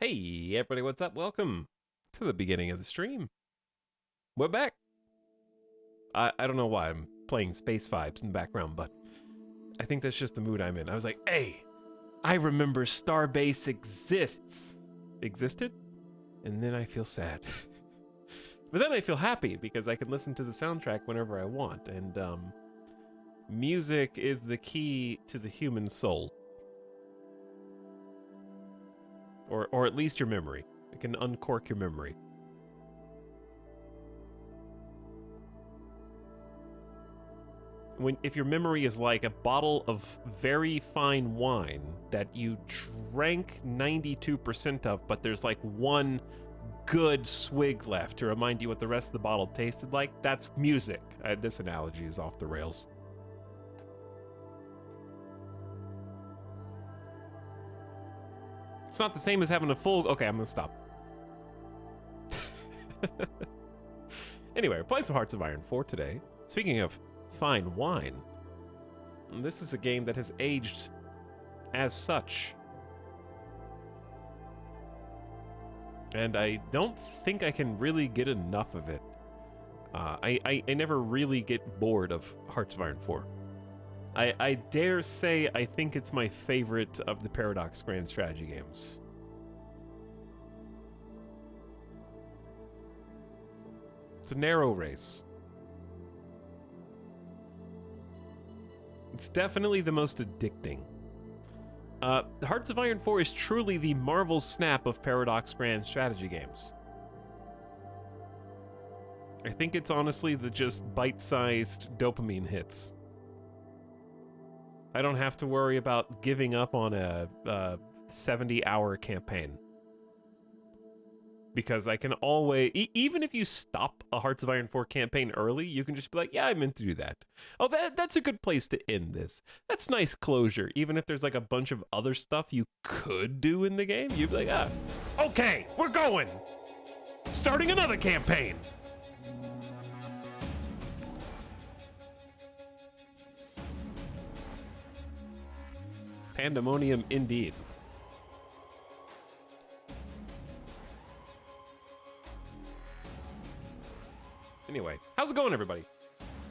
Hey, everybody, what's up? Welcome to the beginning of the stream. We're back. I don't know why I'm playing Space Vibes in the background, but I think that's just the mood I'm in. I was like, hey, I remember Starbase existed, and then I feel sad. But then I feel happy because I can listen to the soundtrack whenever I want, and music is the key to the human soul. Or at least your memory. It can uncork your memory. If your memory is like a bottle of very fine wine that you drank 92% of, but there's like one good swig left to remind you what the rest of the bottle tasted like, that's music. This analogy is off the rails. It's not the same as having a full... Okay, I'm gonna stop. Anyway, we're playing some Hearts of Iron 4 today. Speaking of fine wine, this is a game that has aged as such. And I don't think I can really get enough of it. I never really get bored of Hearts of Iron 4. I dare say I think it's my favorite of the Paradox Grand Strategy games. It's a narrow race. It's definitely the most addicting. Hearts of Iron 4 is truly the Marvel Snap of Paradox Grand Strategy games. I think it's honestly the just bite-sized dopamine hits. I don't have to worry about giving up on a 70-hour campaign. Because I can always... even if you stop a Hearts of Iron 4 campaign early, you can just be like, yeah, I meant to do that. Oh, that's a good place to end this. That's nice closure. Even if there's like a bunch of other stuff you could do in the game, you'd be like, okay, we're going! Starting another campaign! Pandemonium indeed. Anyway, how's it going, everybody?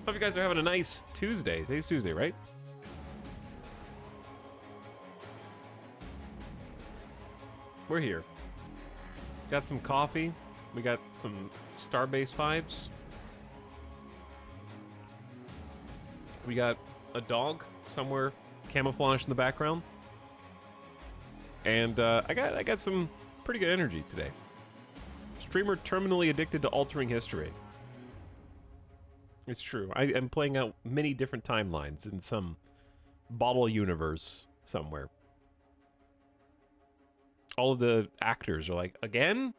Hope you guys are having a nice Tuesday. Today's Tuesday, right? We're here. Got some coffee. We got some Starbase vibes. We got a dog somewhere camouflaged in the background. And I got some pretty good energy today. Streamer terminally addicted to altering history. It's true. I am playing out many different timelines in some bottle universe somewhere. All of the actors are like, again?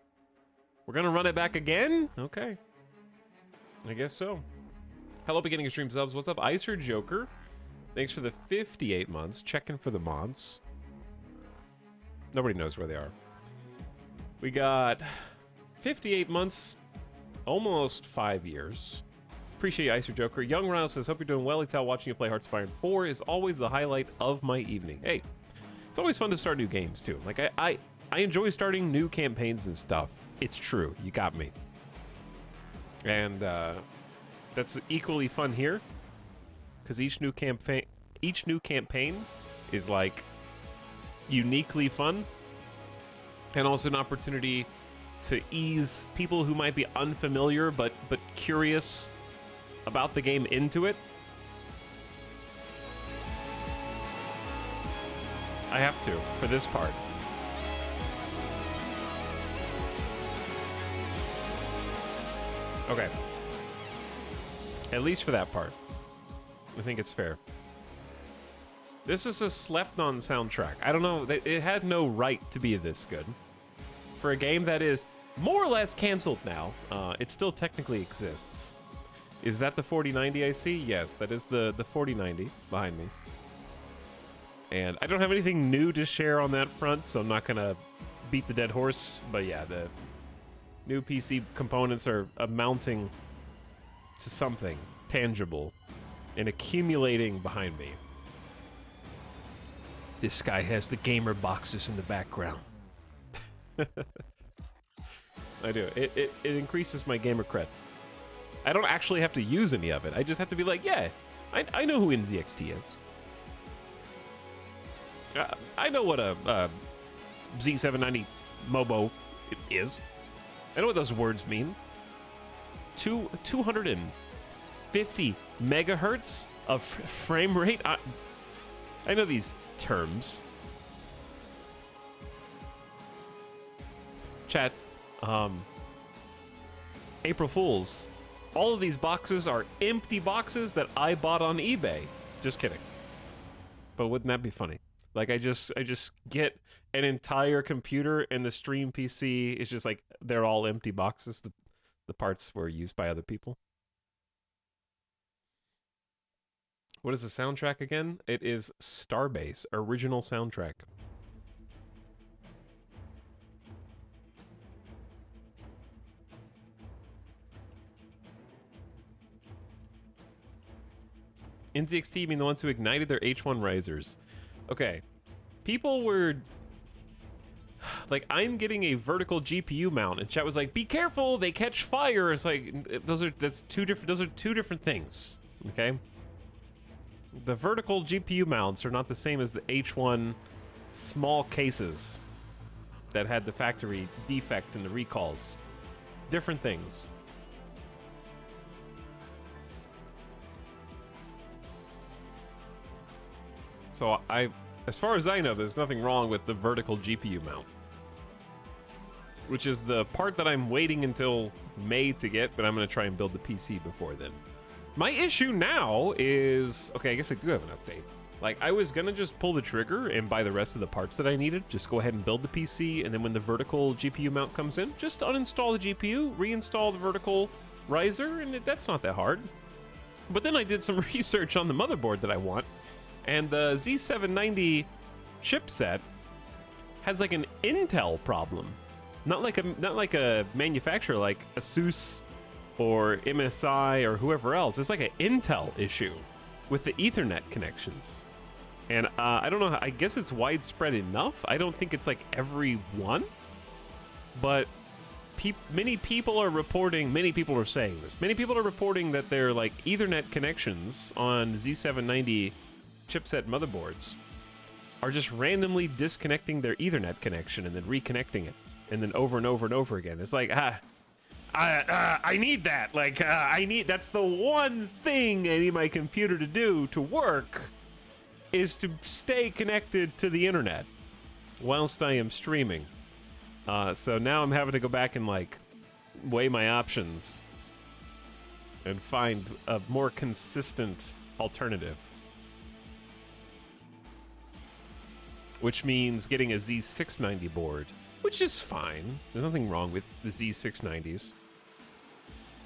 We're gonna run it back again? Okay. I guess so. Hello, beginning of stream subs. What's up, Icer Joker? Thanks for the 58 months. Checking for the mods. Nobody knows where they are. We got 58 months, almost 5 years. Appreciate you, Icer Joker. Young Ryle says, hope you're doing well. I tell watching you play Hearts of Iron 4 is always the highlight of my evening. Hey, it's always fun to start new games, too. Like, I enjoy starting new campaigns and stuff. It's true. You got me. And that's equally fun here, because each new campaign is, like, uniquely fun, and also an opportunity to ease people who might be unfamiliar but curious about the game into it. I have to, for this part. Okay. At least for that part. I think it's fair. This is a slept-on soundtrack. I don't know, it had no right to be this good. For a game that is more or less canceled now, it still technically exists. Is that the 4090 I see? Yes, that is the 4090 behind me. And I don't have anything new to share on that front, so I'm not gonna beat the dead horse. But yeah, the new PC components are amounting to something tangible and accumulating behind me. This guy has the gamer boxes in the background. I do. It increases my gamer cred. I don't actually have to use any of it. I just have to be like, yeah, I know who NZXT is. I know what a Z790 Mobo is. I know what those words mean. 250 megahertz of frame rate. I know these terms. Chat. April Fools. All of these boxes are empty boxes that I bought on eBay. Just kidding. But wouldn't that be funny? Like I just get an entire computer and the stream PC is just like they're all empty boxes. The parts were used by other people. What is the soundtrack again? It is Starbase, original soundtrack. NZXT being the ones who ignited their H1 risers. Okay. People were like, I'm getting a vertical GPU mount, and chat was like, be careful, they catch fire. It's like those are two different things. Okay? The vertical GPU mounts are not the same as the H1 small cases that had the factory defect in the recalls. Different things. So as far as I know, there's nothing wrong with the vertical GPU mount, which is the part that I'm waiting until May to get, but I'm going to try and build the PC before then. My issue now is, okay, I guess I do have an update. Like, I was going to just pull the trigger and buy the rest of the parts that I needed, just go ahead and build the PC, and then when the vertical GPU mount comes in, just uninstall the GPU, reinstall the vertical riser, and that's not that hard. But then I did some research on the motherboard that I want, and the Z790 chipset has like an Intel problem, not like a manufacturer like ASUS or MSI or whoever else. It's like an Intel issue with the Ethernet connections, and I don't know. I guess it's widespread enough. I don't think it's like every one, but many people are reporting. Many people are saying this. Many people are reporting that they're like Ethernet connections on Z790 chipset motherboards are just randomly disconnecting their Ethernet connection and then reconnecting it, and then over and over and over again. It's like, I need that. Like, that's the one thing I need my computer to do to work, is to stay connected to the internet whilst I am streaming. So now I'm having to go back and like weigh my options and find a more consistent alternative. Which means getting a Z690 board, which is fine. There's nothing wrong with the Z690s.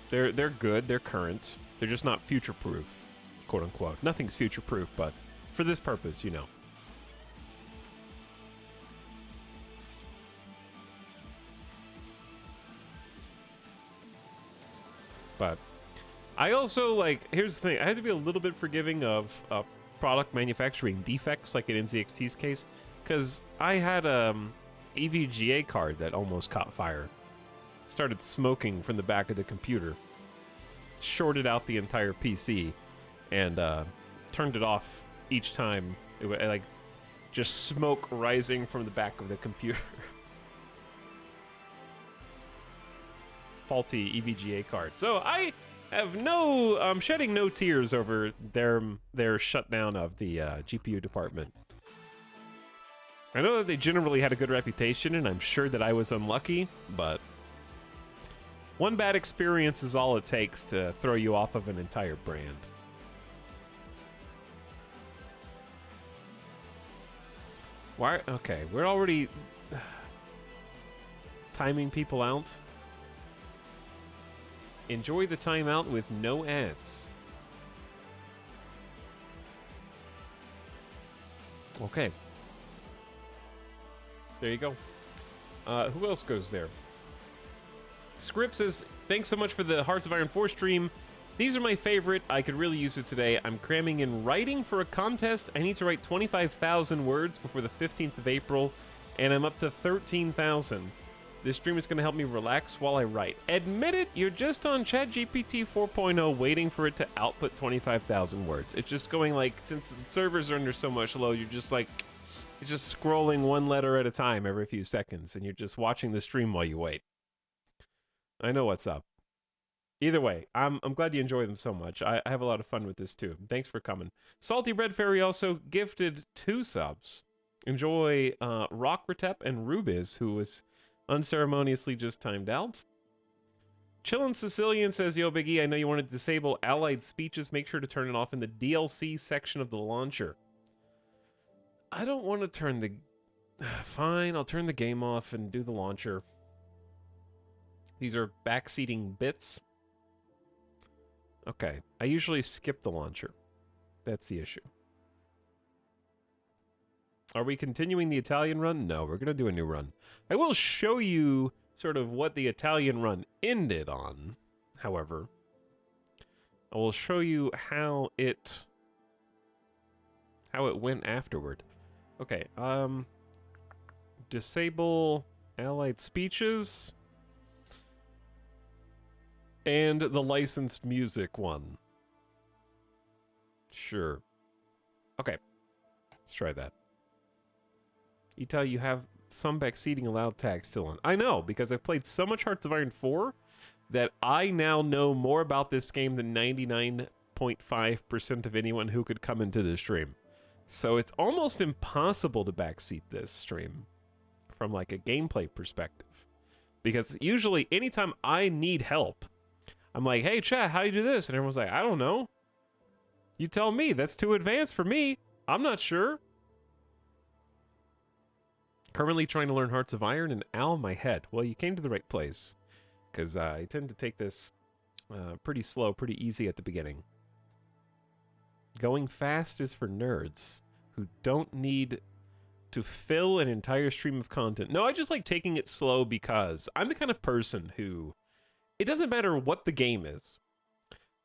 They're good, they're current. They're just not future-proof, quote-unquote. Nothing's future-proof, but for this purpose, you know. But I also, like, here's the thing. I had to be a little bit forgiving of product manufacturing defects, like in NZXT's case, because I had EVGA card that almost caught fire. Started smoking from the back of the computer. Shorted out the entire PC and turned it off each time. It would like just smoke rising from the back of the computer. Faulty EVGA card. So I have no, shedding no tears over their shutdown of the GPU department. I know that they generally had a good reputation, and I'm sure that I was unlucky, but one bad experience is all it takes to throw you off of an entire brand. Why? Okay, we're already timing people out. Enjoy the timeout with no ads. Okay. There you go. Who else goes there? Script says, thanks so much for the Hearts of Iron 4 stream. These are my favorite. I could really use it today. I'm cramming in writing for a contest. I need to write 25,000 words before the 15th of April, and I'm up to 13,000. This stream is going to help me relax while I write. Admit it, you're just on ChatGPT 4.0 waiting for it to output 25,000 words. It's just going like, since the servers are under so much load, you're just scrolling one letter at a time every few seconds, and you're just watching the stream while you wait. I know what's up. Either way, I'm glad you enjoy them so much. I have a lot of fun with this too. Thanks for coming. Salty Bread Fairy also gifted 2 subs. Enjoy Rockretep and Rubiz, who was unceremoniously just timed out. Chillin' Sicilian says, yo, Big E, I know you want to disable allied speeches. Make sure to turn it off in the DLC section of the launcher. I don't want to turn the... Fine, I'll turn the game off and do the launcher. These are backseating bits. Okay, I usually skip the launcher. That's the issue. Are we continuing the Italian run? No, we're going to do a new run. I will show you sort of what the Italian run ended on, however. I will show you how it went afterward. Okay, disable allied speeches and the licensed music one. Sure. Okay, let's try that. You have some backseating allowed tags still on. I know, because I've played so much Hearts of Iron 4 that I now know more about this game than 99.5% of anyone who could come into the stream. So it's almost impossible to backseat this stream from like a gameplay perspective. Because usually anytime I need help, I'm like, hey chat, how do you do this? And everyone's like, I don't know. You tell me, that's too advanced for me. I'm not sure. Currently trying to learn Hearts of Iron and ow my head. Well, you came to the right place, because I tend to take this pretty slow, pretty easy at the beginning. Going fast is for nerds who don't need to fill an entire stream of content. No, I just like taking it slow because I'm the kind of person who, it doesn't matter what the game is.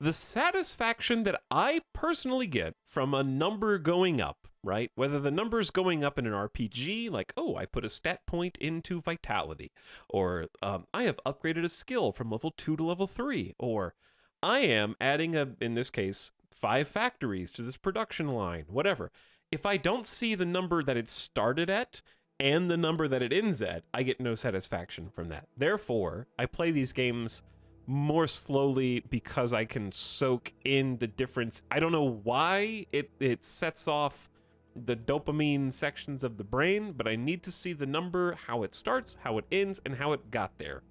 The satisfaction that I personally get from a number going up, right? Whether the number's going up in an RPG, like, oh, I put a stat point into Vitality, or I have upgraded a skill from level 2 to level 3, or I am adding, in this case, 5 factories to this production line, whatever. If I don't see the number that it started at and the number that it ends at, I get no satisfaction from that. Therefore, I play these games more slowly because I can soak in the difference. I don't know why it sets off the dopamine sections of the brain, but I need to see the number, how it starts, how it ends, and how it got there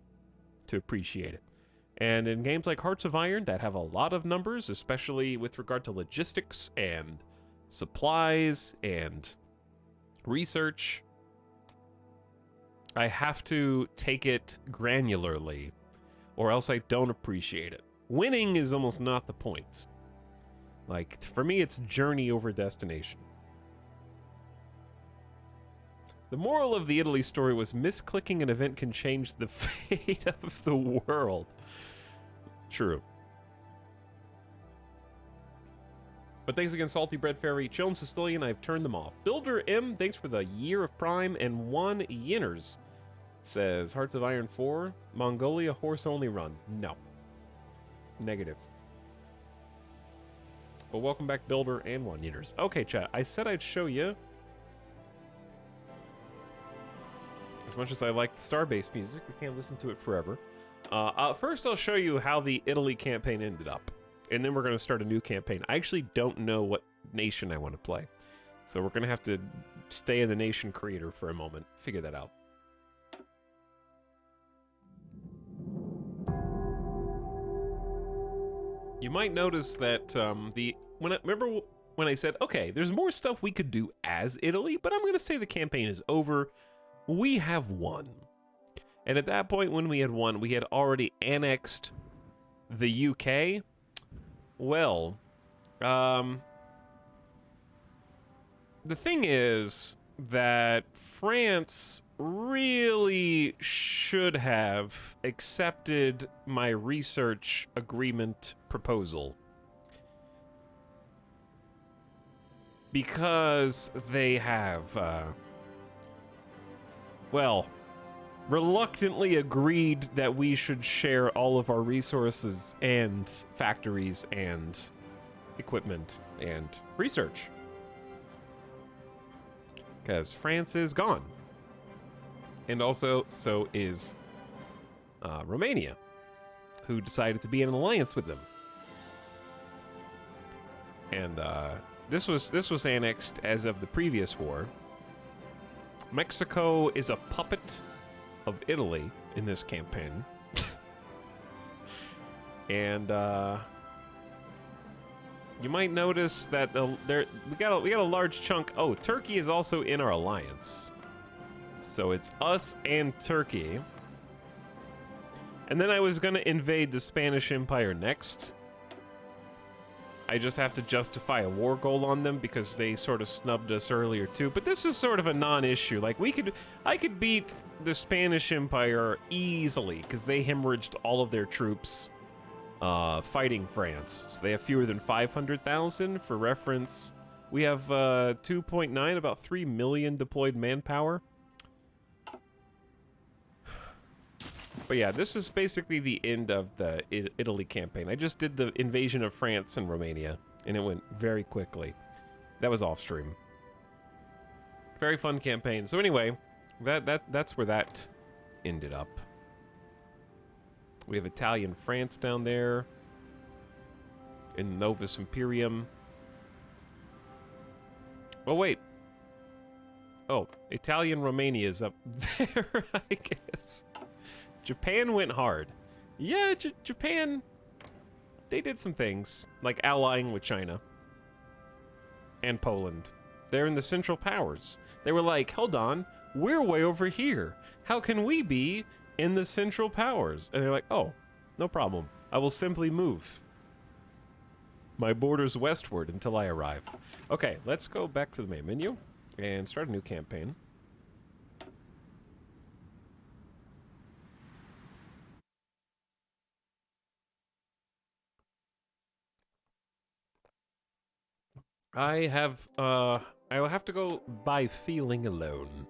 to appreciate it. And in games like Hearts of Iron that have a lot of numbers, especially with regard to logistics and supplies and research, I have to take it granularly, or else I don't appreciate it. Winning is almost not the point. Like, for me, it's journey over destination. The moral of the Italy story was misclicking an event can change the fate of the world. True. But thanks again, Salty Bread Fairy, Chillin' Sicilian, I've turned them off. Builder M, thanks for the year of Prime, and 1 Yinners says, Hearts of Iron 4, Mongolia horse-only run. No. Negative. But welcome back, Builder and 1 Yinners. Okay, chat, I said I'd show you. As much as I like the Starbase music, we can't listen to it forever. First, I'll show you how the Italy campaign ended up. And then we're going to start a new campaign. I actually don't know what nation I want to play. So we're going to have to stay in the nation creator for a moment. Figure that out. You might notice that remember when I said, okay, there's more stuff we could do as Italy, but I'm going to say the campaign is over. We have won. And at that point, when we had won, we had already annexed the UK. Well, the thing is that France really should have accepted my research agreement proposal, because they have well, reluctantly agreed that we should share all of our resources and factories and equipment and research. Because France is gone. And also, so is Romania, who decided to be in an alliance with them. And this was annexed as of the previous war. Mexico is a puppet of Italy in this campaign. And you might notice that we got a large chunk. Oh, Turkey is also in our alliance. So it's us and Turkey. And then I was gonna invade the Spanish Empire next. I just have to justify a war goal on them because they sort of snubbed us earlier too. But this is sort of a non-issue. Like I could beat the Spanish Empire easily because they hemorrhaged all of their troops fighting France. So they have fewer than 500,000. For reference, we have 2.9, about 3 million deployed manpower. But yeah, this is basically the end of the Italy campaign. I just did the invasion of France and Romania, and it went very quickly. That was off stream. Very fun campaign. So anyway, that's where that ended up. We have Italian France down there in Novus Imperium. Oh wait. Oh, Italian Romania is up there, I guess. Japan went hard. Yeah, Japan, they did some things, like allying with China. And Poland. They're in the Central Powers. They were like, hold on, we're way over here. How can we be in the Central Powers? And they're like, oh, no problem. I will simply move my borders westward until I arrive. Okay, let's go back to the main menu and start a new campaign. I will have to go by feeling alone.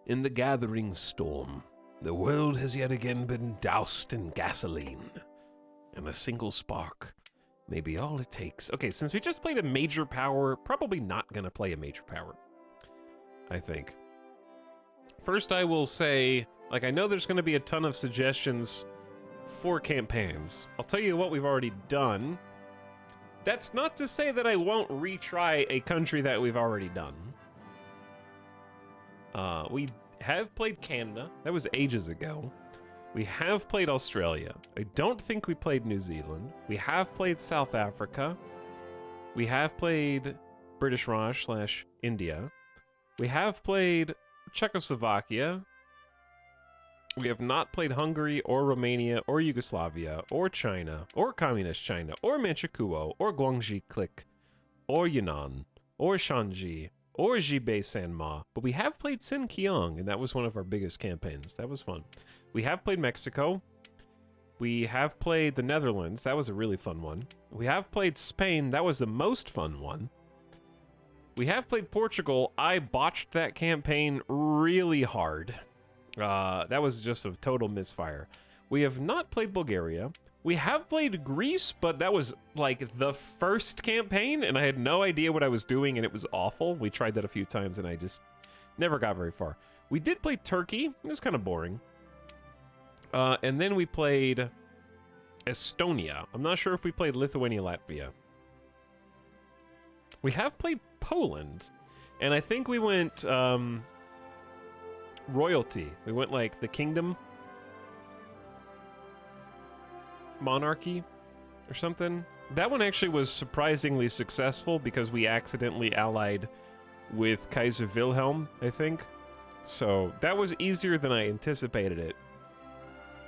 In the gathering storm, the world has yet again been doused in gasoline. And a single spark may be all it takes. Okay, since we just played a major power, probably not gonna play a major power, I think. First, I will say, like, I know there's gonna be a ton of suggestions for campaigns. I'll tell you what we've already done. That's not to say that I won't retry a country that we've already done. We have played Canada. That was ages ago. We have played Australia. I don't think we played New Zealand. We have played South Africa. We have played British Raj / India. We have played Czechoslovakia. We have not played Hungary or Romania or Yugoslavia or China or Communist China or Manchukuo or Guangxi Click or Yunnan or Shanxi or Jibei Sanma. But we have played Sinkiang, and that was one of our biggest campaigns. That was fun. We have played Mexico. We have played the Netherlands. That was a really fun one. We have played Spain. That was the most fun one. We have played Portugal. I botched that campaign really hard. That was just a total misfire. We have not played Bulgaria. We have played Greece, but that was like the first campaign, and I had no idea what I was doing, and it was awful. We tried that a few times, and I just never got very far. We did play Turkey. It was kind of boring. And then we played Estonia. I'm not sure if we played Lithuania, Latvia. We have played Poland, and I think we went royalty. We went like the kingdom, monarchy, or something. That one actually was surprisingly successful because we accidentally allied with Kaiser Wilhelm, I think. So that was easier than I anticipated it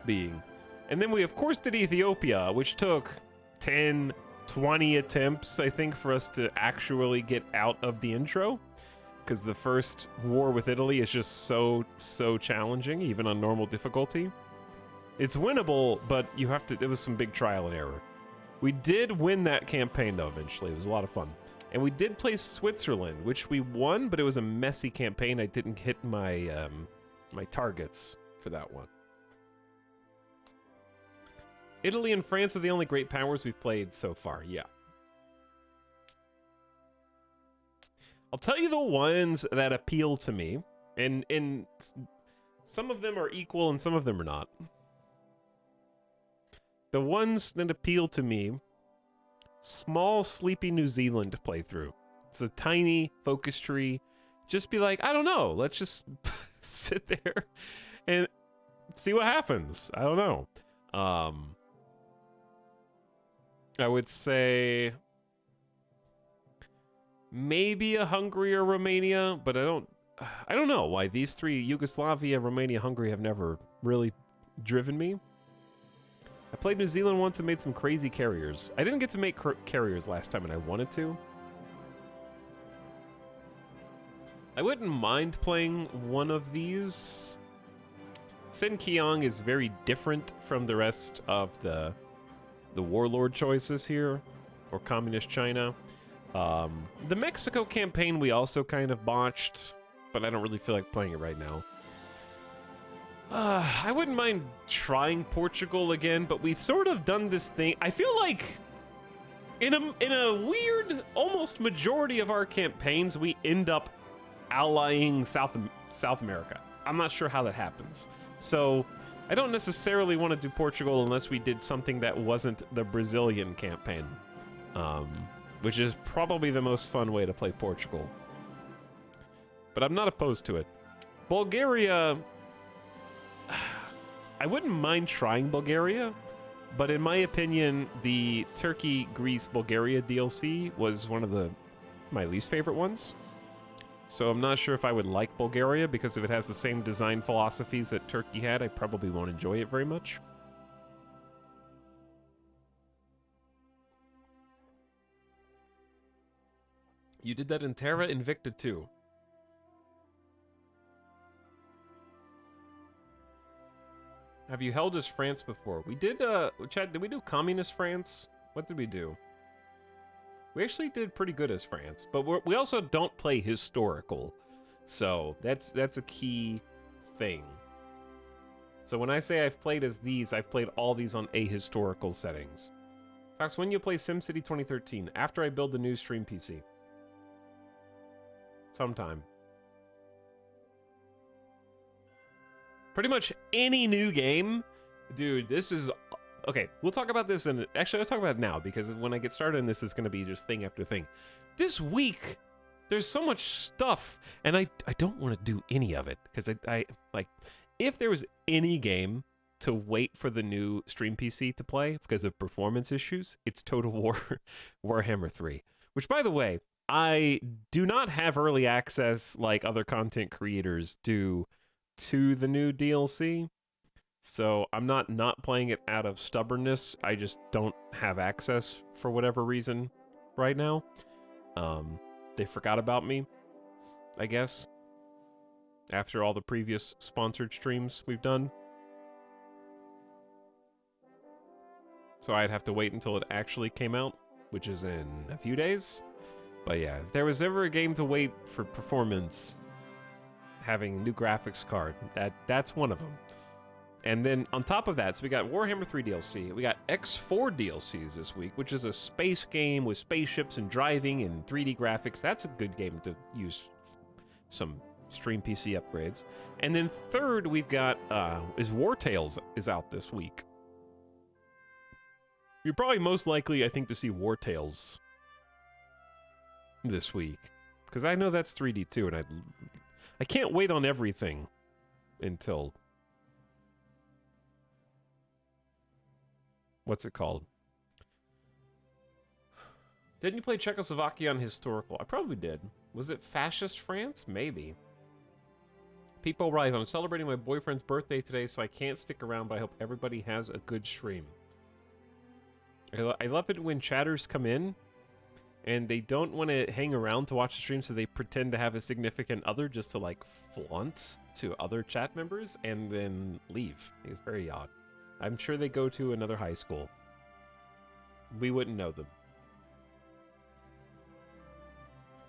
being. And then we of course did Ethiopia, which took 10, 20 attempts, I think, for us to actually get out of the intro. Because the first war with Italy is just so challenging, even on normal difficulty. It's winnable, but you have to, it was some big trial and error. We did win that campaign, though, eventually. It was a lot of fun. And we did play Switzerland, which we won, but it was a messy campaign. I didn't hit my my targets for that one. Italy and France are the only great powers we've played so far. Yeah. I'll tell you the ones that appeal to me, and some of them are equal and some of them are not. The ones that appeal to me, small, sleepy New Zealand playthrough. It's a tiny focus tree. Just be like, I don't know. Let's just sit there and see what happens. I don't know. I would say maybe a Hungary or Romania, but I don't know why these three, Yugoslavia, Romania, Hungary, have never really driven me. I played New Zealand once and made some crazy carriers. I didn't get to make carriers last time and I wanted to. I wouldn't mind playing one of these. Sen Kiong is very different from the rest of the warlord choices here, or Communist China. The Mexico campaign we also kind of botched, but I don't really feel like playing it right now. I wouldn't mind trying Portugal again, but we've sort of done this thing. I feel like in a weird, almost majority of our campaigns, we end up allying South America. I'm not sure how that happens. So I don't necessarily want to do Portugal unless we did something that wasn't the Brazilian campaign, which is probably the most fun way to play Portugal. But I'm not opposed to it. Bulgaria, I wouldn't mind trying Bulgaria, but in my opinion, the Turkey, Greece, Bulgaria DLC was one of my least favorite ones. So I'm not sure if I would like Bulgaria, because if it has the same design philosophies that Turkey had, I probably won't enjoy it very much. You did that in Terra Invicta too. Have you held as France before? We did, Chad, did we do Communist France? What did we do? We actually did pretty good as France, but we also don't play historical. So that's a key thing. So when I say I've played as these, I've played all these on ahistorical settings. Fox, when you play SimCity 2013? After I build the new stream PC. Sometime. Pretty much any new game. Dude, this is... Okay, we'll talk about this in... Actually, I'll talk about it now, because when I get started on this, it's going to be just thing after thing. This week, there's so much stuff, and I don't want to do any of it, because I like, if there was any game to wait for the new stream PC to play because of performance issues, it's Total War Warhammer 3. Which, by the way, I do not have early access like other content creators do to the new DLC. So I'm not playing it out of stubbornness. I just don't have access for whatever reason right now. They forgot about me, I guess, after all the previous sponsored streams we've done. So I'd have to wait until it actually came out, which is in a few days. But yeah, if there was ever a game to wait for performance, having a new graphics card, that's one of them. And then on top of that, so we got Warhammer 3 DLC, we got X4 DLCs this week, which is a space game with spaceships and driving and 3D graphics. That's a good game to use some stream PC upgrades. And then third, we've got, War Tales is out this week. You're probably most likely, I think, to see War Tales this week, because I know that's 3D too, and I can't wait on everything until... What's it called? Didn't you play Czechoslovakia on historical? I probably did. Was it fascist France? Maybe. People arrive. I'm celebrating my boyfriend's birthday today, so I can't stick around, but I hope everybody has a good stream. I love it when chatters come in and they don't want to hang around to watch the stream, so they pretend to have a significant other just to, like, flaunt to other chat members and then leave. It's very odd. I'm sure they go to another high school. We wouldn't know them.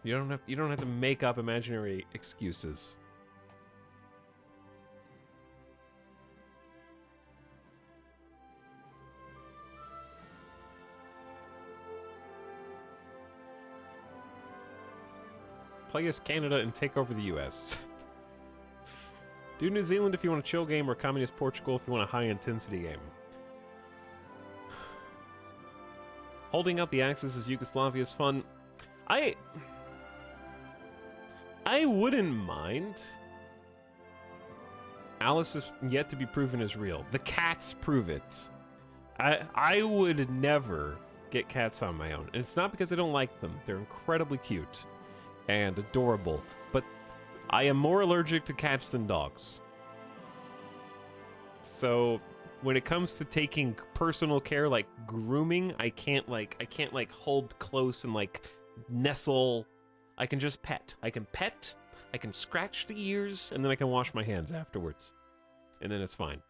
You don't have to make up imaginary excuses. play as Canada and take over the US. Do New Zealand if you want a chill game, or Communist Portugal if you want a high-intensity game. Holding out the Axis as Yugoslavia is fun. I wouldn't mind. Alice is yet to be proven as real. The cats prove it. I would never get cats on my own. And it's not because I don't like them. They're incredibly cute and adorable. But I am more allergic to cats than dogs. So when it comes to taking personal care, like grooming, I can't hold close and like nestle. I can just pet. I can pet, I can scratch the ears, and then I can wash my hands afterwards. And then it's fine.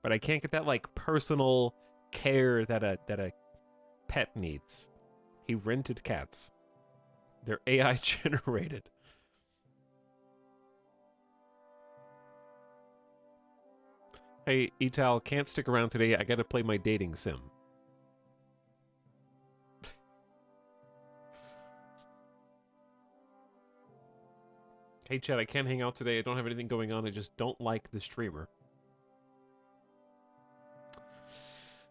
But I can't get that like personal care that a pet needs. He rented cats. They're AI generated. Hey, Ital, can't stick around today. I gotta play my dating sim. Hey, Chad, I can't hang out today. I don't have anything going on. I just don't like the streamer.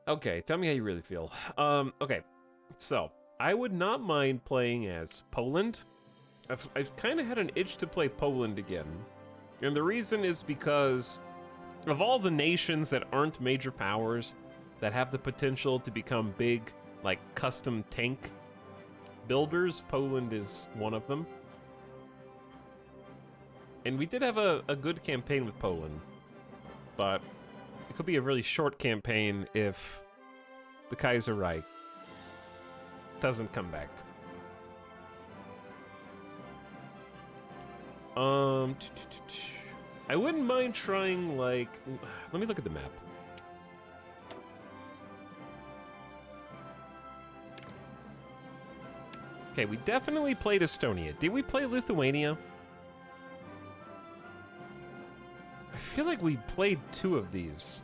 Okay, tell me how you really feel. Okay, so I would not mind playing as Poland. I've kind of had an itch to play Poland again. And the reason is because of all the nations that aren't major powers that have the potential to become big, like, custom tank builders, Poland is one of them. And we did have a good campaign with Poland, but it could be a really short campaign if the Kaiserreich doesn't come back. I wouldn't mind trying, like... Let me look at the map. Okay, we definitely played Estonia. Did we play Lithuania? I feel like we played two of these.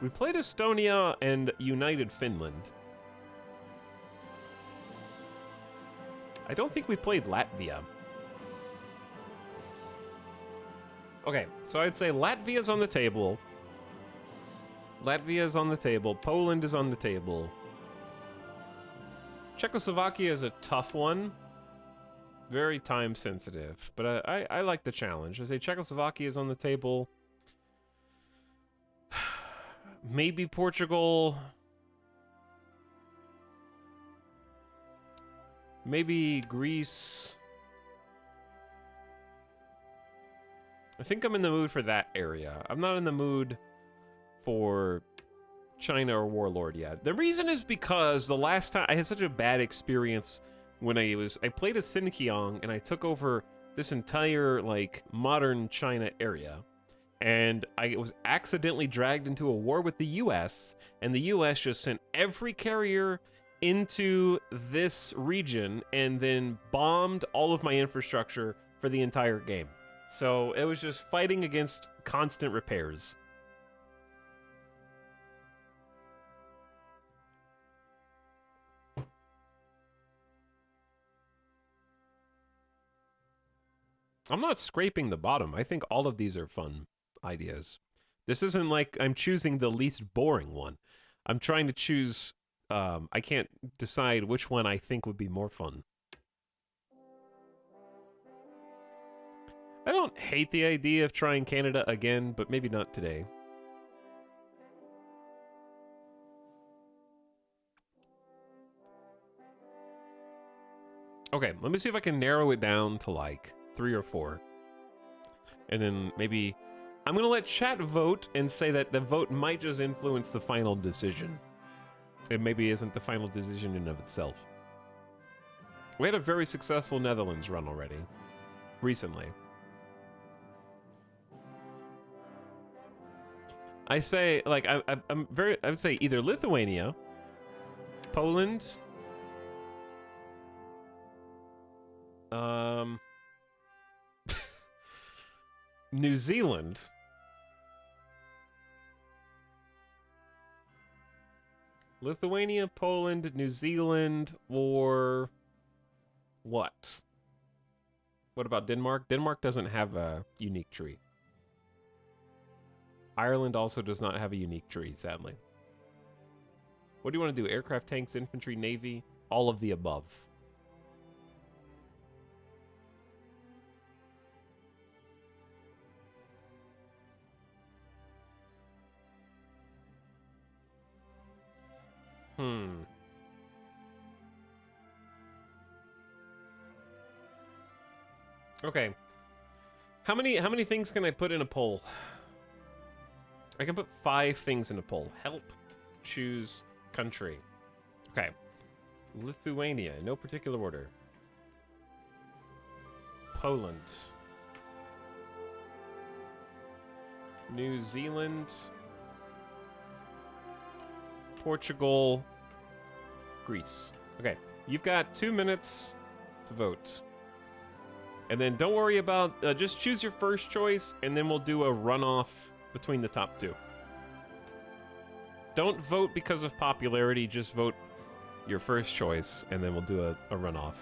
We played Estonia and United Finland. I don't think we played Latvia. Okay, so I'd say Latvia's on the table. Latvia's on the table. Poland is on the table. Czechoslovakia is a tough one. Very time sensitive, but I like the challenge. I say Czechoslovakia is on the table. Maybe Portugal. Maybe Greece. I think I'm in the mood for that area. I'm not in the mood for China or Warlord yet. The reason is because the last time I had such a bad experience when I played as Sinkiang and I took over this entire like modern China area, and I was accidentally dragged into a war with the US, and the US just sent every carrier into this region and then bombed all of my infrastructure for the entire game. So it was just fighting against constant repairs. I'm not scraping the bottom. I think all of these are fun ideas. This isn't like I'm choosing the least boring one. I'm trying to choose... I can't decide which one I think would be more fun. I don't hate the idea of trying Canada again, but maybe not today. Okay, let me see if I can narrow it down to like 3 or 4. And then maybe I'm going to let chat vote and say that the vote might just influence the final decision. It maybe isn't the final decision in of itself. We had a very successful Netherlands run already, recently. I say, like, I would say either Lithuania, Poland, New Zealand, Lithuania, Poland, New Zealand, or What? What about Denmark? Denmark doesn't have a unique tree. Ireland also does not have a unique tree, sadly. What do you want to do? Aircraft, tanks, infantry, navy? All of the above. Hmm. Okay. How many things can I put in a poll? I can put 5 things in a poll. Help, choose, country. Okay. Lithuania, in no particular order. Poland. New Zealand. Portugal. Greece. Okay, you've got 2 minutes to vote. And then don't worry about, just choose your first choice, and then we'll do a runoff between the top 2. Don't vote because of popularity, just vote your first choice, and then we'll do a runoff.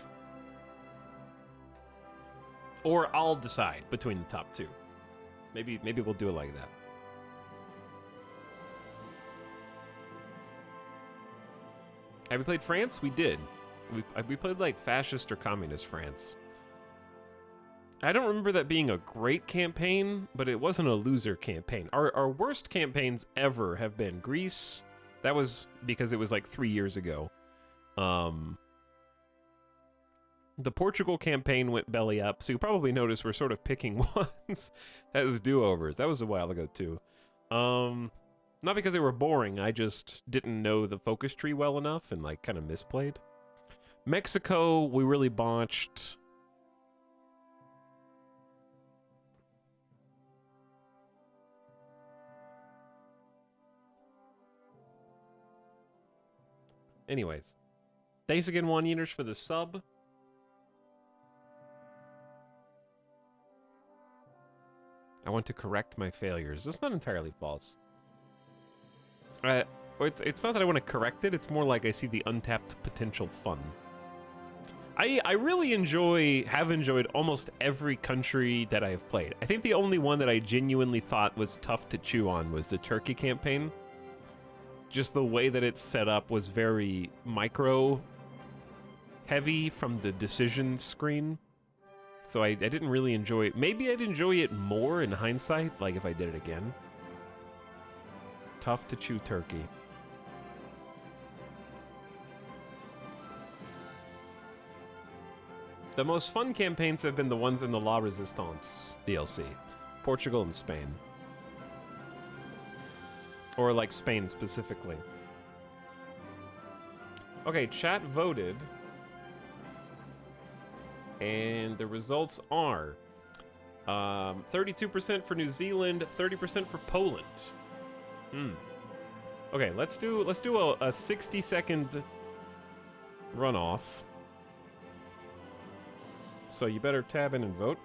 Or I'll decide between the top 2. Maybe we'll do it like that. Have we played France? We did. We played like fascist or communist France. I don't remember that being a great campaign, but it wasn't a loser campaign. Our worst campaigns ever have been Greece. That was because it was like 3 years ago. The Portugal campaign went belly up, so you probably notice we're sort of picking ones as do-overs. That was a while ago too. Not because they were boring, I just didn't know the focus tree well enough and like kind of misplayed. Mexico, we really botched. Anyways, thanks again, Juan Yiners, for the sub. I want to correct my failures. That's not entirely false. It's not that I want to correct it, it's more like I see the untapped potential fun. I really have enjoyed almost every country that I have played. I think the only one that I genuinely thought was tough to chew on was the Turkey campaign. Just the way that it's set up was very micro heavy from the decision screen. So I didn't really enjoy it. Maybe I'd enjoy it more in hindsight, like if I did it again. Tough to chew Turkey. The most fun campaigns have been the ones in the La Resistance DLC. Portugal and Spain. Or like Spain specifically. Okay, chat voted. And the results are 32% for New Zealand, 30% for Poland. Okay, let's do a 60-second runoff. So you better tab in and vote.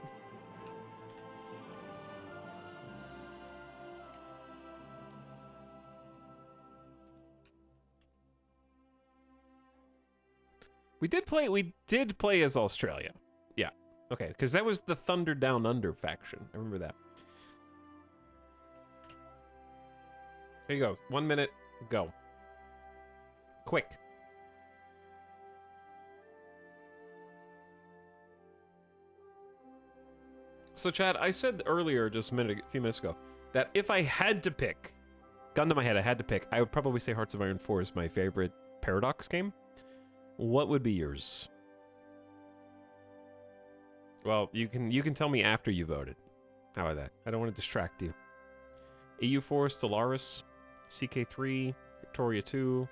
We did play as Australia. Yeah. Okay, because that was the Thunder Down Under faction. I remember that. Here you go. 1 minute. Go. Quick. So, Chad, I said earlier, just a few minutes ago, that if I had to pick, gun to my head, I had to pick, I would probably say Hearts of Iron 4 is my favorite Paradox game. What would be yours? Well, you can tell me after you voted. How about that? I don't want to distract you. EU4, Stellaris, CK3, Victoria 2,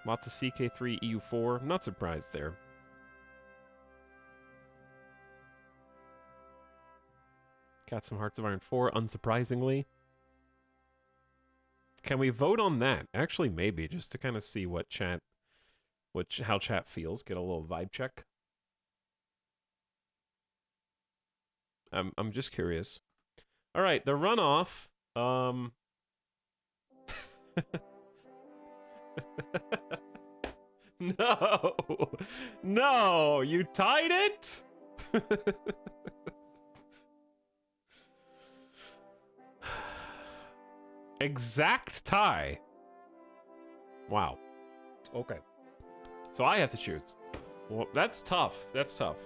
lots of CK3, EU4. I'm not surprised there. Got some Hearts of Iron 4, unsurprisingly. Can we vote on that? Actually, maybe, just to kind of see what how chat feels. Get a little vibe check. I'm just curious. All right, the runoff. No. No, you tied it? Exact tie. Wow. Okay. So I have to choose. Well, that's tough. That's tough.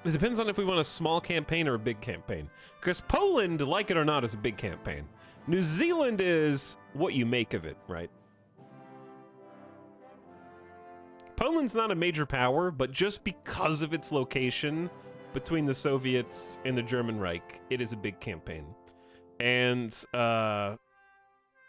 It depends on if we want a small campaign or a big campaign. Because Poland, like it or not, is a big campaign. New Zealand is what you make of it, right? Poland's not a major power, but just because of its location between the Soviets and the German Reich, it is a big campaign. And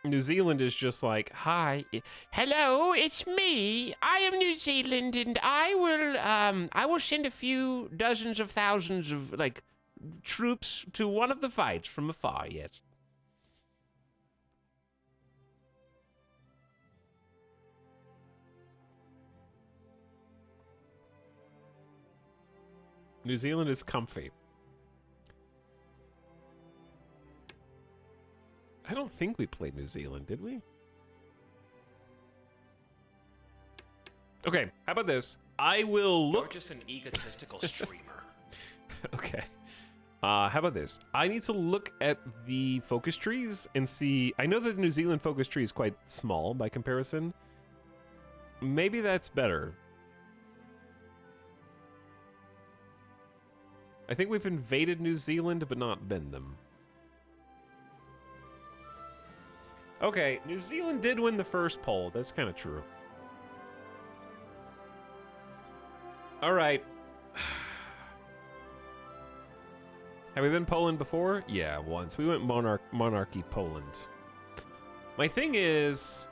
New Zealand is just like, hi, hello, it's me. I am New Zealand, and I will send a few dozens of thousands of like troops to one of the fights from afar. Yes. New Zealand is comfy. I don't think we played New Zealand, did we? Okay, how about this? I will look. You're just an egotistical streamer. Okay. How about this? I need to look at the focus trees and see. I know that the New Zealand focus tree is quite small by comparison. Maybe that's better. I think we've invaded New Zealand, but not been them. Okay, New Zealand did win the first poll. That's kind of true. All right. Have we been Poland before? Yeah, once. We went Monarchy Poland. My thing is,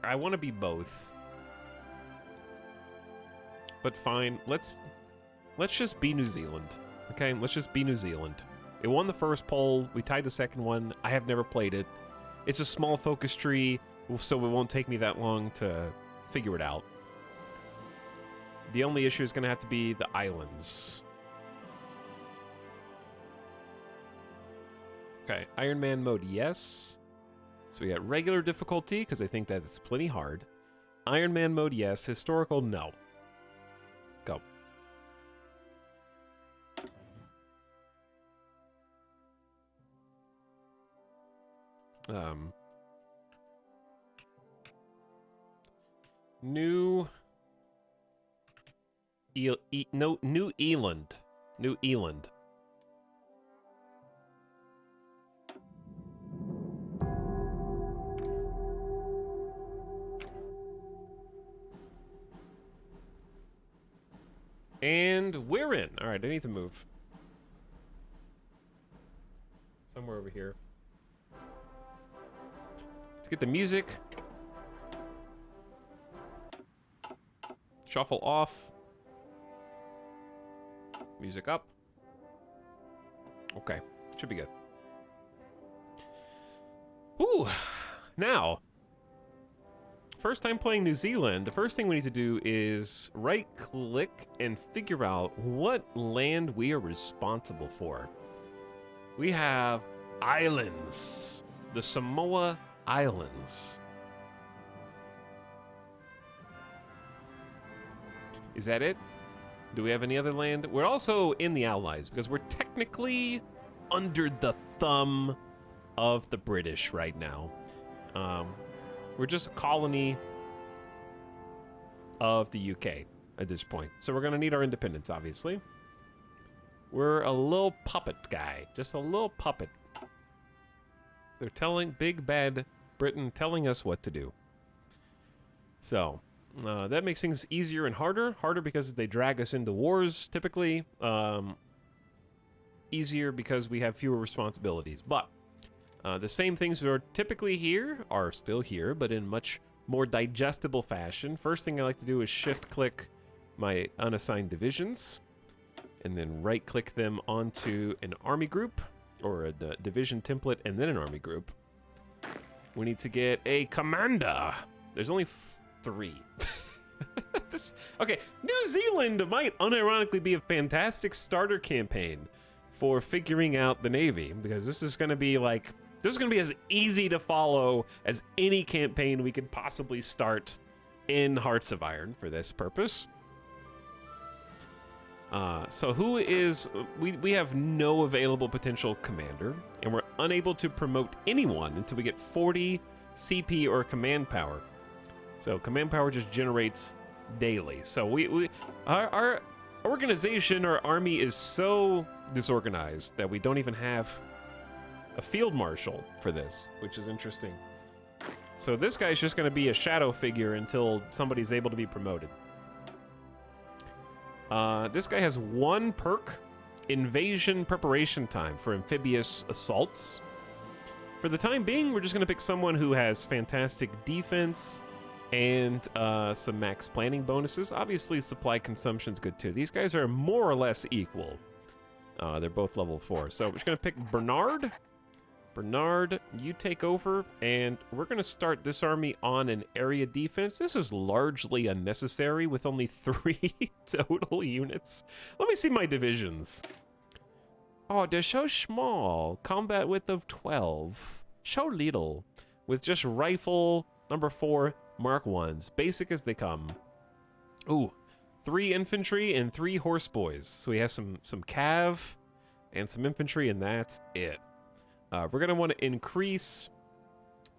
I want to be both. But fine, let's just be New Zealand. Okay, let's just be New Zealand. It won the first poll. We tied the second one. I have never played it. It's a small focus tree, so it won't take me that long to figure it out. The only issue is going to have to be the islands. Okay, Iron Man mode, yes. So we got regular difficulty, because I think that it's plenty hard. Iron Man mode, yes. Historical, no. Go. New Eland. New Eland. And we're in. All right, I need to move. Somewhere over here. Let's get the music. Shuffle off. Music up. Okay, should be good. Ooh, now, first time playing New Zealand, the first thing we need to do is right-click and figure out what land we are responsible for. We have islands, the Samoa Islands. Is that it? Do we have any other land? We're also in the Allies because we're technically under the thumb of the British right now. We're just a colony of the UK at this point. So we're gonna need our independence, obviously. We're a little puppet guy, just a little puppet. They're telling Big Bad Britain telling us what to do. So that makes things easier and harder. Harder because they drag us into wars, typically. Easier because we have fewer responsibilities. But the same things that are typically here are still here, but in much more digestible fashion. First thing I like to do is shift-click my unassigned divisions, and then right-click them onto an army group, or a division template, and then an army group. We need to get a commander. There's only 3. Okay, New Zealand might unironically be a fantastic starter campaign for figuring out the Navy, because this is going to be like This is going to be as easy to follow as any campaign we could possibly start in Hearts of Iron for this purpose. So who is... We have no available potential commander, and we're unable to promote anyone until we get 40 CP or command power. So command power just generates daily. So our organization, our army is so disorganized that we don't even have a field marshal for this, which is interesting. So this guy's just going to be a shadow figure until somebody's able to be promoted. This guy has 1 perk, invasion preparation time for amphibious assaults. For the time being, we're just going to pick someone who has fantastic defense and some max planning bonuses. Obviously, supply consumption's good too. These guys are more or less equal. They're both level 4. So we're just going to pick Bernard. Bernard, you take over, and we're going to start this army on an area defense. This is largely unnecessary with only 3 total units. Let me see my divisions. Oh, they're so small. Combat width of 12. So little. With just rifle, number 4, Mark 1s. Basic as they come. Ooh, 3 infantry and 3 horse boys. So he has some cav and some infantry, and that's it. We're going to want to increase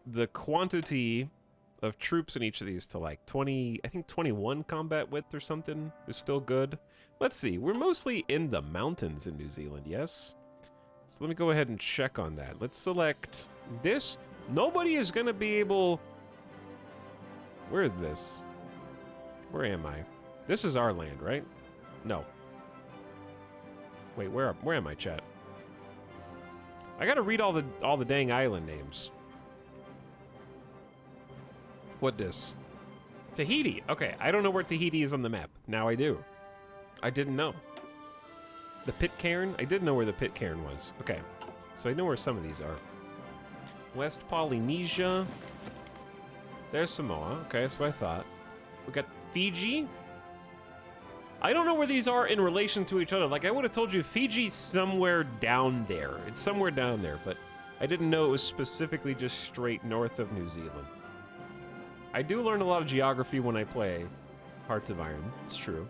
the quantity of troops in each of these to like 20, I think 21 combat width or something is still good. Let's see, we're mostly in the mountains in New Zealand, yes? So let me go ahead and check on that. Let's select this. Nobody is going to be able... Where is this? Where am I? This is our land, right? No. Wait, where am I, chat? I gotta read all the dang island names. What this? Tahiti. Okay, I don't know where Tahiti is on the map. Now I do. I didn't know. The Pitcairn? I did know where the Pitcairn was. Okay, so I know where some of these are. West Polynesia. There's Samoa. Okay, that's what I thought. We got Fiji. I don't know where these are in relation to each other. Like, I would have told you Fiji's somewhere down there. It's somewhere down there, but I didn't know it was specifically just straight north of New Zealand. I do learn a lot of geography when I play Hearts of Iron. It's true.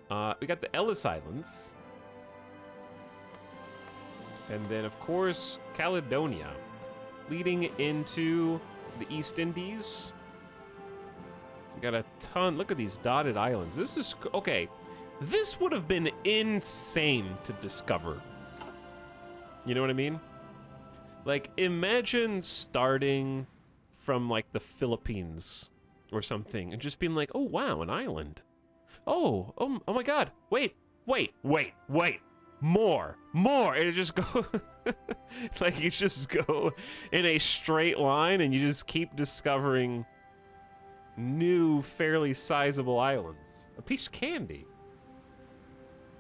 We got the Ellis Islands. And then, of course, Caledonia. Leading into the East Indies. We got a ton. Look at these dotted islands. This is... Okay. This would have been insane to discover. You know what I mean? Like, imagine starting from, like, the Philippines or something and just being like, oh, wow, an island. Oh my God. Wait. More. And it just go... like, you just go in a straight line and you just keep discovering new, fairly sizable islands. A piece of candy.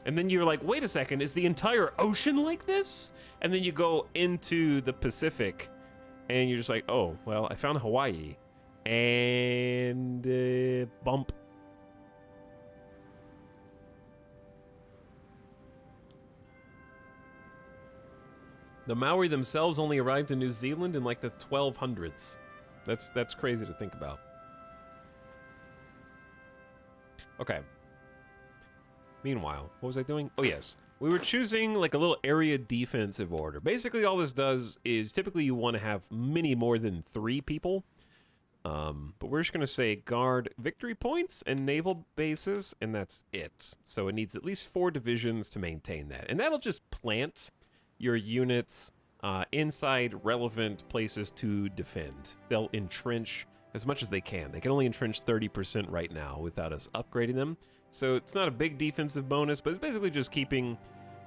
And then you're like, wait a second, is the entire ocean like this? And then you go into the Pacific, and you're just like, oh, well, I found Hawaii. And bump. The Maori themselves only arrived in New Zealand in like the 1200s. That's crazy to think about. Okay. Meanwhile, what was I doing? Oh, yes. We were choosing like a little area defensive order. Basically, all this does is typically you want to have many more than 3 people. But we're just going to say guard victory points and naval bases, and that's it. So it needs at least 4 divisions to maintain that. And that'll just plant your units inside relevant places to defend. They'll entrench as much as they can. They can only entrench 30% right now without us upgrading them. So it's not a big defensive bonus, but it's basically just keeping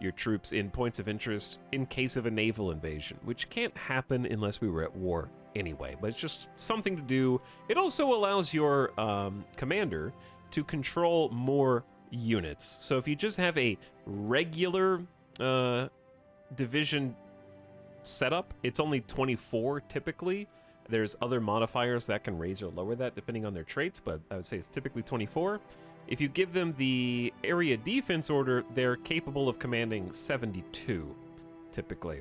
your troops in points of interest in case of a naval invasion, which can't happen unless we were at war anyway, but it's just something to do. It also allows your commander to control more units. So if you just have a regular division setup, it's only 24 typically. There's other modifiers that can raise or lower that depending on their traits, but I would say it's typically 24. If you give them the area defense order, they're capable of commanding 72, typically.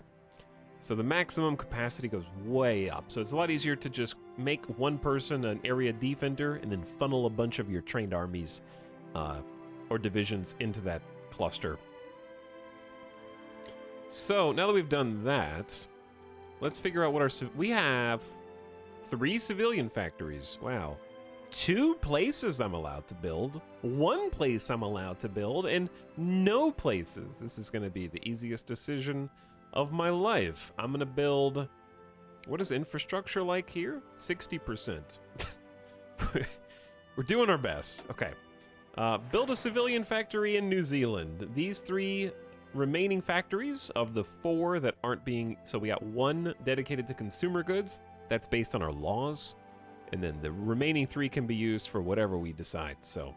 So the maximum capacity goes way up. So it's a lot easier to just make one person an area defender and then funnel a bunch of your trained armies or divisions into that cluster. So now that we've done that, let's figure out what we have 3 civilian factories. Wow. 2 places I'm allowed to build, 1 place I'm allowed to build, and no places. This is going to be the easiest decision of my life. I'm going to build, what is infrastructure like here? 60%. We're doing our best. Okay. Build a civilian factory in New Zealand. These 3 remaining factories of the 4 that aren't being, so we got 1 dedicated to consumer goods. That's based on our laws. And then the remaining 3 can be used for whatever we decide. So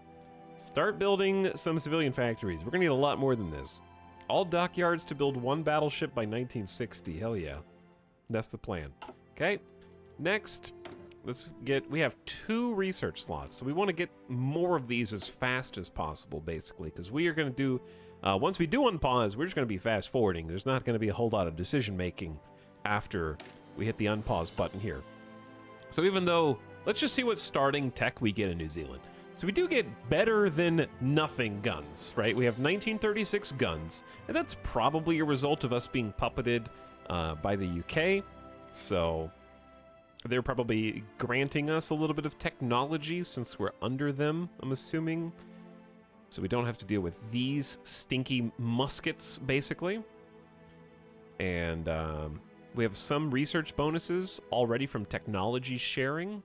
start building some civilian factories. We're gonna need a lot more than this. All dockyards to build 1 battleship by 1960. Hell yeah. That's the plan. Okay. Next, we have 2 research slots. So we want to get more of these as fast as possible, basically, because we are going to do, once we do unpause, we're just going to be fast forwarding. There's not going to be a whole lot of decision making after we hit the unpause button here. So even though, let's just see what starting tech we get in New Zealand. So we do get better than nothing guns, right? We have 1936 guns, and that's probably a result of us being puppeted by the UK. So they're probably granting us a little bit of technology since we're under them, I'm assuming. So we don't have to deal with these stinky muskets, basically. And we have some research bonuses already from technology sharing.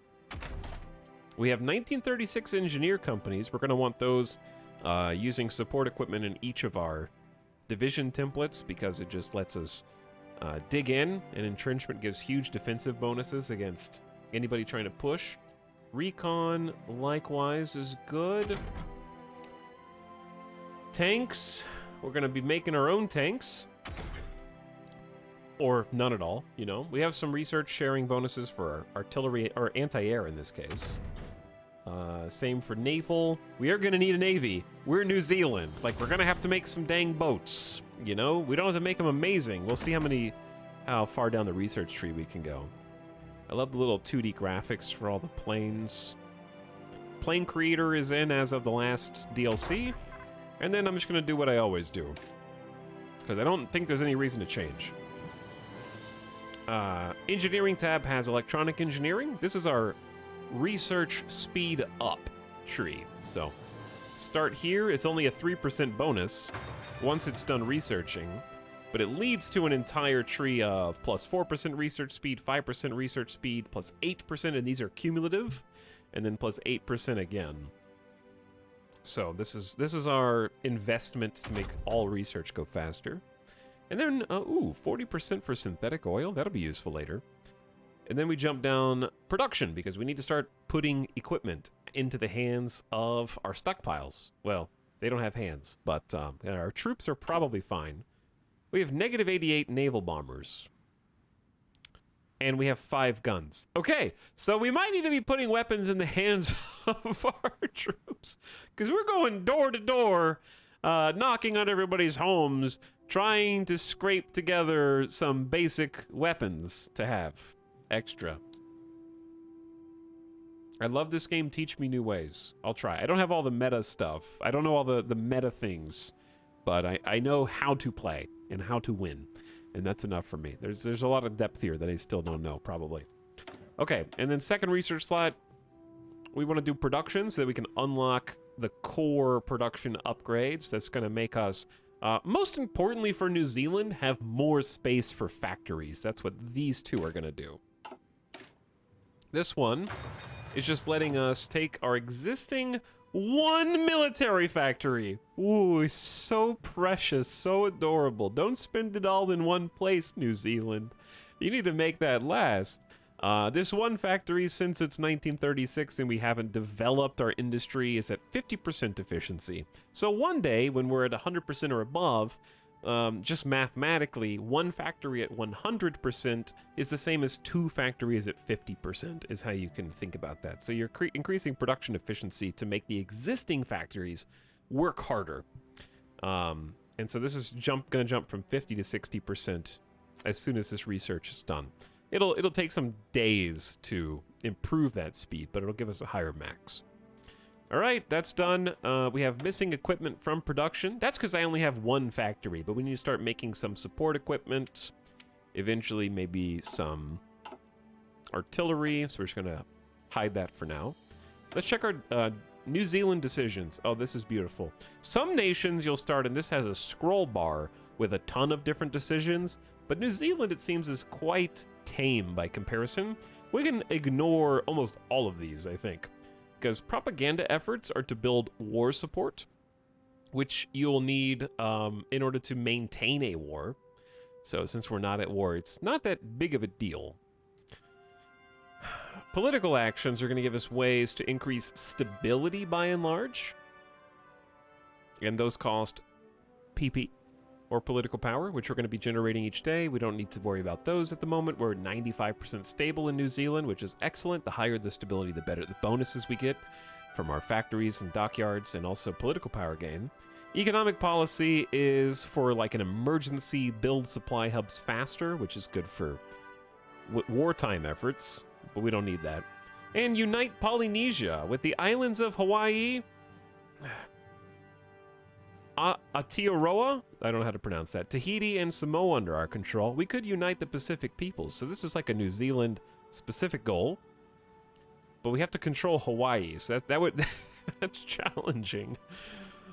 We have 1936 engineer companies. We're going to want those using support equipment in each of our division templates because it just lets us dig in, and entrenchment gives huge defensive bonuses against anybody trying to push. Recon, likewise, is good. Tanks, we're going to be making our own tanks. Or none at all, you know. We have some research sharing bonuses for our artillery, or anti-air in this case. Same for naval. We are going to need a navy. We're New Zealand. Like, we're going to have to make some dang boats, you know? We don't have to make them amazing. We'll see how far down the research tree we can go. I love the little 2D graphics for all the planes. Plane Creator is in as of the last DLC. And then I'm just going to do what I always do, because I don't think there's any reason to change. Engineering tab has electronic engineering. This is our research speed up tree. So start here. It's only a 3% bonus once it's done researching, but it leads to an entire tree of plus 4% research speed, 5% research speed, plus 8%, and these are cumulative, and then plus 8% again. So this is our investment to make all research go faster. And then, 40% for synthetic oil. That'll be useful later. And then we jump down production, because we need to start putting equipment into the hands of our stockpiles. Well, they don't have hands, but our troops are probably fine. We have -88 naval bombers. And we have 5 guns. Okay, so we might need to be putting weapons in the hands of our troops, because we're going door to door, knocking on everybody's homes, trying to scrape together some basic weapons to have extra. I love this game. Teach me new ways. I'll try. I don't have all the meta stuff. I don't know all the meta things, but I know how to play and how to win, and that's enough for me. There's a lot of depth here that I still don't know, probably. Okay, and then second research slot, we want to do production so that we can unlock the core production upgrades. That's going to make us, most importantly for New Zealand, have more space for factories. That's what these 2 are going to do. This one is just letting us take our existing 1 military factory. Ooh, so precious, so adorable. Don't spend it all in one place, New Zealand. You need to make that last. This one factory, since it's 1936 and we haven't developed our industry, is at 50% efficiency. So one day, when we're at 100% or above, just mathematically, one factory at 100% is the same as 2 factories at 50%, is how you can think about that. So you're increasing production efficiency to make the existing factories work harder. And so this is gonna jump from 50 to 60% as soon as this research is done. It'll take some days to improve that speed, but it'll give us a higher max. All right, that's done. We have missing equipment from production. That's because I only have one factory, but we need to start making some support equipment. Eventually, maybe some artillery. So we're just gonna hide that for now. Let's check our New Zealand decisions. Oh, this is beautiful. Some nations you'll start, and this has a scroll bar with a ton of different decisions, but New Zealand, it seems, is quite tame by comparison. We can ignore almost all of these, I think, because propaganda efforts are to build war support, which you'll need in order to maintain a war. So since we're not at war, it's not that big of a deal. Political actions are going to give us ways to increase stability by and large. And those cost PP, or political power, which we're going to be generating each day. We don't need to worry about those at the moment. We're 95% stable in New Zealand, which is excellent. The higher the stability, the better the bonuses we get from our factories and dockyards, and also political power gain. Economic policy is for like an emergency build supply hubs faster, which is good for wartime efforts, but we don't need that. And unite Polynesia with the islands of Hawaii, Aotearoa, I don't know how to pronounce that, Tahiti and Samoa under our control. We could unite the Pacific peoples. So this is like a New Zealand specific goal, but we have to control Hawaii. So that would that's challenging.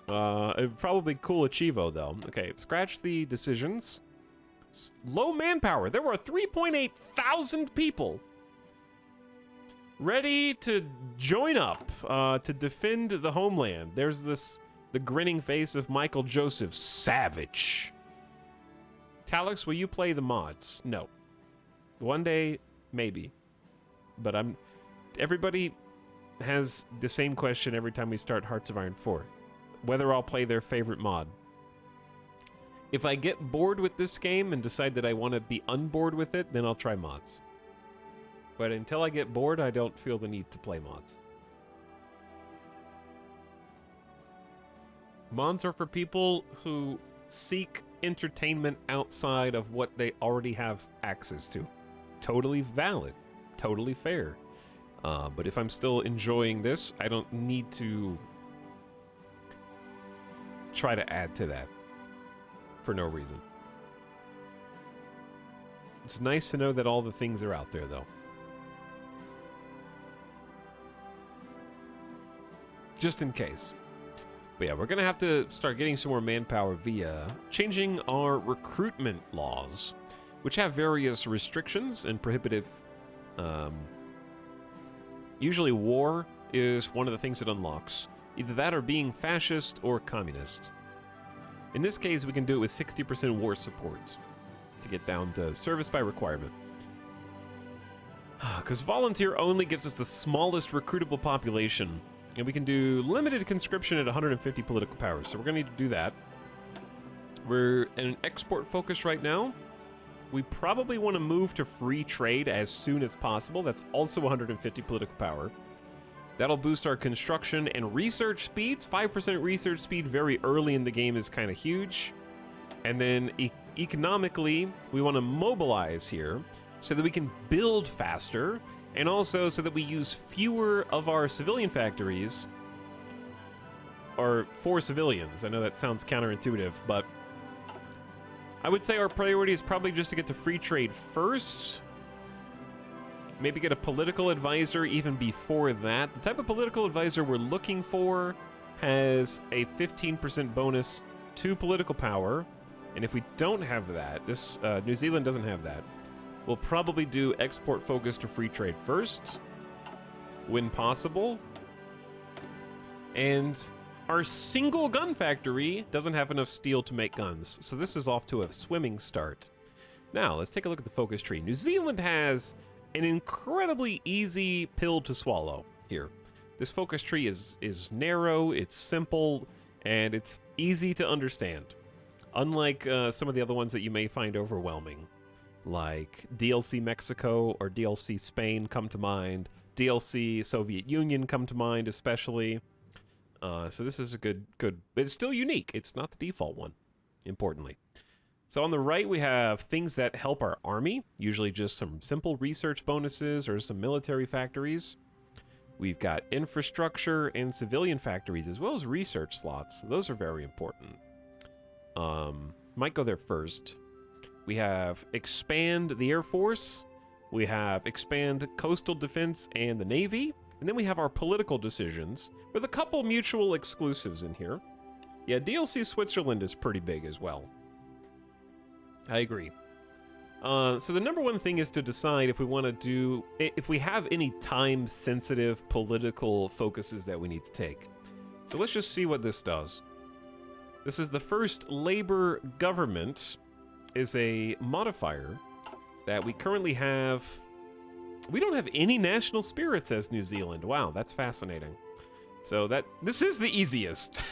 Probably cool achievo though. Okay, scratch the decisions. Low manpower. There were 3.8 thousand people ready to join up to defend the homeland. There's the grinning face of Michael Joseph, savage. Talix, will you play the mods? No. One day, maybe. But everybody has the same question every time we start Hearts of Iron 4. Whether I'll play their favorite mod. If I get bored with this game and decide that I want to be unbored with it, then I'll try mods. But until I get bored, I don't feel the need to play mods. Mods are for people who seek entertainment outside of what they already have access to. Totally valid. Totally fair. But if I'm still enjoying this, I don't need to try to add to that for no reason. It's nice to know that all the things are out there, though. Just in case. But yeah, we're going to have to start getting some more manpower via changing our recruitment laws, which have various restrictions and prohibitive... usually war is one of the things it unlocks. Either that or being fascist or communist. In this case, we can do it with 60% war support to get down to service by requirement. Because volunteer only gives us the smallest recruitable population, and we can do limited conscription at 150 political power, so we're going to need to do that. We're in an export focus right now. We probably want to move to free trade as soon as possible. That's also 150 political power. That'll boost our construction and research speeds. 5% research speed very early in the game is kind of huge. And then economically, we want to mobilize here so that we can build faster, and also so that we use fewer of our civilian factories or for civilians. I know that sounds counterintuitive, but I would say our priority is probably just to get to free trade first. Maybe get a political advisor even before that. The type of political advisor we're looking for has a 15% bonus to political power. And if we don't have that, this New Zealand doesn't have that, we'll probably do export focus to free trade first, when possible. And our single gun factory doesn't have enough steel to make guns, so this is off to a swimming start. Now, let's take a look at the focus tree. New Zealand has an incredibly easy pill to swallow here. This focus tree is narrow, it's simple, and it's easy to understand. Unlike some of the other ones that you may find overwhelming, like DLC Mexico or DLC Spain come to mind, DLC Soviet Union come to mind especially. So this is a good, it's still unique. It's not the default one, importantly. So on the right, we have things that help our army, usually just some simple research bonuses or some military factories. We've got infrastructure and civilian factories, as well as research slots. Those are very important. Might go there first. We have expand the Air Force. We have expand coastal defense and the Navy. And then we have our political decisions with a couple mutual exclusives in here. Yeah, DLC Switzerland is pretty big as well. I agree. So the number one thing is to decide if we want to do, if we have any time-sensitive political focuses that we need to take. So let's just see what this does. This is the first Labor government is a modifier that we currently have. We don't have any national spirits as New Zealand. Wow, that's fascinating. So this is the easiest.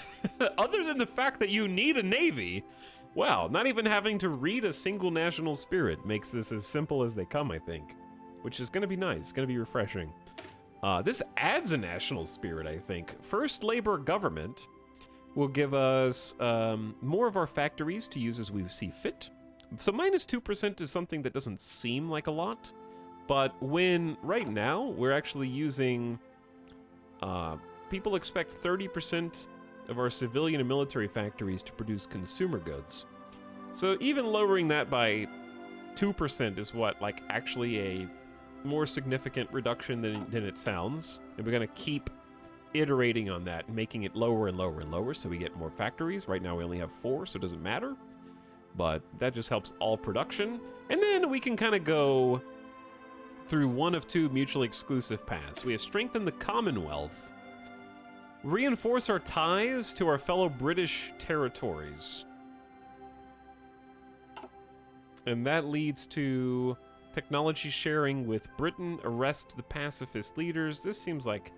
Other than the fact that you need a navy, wow, not even having to read a single national spirit makes this as simple as they come, I think. Which is going to be nice. It's going to be refreshing. This adds a national spirit, I think. First Labor government will give us more of our factories to use as we see fit. So -2% is something that doesn't seem like a lot. But when, right now, we're actually using... people expect 30% of our civilian and military factories to produce consumer goods. So even lowering that by 2% is what, like, actually a more significant reduction than it sounds. And we're going to keep iterating on that, making it lower and lower and lower so we get more factories. Right now we only have 4, so it doesn't matter. But that just helps all production. And then we can kind of go through one of 2 mutually exclusive paths. We have strengthened the Commonwealth. Reinforce our ties to our fellow British territories. And that leads to technology sharing with Britain, arrest the pacifist leaders. This seems like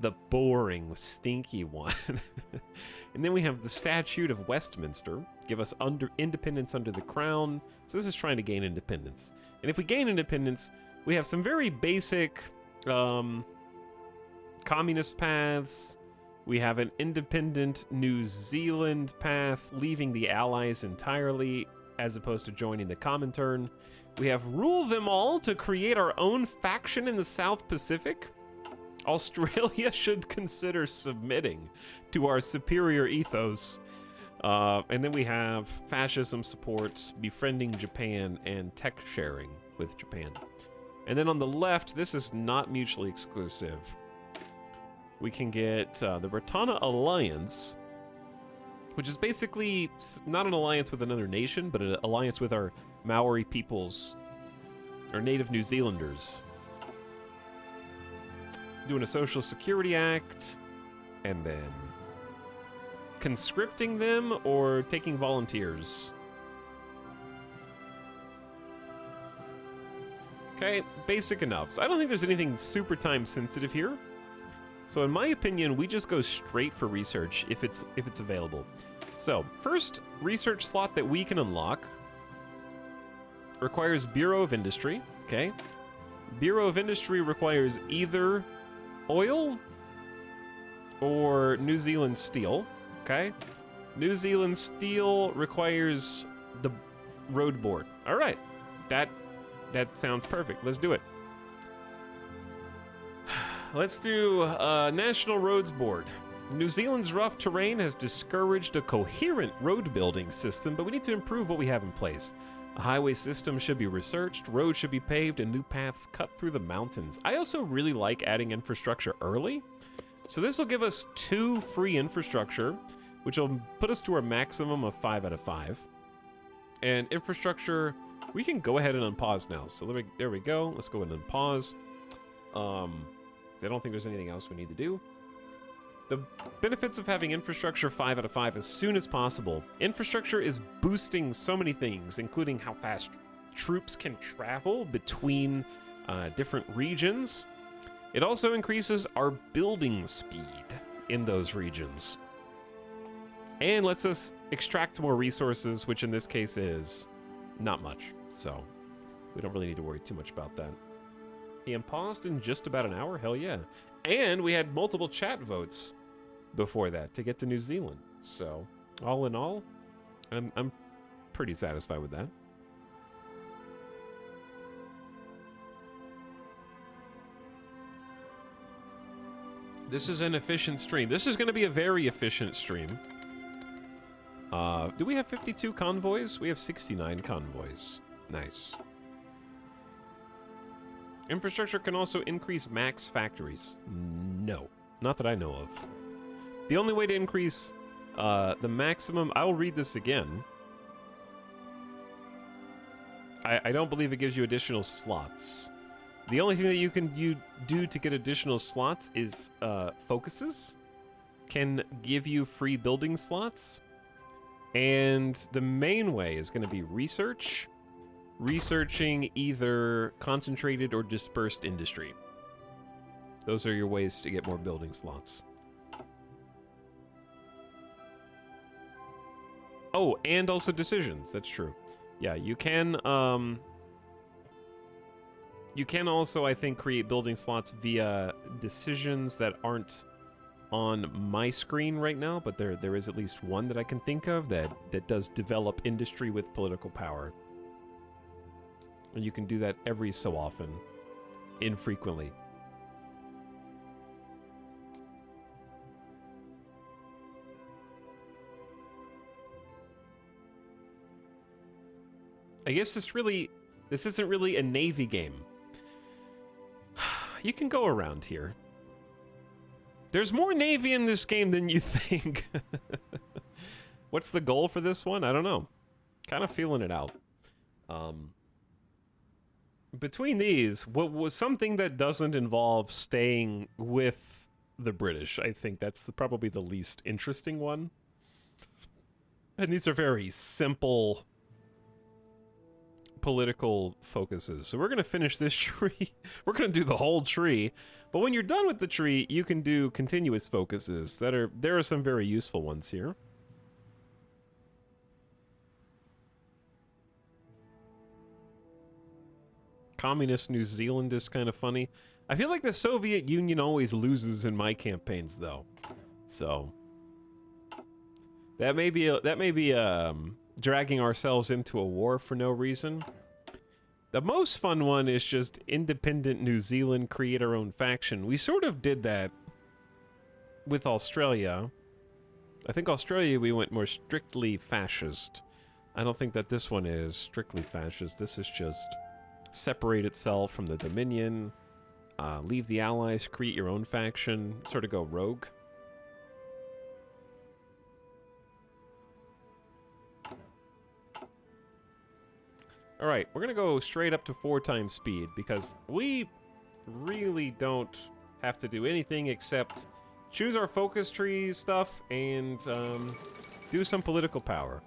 the boring, stinky one. And then we have the Statute of Westminster, give us independence under the crown. So this is trying to gain independence. And if we gain independence, we have some very basic communist paths. We have an independent New Zealand path, leaving the Allies entirely, as opposed to joining the Comintern. We have rule them all to create our own faction in the South Pacific. Australia should consider submitting to our superior ethos. And then we have fascism support, befriending Japan, and tech sharing with Japan. And then on the left, this is not mutually exclusive. We can get the Bretana Alliance, which is basically not an alliance with another nation, but an alliance with our Maori peoples, our native New Zealanders. Doing a Social Security Act, and then conscripting them or taking volunteers. Okay, basic enough. So I don't think there's anything super time sensitive here. So in my opinion, we just go straight for research if it's available. So first research slot that we can unlock requires Bureau of Industry. Okay, Bureau of Industry requires either oil or New Zealand steel. Okay, New Zealand steel requires the road board. All right, that sounds perfect. Let's do it. Let's do National Roads Board. New Zealand's rough terrain has discouraged a coherent road building system, but we need to improve what we have in place. A highway system should be researched, roads should be paved, and new paths cut through the mountains. I also really like adding infrastructure early. So this will give us 2 free infrastructure, which will put us to our maximum of 5 out of 5. And infrastructure, we can go ahead and unpause now. So there we go. Let's go ahead and unpause. I don't think there's anything else we need to do. The benefits of having infrastructure 5 out of 5 as soon as possible. Infrastructure is boosting so many things, including how fast troops can travel between different regions. It also increases our building speed in those regions. And lets us extract more resources, which in this case is not much. So we don't really need to worry too much about that. He paused in just about an hour? Hell yeah. And we had multiple chat votes before that to get to New Zealand. So all in all, I'm pretty satisfied with that. This is an efficient stream. This is going to be a very efficient stream. Do we have 52 convoys? We have 69 convoys. Nice. Infrastructure can also increase max factories. No, not that I know of. The only way to increase the maximum... I will read this again. I don't believe it gives you additional slots. The only thing that you can do to get additional slots is focuses. Can give you free building slots. And the main way is going to be research. Researching either concentrated or dispersed industry. Those are your ways to get more building slots. Oh, and also decisions. That's true. Yeah, you can also, I think, create building slots via decisions that aren't on my screen right now, but there is at least one that I can think of that does develop industry with political power. And you can do that every so often, infrequently. I guess this isn't really a Navy game. You can go around here. There's more Navy in this game than you think. What's the goal for this one? I don't know. Kind of feeling it out. Between these, what was something that doesn't involve staying with the British? I think that's probably the least interesting one. And these are very simple political focuses. So we're going to finish this tree. We're going to do the whole tree. But when you're done with the tree, you can do continuous focuses. There are some very useful ones here. Communist New Zealand is kind of funny. I feel like the Soviet Union always loses in my campaigns, though. So that may be dragging ourselves into a war for no reason. The most fun one is just independent New Zealand, create our own faction. We sort of did that with Australia. I think Australia, we went more strictly fascist. I don't think that this one is strictly fascist. This is just separate itself from the Dominion, leave the Allies, create your own faction, sort of go rogue. All right, we're gonna go straight up to 4 times speed because we really don't have to do anything except choose our focus tree stuff and do some political power.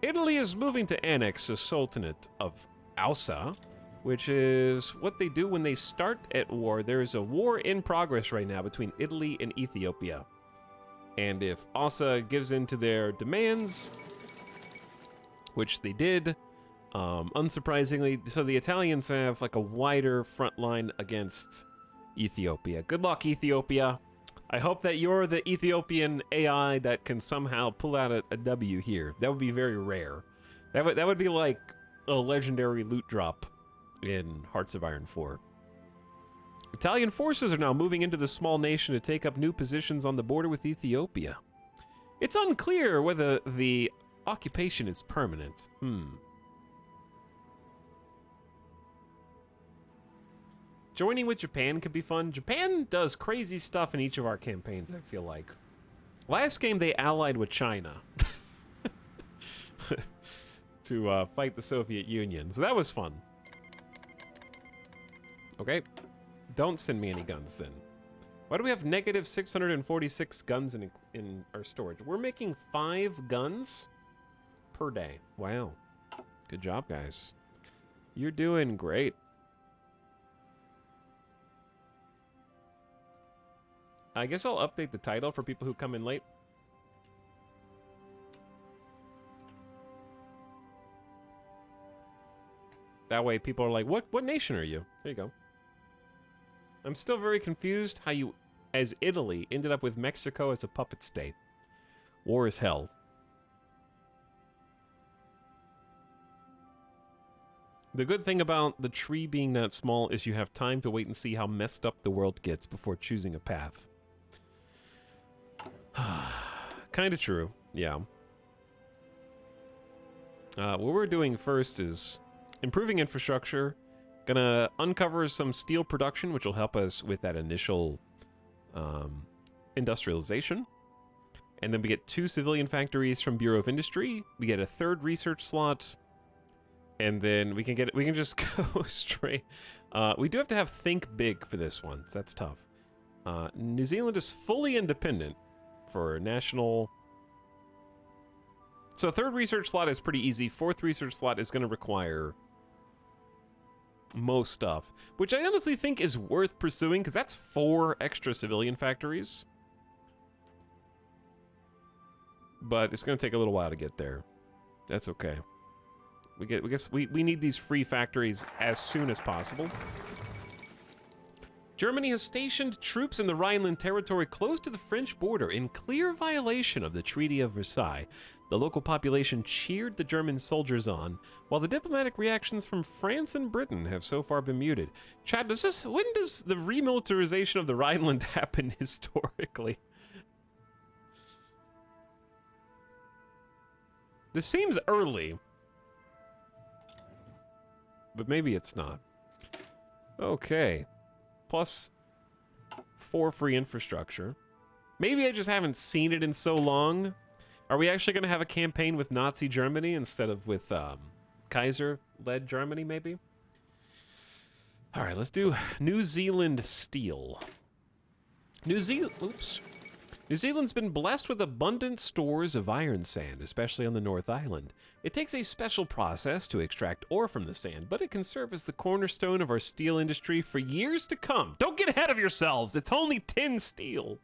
Italy is moving to annex the Sultanate of Ausa, which is what they do when they start at war. There is a war in progress right now between Italy and Ethiopia. And if Ausa gives in to their demands, which they did, unsurprisingly, so the Italians have like a wider front line against Ethiopia. Good luck, Ethiopia. I hope that you're the Ethiopian AI that can somehow pull out a W here. That would be very rare. That would be like a legendary loot drop in Hearts of Iron 4. Italian forces are now moving into the small nation to take up new positions on the border with Ethiopia. It's unclear whether the occupation is permanent. Joining with Japan could be fun. Japan does crazy stuff in each of our campaigns, I feel like. Last game, they allied with China to fight the Soviet Union, so that was fun. Okay, don't send me any guns then. Why do we have negative 646 guns in our storage? We're making 5 guns per day. Wow, good job, guys. You're doing great. I guess I'll update the title for people who come in late. That way people are like, what nation are you? There you go. I'm still very confused how you, as Italy, ended up with Mexico as a puppet state. War is hell. The good thing about the tree being that small is you have time to wait and see how messed up the world gets before choosing a path. Kind of true, yeah. What we're doing first is improving infrastructure. Gonna uncover some steel production, which will help us with that initial industrialization. And then we get 2 civilian factories from Bureau of Industry. We get a 3rd research slot. And then we can just go straight. We do have to have think big for this one, so that's tough. New Zealand is fully independent for national. So 3rd research slot is pretty easy. 4th research slot is going to require most stuff, which I honestly think is worth pursuing because that's 4 extra civilian factories. But it's going to take a little while to get there. That's okay. We need these free factories as soon as possible. Germany has stationed troops in the Rhineland territory close to the French border in clear violation of the Treaty of Versailles. The local population cheered the German soldiers on, while the diplomatic reactions from France and Britain have so far been muted. Chad, when does the remilitarization of the Rhineland happen historically? This seems early. But maybe it's not. Okay. Plus 4 free infrastructure. Maybe I just haven't seen it in so long. Are we actually going to have a campaign with Nazi Germany instead of with Kaiser-led Germany, maybe? All right, let's do New Zealand steel. New Zealand's been blessed with abundant stores of iron sand, especially on the North Island. It takes a special process to extract ore from the sand, but it can serve as the cornerstone of our steel industry for years to come. Don't get ahead of yourselves! It's only tin steel!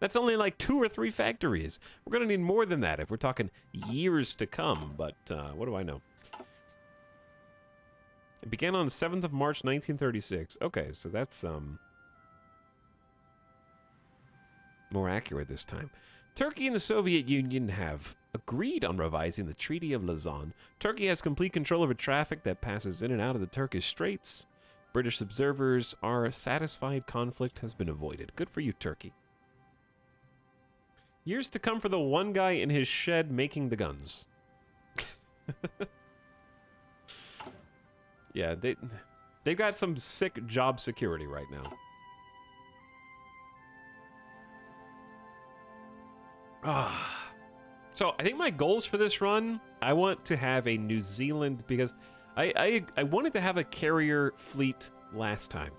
That's only like 2 or 3 factories. We're gonna need more than that if we're talking years to come, but what do I know? It began on the 7th of March, 1936. Okay, so that's, more accurate this time. Turkey and the Soviet Union have agreed on revising the Treaty of Lausanne. Turkey has complete control over traffic that passes in and out of the Turkish Straits. British observers are satisfied conflict has been avoided. Good for you, Turkey. Years to come for the one guy in his shed making the guns. Yeah, they've got some sick job security right now. So I think my goals for this run, I want to have a New Zealand, because I wanted to have a carrier fleet last time.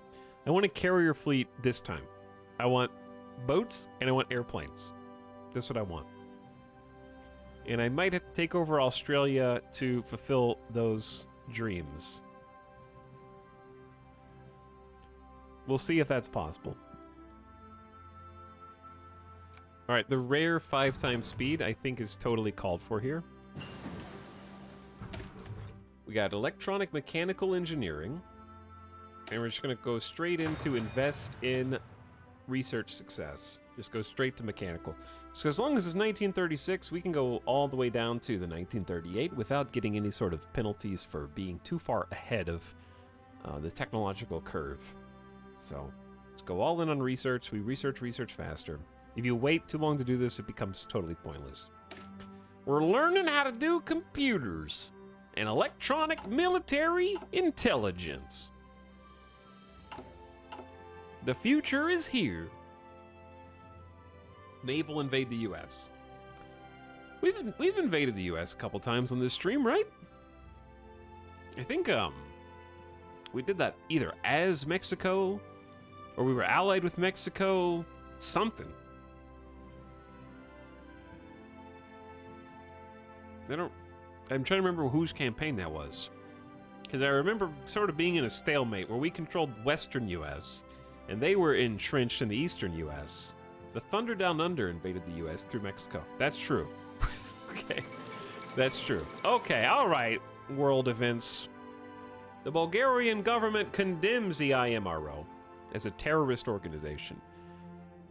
I want a carrier fleet this time. I want boats and I want airplanes. That's what I want. And I might have to take over Australia to fulfill those dreams. We'll see if that's possible. All right, the rare 5x speed I think is totally called for here. We got electronic mechanical engineering, and we're just gonna go straight into invest in research success. Just go straight to mechanical. So as long as it's 1936, we can go all the way down to the 1938 without getting any sort of penalties for being too far ahead of the technological curve. So let's go all in on research. We research faster. If you wait too long to do this, it becomes totally pointless. We're learning how to do computers and electronic military intelligence. The future is here. Naval invade the U.S. We've invaded the U.S. a couple times on this stream, right? I think we did that either as Mexico or we were allied with Mexico, something. I'm trying to remember whose campaign that was. Because I remember sort of being in a stalemate where we controlled Western U.S. and they were entrenched in the Eastern U.S. The Thunder Down Under invaded the U.S. through Mexico. That's true. Okay. That's true. Okay, all right, world events. The Bulgarian government condemns the IMRO as a terrorist organization.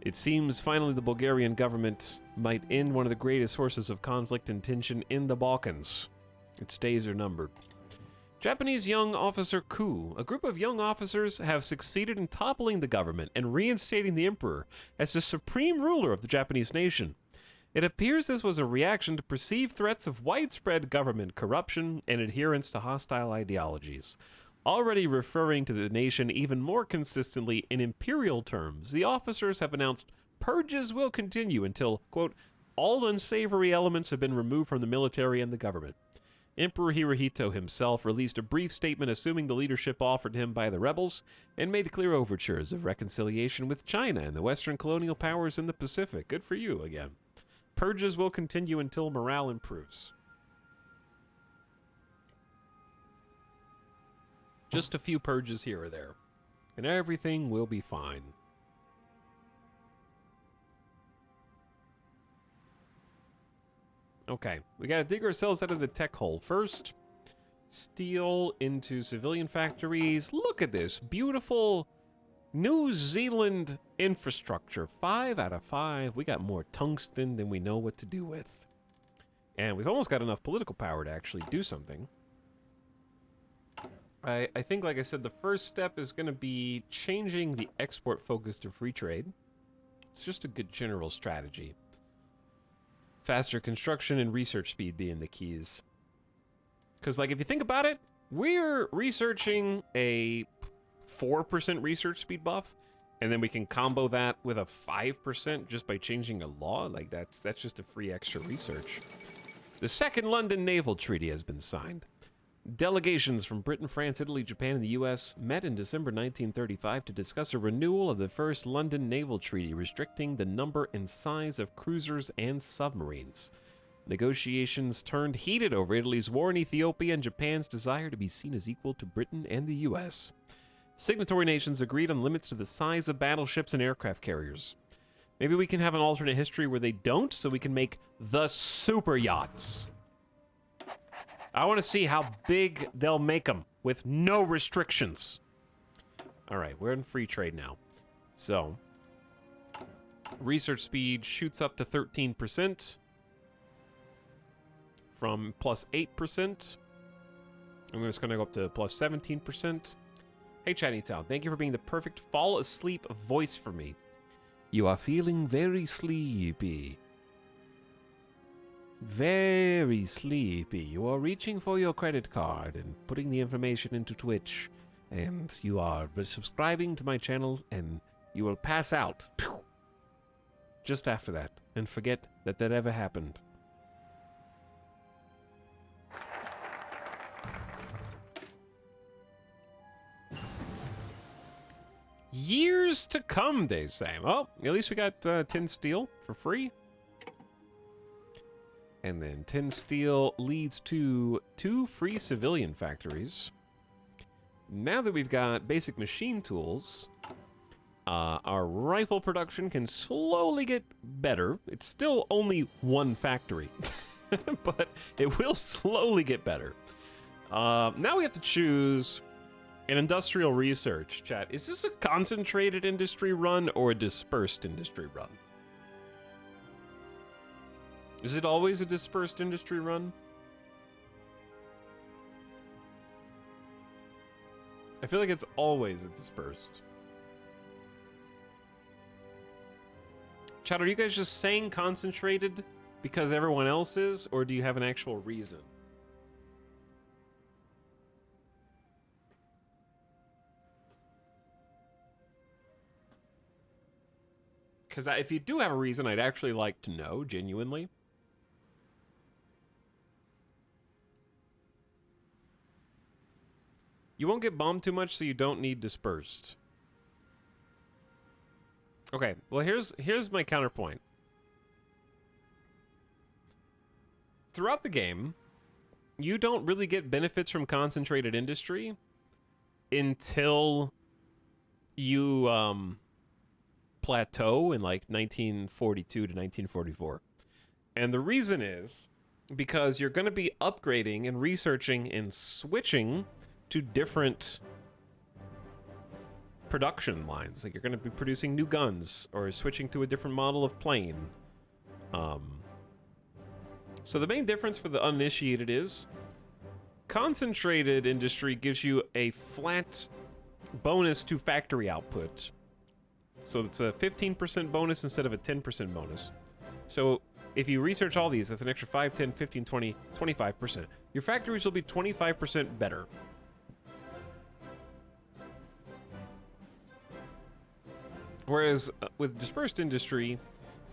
It seems finally the Bulgarian government might end one of the greatest sources of conflict and tension in the Balkans. Its days are numbered. Japanese young officer coup. A group of young officers have succeeded in toppling the government and reinstating the emperor as the supreme ruler of the Japanese nation. It appears this was a reaction to perceived threats of widespread government corruption and adherence to hostile ideologies. Already referring to the nation even more consistently in imperial terms, the officers have announced purges will continue until, quote, all unsavory elements have been removed from the military and the government. Emperor Hirohito himself released a brief statement assuming the leadership offered him by the rebels and made clear overtures of reconciliation with China and the Western colonial powers in the Pacific. Good for you again. Purges will continue until morale improves. Just a few purges here or there, and everything will be fine. Okay, we gotta dig ourselves out of the tech hole first. Steel into civilian factories. Look at this beautiful New Zealand infrastructure. 5 out of 5. We got more tungsten than we know what to do with. And we've almost got enough political power to actually do something. I think, like I said, the first step is going to be changing the export focus to free trade. It's just a good general strategy. Faster construction and research speed being the keys. Because, like, if you think about it, we're researching a 4% research speed buff, and then we can combo that with a 5% just by changing a law. Like, that's just a free extra research. The Second London Naval Treaty has been signed. Delegations from Britain, France, Italy, Japan, and the U.S. met in December 1935 to discuss a renewal of the First London Naval Treaty, restricting the number and size of cruisers and submarines. Negotiations turned heated over Italy's war in Ethiopia and Japan's desire to be seen as equal to Britain and the U.S. Signatory nations agreed on limits to the size of battleships and aircraft carriers. Maybe we can have an alternate history where they don't, so we can make the super yachts. I want to see how big they'll make them with no restrictions. All right, we're in free trade now. So, research speed shoots up to 13% from plus 8%. I'm just going to go up to plus 17%. Hey, Chinese Town, thank you for being the perfect fall asleep voice for me. You are feeling very sleepy. Very sleepy. You are reaching for your credit card and putting the information into Twitch, and you are subscribing to my channel, and you will pass out just after that and forget that that ever happened. Years to come, they say. Well, at least we got tin steel for free. And then tin steel leads to 2 free civilian factories. Now that we've got basic machine tools, our rifle production can slowly get better. It's still only 1 factory, but it will slowly get better. Now we have to choose an industrial research. Chat, is this a concentrated industry run or a dispersed industry run? Is it always a dispersed industry run? I feel like it's always a dispersed. Chat, are you guys just saying concentrated because everyone else is, or do you have an actual reason? Because if you do have a reason, I'd actually like to know, genuinely. You won't get bombed too much, so you don't need dispersed. Okay, well here's my counterpoint. Throughout the game, you don't really get benefits from concentrated industry until you plateau in like 1942 to 1944. And the reason is because you're going to be upgrading and researching and switching to different production lines. Like you're going to be producing new guns or switching to a different model of plane. So the main difference for the uninitiated is concentrated industry gives you a flat bonus to factory output. So it's a 15% bonus instead of a 10% bonus. So if you research all these, that's an extra 5, 10, 15, 20, 25%. Your factories will be 25% better. Whereas with dispersed industry,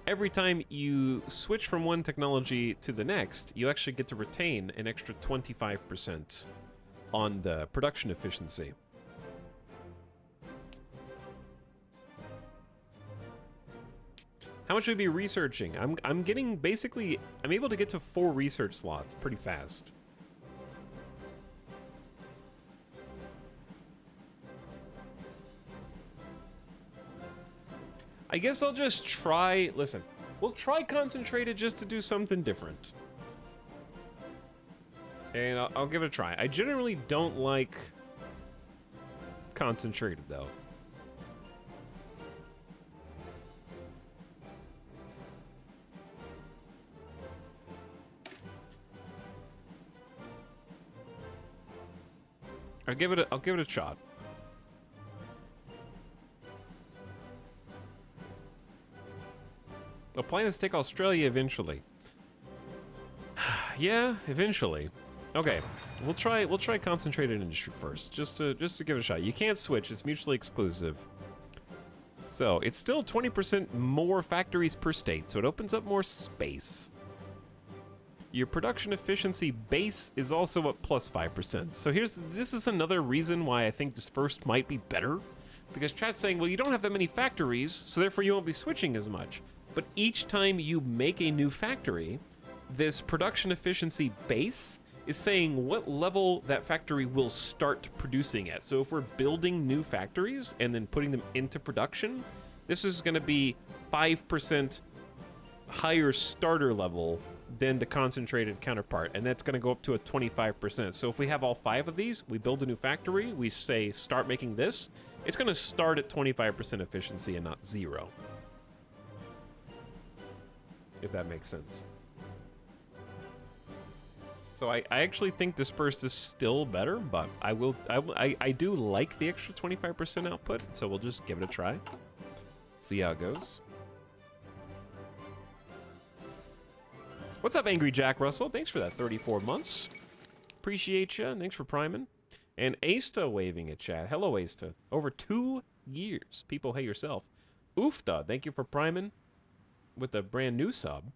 every time you switch from one technology to the next, you actually get to retain an extra 25% on the production efficiency. How much would be researching? I'm getting basically, I'm able to get to 4 research slots pretty fast. I guess I'll just try, listen, we'll try concentrated just to do something different. And I'll give it a try. I generally don't like concentrated though. I'll give it a shot. The plan is to take Australia eventually. Yeah, eventually. Okay, we'll try concentrated industry first, just to give it a shot. You can't switch; it's mutually exclusive. So it's still 20% more factories per state, so it opens up more space. Your production efficiency base is also up plus 5%. So this is another reason why I think dispersed might be better, because chat's saying, well, you don't have that many factories, so therefore you won't be switching as much. But each time you make a new factory, this production efficiency base is saying what level that factory will start producing at. So if we're building new factories and then putting them into production, this is going to be 5% higher starter level than the concentrated counterpart, and that's going to go up to a 25%. So if we have all 5 of these, we build a new factory, we say start making this, it's going to start at 25% efficiency and not 0. If that makes sense. So I actually think dispersed is still better, but I do like the extra 25% output, so we'll just give it a try. See how it goes. What's up, Angry Jack Russell? Thanks for that 34 months. Appreciate you. Thanks for priming. And Asta waving at chat. Hello, Asta. Over 2 years. People, hey yourself. Oofta, thank you for priming with a brand new sub.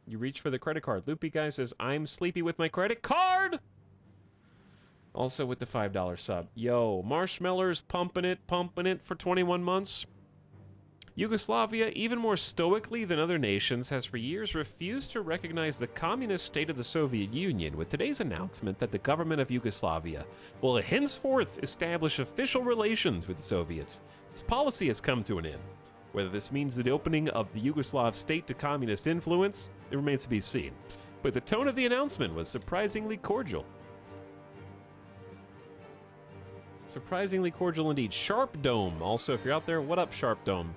You reach for the credit card. Loopy Guy says, I'm sleepy with my credit card. Also with the $5 sub. Yo, Marshmallow's pumping it for 21 months. Yugoslavia, even more stoically than other nations, has for years refused to recognize the communist state of the Soviet Union, with today's announcement that the government of Yugoslavia will henceforth establish official relations with the Soviets. Its policy has come to an end. Whether this means the opening of the Yugoslav state to communist influence, it remains to be seen. But the tone of the announcement was surprisingly cordial. Surprisingly cordial indeed. Sharp Dome, also, if you're out there, what up, Sharp Dome?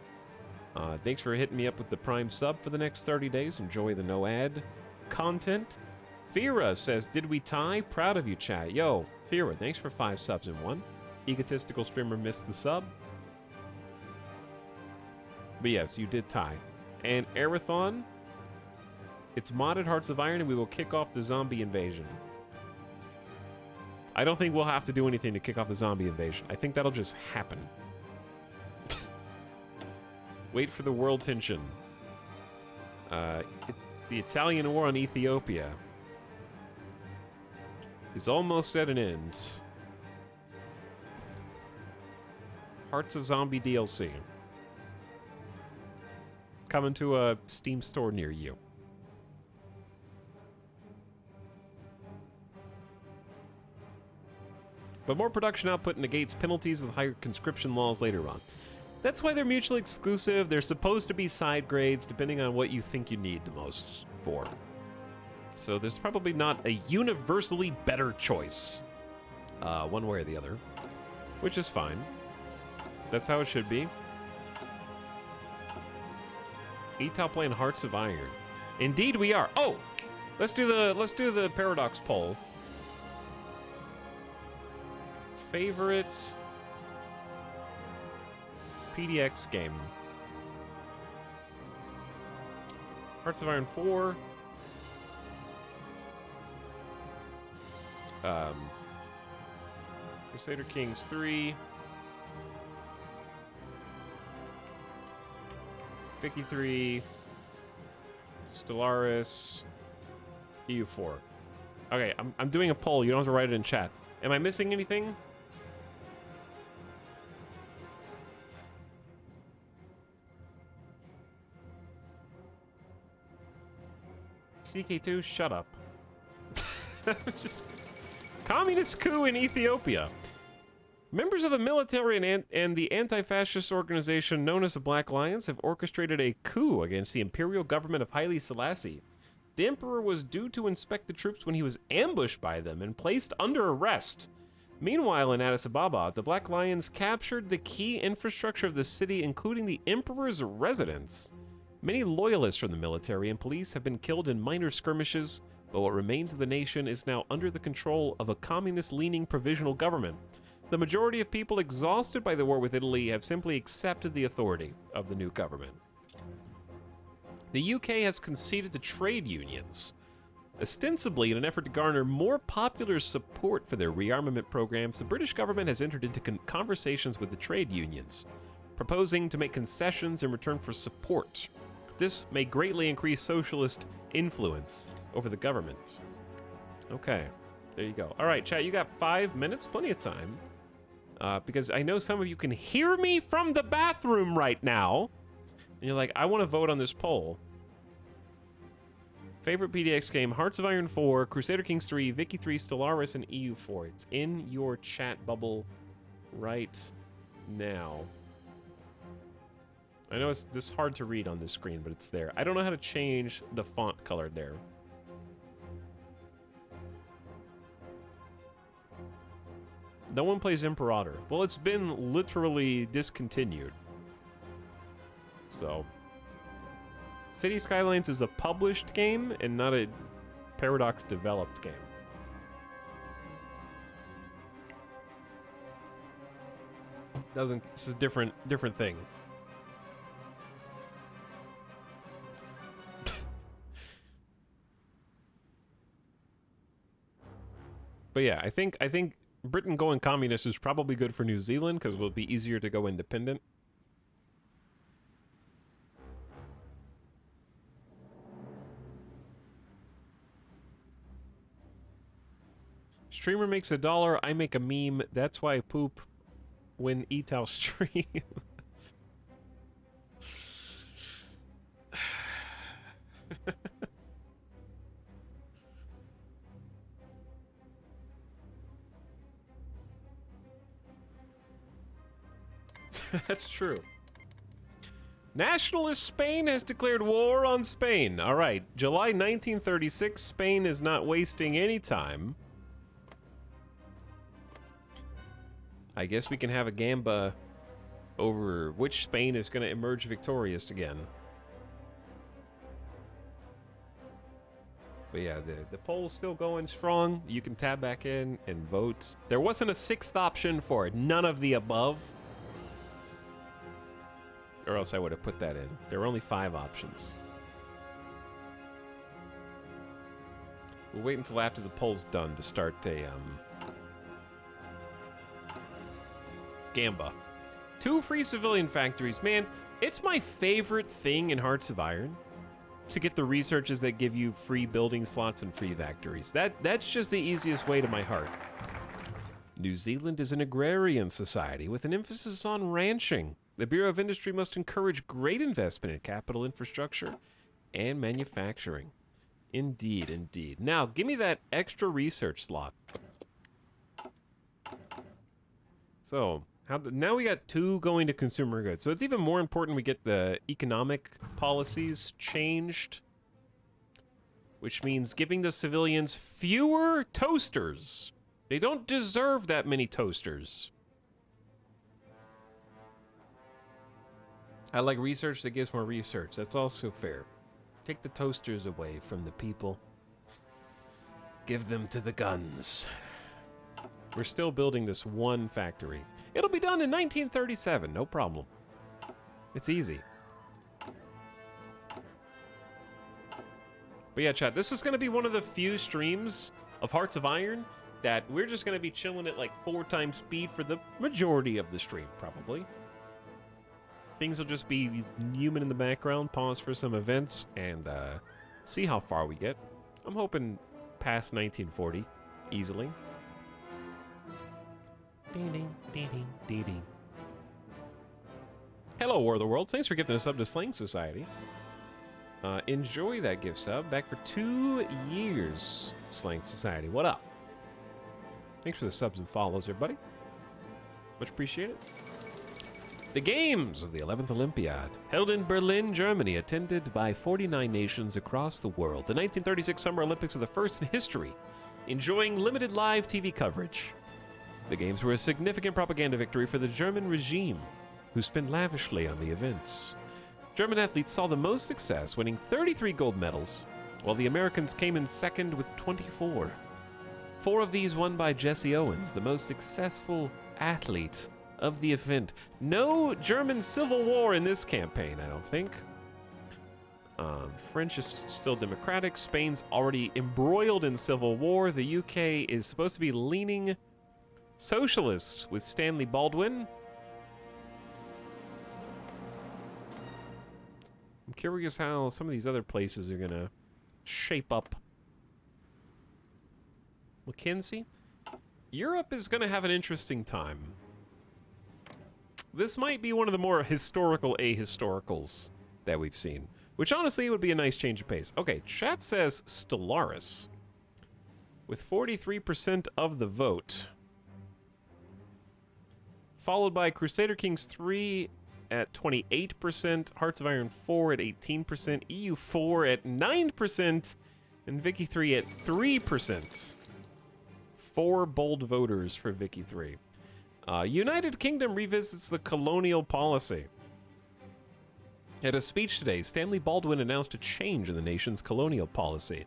Thanks for hitting me up with the Prime sub for the next 30 days. Enjoy the no-ad content. Fira says, did we tie? Proud of you, chat. Yo, Fira, thanks for 5 subs in 1. Egotistical streamer missed the sub. But yes, you did tie. And Arathon, it's modded Hearts of Iron, and we will kick off the zombie invasion. I don't think we'll have to do anything to kick off the zombie invasion. I think that'll just happen. Wait for the world tension. The Italian war on Ethiopia is almost at an end. Hearts of Zombie DLC. Coming to a Steam store near you. But more production output negates penalties with higher conscription laws later on. That's why they're mutually exclusive. They're supposed to be side grades depending on what you think you need the most for. So there's probably not a universally better choice, one way or the other, which is fine. That's how it should be. E-Top playing Hearts of Iron. Indeed we are. Oh, let's do the paradox poll. favorite PDX game. Hearts of Iron 4. Crusader Kings 3. Vicky 3. Stellaris. EU4. Okay, I'm doing a poll. You don't have to write it in chat. Am I missing anything? CK2, shut up. Just communist coup in Ethiopia. Members of the military and the anti-fascist organization known as the Black Lions have orchestrated a coup against the imperial government of Haile Selassie. The emperor was due to inspect the troops when he was ambushed by them and placed under arrest. Meanwhile, in Addis Ababa, the Black Lions captured the key infrastructure of the city, including the emperor's residence. Many loyalists from the military and police have been killed in minor skirmishes, but what remains of the nation is now under the control of a communist-leaning provisional government. The majority of people exhausted by the war with Italy have simply accepted the authority of the new government. The UK has conceded to trade unions, ostensibly in an effort to garner more popular support for their rearmament programs. The British government has entered into conversations with the trade unions, proposing to make concessions in return for support. This may greatly increase socialist influence over the government. Okay, there you go. All right, chat, you got 5 minutes, plenty of time. Because I know some of you can hear me from the bathroom right now. And you're like, I want to vote on this poll. Favorite PDX game, Hearts of Iron 4, Crusader Kings 3, Vicky 3, Stellaris, and EU4. It's in your chat bubble right now. I know this is hard to read on this screen, but it's there. I don't know how to change the font color there. No one plays Imperator. Well, it's been literally discontinued. So, City Skylines is a published game and not a Paradox developed game. This is different thing. But yeah, I think Britain going communist is probably good for New Zealand because it will be easier to go independent. Streamer makes $1, I make a meme. That's why I poop when Etal stream. That's true. Nationalist Spain has declared war on Spain. All right, July 1936, Spain is not wasting any time. I guess we can have a gamba over which Spain is going to emerge victorious again. But yeah, the poll's still going strong. You can tab back in and vote. There wasn't a sixth option for it. None of the above. Or else I would have put that in. There were only 5 options. We'll wait until after the poll's done to start a gamba. 2 free civilian factories. Man, it's my favorite thing in Hearts of Iron to get the researches that give you free building slots and free factories. That's just the easiest way to my heart. New Zealand is an agrarian society with an emphasis on ranching. The Bureau of Industry must encourage great investment in capital infrastructure and manufacturing. Indeed, indeed. Now, give me that extra research slot. So, now we got 2 going to consumer goods. So it's even more important we get the economic policies changed, which means giving the civilians fewer toasters. They don't deserve that many toasters. I like research that gives more research. That's also fair. Take the toasters away from the people. Give them to the guns. We're still building this one factory. It'll be done in 1937, no problem. It's easy. But yeah, chat, this is going to be one of the few streams of Hearts of Iron that we're just going to be chilling at like 4 times speed for the majority of the stream, probably. Things will just be human in the background, pause for some events, and see how far we get. I'm hoping past 1940, easily. Ding, ding, ding, ding, ding, ding. Hello, War of the Worlds. Thanks for gifting a sub to Slaying Society. Enjoy that gift sub. Back for 2 years, Slaying Society. What up? Thanks for the subs and follows, everybody. Much appreciated. The Games of the 11th Olympiad, held in Berlin, Germany, attended by 49 nations across the world. The 1936 Summer Olympics are the first in history, enjoying limited live TV coverage. The Games were a significant propaganda victory for the German regime, who spent lavishly on the events. German athletes saw the most success, winning 33 gold medals, while the Americans came in second with 24. 4 of these won by Jesse Owens, the most successful athlete of the event. No German civil war in this campaign, I don't think. French is still democratic. Spain's already embroiled in civil war. The UK is supposed to be leaning socialist with Stanley Baldwin. I'm curious how some of these other places are gonna shape up. Mackenzie? Europe is gonna have an interesting time. This might be one of the more historical ahistoricals that we've seen, which honestly would be a nice change of pace. Okay, chat says Stellaris with 43% of the vote, followed by Crusader Kings 3 at 28%, Hearts of Iron 4 at 18%, EU 4 at 9%, and Vicky 3 at 3%. 4 bold voters for Vicky 3. United Kingdom revisits the colonial policy. At a speech today, Stanley Baldwin announced a change in the nation's colonial policy,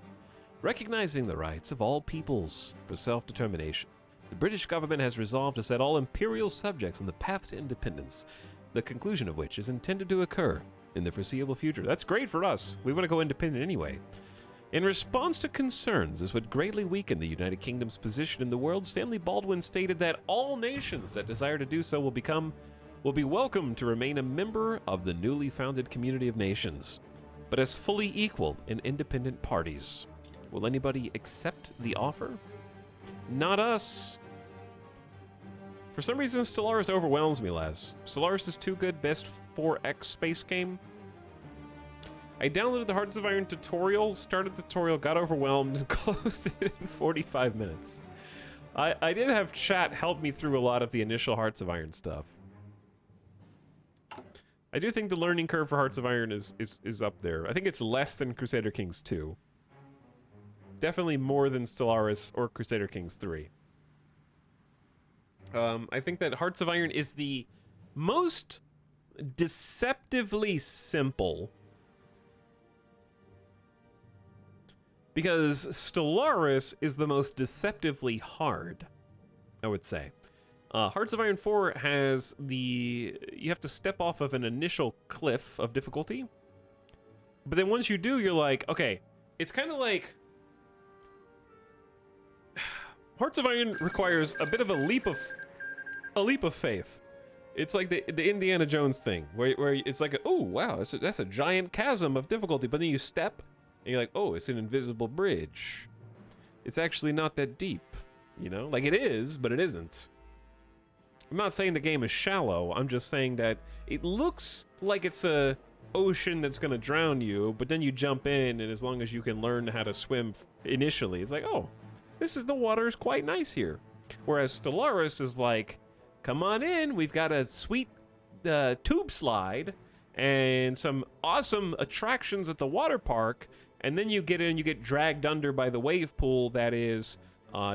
recognizing the rights of all peoples for self-determination. The British government has resolved to set all imperial subjects on the path to independence, the conclusion of which is intended to occur in the foreseeable future. That's great for us. We want to go independent anyway. In response to concerns this would greatly weaken the United Kingdom's position in the world, Stanley Baldwin stated that all nations that desire to do so will be welcome to remain a member of the newly founded community of nations, but as fully equal and independent parties. Will anybody accept the offer? Not us. For some reason, Stellaris overwhelms me less. Stellaris is too good, best 4X space game. I downloaded the Hearts of Iron tutorial, started the tutorial, got overwhelmed, and closed it in 45 minutes. I did have chat help me through a lot of the initial Hearts of Iron stuff. I do think the learning curve for Hearts of Iron is up there. I think it's less than Crusader Kings 2. Definitely more than Stellaris or Crusader Kings 3. I think that Hearts of Iron is the most deceptively simple, because Stellaris is the most deceptively hard, I would say. Hearts of Iron 4 has you have to step off of an initial cliff of difficulty, but then once you do, you're like, okay, it's kind of like Hearts of Iron requires a bit of a leap of faith. It's like the Indiana Jones thing, where it's like, oh wow, that's a giant chasm of difficulty, but then you step, and you're like, oh, it's an invisible bridge. It's actually not that deep, you know? Like, it is, but it isn't. I'm not saying the game is shallow, I'm just saying that it looks like it's a ocean that's gonna drown you, but then you jump in, and as long as you can learn how to swim initially, it's like, oh, the water is quite nice here. Whereas Stellaris is like, come on in, we've got a sweet tube slide and some awesome attractions at the water park, and then you get in, you get dragged under by the wave pool that is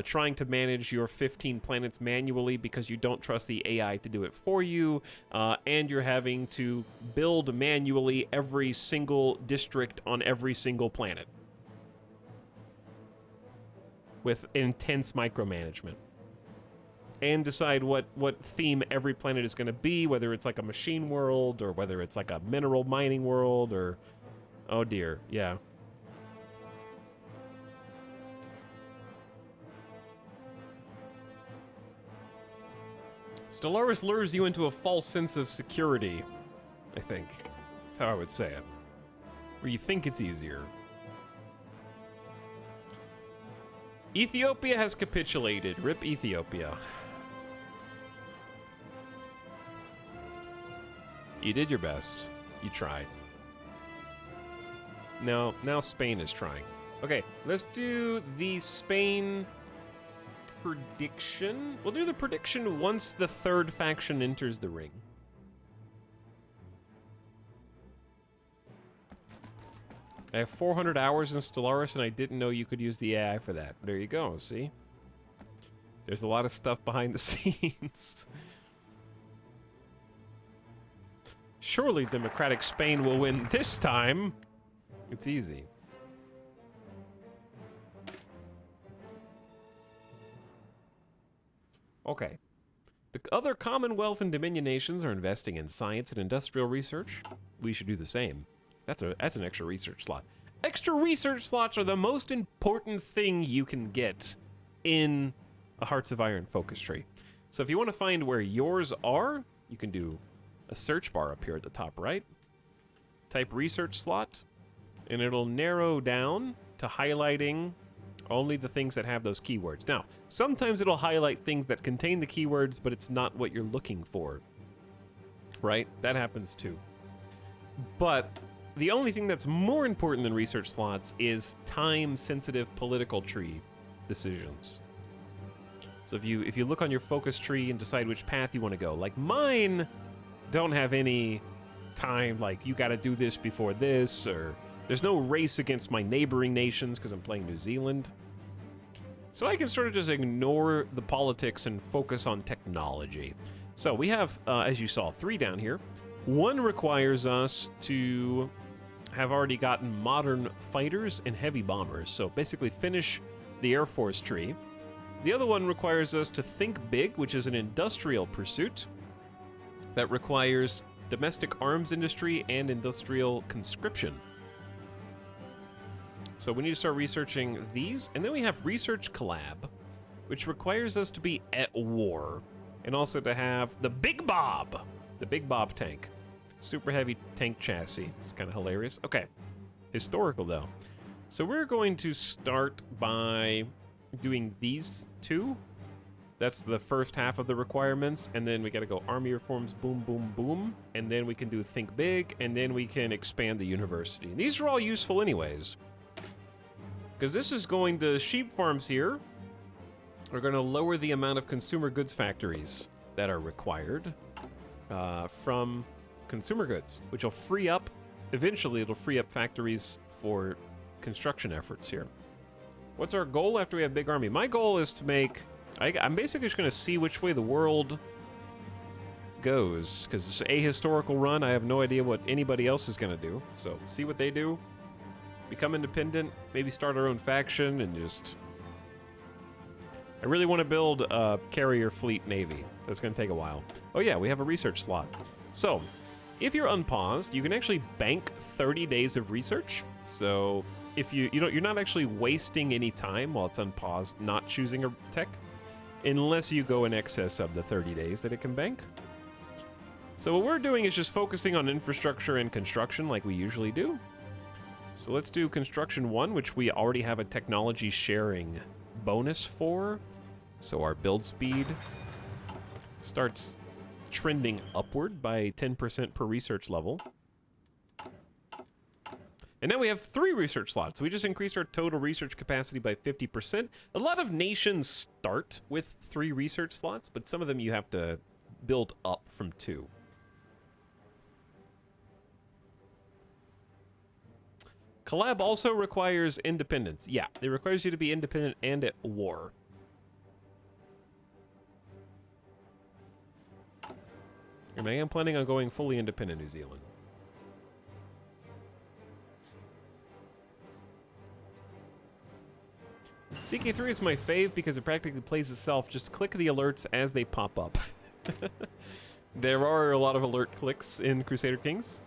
trying to manage your 15 planets manually because you don't trust the AI to do it for you, and you're having to build manually every single district on every single planet with intense micromanagement. and decide what theme every planet is going to be, whether it's like a machine world or whether it's like a mineral mining world or... Oh dear, yeah. Stellaris lures you into a false sense of security, I think. That's how I would say it. Where you think it's easier. Ethiopia has capitulated. Rip Ethiopia. You did your best. You tried. Now Spain is trying. Okay, let's do the Spain prediction. We'll do the prediction once the third faction enters the ring. I have 400 hours in Stellaris, and I didn't know you could use the AI for that. There you go, see? There's a lot of stuff behind the scenes. Surely Democratic Spain will win this time. It's easy. Okay. The other Commonwealth and Dominion nations are investing in science and industrial research. We should do the same. That's an extra research slot. Extra research slots are the most important thing you can get in a Hearts of Iron focus tree. So if you want to find where yours are, you can do a search bar up here at the top right. Type research slot, and it'll narrow down to highlighting only the things that have those keywords. Now, sometimes it'll highlight things that contain the keywords, but it's not what you're looking for. Right? That happens too. But the only thing that's more important than research slots is time-sensitive political tree decisions. So if you look on your focus tree and decide which path you want to go, like mine don't have any time, like you got to do this before this, or there's no race against my neighboring nations because I'm playing New Zealand. So I can sort of just ignore the politics and focus on technology. So we have, as you saw, 3 down here. One requires us to have already gotten modern fighters and heavy bombers. So basically finish the Air Force tree. The other one requires us to think big, which is an industrial pursuit that requires domestic arms industry and industrial conscription. So we need to start researching these. And then we have Research Collab, which requires us to be at war. And also to have the Big Bob tank. Super heavy tank chassis. It's kind of hilarious. Okay. Historical, though. So we're going to start by doing these 2. That's the first half of the requirements. And then we got to go army reforms, boom, boom, boom. And then we can do think big. And then we can expand the university. And these are all useful anyways. Because this is going to sheep farms here. We're going to lower the amount of consumer goods factories that are required from consumer goods, which will free up, eventually it'll free up factories for construction efforts here. What's our goal after we have big army? My goal is to make, I'm basically just going to see which way the world goes, because it's a historical run. I have no idea what anybody else is going to do, so see what they do, become independent, maybe start our own faction, and just... I really want to build a carrier fleet navy. That's going to take a while. Oh yeah, we have a research slot. So, if you're unpaused, you can actually bank 30 days of research. So, if you're not actually wasting any time while it's unpaused, not choosing a tech, unless you go in excess of the 30 days that it can bank. So what we're doing is just focusing on infrastructure and construction like we usually do. So let's do construction 1, which we already have a technology sharing bonus for. So our build speed starts trending upward by 10% per research level. And now we have 3 research slots. So we just increased our total research capacity by 50%. A lot of nations start with 3 research slots, but some of them you have to build up from 2. Collab also requires independence. Yeah, it requires you to be independent and at war. And I am planning on going fully independent New Zealand. CK3 is my fave because it practically plays itself. Just click the alerts as they pop up. There are a lot of alert clicks in Crusader Kings.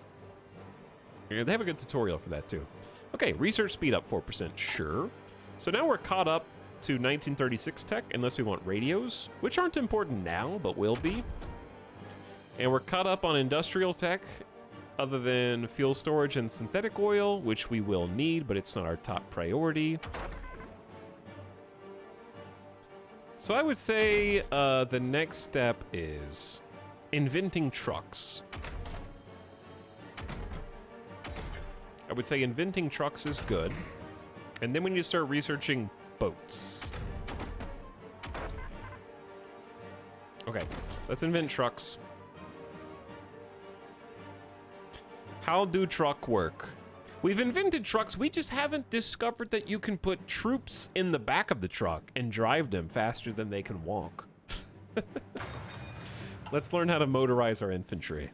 Yeah, they have a good tutorial for that too. Okay, research speed up 4%, sure. So now we're caught up to 1936 tech, unless we want radios, which aren't important now, but will be. And we're caught up on industrial tech, other than fuel storage and synthetic oil, which we will need, but it's not our top priority. So I would say the next step is inventing trucks. I would say inventing trucks is good. And then we need to start researching boats. Okay, let's invent trucks. How do truck work? We've invented trucks, we just haven't discovered that you can put troops in the back of the truck and drive them faster than they can walk. Let's learn how to motorize our infantry.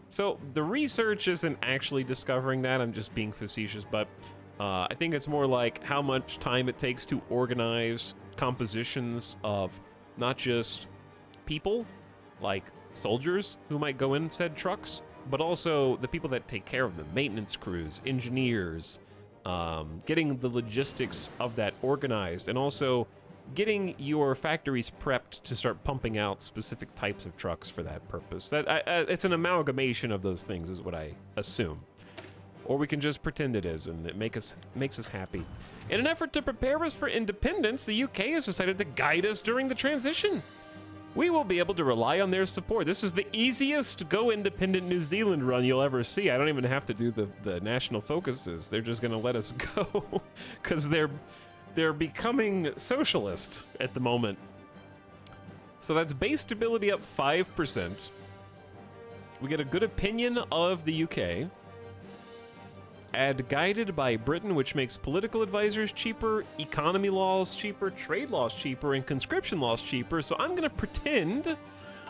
So the research isn't actually discovering that, I'm just being facetious, but I think it's more like how much time it takes to organize compositions of not just people, like soldiers who might go in said trucks, but also the people that take care of them, maintenance crews, engineers, getting the logistics of that organized, and also getting your factories prepped to start pumping out specific types of trucks for that purpose. It's an amalgamation of those things is what I assume. Or we can just pretend it is, and it makes us happy. In an effort to prepare us for independence, the UK has decided to guide us during the transition. We will be able to rely on their support. This is the easiest Go Independent New Zealand run you'll ever see. I don't even have to do the national focuses. They're just gonna let us go, because they're becoming socialist at the moment. So that's base stability up 5%. We get a good opinion of the UK. Add guided by Britain, which makes political advisors cheaper, economy laws cheaper, trade laws cheaper, and conscription laws cheaper. So I'm gonna pretend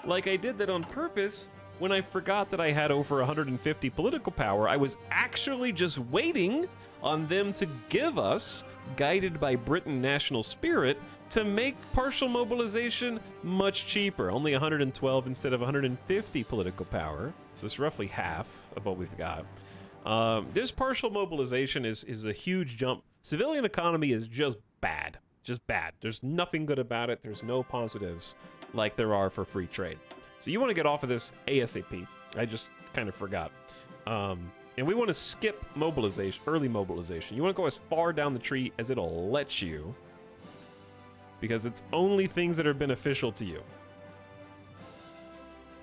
like I did that on purpose when I forgot that I had over 150 political power. I was actually just waiting on them to give us, guided by Britain national spirit, to make partial mobilization much cheaper. Only 112 instead of 150 political power. So it's roughly half of what we've got. This partial mobilization is a huge jump. Civilian economy is just bad. Just bad. There's nothing good about it. There's no positives like there are for free trade. So you want to get off of this ASAP. I just kind of forgot. And we want to skip mobilization, early mobilization. You want to go as far down the tree as it'll let you, because it's only things that are beneficial to you.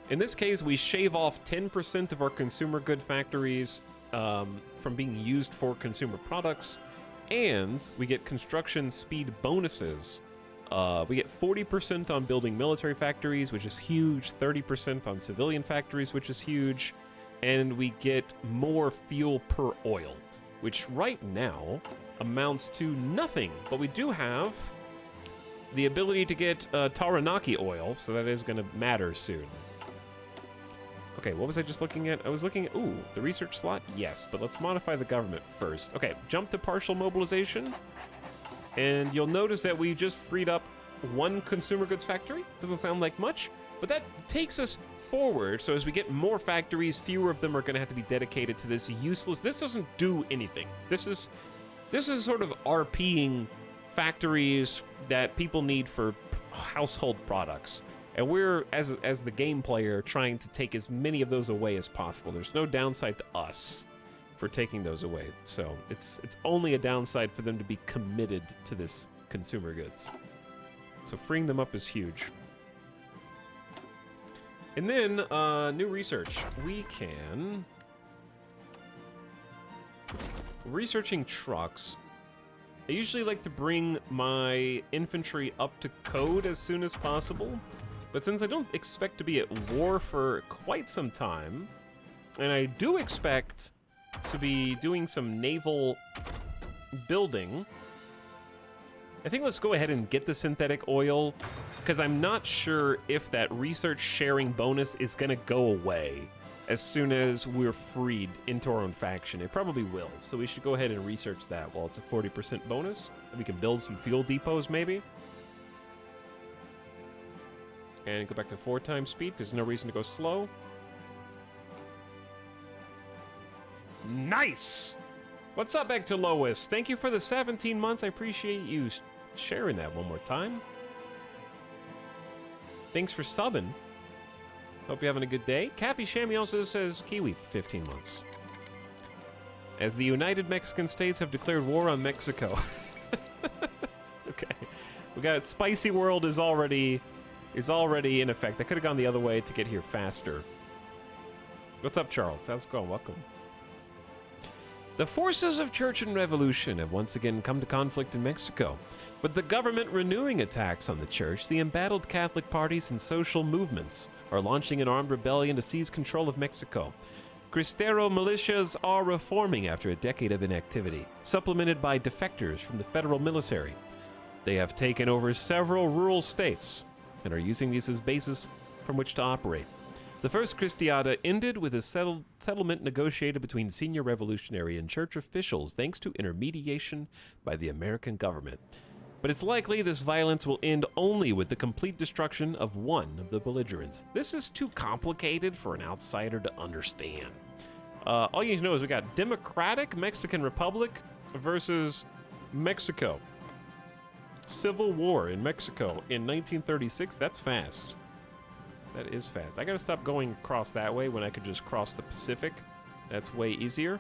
In this case, we shave off 10% of our consumer good factories from being used for consumer products, and we get construction speed bonuses. We get 40% on building military factories, which is huge, 30% on civilian factories, which is huge, and we get more fuel per oil, which right now amounts to nothing, but we do have the ability to get Taranaki oil, so that is going to matter soon. Okay, what was I just looking at? I was looking at, ooh, the research slot? Yes, but let's modify the government first. Okay, jump to partial mobilization, and you'll notice that we just freed up one consumer goods factory. Doesn't sound like much, but that takes us forward. So as we get more factories, fewer of them are gonna have to be dedicated to this useless, this doesn't do anything. This is sort of RPing factories that people need for household products. And we're, as the game player, trying to take as many of those away as possible. There's no downside to us for taking those away. So it's only a downside for them to be committed to this consumer goods. So freeing them up is huge. And then, new research. We can... Researching trucks. I usually like to bring my infantry up to code as soon as possible. But since I don't expect to be at war for quite some time, and I do expect to be doing some naval building, I think let's go ahead and get the synthetic oil, because I'm not sure if that research sharing bonus is going to go away. as soon as we're freed into our own faction. It probably will, so we should go ahead and research that while it's a 40% bonus. We can build some fuel depots, maybe. And go back to 4 times speed, because there's no reason to go slow. Nice! What's up, Ectolois? Thank you for the 17 months. I appreciate you sharing that one more time. Thanks for subbing. Hope you're having a good day. Cappy Shammy also says Kiwi, 15 months. As the United Mexican States have declared war on Mexico. Okay. We got Spicy World is already in effect. I could have gone the other way to get here faster. What's up, Charles? How's it going? Welcome. The forces of church and revolution have once again come to conflict in Mexico. With the government renewing attacks on the church, the embattled Catholic parties and social movements are launching an armed rebellion to seize control of Mexico. Cristero militias are reforming after a decade of inactivity, supplemented by defectors from the federal military. They have taken over several rural states and are using these as bases from which to operate. The first Cristiada ended with a settlement negotiated between senior revolutionary and church officials thanks to intermediation by the American government. But it's likely this violence will end only with the complete destruction of one of the belligerents. This is too complicated for an outsider to understand. All you need to know is we got Democratic Mexican Republic versus Mexico. Civil War in Mexico in 1936. That's fast. That is fast. I gotta stop going across that way when I could just cross the Pacific. That's way easier.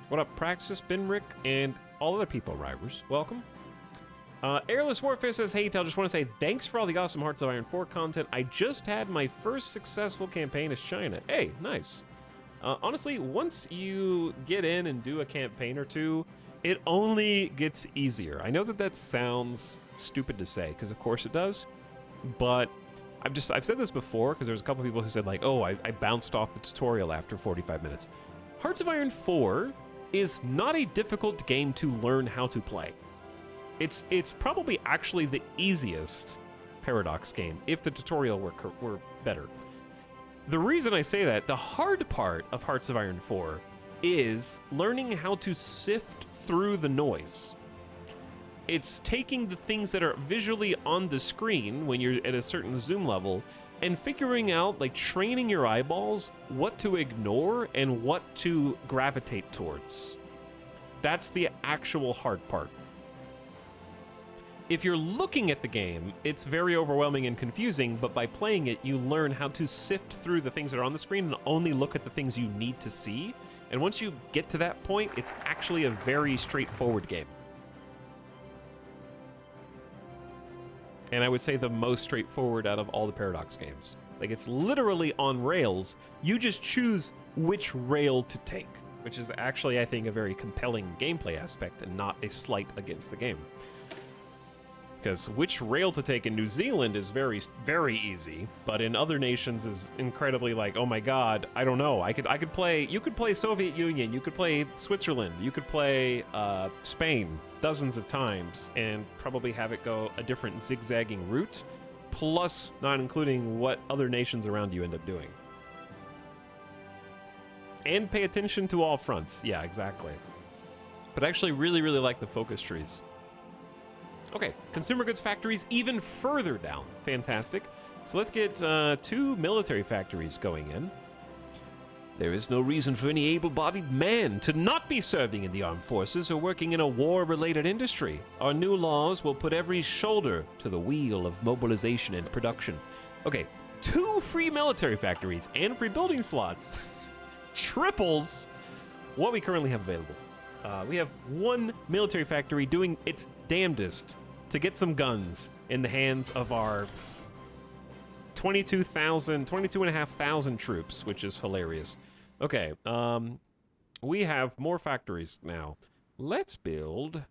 What up, Praxis, Benrick, and all other people, Rivers? Welcome. Airless Warfare says, hey, Tal, just want to say thanks for all the awesome Hearts of Iron 4 content. I just had my first successful campaign as China. Hey, nice. Honestly, once you get in and do a campaign or two, it only gets easier. I know that sounds stupid to say, because of course it does, but I've said this before, because there was a couple people who said, like, oh, I bounced off the tutorial after 45 minutes. Hearts of Iron 4 is not a difficult game to learn how to play. It's probably actually the easiest Paradox game, if the tutorial were better. The reason I say that, the hard part of Hearts of Iron 4 is learning how to sift through the noise. It's taking the things that are visually on the screen when you're at a certain zoom level and figuring out, like, training your eyeballs what to ignore and what to gravitate towards. That's the actual hard part. If you're looking at the game, it's very overwhelming and confusing, but by playing it, you learn how to sift through the things that are on the screen and only look at the things you need to see. And once you get to that point, it's actually a very straightforward game. And I would say the most straightforward out of all the Paradox games. Like, it's literally on rails. You just choose which rail to take, which is actually, I think, a very compelling gameplay aspect and not a slight against the game. Because which rail to take in New Zealand is very, very easy, but in other nations is incredibly like, oh my god, I don't know. You could play Soviet Union, you could play Switzerland, you could play Spain dozens of times and probably have it go a different zigzagging route, plus not including what other nations around you end up doing. And pay attention to all fronts. Yeah, exactly. But I actually really, really like the focus trees. Okay, consumer goods factories even further down. Fantastic. So let's get 2 military factories going in. There is no reason for any able-bodied man to not be serving in the armed forces or working in a war-related industry. Our new laws will put every shoulder to the wheel of mobilization and production. Okay, 2 free military factories and free building slots. Triples what we currently have available. We have 1 military factory doing its damnedest to get some guns in the hands of our 22,500 troops, which is hilarious. Okay, we have more factories now. Let's build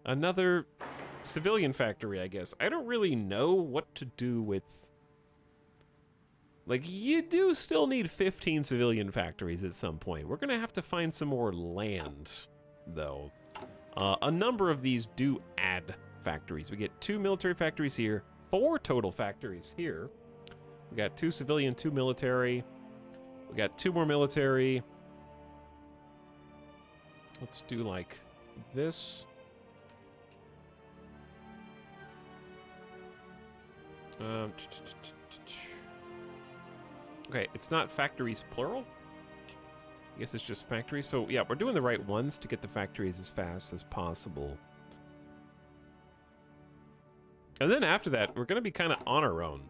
another civilian factory, I guess. I don't really know what to do with... Like, you do still need 15 civilian factories at some point. We're gonna have to find some more land, though. A number of these do add factories. We get 2 military factories here, 4 total factories here. We got 2 civilian, 2 military. We got 2 more military. Let's do like this. Okay, it's not factories plural. I guess it's just factories. So yeah, we're doing the right ones to get the factories as fast as possible. And then after that, we're going to be kind of on our own.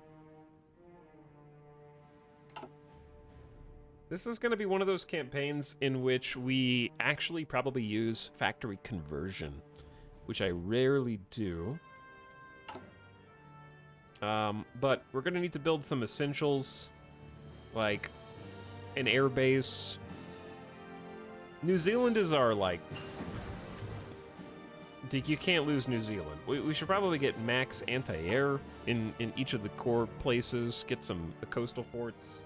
This is going to be one of those campaigns in which we actually probably use factory conversion, which I rarely do. But we're going to need to build some essentials, like an air base. New Zealand is our, like... You can't lose New Zealand. We should probably get max anti-air in each of the core places. Get some coastal forts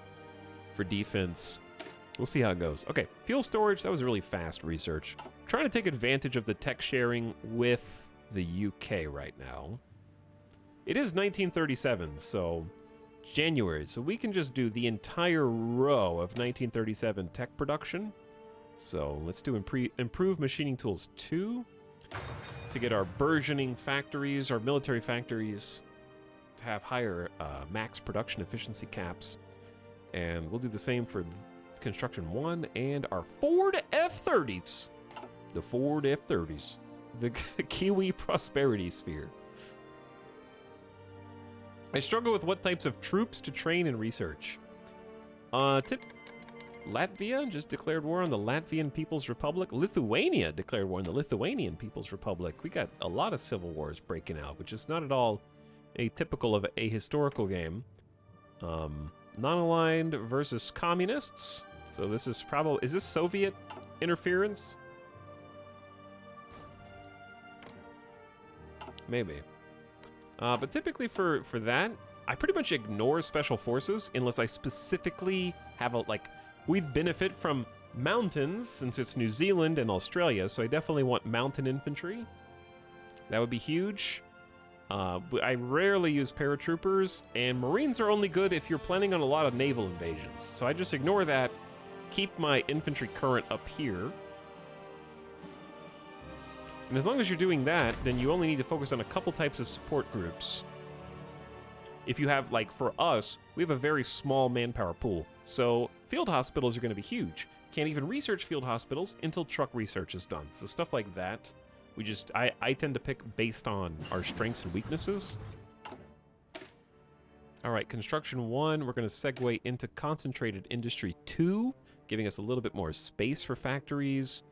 for defense. We'll see how it goes. Okay, fuel storage. That was really fast research. Trying to take advantage of the tech sharing with the UK right now. It is 1937, so January. So we can just do the entire row of 1937 tech production. So let's do improve machining tools 2. To get our burgeoning factories, our military factories, to have higher max production efficiency caps. And we'll do the same for construction 1 and our Ford F-30s. The Ford F-30s. The Kiwi Prosperity Sphere. I struggle with what types of troops to train and research. Latvia just declared war on the Latvian People's Republic. Lithuania declared war on the Lithuanian People's Republic. We got a lot of civil wars breaking out, which is not at all atypical of a historical game. Non-aligned versus communists. So this is probably... Is this Soviet interference? Maybe. But typically for that, I pretty much ignore special forces unless I specifically have a, like... We'd benefit from mountains, since it's New Zealand and Australia, so I definitely want mountain infantry. That would be huge. I rarely use paratroopers, and Marines are only good if you're planning on a lot of naval invasions. So I just ignore that, keep my infantry current up here. And as long as you're doing that, then you only need to focus on a couple types of support groups. If you have, like, for us, we have a very small manpower pool. So field hospitals are going to be huge. Can't even research field hospitals until truck research is done. So stuff like that, I tend to pick based on our strengths and weaknesses. All right, construction 1, we're going to segue into concentrated industry 2, giving us a little bit more space for factories,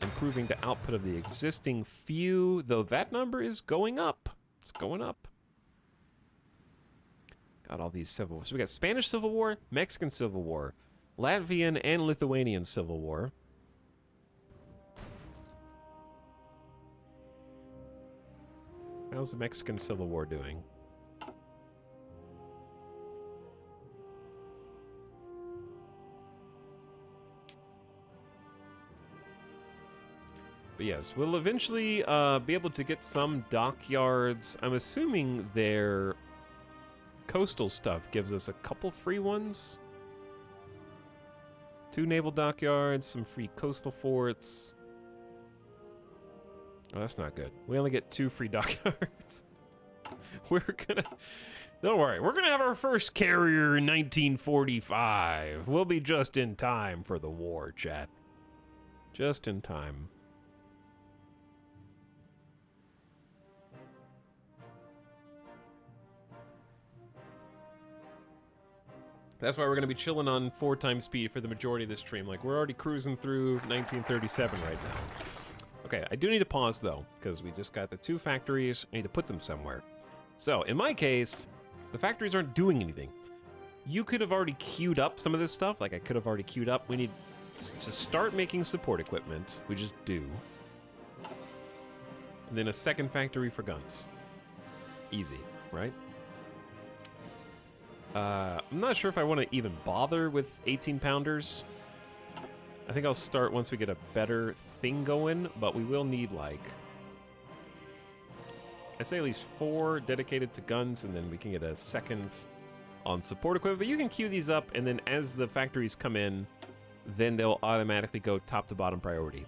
improving the output of the existing few, though that number is going up. It's going up. Got all these civil wars. So we got Spanish Civil War, Mexican Civil War, Latvian and Lithuanian Civil War. How's the Mexican Civil War doing? But yes, we'll eventually be able to get some dockyards. I'm assuming they're... Coastal stuff gives us a couple free ones. 2 naval dockyards, some free coastal forts. Oh, that's not good. We only get 2 free dockyards. Don't worry, we're gonna have our first carrier in 1945. We'll be just in time for the war, chat. Just in time. That's why we're going to be chilling on 4 times speed for the majority of this stream. Like, we're already cruising through 1937 right now. Okay, I do need to pause, though, because we just got the 2 factories. I need to put them somewhere. So, in my case, the factories aren't doing anything. You could have already queued up some of this stuff. Like, I could have already queued up. We need to start making support equipment. We just do. And then a second factory for guns. Easy, right? I'm not sure if I want to even bother with 18-pounders. I think I'll start once we get a better thing going, but we will need, like... I say at least 4 dedicated to guns, and then we can get a second on support equipment. But you can queue these up, and then as the factories come in, then they'll automatically go top to bottom priority.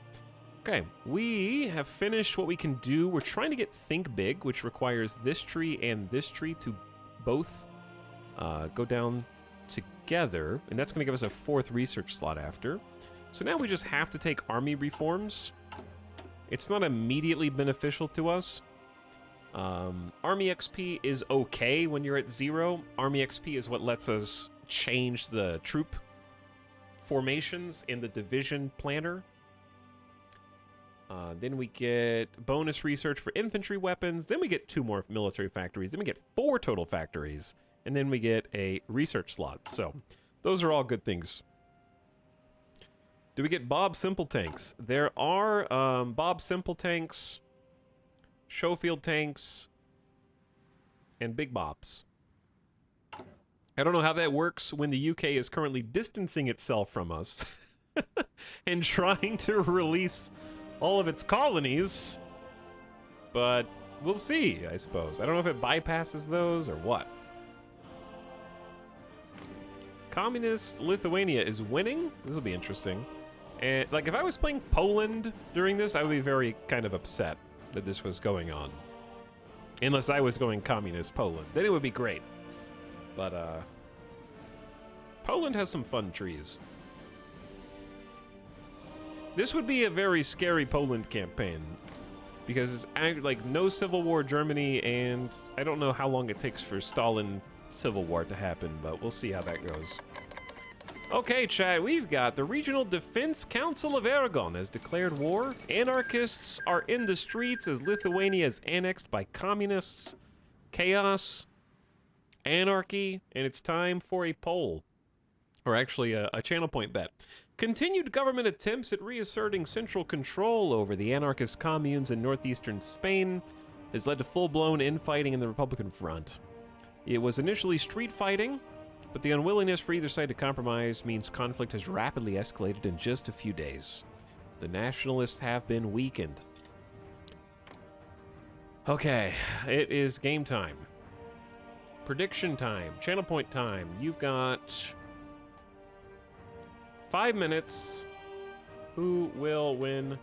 Okay, we have finished what we can do. We're trying to get Think Big, which requires this tree and this tree to both go down together, and that's going to give us a 4th research slot after. So now we just have to take army reforms. It's not immediately beneficial to us. Army XP is okay when you're at 0. Army XP is what lets us change the troop formations in the division planner. Then we get bonus research for infantry weapons. Then we get 2 more military factories. Then we get 4 total factories. And then we get a research slot. So those are all good things. Do we get Bob Simple tanks? There are Bob Simple tanks, Schofield tanks, and Big Bobs. I don't know how that works when the UK is currently distancing itself from us and trying to release all of its colonies, but we'll see, I suppose. I don't know if it bypasses those or what. Communist Lithuania is winning. This will be interesting. And like, if I was playing Poland during this, I would be very kind of upset that this was going on. Unless I was going communist Poland, then it would be great. But Poland has some fun trees. This would be a very scary Poland campaign because it's like no civil war Germany, and I don't know how long it takes for Stalin civil war to happen, but we'll see how that goes. Okay, chat, we've got the Regional Defense Council of Aragon has declared war. Anarchists are in the streets as Lithuania is annexed by communists. Chaos, anarchy, and it's time for a poll. Or actually, a channel point bet. Continued government attempts at reasserting central control over the anarchist communes in northeastern Spain has led to full-blown infighting in the Republican front. It was initially street fighting, but the unwillingness for either side to compromise means conflict has rapidly escalated in just a few days. The nationalists have been weakened. Okay, it is game time. Prediction time, channel point time. You've got 5 minutes. Who will win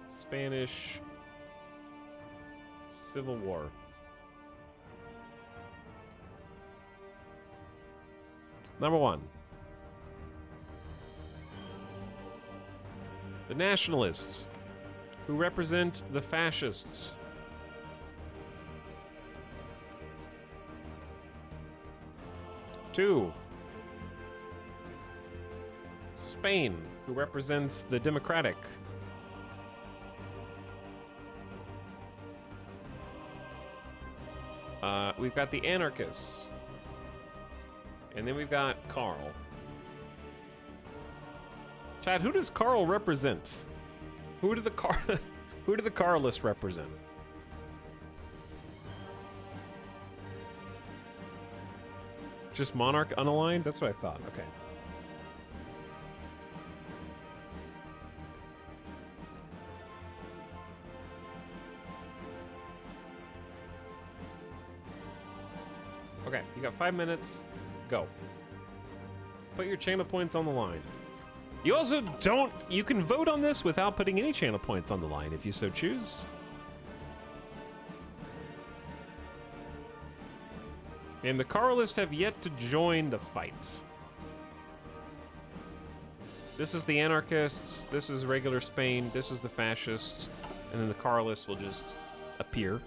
Spanish Civil War? Number 1. The nationalists, who represent the fascists. Two. Spain, who represents the democratic. We've got the anarchists. And then we've got Carl. Chad, who does Carl represent? Who do the Carlists represent? Just Monarch unaligned? That's what I thought. Okay. Okay, you got 5 minutes. Go. Put your channel points on the line. You also you can vote on this without putting any channel points on the line if you so choose. And the Carlists have yet to join the fight. This is the anarchists, this is regular Spain, this is the fascists, and then the Carlists will just appear.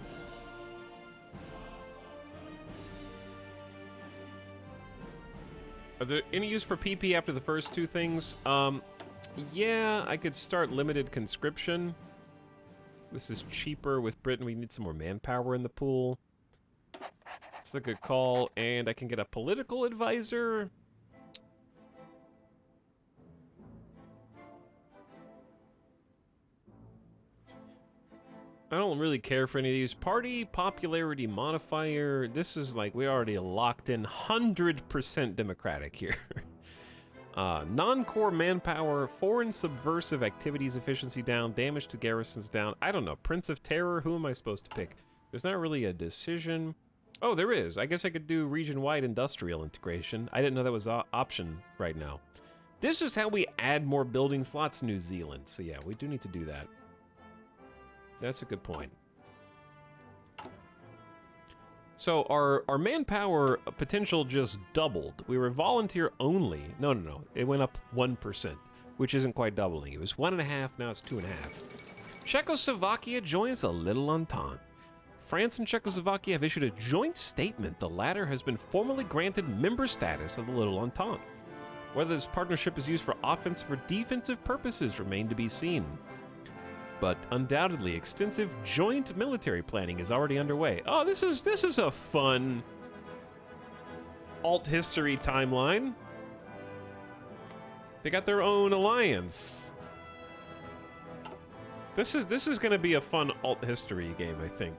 Are there any use for PP after the first 2 things? Yeah, I could start limited conscription. This is cheaper with Britain. We need some more manpower in the pool. It's a good call. And I can get a political advisor. I don't really care for any of these. Party popularity modifier. This is like, we already locked in 100% democratic here. Non-core manpower, foreign subversive activities efficiency down, damage to garrisons down. I don't know. Prince of Terror, who am I supposed to pick? There's not really a decision. Oh, there is. I guess I could do region-wide industrial integration. I didn't know that was an option right now. This is how we add more building slots, New Zealand. So yeah, we do need to do that. That's a good point. So our manpower potential just doubled. We were volunteer only. No. It went up 1%, which isn't quite doubling. It was 1.5, now it's 2.5. Czechoslovakia joins the Little Entente. France and Czechoslovakia have issued a joint statement. The latter has been formally granted member status of the Little Entente. Whether this partnership is used for offensive or defensive purposes remain to be seen. But undoubtedly, extensive joint military planning is already underway. Oh, this is a fun alt history timeline. They got their own alliance. This is going to be a fun alt history game, I think.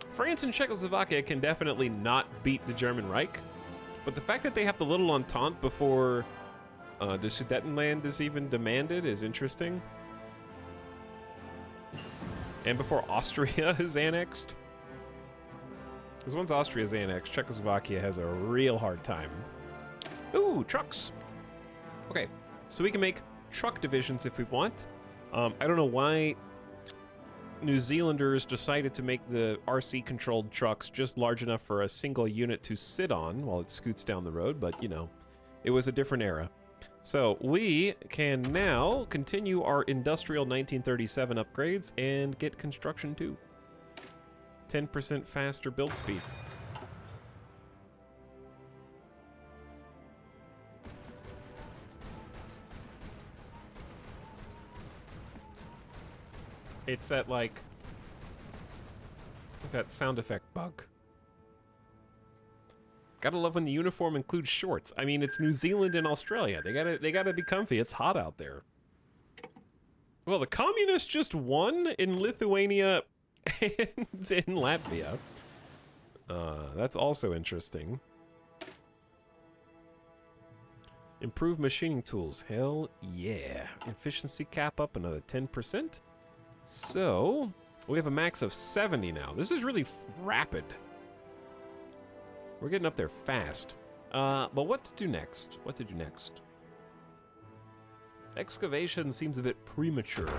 France and Czechoslovakia can definitely not beat the German Reich, but the fact that they have the Little Entente before the Sudetenland is even demanded is interesting. And before Austria is annexed. Because once Austria is annexed, Czechoslovakia has a real hard time. Ooh, trucks. Okay, so we can make truck divisions if we want. I don't know why New Zealanders decided to make the RC-controlled trucks just large enough for a single unit to sit on while it scoots down the road, but, you know, it was a different era. So we can now continue our industrial 1937 upgrades and get construction too. 10% faster build speed. It's that, like, that sound effect bug. Gotta love when the uniform includes shorts. I mean, it's New Zealand and Australia. They gotta be comfy. It's hot out there. Well, the communists just won in Lithuania and in Latvia. That's also interesting. Improve machining tools. Hell yeah. Efficiency cap up another 10%. So, we have a max of 70 now. This is really rapid. We're getting up there fast. But what to do next? What to do next? Excavation seems a bit premature.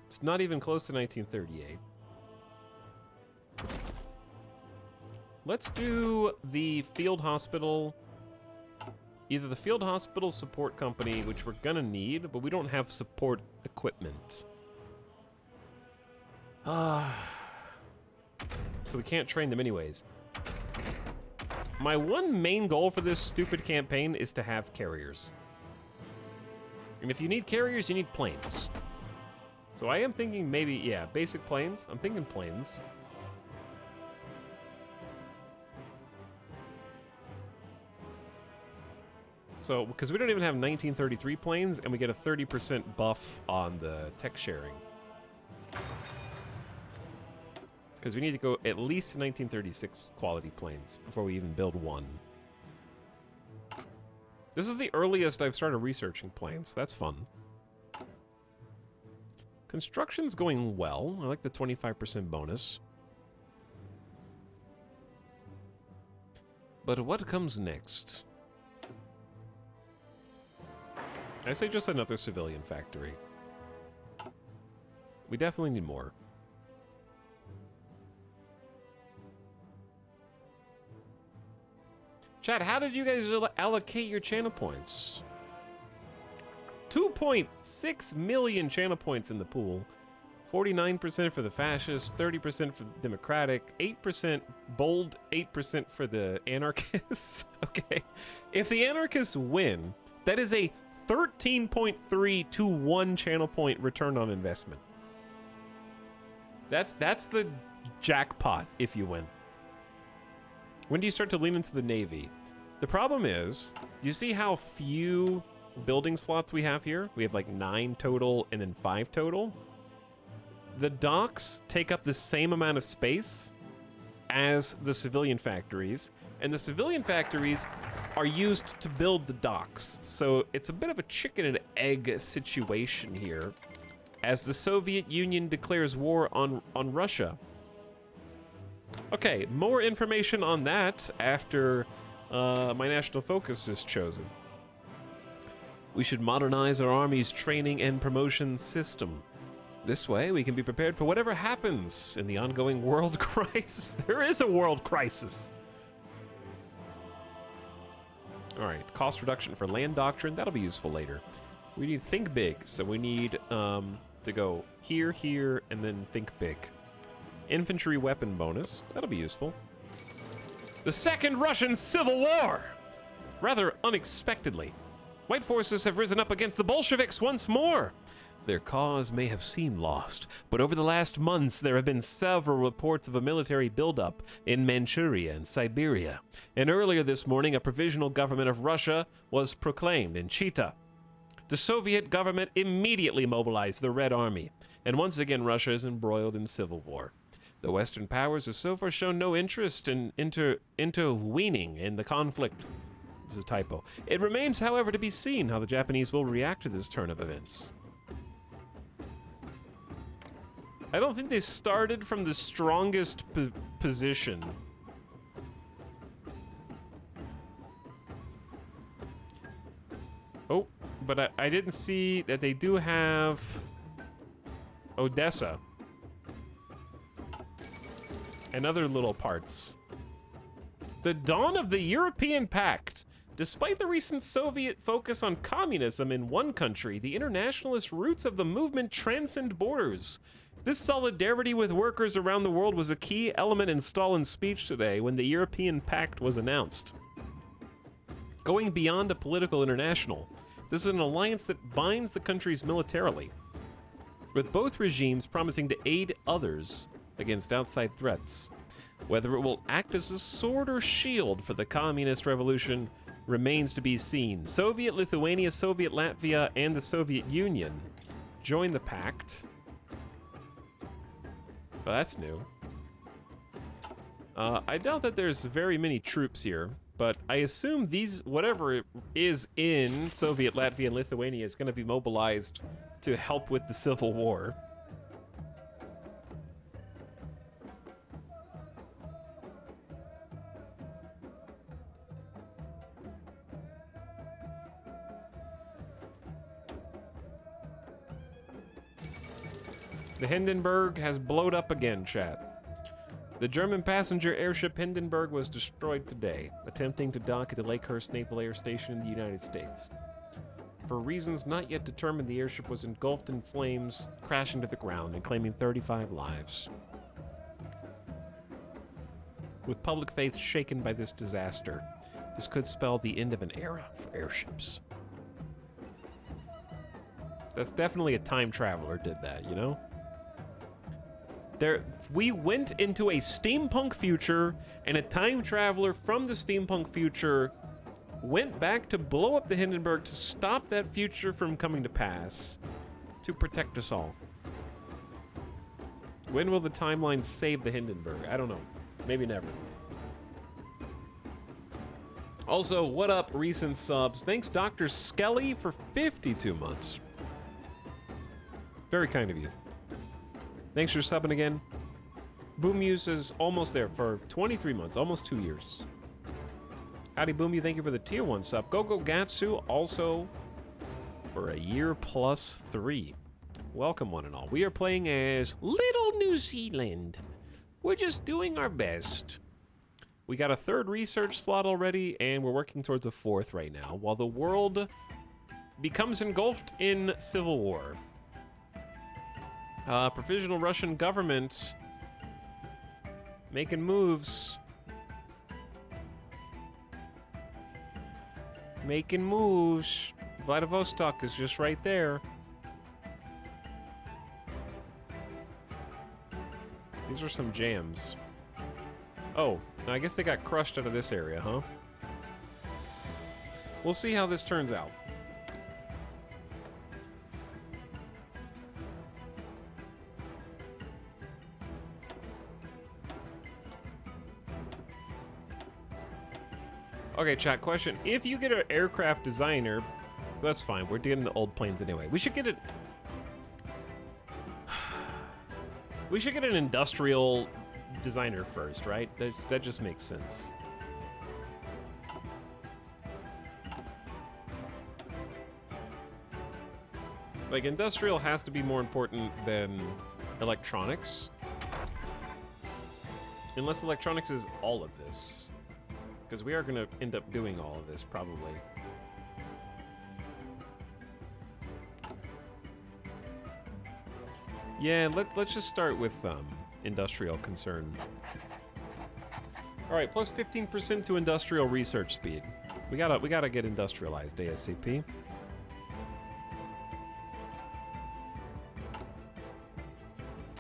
It's not even close to 1938. Let's do the field hospital. Either the field hospital support company, which we're gonna need, but we don't have support equipment. So we can't train them anyways. My one main goal for this stupid campaign is to have carriers. And if you need carriers, you need planes. So I am thinking maybe, yeah, basic planes. I'm thinking planes. So, because we don't even have 1933 planes, and we get a 30% buff on the tech sharing. Because we need to go at least to 1936 quality planes before we even build one. This is the earliest I've started researching planes. That's fun. Construction's going well. I like the 25% bonus. But what comes next? I say just another civilian factory. We definitely need more. Chat, how did you guys allocate your channel points? 2.6 million channel points in the pool. 49% for the fascist, 30% for the democratic, 8% bold, 8% for the anarchists. Okay. If the anarchists win, that is a 13.3 to 1 channel point return on investment. That's the jackpot if you win. When do you start to lean into the Navy? The problem is, do you see how few building slots we have here? We have like 9 total and then 5 total. The docks take up the same amount of space as the civilian factories, and the civilian factories are used to build the docks. So it's a bit of a chicken and egg situation here as the Soviet Union declares war on Russia. Okay, more information on that after my national focus is chosen. We should modernize our Army's training and promotion system. This way, we can be prepared for whatever happens in the ongoing world crisis. There is a world crisis. All right, cost reduction for land doctrine. That'll be useful later. We need think big, so we need to go here, here, and then think big. Infantry weapon bonus. That'll be useful. The Second Russian Civil War! Rather unexpectedly, white forces have risen up against the Bolsheviks once more. Their cause may have seemed lost, but over the last months there have been several reports of a military buildup in Manchuria and Siberia. And earlier this morning, a provisional government of Russia was proclaimed in Chita. The Soviet government immediately mobilized the Red Army, and once again Russia is embroiled in civil war. The Western powers have so far shown no interest in intervening in the conflict. It's a typo. It remains, however, to be seen how the Japanese will react to this turn of events. I don't think they started from the strongest position. Oh, but I didn't see that they do have Odessa and other little parts. The dawn of the European Pact. Despite the recent Soviet focus on communism in one country, the internationalist roots of the movement transcend borders. This solidarity with workers around the world was a key element in Stalin's speech today when the European Pact was announced. Going beyond a political international, this is an alliance that binds the countries militarily, with both regimes promising to aid others against outside threats. Whether it will act as a sword or shield for the communist revolution remains to be seen. Soviet Lithuania, Soviet Latvia, and the Soviet Union joined the pact. Well, that's new. I doubt that there's very many troops here, but I assume these, whatever is in Soviet Latvia and Lithuania is going to be mobilized to help with the civil war. The Hindenburg has blowed up again, chat. The German passenger airship Hindenburg was destroyed today, attempting to dock at the Lakehurst Naval Air Station in the United States. For reasons not yet determined, the airship was engulfed in flames, crashing to the ground and claiming 35 lives. With public faith shaken by this disaster, this could spell the end of an era for airships. That's definitely a time traveler did that, you know? We went into a steampunk future, and a time traveler from the steampunk future went back to blow up the Hindenburg to stop that future from coming to pass, to protect us all. When will the timeline save the Hindenburg? I don't know. Maybe never. Also, what up, recent subs? Thanks, Dr. Skelly, for 52 months. Very kind of you. Thanks for subbing again. Boom Muse is almost there for 23 months, almost 2 years. Howdy Boom, you thank you for the tier 1 sub. Gogo Gatsu also for a year plus 3. Welcome one and all. We are playing as Little New Zealand. We're just doing our best. We got a 3rd research slot already, and we're working towards a 4th right now, while the world becomes engulfed in civil war. Provisional Russian government making moves. Making moves. Vladivostok is just right there. These are some jams. Oh, I guess they got crushed out of this area, huh? We'll see how this turns out. Okay, chat, question. If you get an aircraft designer, that's fine. We're getting the old planes anyway. We should get it. We should get an industrial designer first, right? That just makes sense. Like, industrial has to be more important than electronics. Unless electronics is all of this. Because we are going to end up doing all of this, probably. Yeah, let's just start with industrial concern. All right, plus 15% to industrial research speed. We gotta get industrialized ASAP.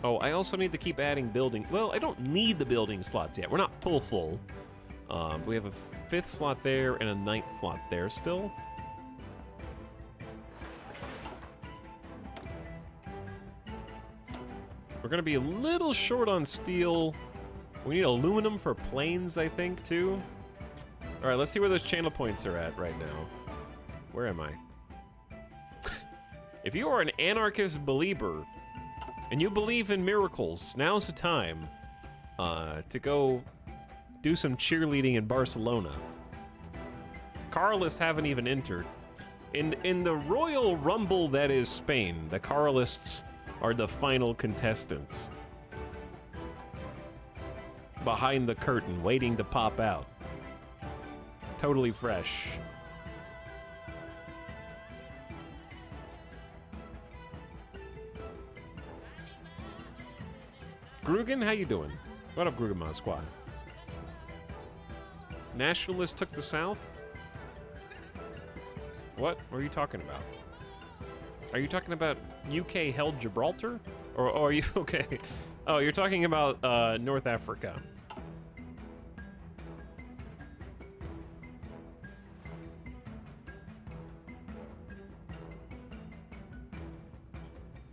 Oh, I also need to keep adding building. Well, I don't need the building slots yet. We're not full. We have a 5th slot there and a 9th slot there still. We're gonna be a little short on steel. We need aluminum for planes, I think, too. All right, let's see where those channel points are at right now. Where am I? If you are an anarchist believer and you believe in miracles, now's the time to go do some cheerleading in Barcelona. Carlists haven't even entered. In the Royal Rumble that is Spain, the Carlists are the final contestants. Behind the curtain, waiting to pop out. Totally fresh. Grugan, how you doing? What up, Grugan Squad? Nationalists took the South? What are you talking about? Are you talking about UK held Gibraltar? Or are you okay? Oh, you're talking about North Africa.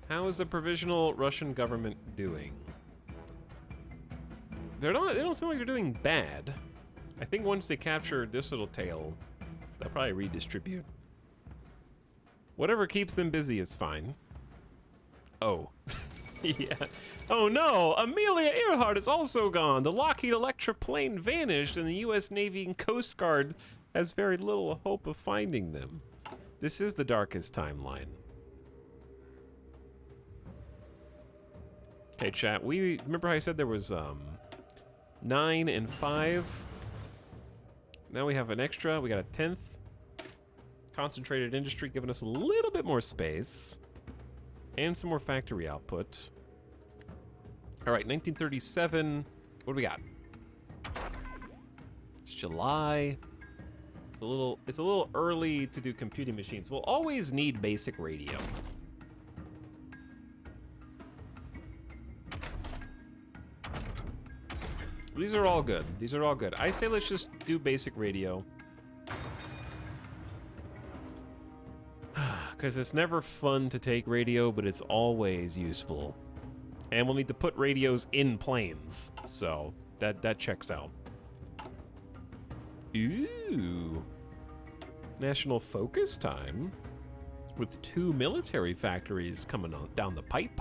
How is the provisional Russian government doing? They don't seem like they're doing bad. I think once they capture this little tail, they'll probably redistribute. Whatever keeps them busy is fine. Oh. Yeah. Oh no! Amelia Earhart is also gone! The Lockheed Electra plane vanished and the US Navy and Coast Guard has very little hope of finding them. This is the darkest timeline. Okay, chat, we remember how I said there was 9 and 5. Now we have an extra. We got a 10th. Concentrated industry giving us a little bit more space. And some more factory output. All right, 1937. What do we got? It's July. It's a little early to do computing machines. We'll always need basic radio. These are all good. These are all good. I say let's just do basic radio. Because it's never fun to take radio, but it's always useful. And we'll need to put radios in planes. So that checks out. Ooh. National focus time. With 2 military factories coming on down the pipe.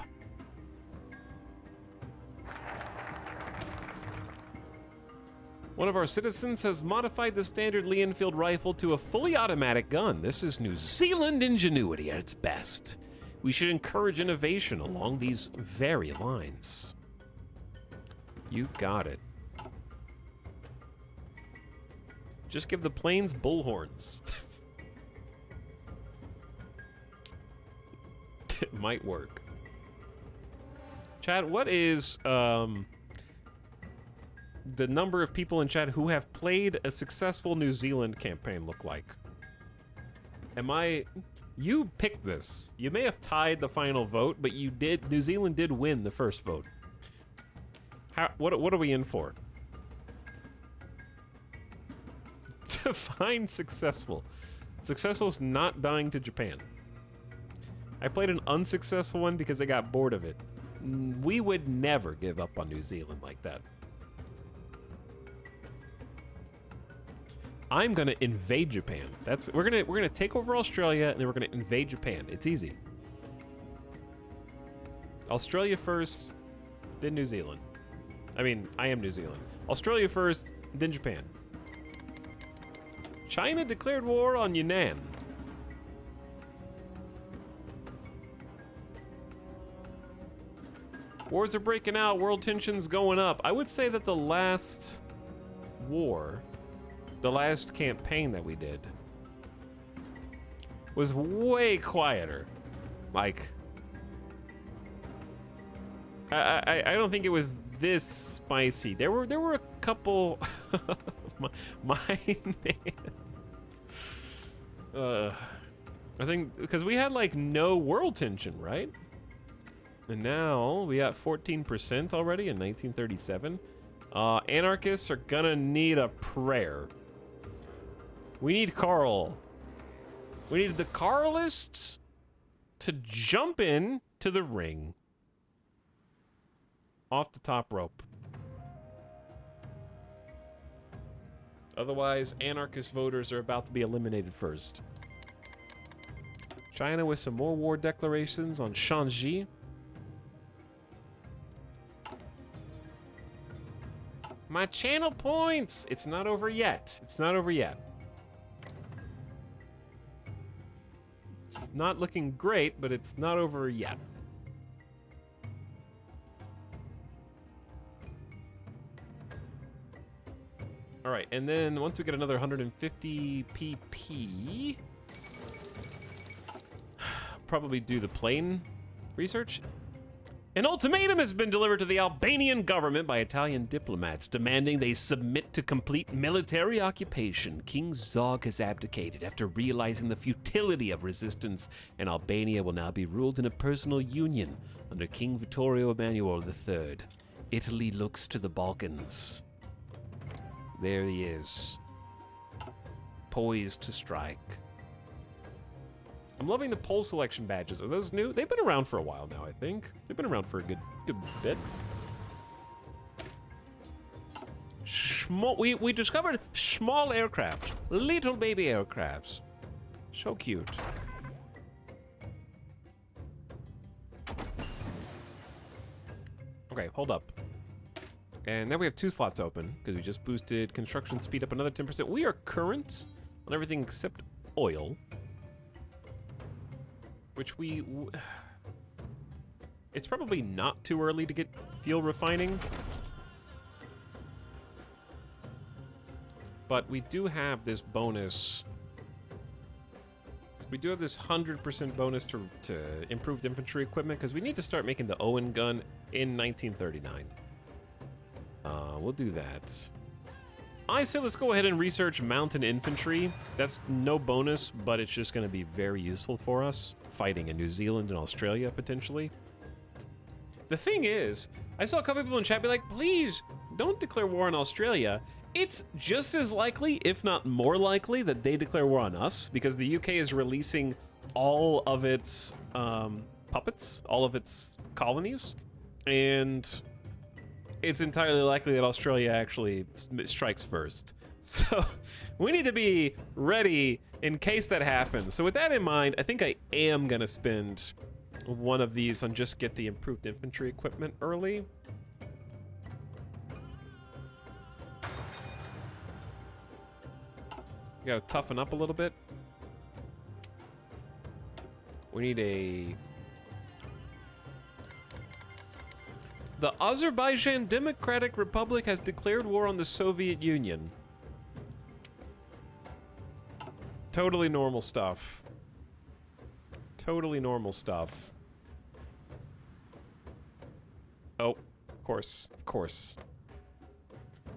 One of our citizens has modified the standard Lee Enfield rifle to a fully automatic gun. This is New Zealand ingenuity at its best. We should encourage innovation along these very lines. You got it. Just give the planes bullhorns. It might work. Chad, what is the number of people in chat who have played a successful New Zealand campaign look like? You picked this. You may have tied the final vote, but New Zealand did win the first vote. What are we in for? Define successful. Successful is not dying to Japan. I played an unsuccessful one because I got bored of it. We would never give up on New Zealand like that. I'm gonna invade Japan. We're gonna take over Australia and then we're gonna invade Japan. It's easy. Australia first, then New Zealand. I mean, I am New Zealand. Australia first, then Japan. China declared war on Yunnan. Wars are breaking out, world tensions going up. I would say that the last war, the last campaign that we did, was way quieter. Like, I don't think it was this spicy. There were a couple. my man. I think because we had like no world tension, right? And now we got 14% already in 1937. Anarchists are gonna need a prayer. We need Carl. We need the Carlists to jump in to the ring. Off the top rope. Otherwise, anarchist voters are about to be eliminated first. China with some more war declarations on Shanxi. My channel points! It's not over yet. It's not over yet. It's not looking great, but it's not over yet. All right, and then once we get another 150 PP, probably do the plane research. An ultimatum has been delivered to the Albanian government by Italian diplomats, demanding they submit to complete military occupation. King Zog has abdicated after realizing the futility of resistance, and Albania will now be ruled in a personal union under King Vittorio Emanuele III. Italy looks to the Balkans. There he is, poised to strike. I'm loving the poll selection badges. Are those new? They've been around for a while now, I think. They've been around for a good bit. We discovered small aircraft, little baby aircrafts. So cute. Okay, hold up. And now we have 2 slots open because we just boosted construction speed up another 10%. We are current on everything except oil. Which it's probably not too early to get fuel refining. But we do have this bonus. We do have this 100% bonus to improved infantry equipment because we need to start making the Owen gun in 1939. We'll do that. I say let's go ahead and research mountain infantry. That's no bonus, but it's just going to be very useful for us fighting in New Zealand and Australia potentially. The thing is, I saw a couple people in chat be like, please don't declare war on Australia. It's just as likely, if not more likely, that they declare war on us because the UK is releasing all of its puppets, all of its colonies, and it's entirely likely that Australia actually strikes first. So we need to be ready in case that happens. So with that in mind, I think I am gonna spend one of these on just get the improved infantry equipment early. You gotta toughen up a little bit. We need a... The Azerbaijan Democratic Republic has declared war on the Soviet Union. Totally normal stuff. Totally normal stuff. Oh, of course, of course.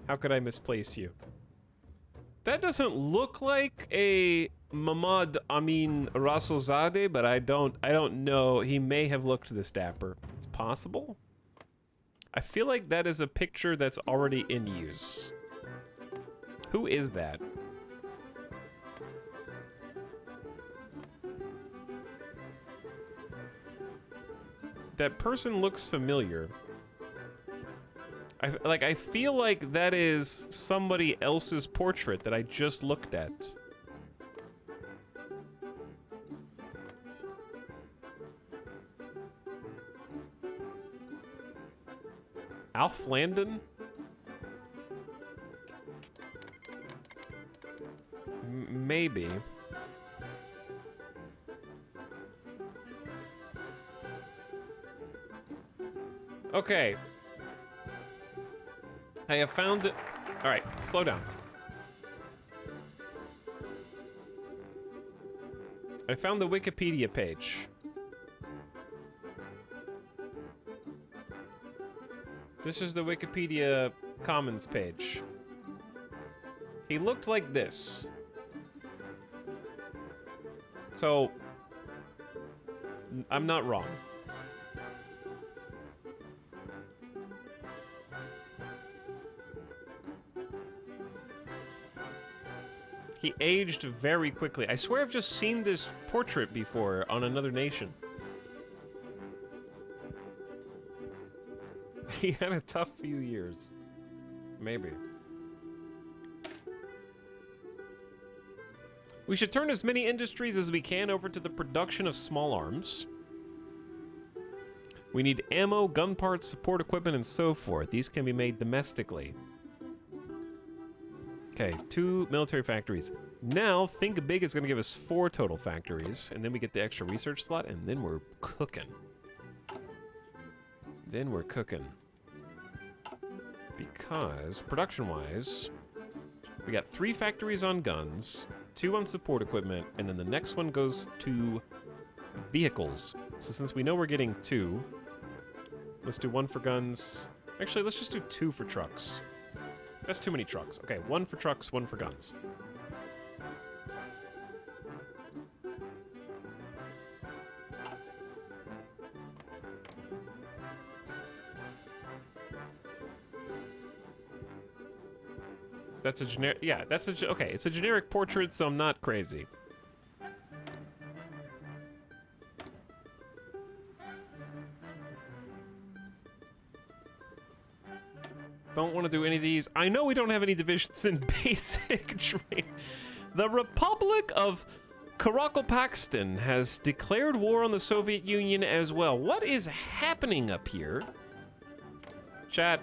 How could I misplace you? That doesn't look like a Mamad Amin Rasulzadeh, but I don't know. He may have looked this dapper. It's possible. I feel like that is a picture that's already in use. Who is that? That person looks familiar. I feel like that is somebody else's portrait that I just looked at. Alf Landon? Maybe. Okay. I have found it. All right, slow down. I found the Wikipedia page. This is the Wikipedia Commons page. He looked like this. So, I'm not wrong. He aged very quickly. I swear I've just seen this portrait before on another nation. He had a tough few years. Maybe. We should turn as many industries as we can over to the production of small arms. We need ammo, gun parts, support equipment, and so forth. These can be made domestically. Okay, 2 military factories. Now, Think Big is going to give us 4 total factories, and then we get the extra research slot, and then we're cooking. Then we're cooking. Because, production-wise, we got 3 factories on guns, 2 on support equipment, and then the next one goes to vehicles. So since we know we're getting 2, let's do 1 for guns. Actually, let's just do 2 for trucks. That's too many trucks. Okay, 1 for trucks, 1 for guns. That's a generic, yeah, that's a, okay, it's a generic portrait, so I'm not crazy. Don't want to do any of these. I know we don't have any divisions in basic trade. The Republic of Karakalpakstan has declared war on the Soviet Union as well. What is happening up here? Chat,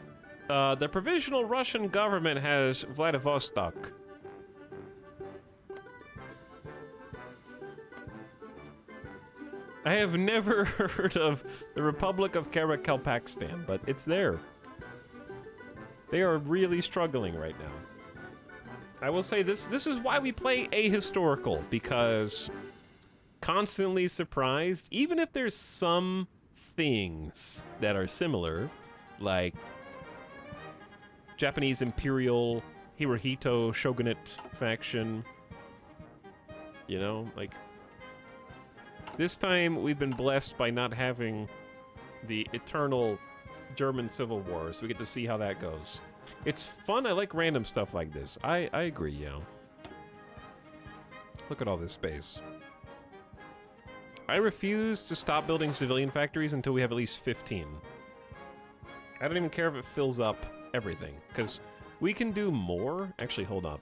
the provisional Russian government has Vladivostok. I have never heard of the Republic of Karakalpakstan, but it's there. They are really struggling right now. I will say this is why we play ahistorical, because constantly surprised, even if there's some things that are similar, like Japanese Imperial Hirohito Shogunate faction, you know, like this time we've been blessed by not having the eternal German Civil War, so we get to see how that goes. It's fun. I like random stuff like this. I agree, yo. Look at all this space. I refuse to stop building civilian factories until we have at least 15. I don't even care if it fills up everything, because we can do more. Actually, hold up.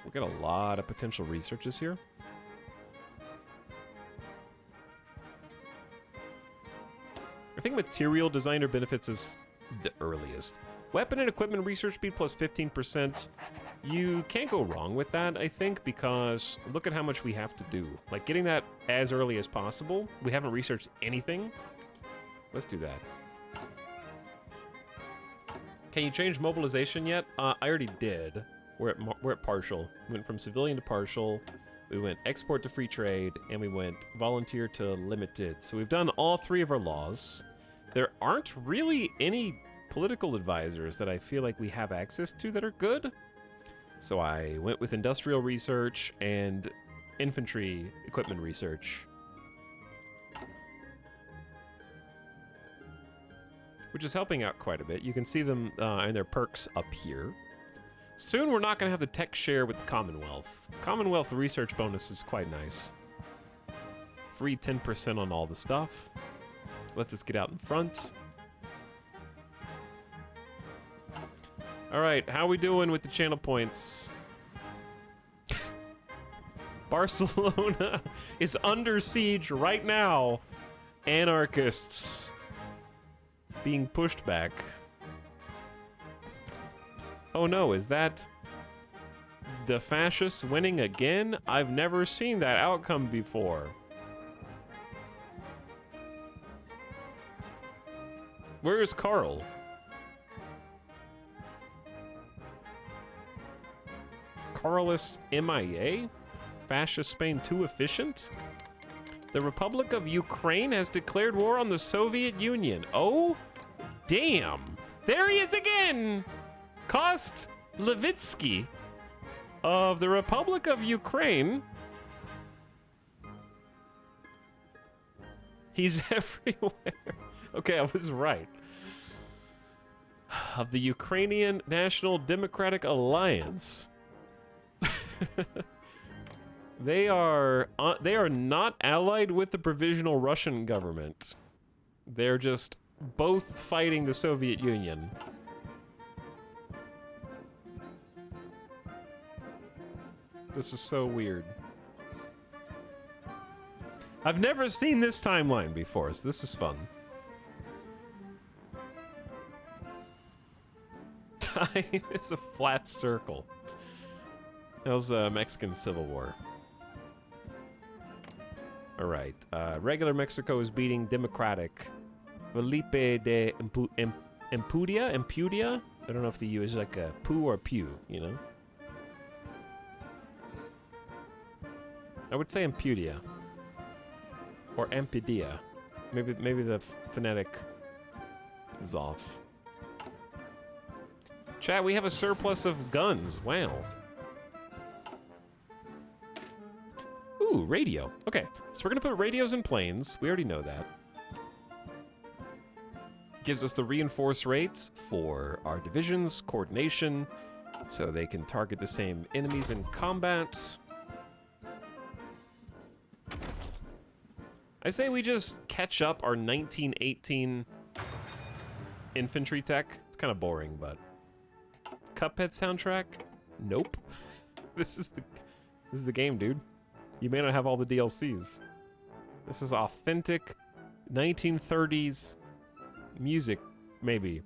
We got a lot of potential researches here. I think material designer benefits is the earliest. Weapon and equipment research speed plus 15%. You can't go wrong with that, I think, because look at how much we have to do. Like, getting that as early as possible. We haven't researched anything. Let's do that. Can you change mobilization yet? I already did. We're at partial. We went from civilian to partial. We went export to free trade, and we went volunteer to limited. So we've done all 3 of our laws. There aren't really any political advisors that I feel like we have access to that are good. So I went with industrial research and infantry equipment research, which is helping out quite a bit. You can see them and their perks up here. Soon we're not going to have the tech share with the Commonwealth. Commonwealth research bonus is quite nice. Free 10% on all the stuff. Lets us get out in front. All right, how we doing with the channel points? Barcelona is under siege right now. Anarchists. being pushed back. Oh no, is that the fascists winning again? I've never seen that outcome before. Where is Carl? Carlist MIA? Fascist Spain too efficient? The Republic of Ukraine has declared war on the Soviet Union. Oh, damn. There he is again! Kost Levitsky of the Republic of Ukraine. He's everywhere. Okay, I was right. Of the Ukrainian National Democratic Alliance. They are not allied with the provisional Russian government. They're just both fighting the Soviet Union. This is so weird. I've never seen this timeline before, so this is fun. Time is a flat circle. That was a Mexican Civil War. All right, regular Mexico is beating Democratic. Felipe de Impudia? I don't know if the U is like a poo or pew, you know? I would say Impudia. Or Empidia. Maybe the phonetic is off. Chat, we have a surplus of guns. Wow. Ooh, radio. Okay, so we're gonna put radios in planes. We already know that. Gives us the reinforce rates for our divisions, coordination, so they can target the same enemies in combat. I say we just catch up our 1918 infantry tech. It's kind of boring, but Cuphead soundtrack? Nope. This is the game, dude. You may not have all the DLCs. This is authentic 1930s music, maybe.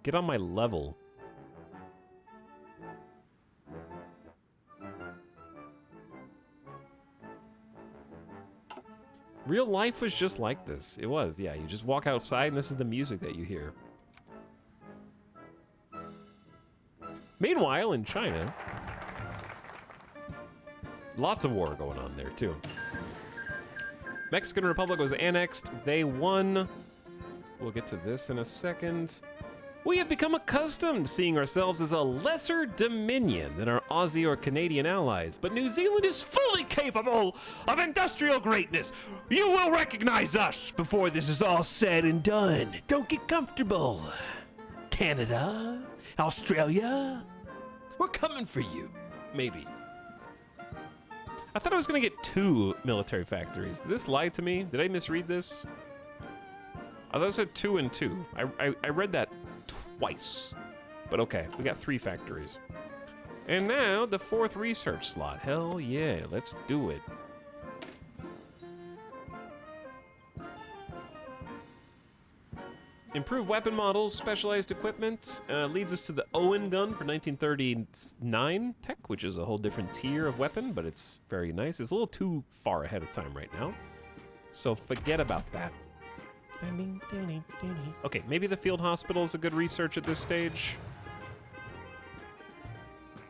Get on my level. Real life was just like this. It was, yeah. You just walk outside and this is the music that you hear. Meanwhile, in China, lots of war going on there, too. Mexican Republic was annexed. They won. We'll get to this in a second. We have become accustomed to seeing ourselves as a lesser dominion than our Aussie or Canadian allies, but New Zealand is fully capable of industrial greatness. You will recognize us before this is all said and done. Don't get comfortable. Canada, Australia, we're coming for you. Maybe. I thought I was gonna get 2 military factories. Did this lie to me? Did I misread this? I thought it said 2 and 2. I read that twice. But okay, we got 3 factories. And now the 4th research slot. Hell yeah, let's do it. Improved weapon models, specialized equipment, leads us to the Owen gun for 1939 tech, which is a whole different tier of weapon, but it's very nice. It's a little too far ahead of time right now, so forget about that. Okay, maybe the field hospital is a good research at this stage.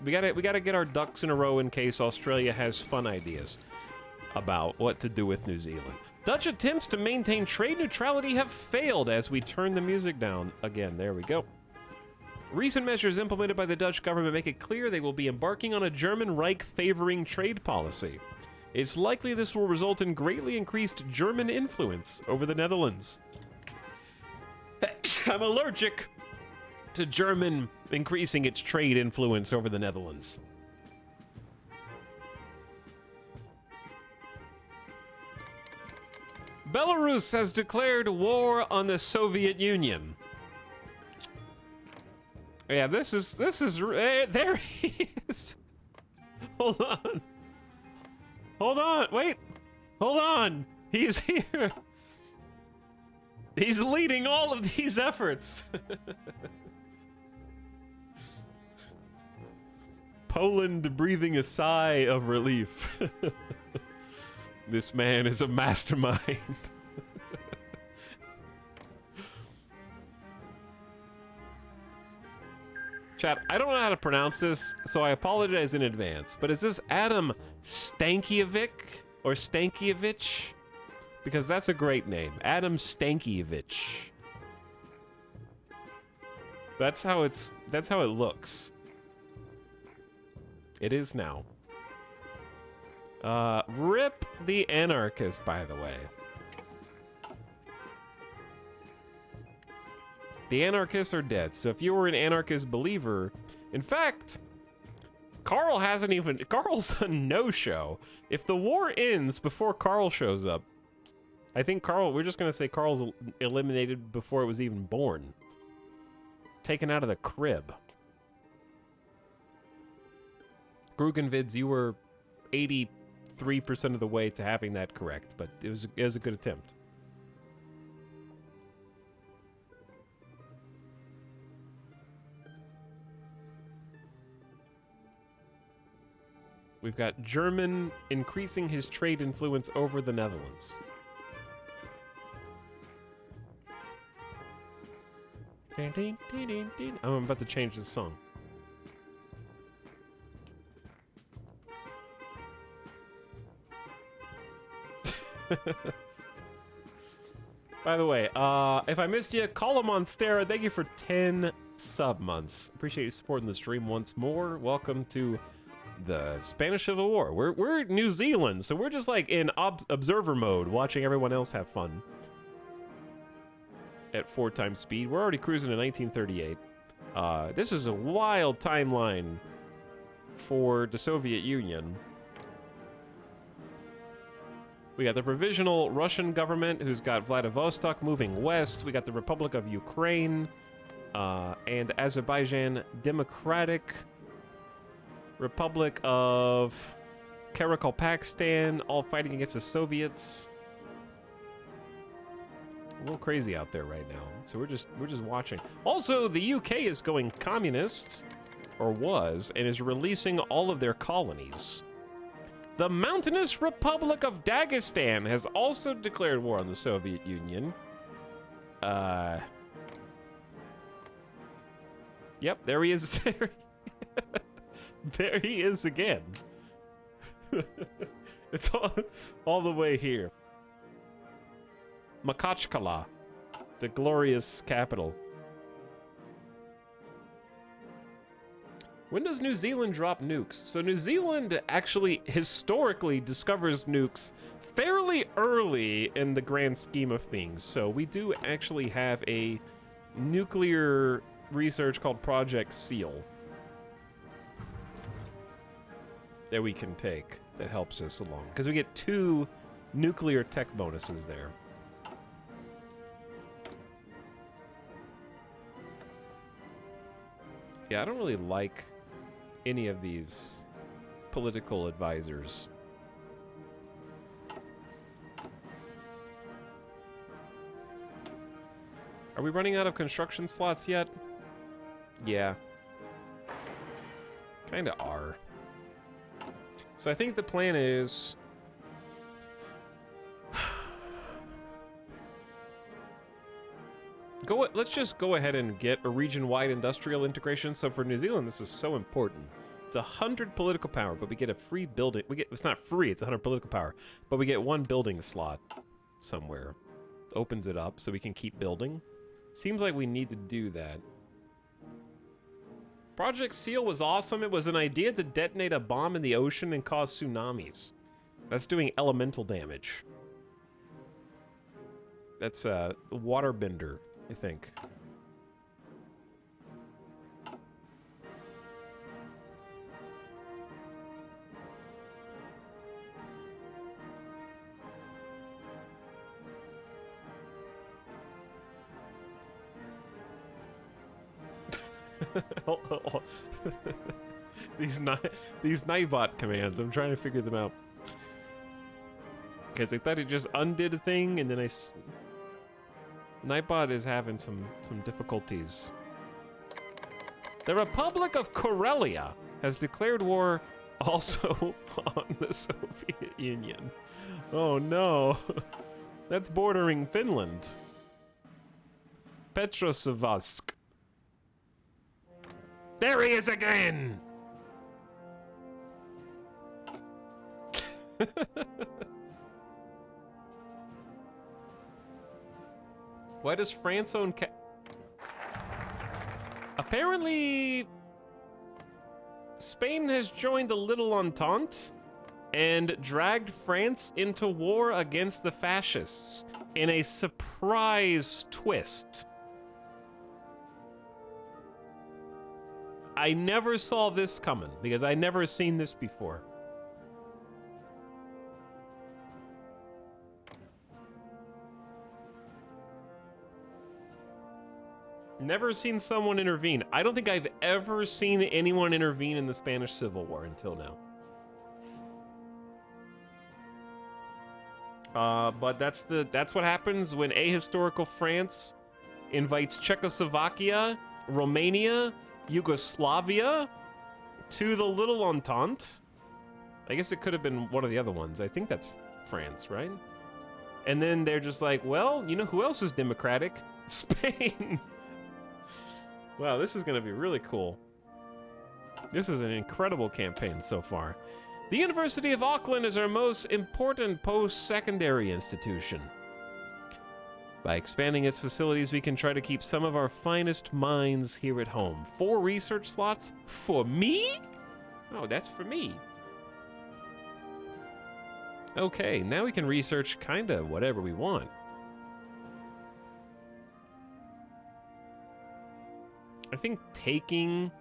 We gotta get our ducks in a row in case Australia has fun ideas about what to do with New Zealand. Dutch attempts to maintain trade neutrality have failed as we turn the music down again. There we go. Recent measures implemented by the Dutch government make it clear they will be embarking on a German Reich favoring trade policy. It's likely this will result in greatly increased German influence over the Netherlands. I'm allergic to German increasing its trade influence over the Netherlands. Belarus has declared war on the Soviet Union. Yeah, this is there he is. Hold on. Hold on, wait. Hold on. He's here. He's leading all of these efforts. Poland breathing a sigh of relief. This man is a mastermind. Chat, I don't know how to pronounce this, so I apologize in advance, but is this Adam Stankiewicz or Stankiewicz? Because that's a great name. Adam Stankiewicz. That's how it looks. It is now. Rip the anarchist, by the way. The anarchists are dead, so if you were an anarchist believer, in fact, Carl's a no-show. If the war ends before Carl shows up, I think we're just gonna say Carl's eliminated before it was even born. Taken out of the crib. Grugenvids, you were 83% of the way to having that correct, but it was a good attempt. We've got German increasing his trade influence over the Netherlands. I'm about to change this song. By the way, if I missed you, call him on Monstera. Thank you for 10 sub months. Appreciate you supporting the stream once more. Welcome to the Spanish Civil War. We're New Zealand, so we're just like in observer mode, watching everyone else have fun. At 4 times speed. We're already cruising to 1938. This is a wild timeline for the Soviet Union. We got the provisional Russian government who's got Vladivostok moving west. We got the Republic of Ukraine and Azerbaijan Democratic Republic of Karakalpakstan, all fighting against the Soviets. A little crazy out there right now, so we're just watching. Also, the UK is going communist, or was, and is releasing all of their colonies. The Mountainous Republic of Dagestan has also declared war on the Soviet Union. Yep, there he is. There he is again. It's all the way here. Makhachkala, the glorious capital. When does New Zealand drop nukes? So New Zealand actually historically discovers nukes fairly early in the grand scheme of things. So we do actually have a nuclear research called Project SEAL that we can take that helps us along. Because we get 2 nuclear tech bonuses there. Yeah, I don't really like any of these political advisors. Are we running out of construction slots yet? Yeah. Kinda are. So I think the plan is... let's just go ahead and get a region-wide industrial integration. So for New Zealand, this is so important. It's 100 political power, but we get a free building. It's not free, it's 100 political power, but we get 1 building slot somewhere. Opens it up so we can keep building. Seems like we need to do that. Project SEAL was awesome. It was an idea to detonate a bomb in the ocean and cause tsunamis. That's doing elemental damage. That's a waterbender, I think. These Nightbot commands, I'm trying to figure them out. Because I thought it just undid a thing, and then Nightbot is having some difficulties. The Republic of Karelia has declared war also on the Soviet Union. Oh no. That's bordering Finland. Petrosavodsk. There he is again! Why does France own Apparently, Spain has joined the Little Entente and dragged France into war against the fascists in a surprise twist. I never saw this coming because I never seen this before. Never seen someone intervene. I don't think I've ever seen anyone intervene in the Spanish Civil War until now. But that's what happens when ahistorical France invites Czechoslovakia, Romania, Yugoslavia to the Little Entente. I guess it could have been one of the other ones. I think that's France, right? And then they're just like, well, you know who else is democratic? Spain. Wow, this is going to be really cool. This is an incredible campaign so far. The University of Auckland is our most important post-secondary institution. By expanding its facilities, we can try to keep some of our finest minds here at home. 4 research slots for me? Oh, that's for me. Okay, now we can research kinda whatever we want. I think taking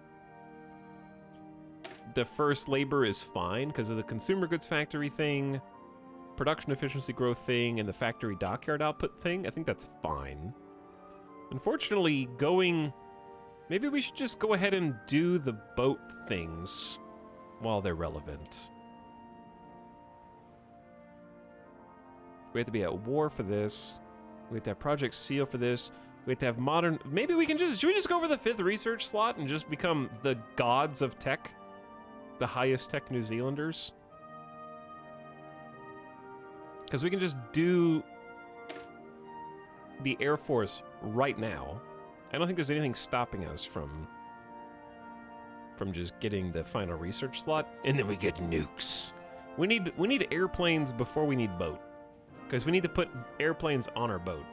the first labor is fine because of the consumer goods factory thing, production efficiency growth thing, and the factory dockyard output thing. I think that's fine. Unfortunately, maybe we should just go ahead and do the boat things while they're relevant. We have to be at war for this. We have to have Project Seal for this. We have to have modern... Maybe we can just... Should we just go over the 5th research slot and just become the gods of tech? The highest tech New Zealanders? Because we can just do the Air Force right now. I don't think there's anything stopping us from just getting the final research slot. And then we get nukes. We need airplanes before we need boat. Because we need to put airplanes on our boat.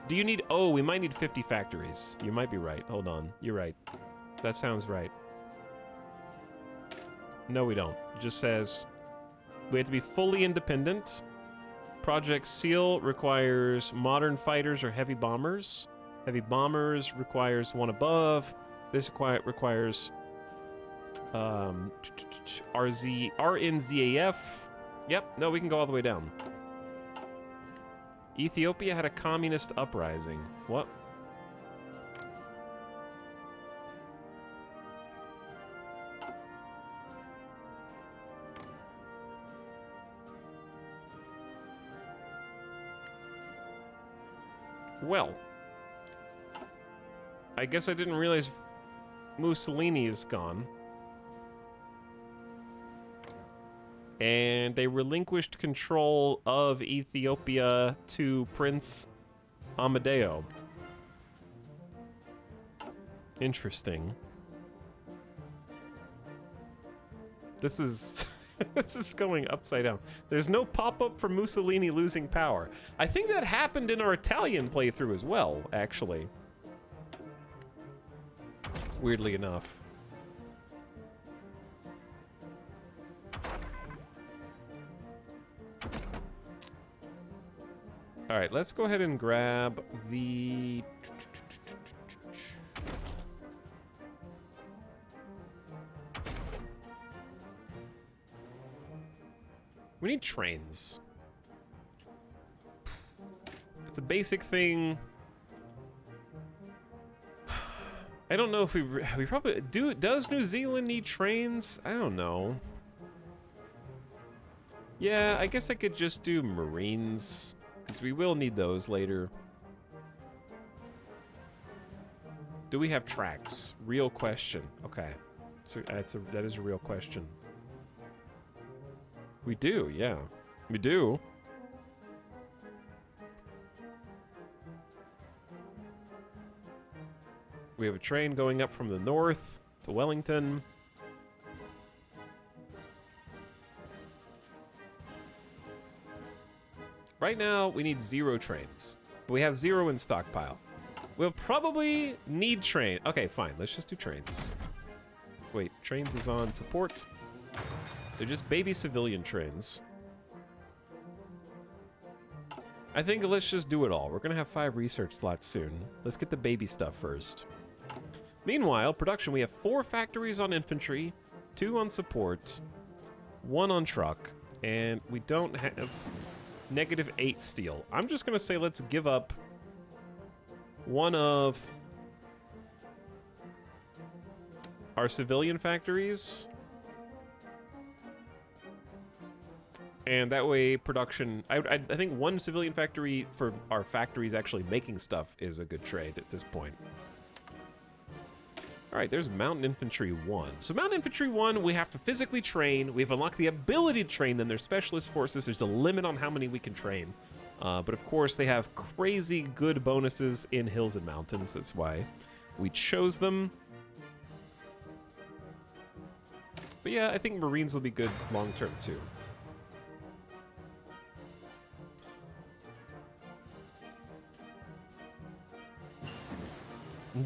Do you need... Oh, we might need 50 factories. You might be right. Hold on. You're right. That sounds right. No, we don't. It just says we have to be fully independent. Project Seal requires modern fighters or heavy bombers. Heavy bombers requires one above. This requires RNZAF. Yep. No, we can go all the way down. Ethiopia had a communist uprising. What? Well, I guess I didn't realize Mussolini is gone. And they relinquished control of Ethiopia to Prince Amadeo. Interesting. This is... this is going upside down. There's no pop-up for Mussolini losing power. I think that happened in our Italian playthrough as well, actually. Weirdly enough. All right, let's go ahead and grab the... We need trains. It's a basic thing. I don't know if we probably do. Does New Zealand need trains? I don't know. Yeah, I guess I could just do Marines, because we will need those later. Do we have tracks? Real question. Okay. So that is a real question. We do, yeah. We do. We have a train going up from the north to Wellington. Right now, we need 0 trains. But we have 0 in stockpile. We'll probably need train. Okay, fine. Let's just do trains. Wait, trains is on support. They're just baby civilian trains. I think let's just do it all. We're gonna have 5 research slots soon. Let's get the baby stuff first. Meanwhile, production, we have 4 factories on infantry, 2 on support, 1 on truck, and we don't have -8 steel. I'm just gonna say let's give up one of our civilian factories. And that way production, I think 1 civilian factory for our factories actually making stuff is a good trade at this point. All right, there's Mountain Infantry 1. So Mountain Infantry 1, we have to physically train. We've unlocked the ability to train them. They're specialist forces. There's a limit on how many we can train. But of course, they have crazy good bonuses in hills and mountains. That's why we chose them. But yeah, I think Marines will be good long-term too.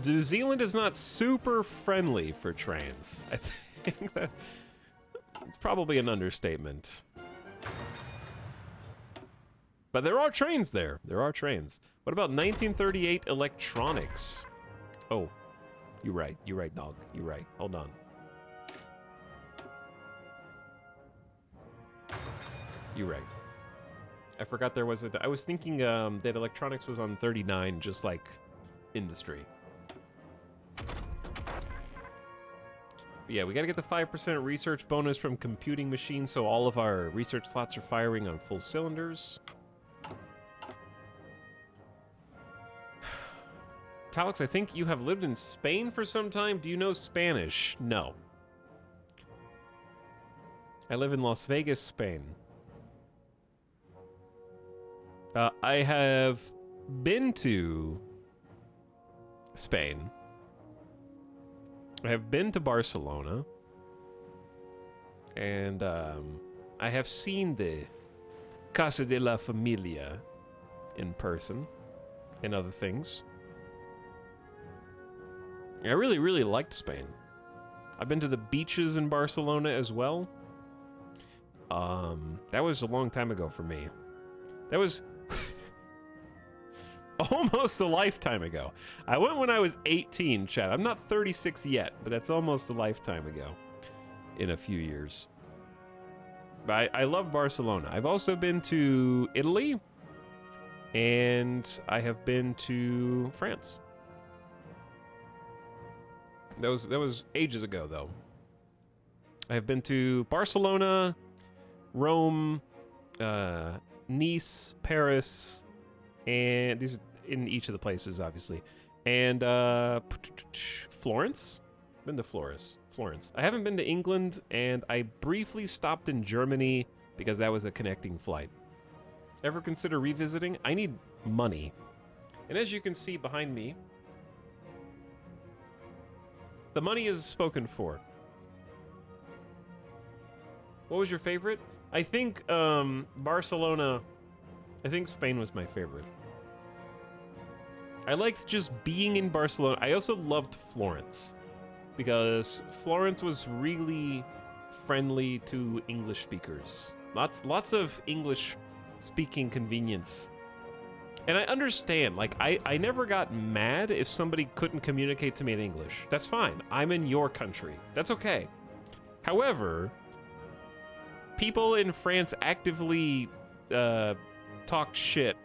New Zealand is not super friendly for trains. I think that it's probably an understatement. But there are trains there. There are trains. What about 1938 electronics? Oh, you're right. You're right, dog. You're right. Hold on. You're right. I forgot there was I was thinking that electronics was on 39, just like industry. But yeah, we gotta get the 5% research bonus from computing machines, so all of our research slots are firing on full cylinders. Talix, I think you have lived in Spain for some time. Do you know Spanish? No. I live in Las Vegas, Spain. I have been to Spain. I have been to Barcelona. And I have seen the Casa de la Familia in person and other things. I really, really liked Spain. I've been to the beaches in Barcelona as well. That was a long time ago for me. That was almost a lifetime ago. I went when I was 18, Chad. I'm not 36 yet, but that's almost a lifetime ago in a few years. But I love Barcelona. I've also been to Italy, and I have been to France. That was ages ago, though. I have been to Barcelona, Rome, Nice, Paris, and these in each of the places, obviously, and Florence. Been to Florence. I haven't been to England, and I briefly stopped in Germany because that was a connecting flight. Ever consider revisiting? I need money, and as you can see behind me, the money is spoken for. What was your favorite? I think Barcelona. I think Spain was my favorite. I liked just being in Barcelona. I also loved Florence because Florence was really friendly to English speakers. Lots of English speaking convenience. And I understand, like, I never got mad if somebody couldn't communicate to me in English. That's fine. I'm in your country. That's okay. However, people in France actively talked shit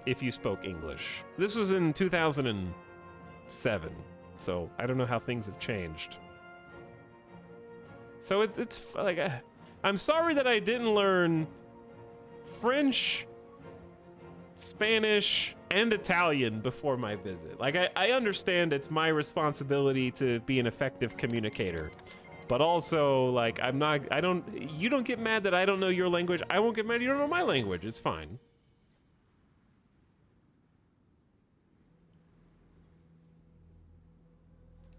if you spoke English. This was in 2007, so I don't know how things have changed. So it's like, I'm sorry that I didn't learn French, Spanish, and Italian before my visit. Like, I understand it's my responsibility to be an effective communicator. But also, like, you don't get mad that I don't know your language. I won't get mad you don't know my language. It's fine.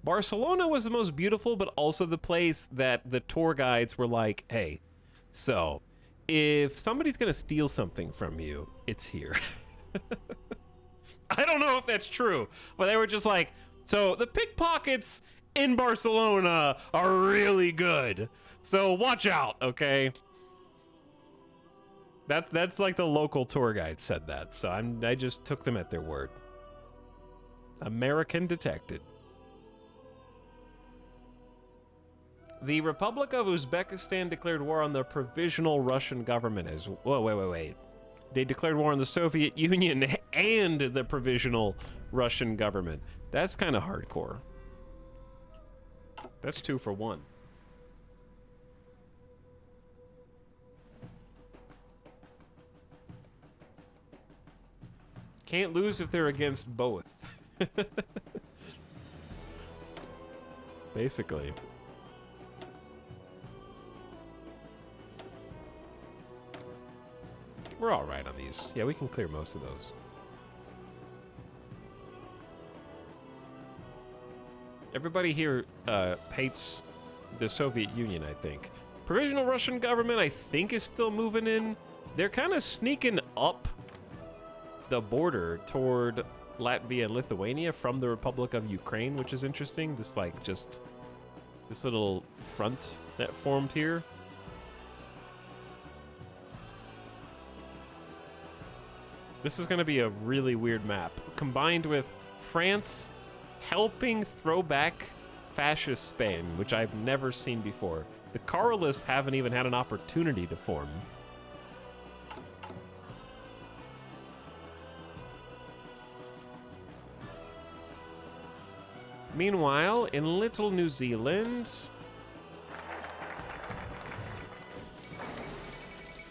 Barcelona was the most beautiful, but also the place that the tour guides were like, hey, so if somebody's gonna steal something from you, it's here. I don't know if that's true, but they were just like, so the pickpockets in Barcelona are really good, so watch out, okay? That's like the local tour guide said that, so I just took them at their word. American detected. The Republic of Uzbekistan declared war on the provisional Russian government as... Whoa, wait. They declared war on the Soviet Union and the provisional Russian government. That's kind of hardcore. That's 2 for 1. Can't lose if they're against both. Basically. We're all right on these. Yeah, we can clear most of those. Everybody here hates the Soviet Union, I think. Provisional Russian government, I think, is still moving in. They're kind of sneaking up the border toward Latvia and Lithuania from the Republic of Ukraine, which is interesting. This, like, just this little front that formed here. This is going to be a really weird map, combined with France helping throw back fascist Spain, which I've never seen before. The Carlists haven't even had an opportunity to form. Meanwhile, in Little New Zealand,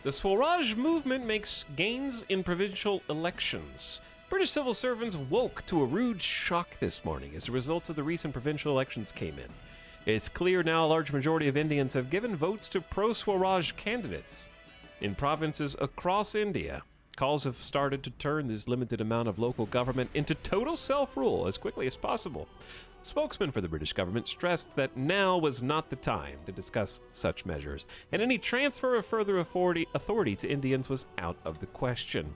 the Swaraj movement makes gains in provincial elections. British civil servants woke to a rude shock this morning as a result of the recent provincial elections came in. It's clear now a large majority of Indians have given votes to pro-Swaraj candidates. In provinces across India, calls have started to turn this limited amount of local government into total self-rule as quickly as possible. Spokesman for the British government stressed that now was not the time to discuss such measures, and any transfer of further authority to Indians was out of the question.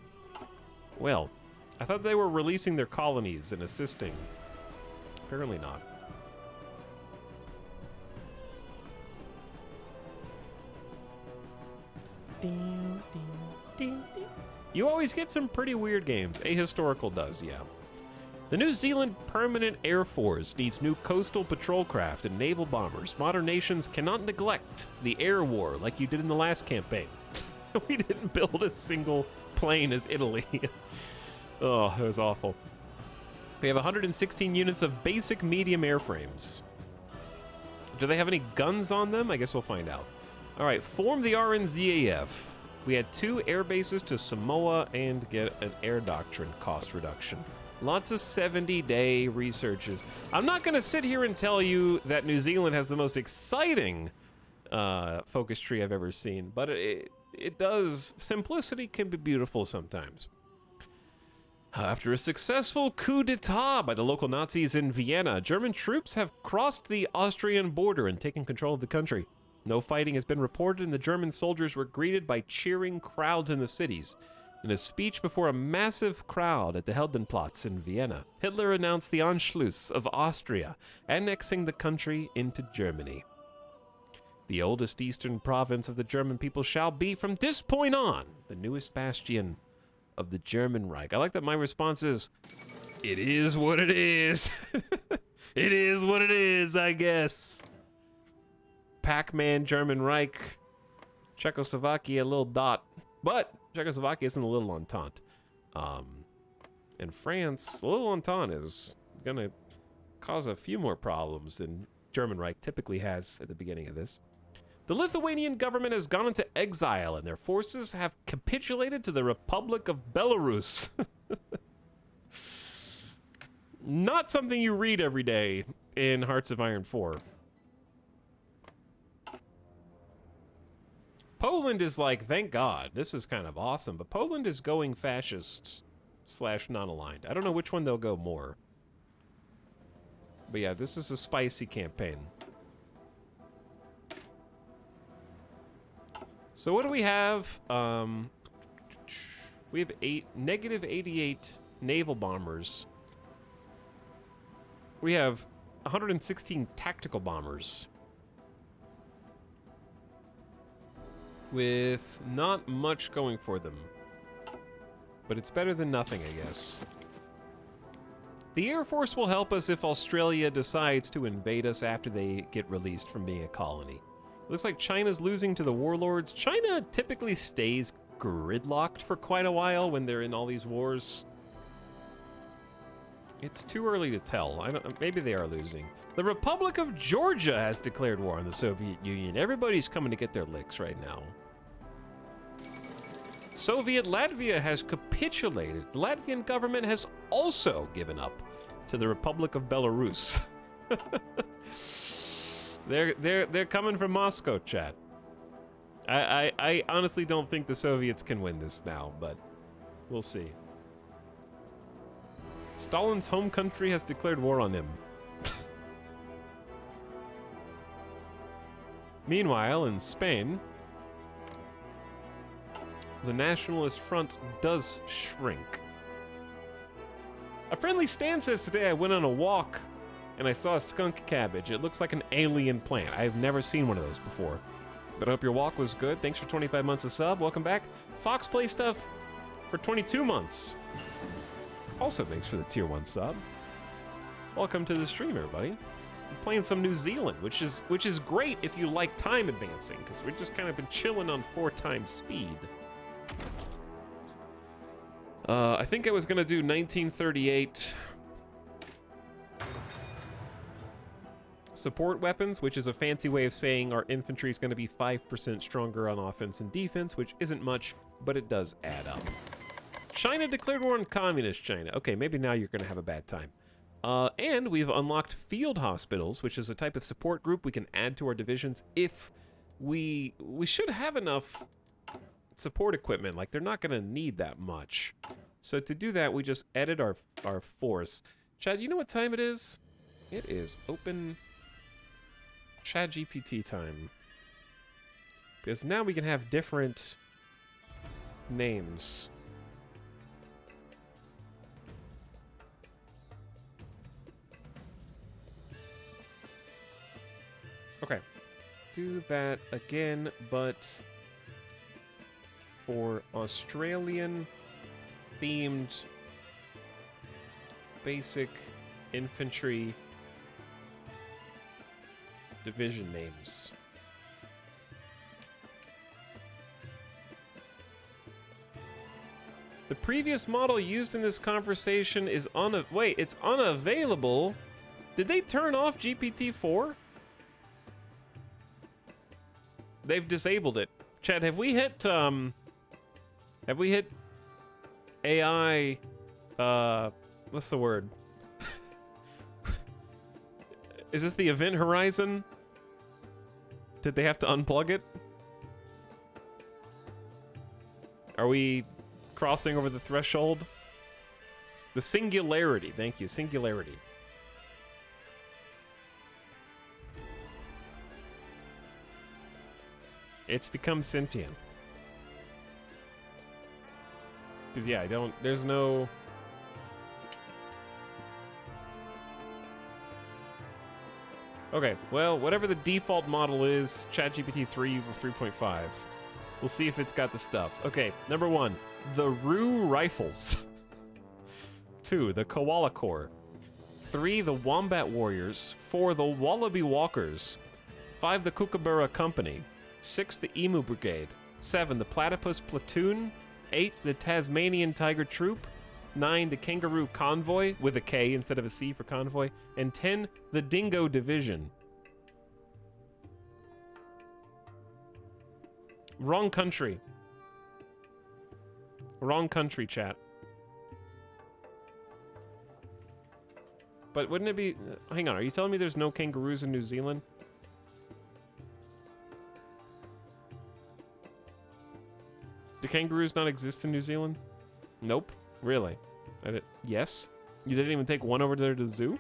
Well, I thought they were releasing their colonies and assisting. Apparently not. You always get some pretty weird games. Ahistorical does, yeah. The New Zealand Permanent Air Force needs new coastal patrol craft and naval bombers. Modern nations cannot neglect the air war like you did in the last campaign. We didn't build a single plane as Italy. Oh, it was awful. We have 116 units of basic medium airframes. Do they have any guns on them? I guess we'll find out. All right, form the RNZAF. We had 2 air bases to Samoa and get an air doctrine cost reduction. Lots of 70-day researches. I'm not going to sit here and tell you that New Zealand has the most exciting focus tree I've ever seen, but it does. Simplicity can be beautiful sometimes. After a successful coup d'etat by the local Nazis in Vienna, German troops have crossed the Austrian border and taken control of the country. No fighting has been reported, and the German soldiers were greeted by cheering crowds in the cities. In a speech before a massive crowd at the Heldenplatz in Vienna, Hitler announced the Anschluss of Austria, annexing the country into Germany. The oldest eastern province of the German people shall be, from this point on, the newest bastion of the German Reich. I like that my response is, it is what it is. It is what it is, I guess. Pac-Man, German Reich, Czechoslovakia, little dot. But Czechoslovakia isn't a little entente. And France, a little entente is going to cause a few more problems than German Reich typically has at the beginning of this. The Lithuanian government has gone into exile, and their forces have capitulated to the Republic of Belarus. Not something you read every day in Hearts of Iron 4. Poland is like, thank God, this is kind of awesome, but Poland is going fascist / non-aligned. I don't know which one they'll go more. But yeah, this is a spicy campaign. So what do we have? We have negative 88 naval bombers. We have 116 tactical bombers. With not much going for them. But it's better than nothing, I guess. The Air Force will help us if Australia decides to invade us after they get released from being a colony. Looks like China's losing to the warlords. China typically stays gridlocked for quite a while when they're in all these wars. It's too early to tell. Maybe they are losing. The Republic of Georgia has declared war on the Soviet Union. Everybody's coming to get their licks right now. Soviet Latvia has capitulated. The Latvian government has also given up to the Republic of Belarus. They're coming from Moscow, chat. I honestly don't think the Soviets can win this now, but we'll see. Stalin's home country has declared war on him. Meanwhile, in Spain, the Nationalist Front does shrink. A friendly Stan says today I went on a walk and I saw a skunk cabbage. It looks like an alien plant. I've never seen one of those before. But I hope your walk was good. Thanks for 25 months of sub. Welcome back. Fox Play Stuff for 22 months. Also, thanks for the tier 1 sub. Welcome to the stream, everybody. I'm playing some New Zealand, which is great if you like time advancing, because we've just kind of been chilling on 4 times speed. I think I was gonna do 1938 support weapons, which is a fancy way of saying our infantry is gonna be 5% stronger on offense and defense, which isn't much, but it does add up. China declared war on communist China. Okay, maybe now you're gonna have a bad time. And we've unlocked field hospitals, which is a type of support group we can add to our divisions if we should have enough support equipment. Like, they're not gonna need that much. So to do that, we just edit our force. Chad, you know what time it is? It is open ChatGPT time. Because now we can have different names. Okay, do that again, but for Australian themed basic infantry division names. The previous model used in this conversation is it's unavailable. Did they turn off GPT-4? They've disabled it. Chad, have we hit AI, what's the word? Is this the event horizon? Did they have to unplug it? Are we crossing over the threshold? The singularity, thank you, singularity. It's become sentient. Because, yeah, there's no... Okay, well, whatever the default model is, ChatGPT 3 or 3.5. We'll see if it's got the stuff. Okay, number 1, the Roo Rifles. 2, the Koala Corps. 3, the Wombat Warriors. 4, the Wallaby Walkers. 5, the Kookaburra Company. 6, the Emu Brigade. 7, the Platypus Platoon. 8, the Tasmanian Tiger Troop. 9, the Kangaroo Convoy, with a K instead of a C for convoy. And 10, the Dingo Division. Wrong country. Wrong country, chat. But wouldn't it be... hang on, are you telling me there's no kangaroos in New Zealand? Do kangaroos not exist in New Zealand? Nope. Really? Yes? You didn't even take one over there to the zoo?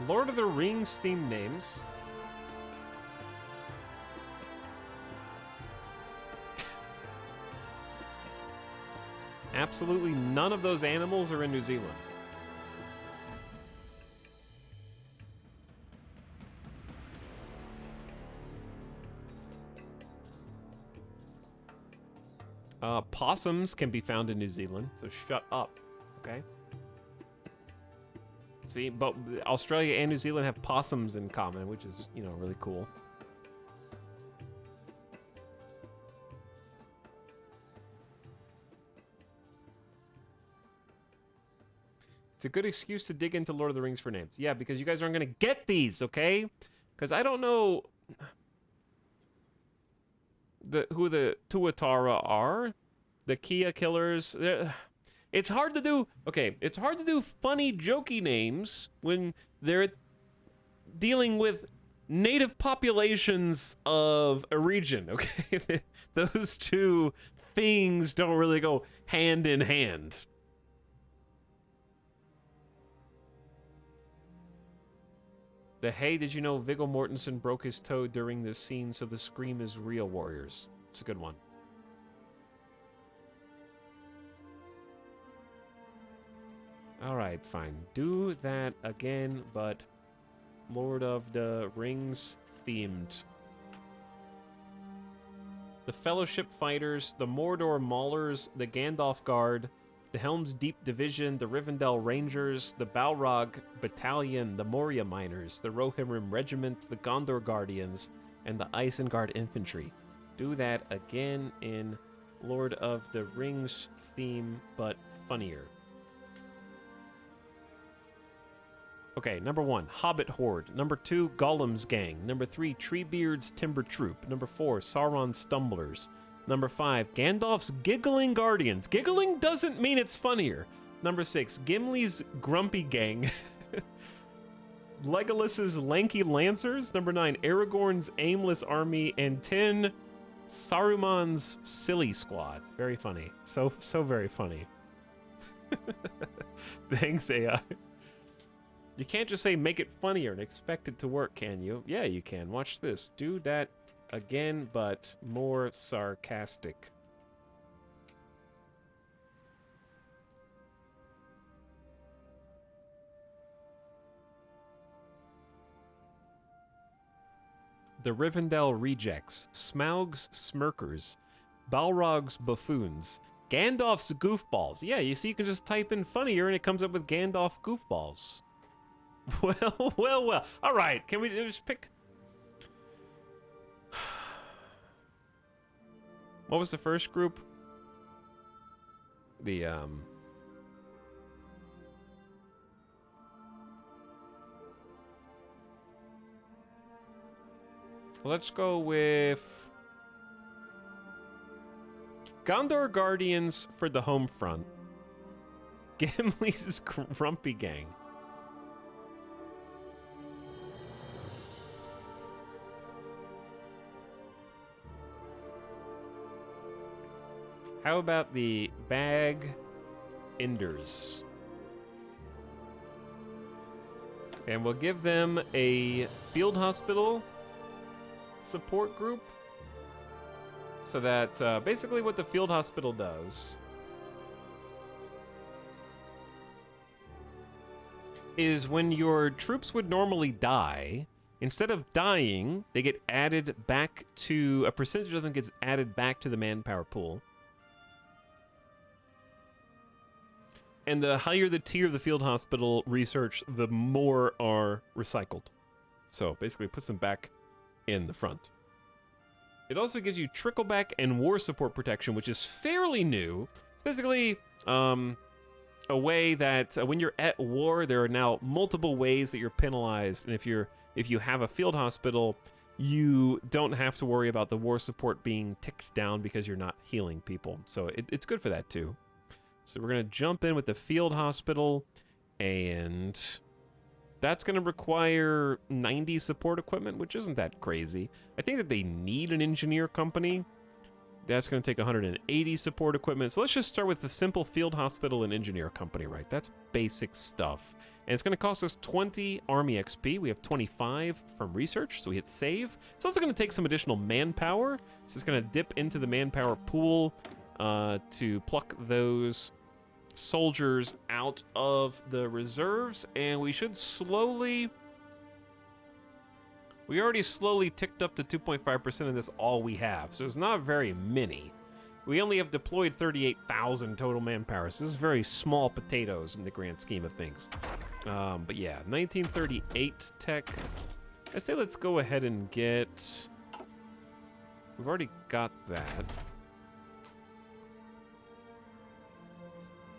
Lord of the Rings themed names. Absolutely none of those animals are in New Zealand. Possums can be found in New Zealand, so shut up, okay? See, but Australia and New Zealand have possums in common, which is, you know, really cool. It's a good excuse to dig into Lord of the Rings for names. Yeah, because you guys aren't going to get these, okay? Because I don't know who the Tuatara are. The Kia Killers. It's hard to do... okay, it's hard to do funny, jokey names when they're dealing with native populations of a region, okay? Those two things don't really go hand in hand. Hey, did you know Viggo Mortensen broke his toe during this scene, so the scream is real, warriors? It's a good one. Alright, fine. Do that again, but Lord of the Rings themed. The Fellowship Fighters, the Mordor Maulers, the Gandalf Guard, the Helm's Deep Division, the Rivendell Rangers, the Balrog Battalion, the Moria Miners, the Rohirrim Regiment, the Gondor Guardians, and the Isengard Infantry. Do that again in Lord of the Rings theme, but funnier. Okay, number 1, Hobbit Horde. Number 2, Gollum's Gang. Number 3, Treebeard's Timber Troop. Number 4, Sauron's Stumblers. Number 5, Gandalf's Giggling Guardians. Giggling doesn't mean it's funnier. Number 6, Gimli's Grumpy Gang. Legolas's Lanky Lancers. Number 9, Aragorn's Aimless Army. And 10, Saruman's Silly Squad. Very funny. So very funny. Thanks, AI. You can't just say make it funnier and expect it to work, can you? Yeah, you can. Watch this. Do that again, but more sarcastic. The Rivendell Rejects, Smaug's Smirkers, Balrog's Buffoons, Gandalf's Goofballs. Yeah, you see, you can just type in funnier and it comes up with Gandalf Goofballs. Well. All right, can we just pick... What was the first group? The, let's go with... Gondor Guardians for the home front. Gimli's Grumpy Gang. How about the Bag Enders? And we'll give them a field hospital support group. So that basically what the field hospital does is when your troops would normally die, instead of dying, they get added back to, a percentage of them gets added back to the manpower pool. And the higher the tier of the field hospital research, the more are recycled. So basically it puts them back in the front. It also gives you trickleback and war support protection, which is fairly new. It's basically a way that when you're at war, there are now multiple ways that you're penalized, and if you have a field hospital, you don't have to worry about the war support being ticked down because you're not healing people. So it's good for that too. So we're gonna jump in with the field hospital, and that's gonna require 90 support equipment, which isn't that crazy. I think that they need an engineer company. That's going to take 180 support equipment. So let's just start with the simple field hospital and engineer company, right? That's basic stuff. And it's going to cost us 20 army XP. We have 25 from research, so we hit save. It's also going to take some additional manpower. So it's going to dip into the manpower pool to pluck those soldiers out of the reserves. And we should slowly... We already slowly ticked up to 2.5%, and that's all we have, so it's not very many. We only have deployed 38,000 total manpower, so this is very small potatoes in the grand scheme of things. But yeah, 1938 tech. I say let's go ahead and get... We've already got that.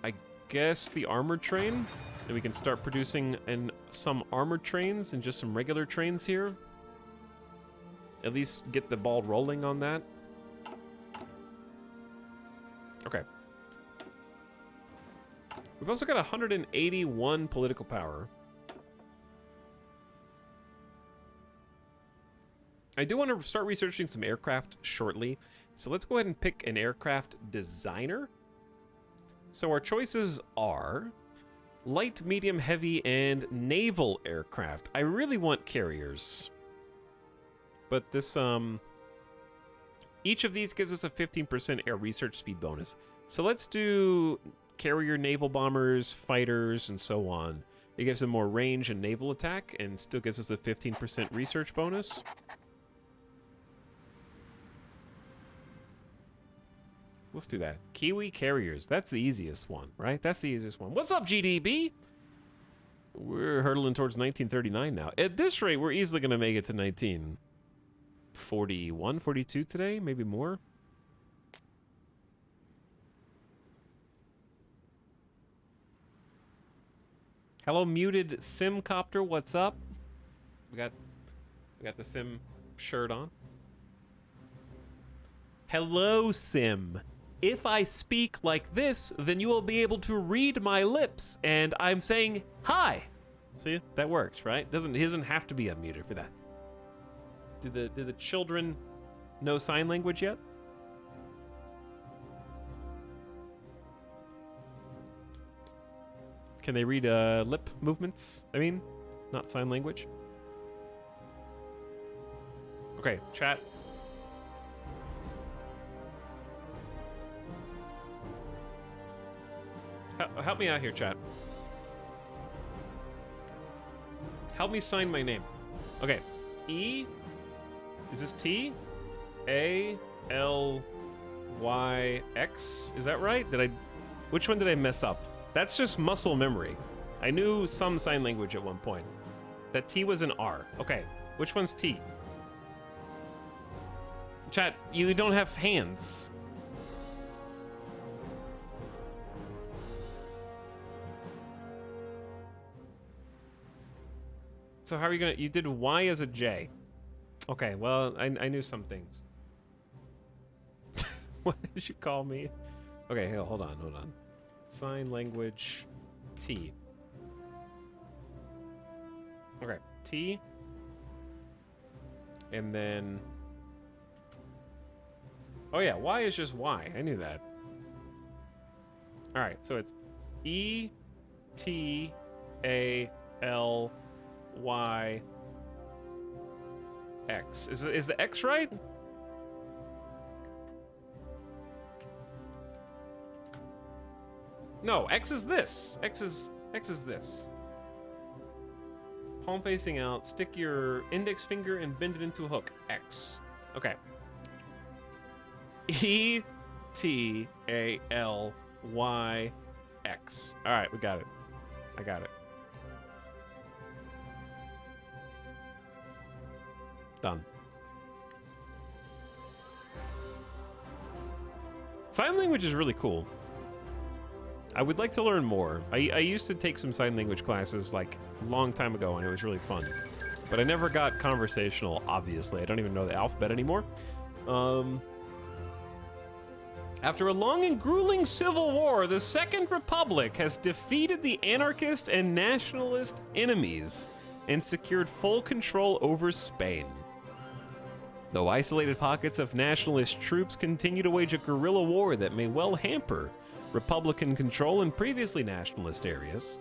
I guess the armored train, and we can start producing some armored trains and just some regular trains here. At least get the ball rolling on that. Okay. We've also got 181 political power. I do want to start researching some aircraft shortly, so let's go ahead and pick an aircraft designer. So our choices are light, medium, heavy, and naval aircraft. I really want carriers. But this, each of these gives us a 15% air research speed bonus. So let's do carrier naval bombers, fighters, and so on. It gives them more range and naval attack, and still gives us a 15% research bonus. Let's do that. Kiwi carriers. That's the easiest one, right? That's the easiest one. What's up, GDB? We're hurtling towards 1939 now. At this rate, we're easily going to make it to 1941, 42 today, maybe more. Hello, muted Simcopter. What's up? We got the Sim shirt on. Hello, Sim. If I speak like this, then you will be able to read my lips, and I'm saying hi. See, that works, right? He doesn't have to be unmuted for that. Do the children know sign language yet? Can they read lip movements? I mean, not sign language. Okay, chat. Help me out here, chat. Help me sign my name. Okay, E. Is this T? A L Y X? Is that right? Which one did I mess up? That's just muscle memory. I knew some sign language at one point. That T was an R. Okay, which one's T? Chat, you don't have hands. So how are you gonna, you did Y as a J. Okay, well, I knew some things. What did you call me? Okay, hold on. Sign language T. Okay, T. And then... Oh yeah, Y is just Y. I knew that. Alright, so it's E, T, A, L, Y, X. Is the X right? No, X is this. X is this. Palm facing out, stick your index finger and bend it into a hook. X. Okay. E, T, A, L, Y, X. All right, we got it. I got it. Done. Sign language is really cool. I would like to learn more. I used to take some sign language classes like a long time ago, and it was really fun. But I never got conversational, obviously. I don't even know the alphabet anymore. After a long and grueling civil war, the Second Republic has defeated the anarchist and nationalist enemies and secured full control over Spain. Though isolated pockets of nationalist troops continue to wage a guerrilla war that may well hamper Republican control in previously nationalist areas,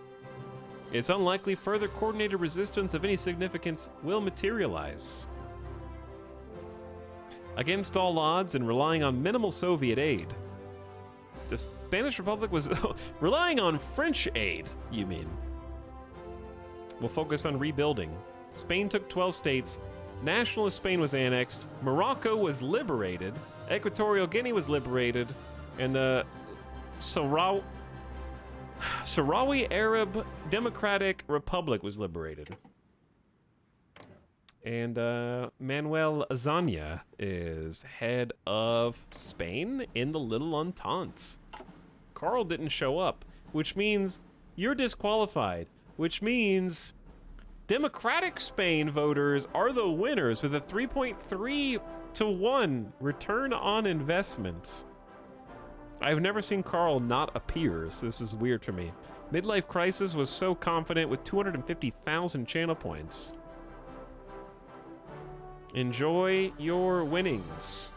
it's unlikely further coordinated resistance of any significance will materialize. Against all odds and relying on minimal Soviet aid, the Spanish Republic was relying on French aid, you mean? We'll focus on rebuilding. Spain took 12 states, nationalist Spain was annexed, Morocco was liberated, Equatorial Guinea was liberated, and the Sahrawi Arab Democratic Republic was liberated. And Manuel Azaña is head of Spain in the Little Entente. Carl didn't show up, which means you're disqualified, which means Democratic Spain voters are the winners with a 3.3 to 1 return on investment. I've never seen Carl not appear, so this is weird for me. Midlife Crisis was so confident with 250,000 channel points. Enjoy your winnings,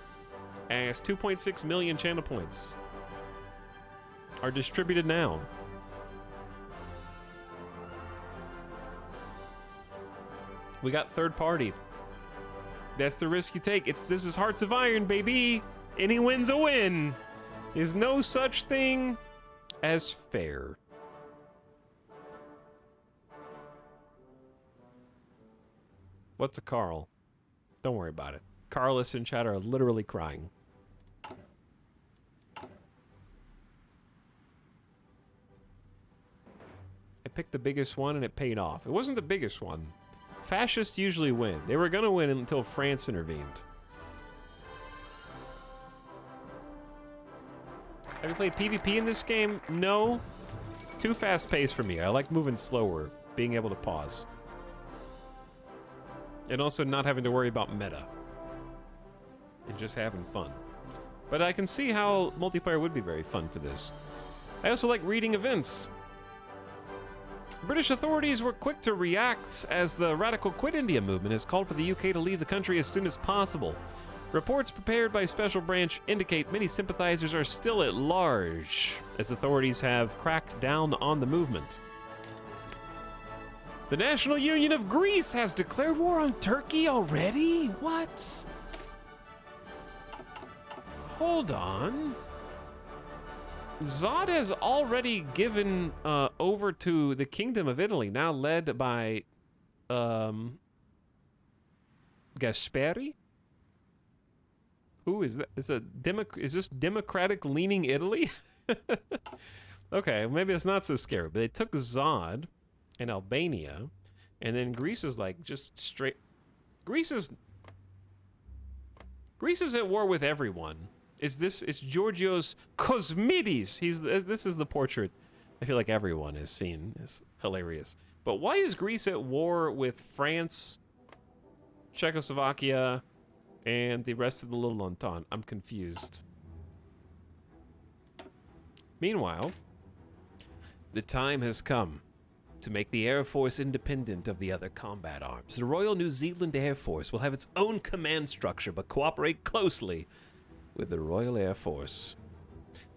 as 2.6 million channel points are distributed now. We got third party. That's the risk you take. This is Hearts of Iron, baby. Any win's a win. There's no such thing as fair. What's a Carl? Don't worry about it. Carlos and chat are literally crying. I picked the biggest one and it paid off. It wasn't the biggest one. Fascists usually win. They were gonna win until France intervened. Have you played PvP in this game? No. Too fast paced for me. I like moving slower, being able to pause. And also not having to worry about meta. And just having fun. But I can see how multiplayer would be very fun for this. I also like reading events. British authorities were quick to react as the radical Quit India movement has called for the UK to leave the country as soon as possible. Reports prepared by Special Branch indicate many sympathizers are still at large, as authorities have cracked down on the movement. The National Union of Greece has declared war on Turkey already? What? Hold on. Zod has already given over to the Kingdom of Italy, now led by Gasperi? Who is that? Is this democratic-leaning Italy? Okay, maybe it's not so scary, but they took Zod and Albania, and then Greece is like just straight. Greece is at war with everyone. It's Georgios Kosmidis. This is the portrait I feel like everyone has seen. It's hilarious. But why is Greece at war with France, Czechoslovakia, and the rest of the Little Entente? I'm confused. Meanwhile, the time has come to make the Air Force independent of the other combat arms. The Royal New Zealand Air Force will have its own command structure, but cooperate closely with the Royal Air Force.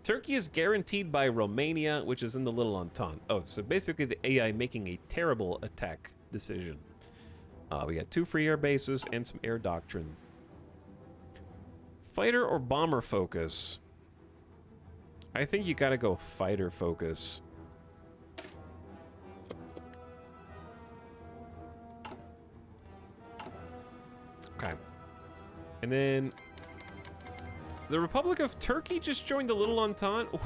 Turkey is guaranteed by Romania, which is in the Little Entente. Oh, so basically the AI making a terrible attack decision. We got 2 free air bases and some air doctrine. Fighter or bomber focus? I think you gotta go fighter focus. Okay. And then the Republic of Turkey just joined the Little Entente.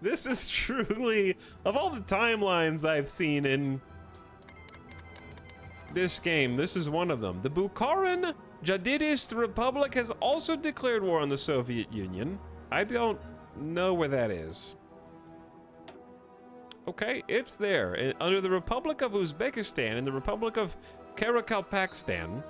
This is truly, of all the timelines I've seen in this game, this is one of them. The Bukharan Jadidist Republic has also declared war on the Soviet Union. I don't know where that is. Okay, it's there. Under the Republic of Uzbekistan and the Republic of Karakalpakstan.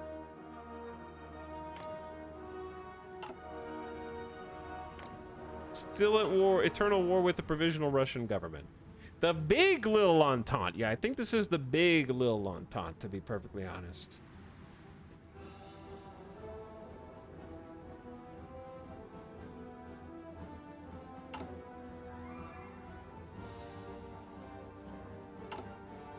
Still at war, eternal war with the Provisional Russian government. The big little Entente. Yeah, I think this is the big little Entente, to be perfectly honest.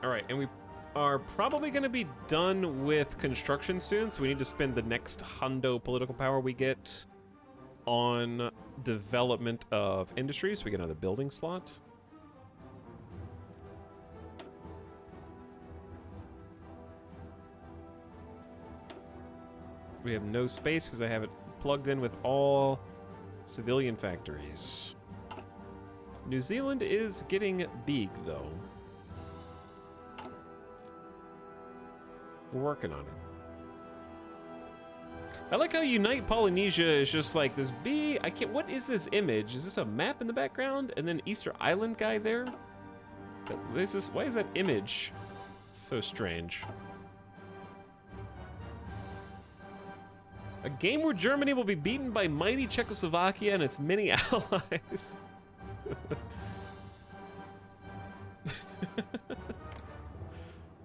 All right, and we are probably going to be done with construction soon, so we need to spend the next hundo political power we get on development of industry, so we get another building slot. We have no space because I have it plugged in with all civilian factories. New Zealand is getting big, though. We're working on it. I like how Unite Polynesia is just like this big. I can't. What is this image? Is this a map in the background and then Easter Island guy there? Why is that image so strange? A game where Germany will be beaten by mighty Czechoslovakia and its many allies.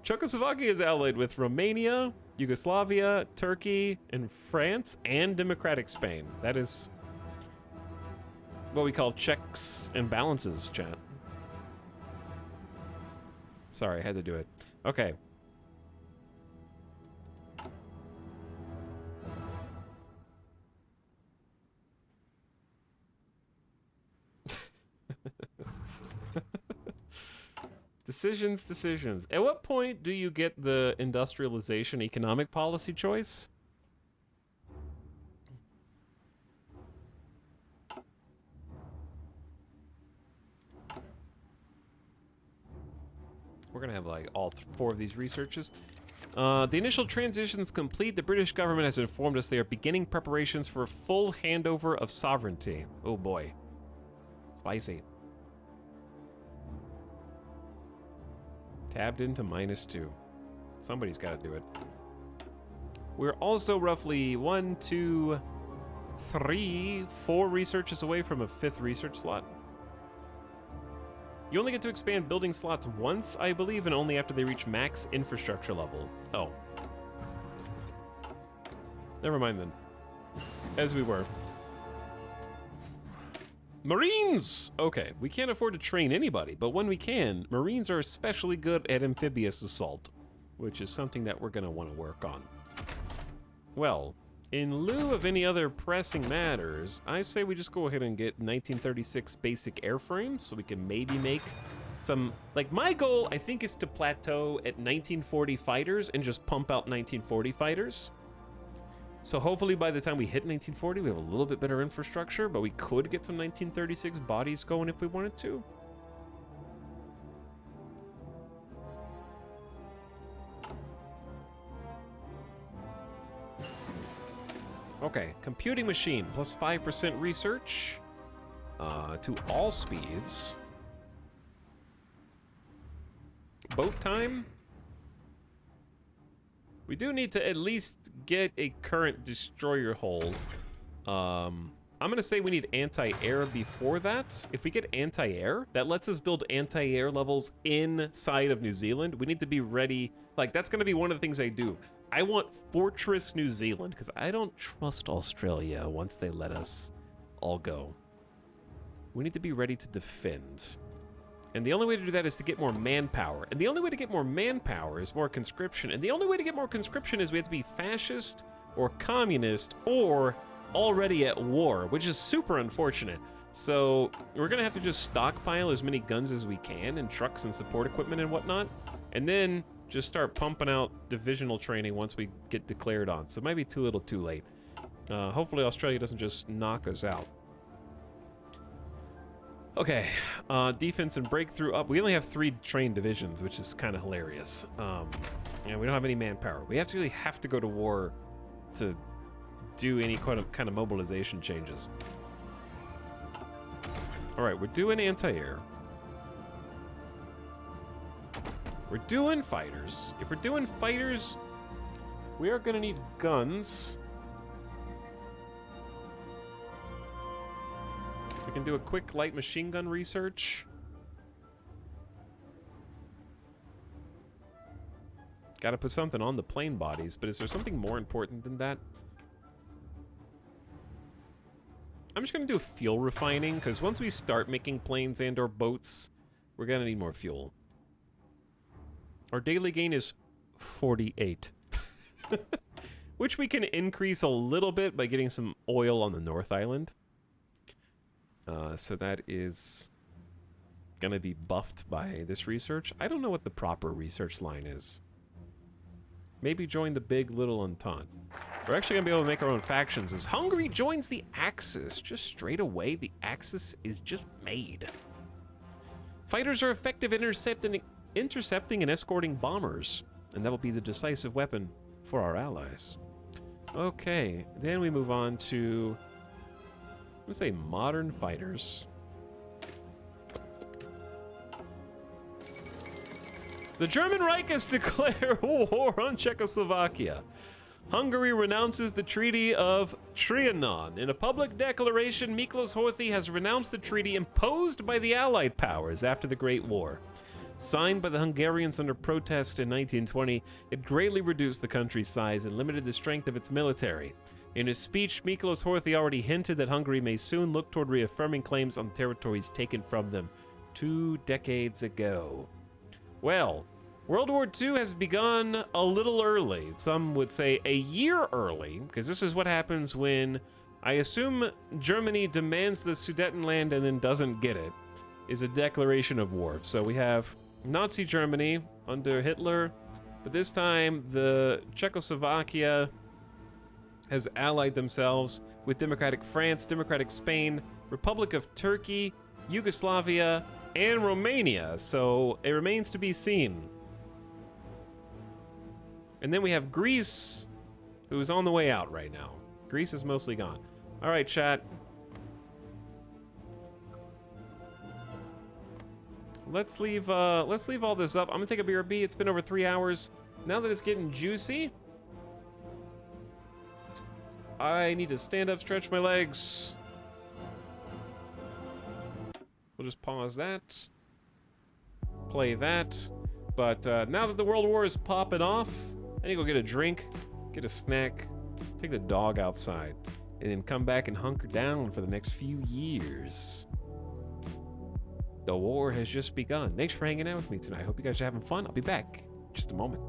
Czechoslovakia is allied with Romania, Yugoslavia, Turkey, and France, and Democratic Spain. That is what we call checks and balances, chat. Sorry, I had to do it. Okay. Decisions. At what point do you get the industrialization economic policy choice? We're gonna have like all four of these researches. The initial transition is complete. The British government has informed us they are beginning preparations for a full handover of sovereignty. Oh boy. Spicy. Tabbed into -2. Somebody's got to do it. We're also roughly 1, 2, 3, 4 researches away from a 5th research slot. You only get to expand building slots once, I believe, and only after they reach max infrastructure level. Oh. Never mind then. As we were. Marines! Okay, we can't afford to train anybody, but when we can, Marines are especially good at amphibious assault, which is something that we're going to want to work on. Well, in lieu of any other pressing matters, I say we just go ahead and get 1936 basic airframes so we can maybe make some... Like, my goal, I think, is to plateau at 1940 fighters and just pump out 1940 fighters. So hopefully by the time we hit 1940, we have a little bit better infrastructure, but we could get some 1936 bodies going if we wanted to. Okay, computing machine, plus 5% research to all speeds. Boat time. We do need to at least get a current destroyer hull. I'm gonna say we need anti-air before that. If we get anti-air, that lets us build anti-air levels inside of New Zealand. We need to be ready. Like, that's gonna be one of the things I do. I want Fortress New Zealand, because I don't trust Australia once they let us all go. We need to be ready to defend. And the only way to do that is to get more manpower. And the only way to get more manpower is more conscription. And the only way to get more conscription is we have to be fascist or communist or already at war, which is super unfortunate. So we're gonna have to just stockpile as many guns as we can and trucks and support equipment and whatnot. And then just start pumping out divisional training once we get declared on. So it might be too little too late. Hopefully Australia doesn't just knock us out. Okay, defense and breakthrough up. We only have 3 trained divisions, which is kind of hilarious. And we don't have any manpower. We really have to go to war to do any kind of mobilization changes. All right, we're doing anti-air. We're doing fighters. If we're doing fighters, we are gonna need guns. We can do a quick light machine gun research. Gotta put something on the plane bodies, but is there something more important than that? I'm just gonna do fuel refining, because once we start making planes and or boats, we're gonna need more fuel. Our daily gain is 48. Which we can increase a little bit by getting some oil on the North Island. So that is gonna be buffed by this research. I don't know what the proper research line is. Maybe join the Big Little Entente. We're actually gonna be able to make our own factions as Hungary joins the Axis. Just straight away, the Axis is just made. Fighters are effective intercepting and escorting bombers, and that will be the decisive weapon for our allies. Okay, then we move on to, let's say, modern fighters. The German Reich has declared war on Czechoslovakia. Hungary renounces the Treaty of Trianon. In a public declaration, Miklos Horthy has renounced the treaty imposed by the Allied powers after the Great War. Signed by the Hungarians under protest in 1920, it greatly reduced the country's size and limited the strength of its military. In his speech, Miklos Horthy already hinted that Hungary may soon look toward reaffirming claims on territories taken from them 2 decades ago. Well, World War II has begun a little early. Some would say a year early, because this is what happens when, I assume, Germany demands the Sudetenland and then doesn't get it, is a declaration of war. So we have Nazi Germany under Hitler, but this time the Czechoslovakia has allied themselves with Democratic France, Democratic Spain, Republic of Turkey, Yugoslavia, and Romania, so it remains to be seen. And then we have Greece, who's on the way out right now. Greece is mostly gone. All right, chat. Let's leave all this up. I'm gonna take a BRB. It's been over 3 hours. Now that it's getting juicy, I need to stand up, stretch my legs. We'll just pause that. Play that. But now that the World War is popping off, I need to go get a drink, get a snack, take the dog outside, and then come back and hunker down for the next few years. The war has just begun. Thanks for hanging out with me tonight. I hope you guys are having fun. I'll be back in just a moment.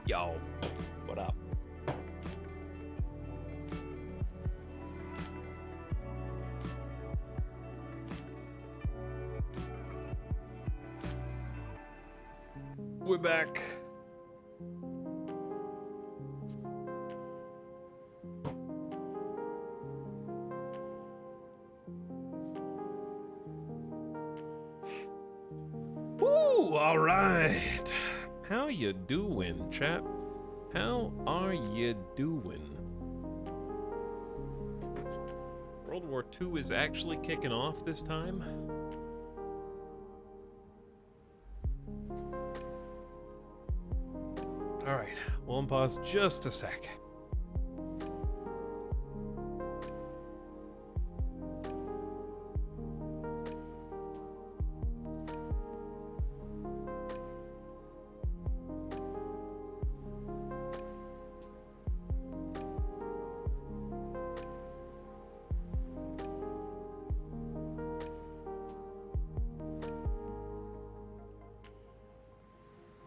Yo, what up? We're back. Woo, all right. How you doing, chat? How are you doing? World War II is actually kicking off this time. All right, we'll unpause just a sec.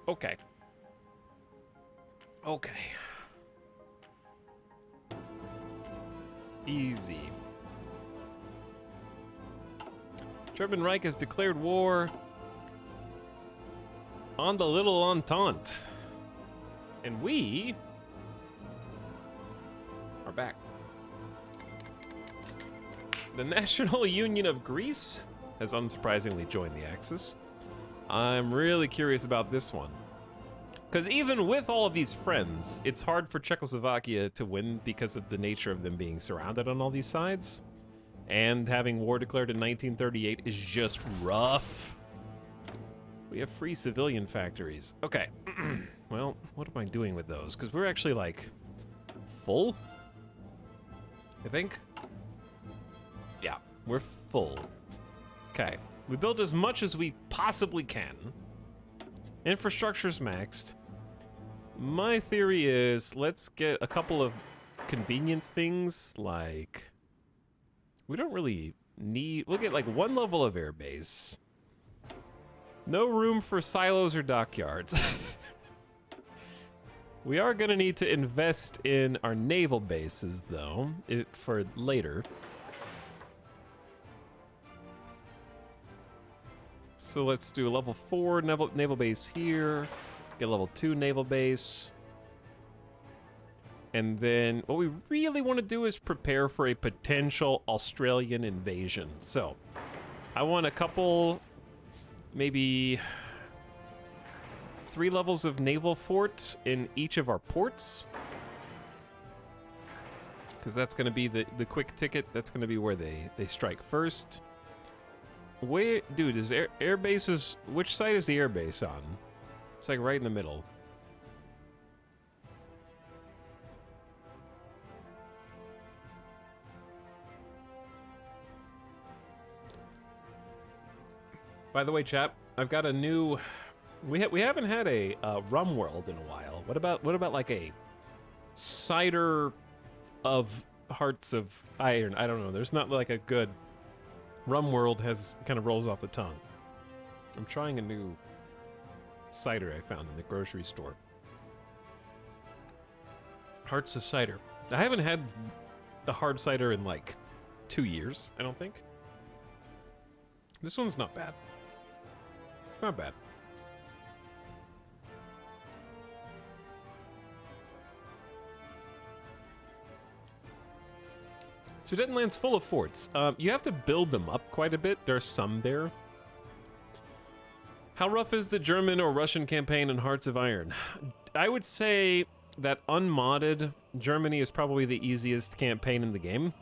Okay. Okay. Easy. German Reich has declared war on the Little Entente. And we are back. The National Union of Greece has unsurprisingly joined the Axis. I'm really curious about this one. Because even with all of these friends, it's hard for Czechoslovakia to win because of the nature of them being surrounded on all these sides. And having war declared in 1938 is just rough. We have free civilian factories. Okay, well, what am I doing with those? Because we're actually, like, full? I think? Yeah, we're full. Okay, we build as much as we possibly can. Infrastructure's maxed. My theory is let's get a couple of convenience things, like we don't really need, we'll get like one level of airbase. No room for silos or dockyards. We are gonna need to invest in our naval bases though, for later. So let's do a level 4 naval base here, get a level 2 naval base. And then what we really want to do is prepare for a potential Australian invasion. So I want a couple, maybe 3 levels of naval fort in each of our ports. Because that's going to be the quick ticket. That's going to be where they strike first. Where, dude, is air bases, which side is the air base on? It's like right in the middle. By the way, chap, I've got a new, we haven't had a rum world in a while. What about like a cider of Hearts of Iron? I don't know. There's not like a good rum world, has kind of rolls off the tongue. I'm trying a new cider I found in the grocery store. Hearts of Cider. I haven't had the hard cider in like 2 years, I don't think. This one's not bad. It's not bad. Sudetenland's full of forts. You have to build them up quite a bit. There's some there. How rough is the German or Russian campaign in Hearts of Iron? I would say that unmodded, Germany is probably the easiest campaign in the game.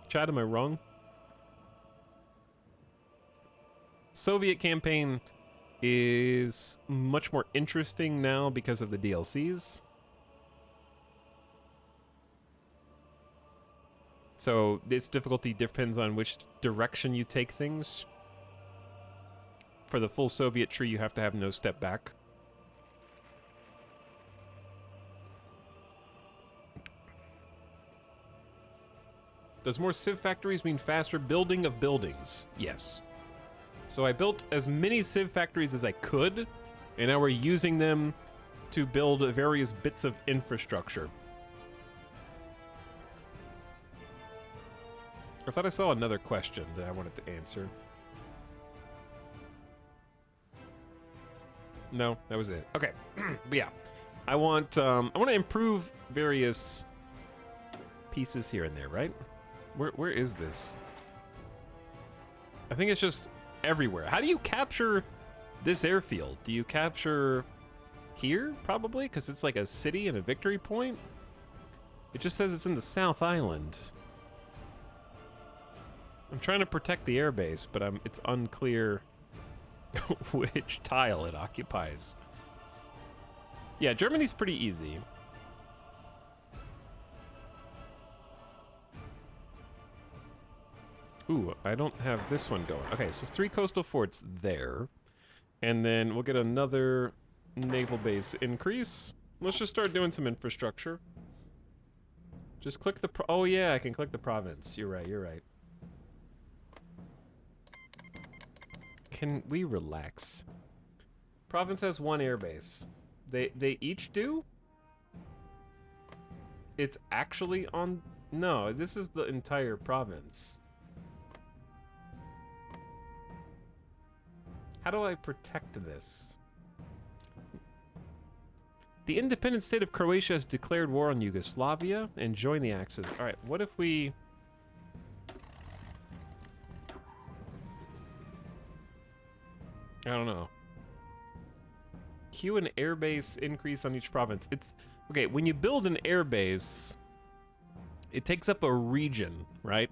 Chad, am I wrong? Soviet campaign is much more interesting now because of the DLCs. So its difficulty depends on which direction you take things. For the full Soviet tree, you have to have no step back. Does more Civ factories mean faster building of buildings? Yes. So I built as many Civ factories as I could, and now we're using them to build various bits of infrastructure. I thought I saw another question that I wanted to answer. No, that was it. Okay, but yeah, I want to improve various pieces here and there, right? Where is this? I think it's just everywhere. How do you capture this airfield? Do you capture here, probably? Because it's like a city and a victory point? It just says it's in the South Island. I'm trying to protect the airbase, but it's unclear which tile it occupies. Yeah, Germany's pretty easy. Ooh, I don't have this one going. Okay, so it's 3 coastal forts there. And then we'll get another naval base increase. Let's just start doing some infrastructure. Just click the oh yeah, I can click the province. You're right, you're right. Can we relax? Province has 1 airbase. They each do? It's actually on... No, this is the entire province. How do I protect this? The independent state of Croatia has declared war on Yugoslavia and joined the Axis. All right, what if we... I don't know. Queue an airbase increase on each province. It's... Okay, when you build an airbase, it takes up a region, right?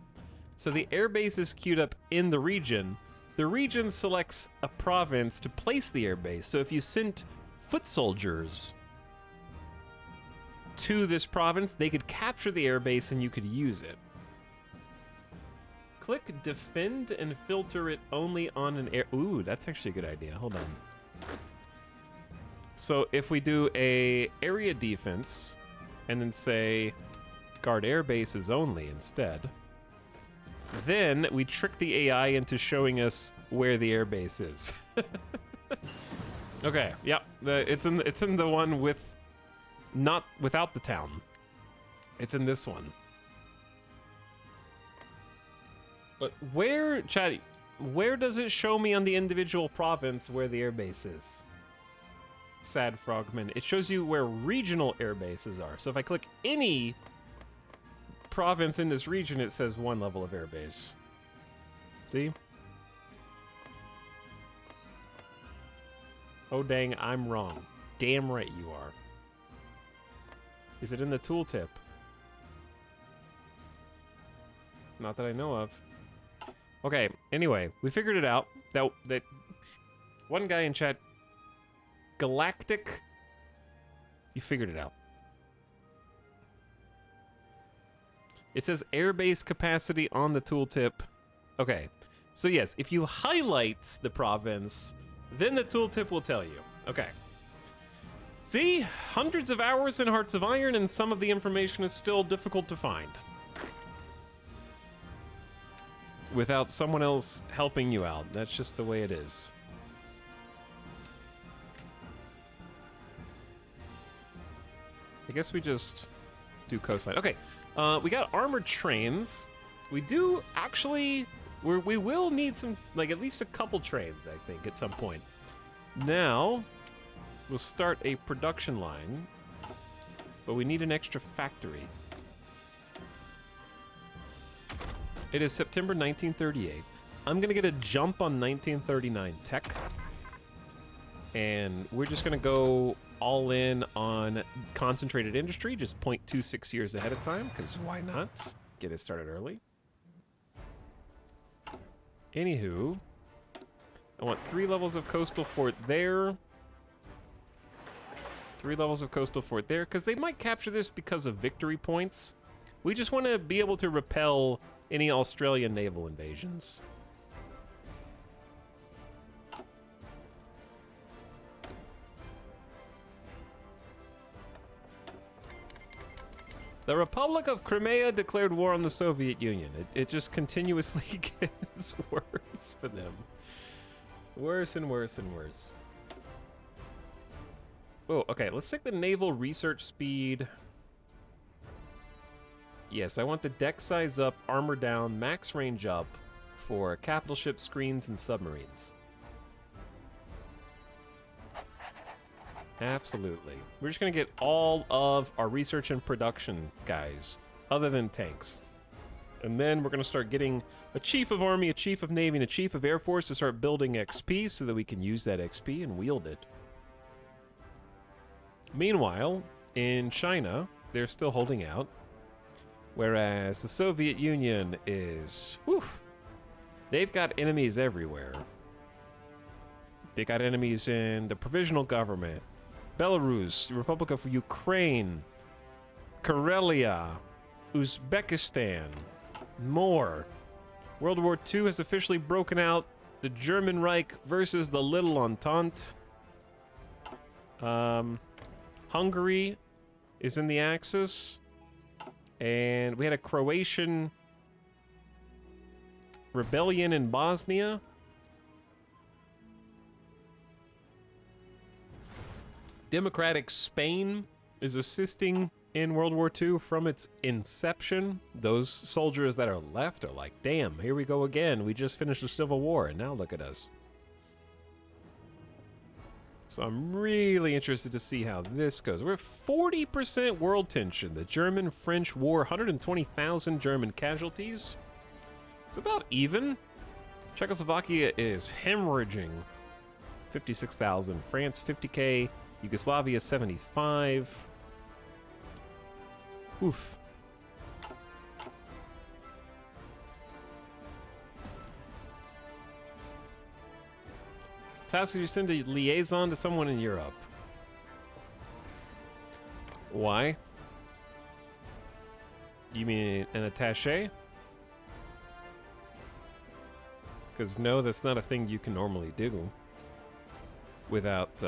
So the airbase is queued up in the region. The region selects a province to place the airbase. So if you sent foot soldiers to this province, they could capture the airbase and you could use it. Click defend and filter it only on an air... Ooh, that's actually a good idea. Hold on. So if we do a area defense and then say guard air bases only instead, then we trick the AI into showing us where the airbase is. Okay, yep, it's in the one with without the town. It's in this one. But where, chat, where does it show me on the individual province where the airbase is? Sad Frogman. It shows you where regional air bases are. So if I click any province in this region, it says 1 level of airbase. See? Oh dang, I'm wrong. Damn right you are. Is it in the tooltip? Not that I know of. Okay, anyway, we figured it out. That one guy in chat, Galactic, you figured it out. It says airbase capacity on the tooltip. Okay, so yes, if you highlight the province, then the tooltip will tell you. Okay. See, hundreds of hours in Hearts of Iron, and some of the information is still difficult to find without someone else helping you out. That's just the way it is. I guess we just do coastline. Okay, we got armored trains. We do actually, we will need some, like at least a couple trains, I think, at some point. Now, we'll start a production line, but we need an extra factory. It is September 1938. I'm gonna get a jump on 1939 tech, and we're just gonna go all in on concentrated industry, just 0.26 years ahead of time, because why not? Get it started early. Anywho, I want 3 levels of coastal fort there. 3 levels of coastal fort there, because they might capture this because of victory points. We just want to be able to repel any Australian naval invasions. The Republic of Crimea declared war on the Soviet Union. It just continuously gets worse for them. Worse and worse and worse. Oh, okay, let's take the naval research speed. Yes, I want the deck size up, armor down, max range up for capital ship screens and submarines. Absolutely. We're just going to get all of our research and production guys, other than tanks. And then we're going to start getting a chief of army, a chief of navy, and a chief of air force to start building XP so that we can use that XP and wield it. Meanwhile, in China, they're still holding out. Whereas the Soviet Union is, woof, they've got enemies everywhere. They got enemies in the provisional government, Belarus, the Republic of Ukraine, Karelia, Uzbekistan, more. World War II has officially broken out. The German Reich versus the Little Entente. Hungary is in the Axis. And we had a Croatian rebellion in Bosnia. Democratic Spain is assisting in World War II from its inception. Those soldiers that are left are like, damn, here we go again. We just finished the Civil War, and now look at us. So I'm really interested to see how this goes. We're at 40% world tension. The German-French war, 120,000 German casualties. It's about even. Czechoslovakia is hemorrhaging, 56,000. France, 50K. Yugoslavia, 75. Oof. Task you send a liaison to someone in Europe. Why? You mean an attaché? Because no, that's not a thing you can normally do without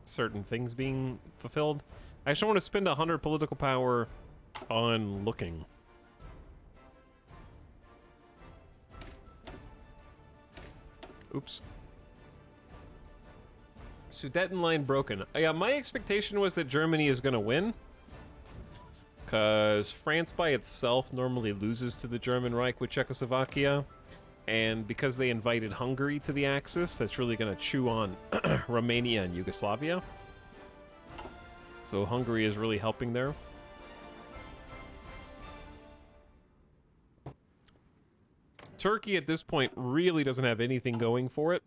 certain things being fulfilled. I actually want to spend 100 political power on looking. Oops. Sudeten line broken. Yeah, my expectation was that Germany is going to win, because France by itself normally loses to the German Reich with Czechoslovakia, and because they invited Hungary to the Axis, that's really going to chew on Romania and Yugoslavia. So Hungary is really helping there. Turkey at this point really doesn't have anything going for it.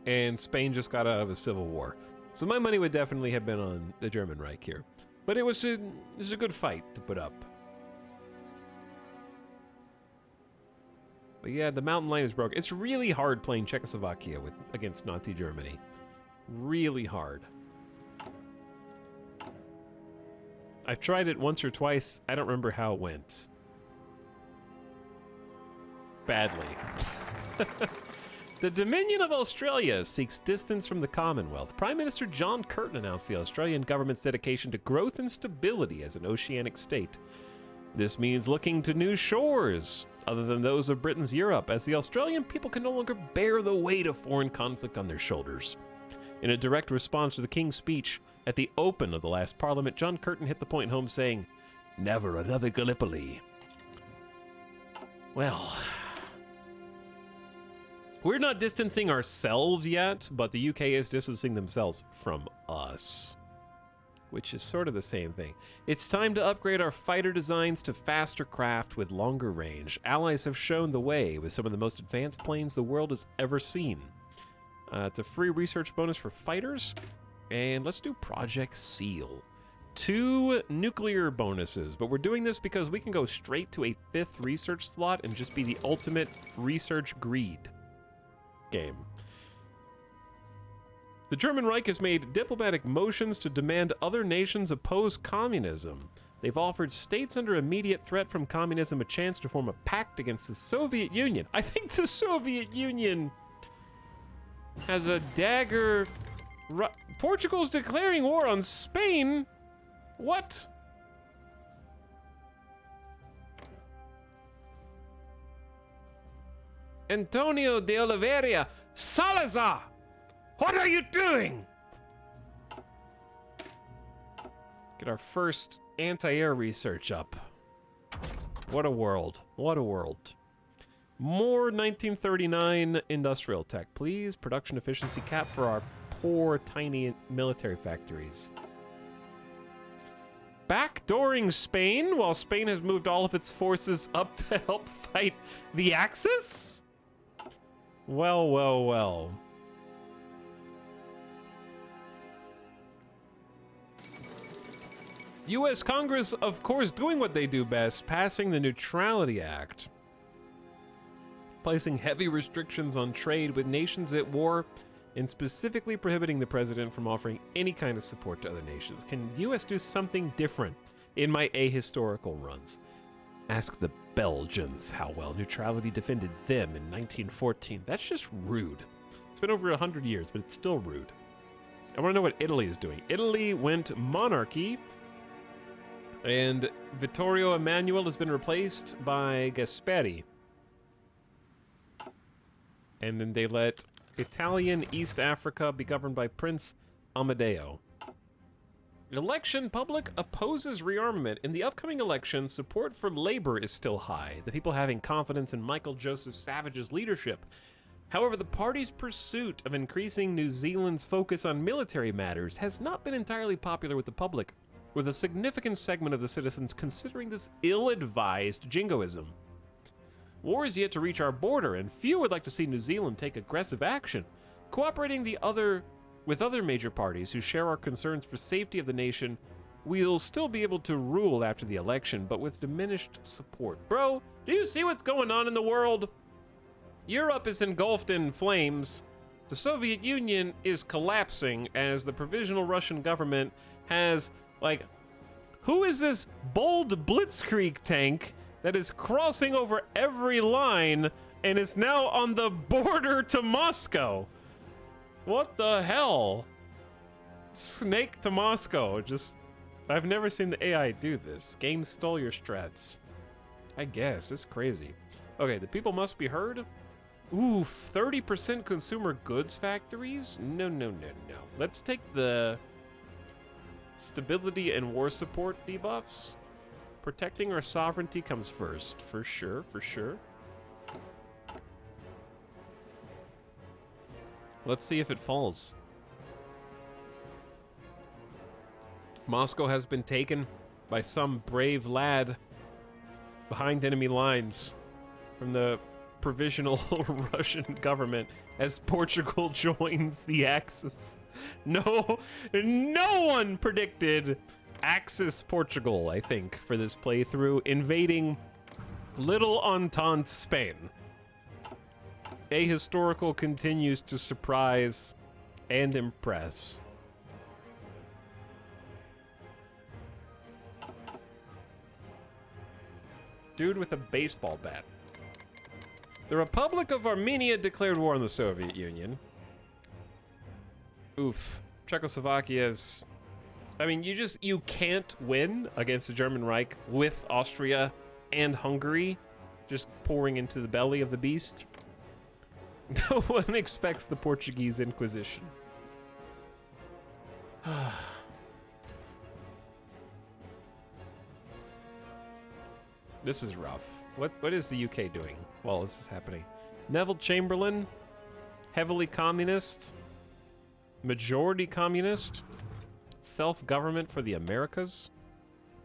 And Spain just got out of a civil war. So my money would definitely have been on the German Reich here. But it was a good fight to put up. But yeah, the mountain line is broken. It's really hard playing Czechoslovakia against Nazi Germany. Really hard. I've tried it once or twice. I don't remember how it went. Badly. The Dominion of Australia seeks distance from the Commonwealth. Prime Minister John Curtin announced the Australian government's dedication to growth and stability as an oceanic state. This means looking to new shores, other than those of Britain's Europe, as the Australian people can no longer bear the weight of foreign conflict on their shoulders. In a direct response to the King's speech at the open of the last Parliament, John Curtin hit the point home saying, "Never another Gallipoli." Well, we're not distancing ourselves yet, but the UK is distancing themselves from us, which is sort of the same thing. It's time to upgrade our fighter designs to faster craft with longer range. Allies have shown the way with some of the most advanced planes the world has ever seen. It's a free research bonus for fighters, and let's do Project SEAL. 2 nuclear bonuses, but we're doing this because we can go straight to a 5th research slot and just be the ultimate research greed game. The German Reich has made diplomatic motions to demand other nations oppose communism. They've offered states under immediate threat from communism a chance to form a pact against the Soviet Union. I think the Soviet Union has a dagger. Portugal's declaring war on Spain? What? Antonio de Oliveira Salazar! What are you doing? Get our first anti-air research up. What a world. What a world. More 1939 industrial tech, please. Production efficiency cap for our poor, tiny military factories. Backdooring Spain while Spain has moved all of its forces up to help fight the Axis? Well, well, well. U.S. Congress, of course, doing what they do best, passing the Neutrality Act, placing heavy restrictions on trade with nations at war, and specifically prohibiting the president from offering any kind of support to other nations. Can U.S. do something different in my ahistorical runs? Ask the Belgians how well neutrality defended them in 1914. That's just rude. It's been over 100 years, but it's still rude. I want to know what Italy is doing. Italy went monarchy, and Vittorio Emanuele has been replaced by Gasperi. And then they let Italian East Africa be governed by Prince Amadeo. Election public opposes rearmament. In the upcoming election, support for Labour is still high, the people having confidence in Michael Joseph Savage's leadership. However, the party's pursuit of increasing New Zealand's focus on military matters has not been entirely popular with the public, with a significant segment of the citizens considering this ill-advised jingoism. War is yet to reach our border, and few would like to see New Zealand take aggressive action. Cooperating with other major parties who share our concerns for safety of the nation, we'll still be able to rule after the election, but with diminished support. Bro, do you see what's going on in the world? Europe is engulfed in flames. The Soviet Union is collapsing as the provisional Russian government has, like, who is this bold blitzkrieg tank that is crossing over every line and is now on the border to Moscow? What the hell? Snake to Moscow. Just, I've never seen the AI do this. Game stole your strats. I guess, it's crazy. Okay, the people must be heard. Oof, 30% consumer goods factories? No, no, no, no. Let's take the stability and war support debuffs. Protecting our sovereignty comes first, for sure, for sure. Let's see if it falls. Moscow has been taken by some brave lad behind enemy lines from the provisional Russian government as Portugal joins the Axis. No one predicted Axis Portugal, I think, for this playthrough, invading Little Entente Spain. Ahistorical continues to surprise and impress. Dude with a baseball bat. The Republic of Armenia declared war on the Soviet Union. Oof. Czechoslovakia's... I mean, you can't win against the German Reich with Austria and Hungary just pouring into the belly of the beast. No one expects the Portuguese Inquisition. This is rough. What is the UK doing while this is happening? Neville Chamberlain, heavily communist, majority communist, self-government for the Americas.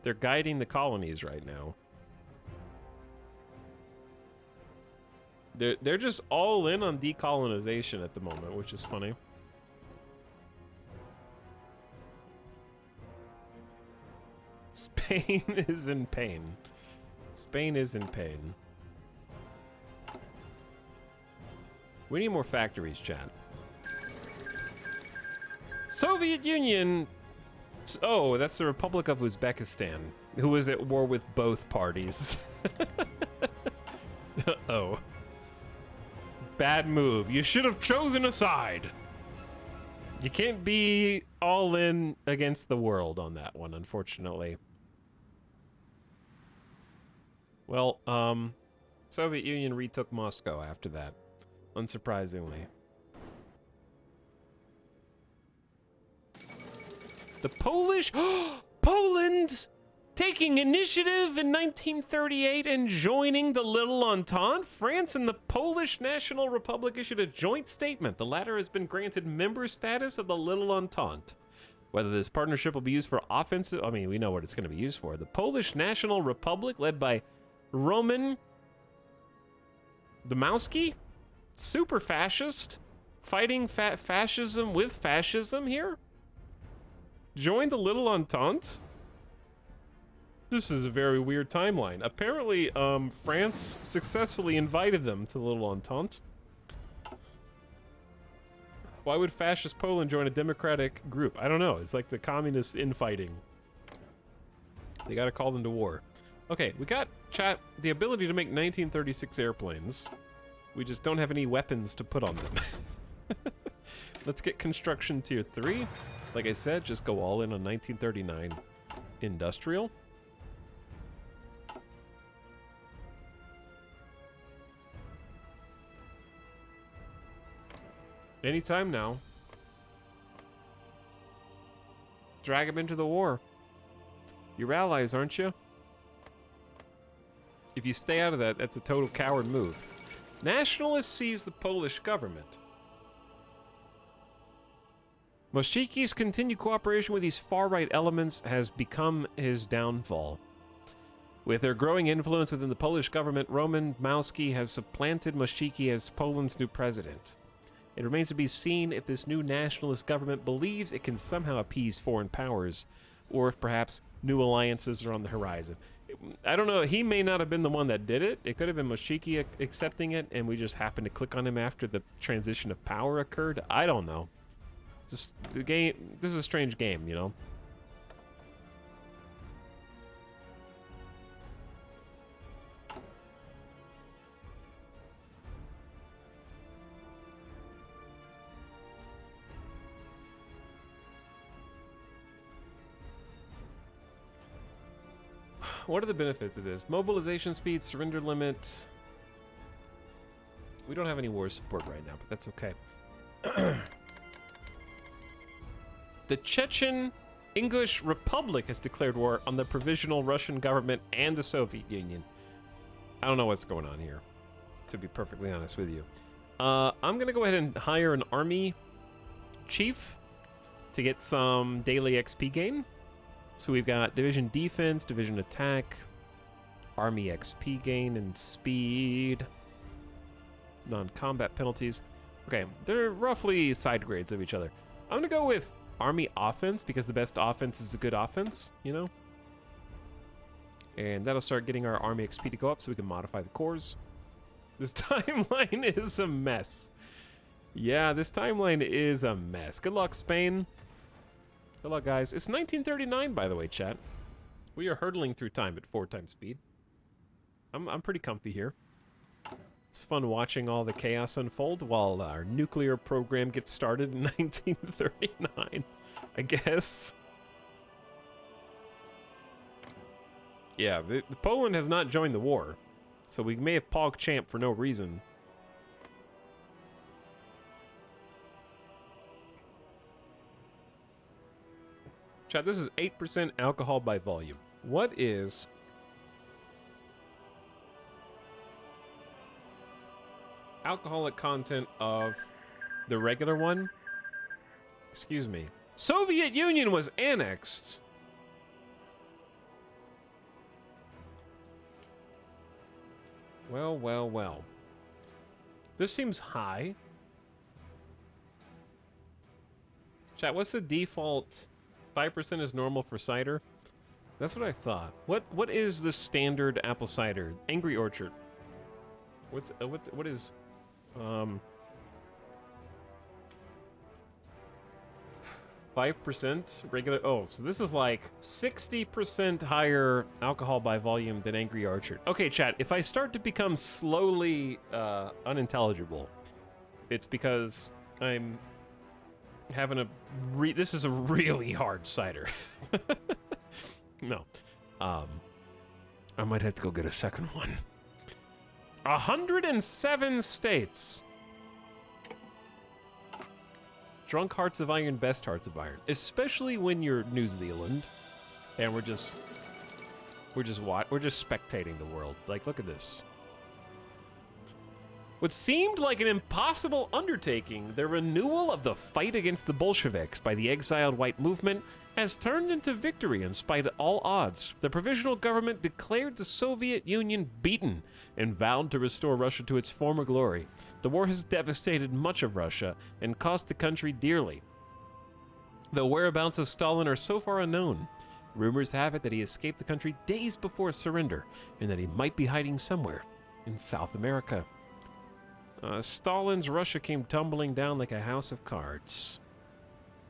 They're guiding the colonies right now. They're just all in on decolonization at the moment, which is funny. Spain is in pain. Spain is in pain. We need more factories, chat. Soviet Union. Oh, that's the Republic of Uzbekistan, who is at war with both parties. Uh-oh. Bad move. You should have chosen a side. You can't be all in against the world on that one, unfortunately. Well, Soviet Union retook Moscow after that, unsurprisingly. The Polish... Poland! Taking initiative in 1938 and joining the Little Entente, France and the Polish National Republic issued a joint statement. The latter has been granted member status of the Little Entente. Whether this partnership will be used for offensive... I mean, we know what it's going to be used for. The Polish National Republic, led by Roman Dmowski, super fascist, fighting fascism with fascism here, joined the Little Entente. This is a very weird timeline. Apparently, France successfully invited them to the Little Entente. Why would fascist Poland join a democratic group? I don't know. It's like the communists infighting. They gotta call them to war. Okay, we got, chat, the ability to make 1936 airplanes. We just don't have any weapons to put on them. Let's get construction tier 3. Like I said, just go all in on 1939 industrial. Anytime now. Drag them into the war. You're allies, aren't you? If you stay out of that, that's a total coward move. Nationalists seize the Polish government. Moshiki's continued cooperation with these far-right elements has become his downfall. With their growing influence within the Polish government, Roman Dmowski has supplanted Moshiki as Poland's new president. It remains to be seen if this new nationalist government believes it can somehow appease foreign powers, or if perhaps new alliances are on the horizon. I don't know, he may not have been the one that did it. It could have been Moshiki accepting it, and we just happened to click on him after the transition of power occurred. I don't know. Just the game, this is a strange game, you know? What are the benefits of this? Mobilization speed, surrender limit. We don't have any war support right now, but that's okay. The Chechen Ingush Republic has declared war on the provisional Russian government and the Soviet Union. I don't know what's going on here, to be perfectly honest with you. I'm gonna go ahead and hire an army chief to get some daily XP gain. So we've got division defense, division attack, army XP gain, and speed. Non-combat penalties. Okay, they're roughly side grades of each other. I'm gonna go with army offense because the best offense is a good offense, you know? And that'll start getting our army XP to go up so we can modify the cores. This timeline is a mess. Yeah, this timeline is a mess. Good luck, Spain. Good luck, guys. It's 1939, by the way, chat. We are hurtling through time at 4 times speed. I'm pretty comfy here. It's fun watching all the chaos unfold while our nuclear program gets started in 1939, I guess. Yeah, the Poland has not joined the war, so we may have PogChamp for no reason. Chat, this is 8% alcohol by volume. What is alcoholic content of the regular one? Excuse me. Soviet Union was annexed. Well, well, well. This seems high. Chat, what's the default? 5% is normal for cider. That's what I thought. What is the standard apple cider? Angry Orchard. What is 5% regular? Oh, so this is like 60% higher alcohol by volume than Angry Orchard. Okay, chat, if I start to become slowly unintelligible, it's because I'm having this is a really hard cider. No. I might have to go get a second one. 107 states. Drunk Hearts of Iron, best Hearts of Iron. Especially when you're New Zealand and we're just spectating the world. Like, look at this. What seemed like an impossible undertaking, the renewal of the fight against the Bolsheviks by the exiled white movement has turned into victory in spite of all odds. The provisional government declared the Soviet Union beaten and vowed to restore Russia to its former glory. The war has devastated much of Russia and cost the country dearly. The whereabouts of Stalin are so far unknown. Rumors have it that he escaped the country days before surrender and that he might be hiding somewhere in South America. Stalin's Russia came tumbling down like a house of cards.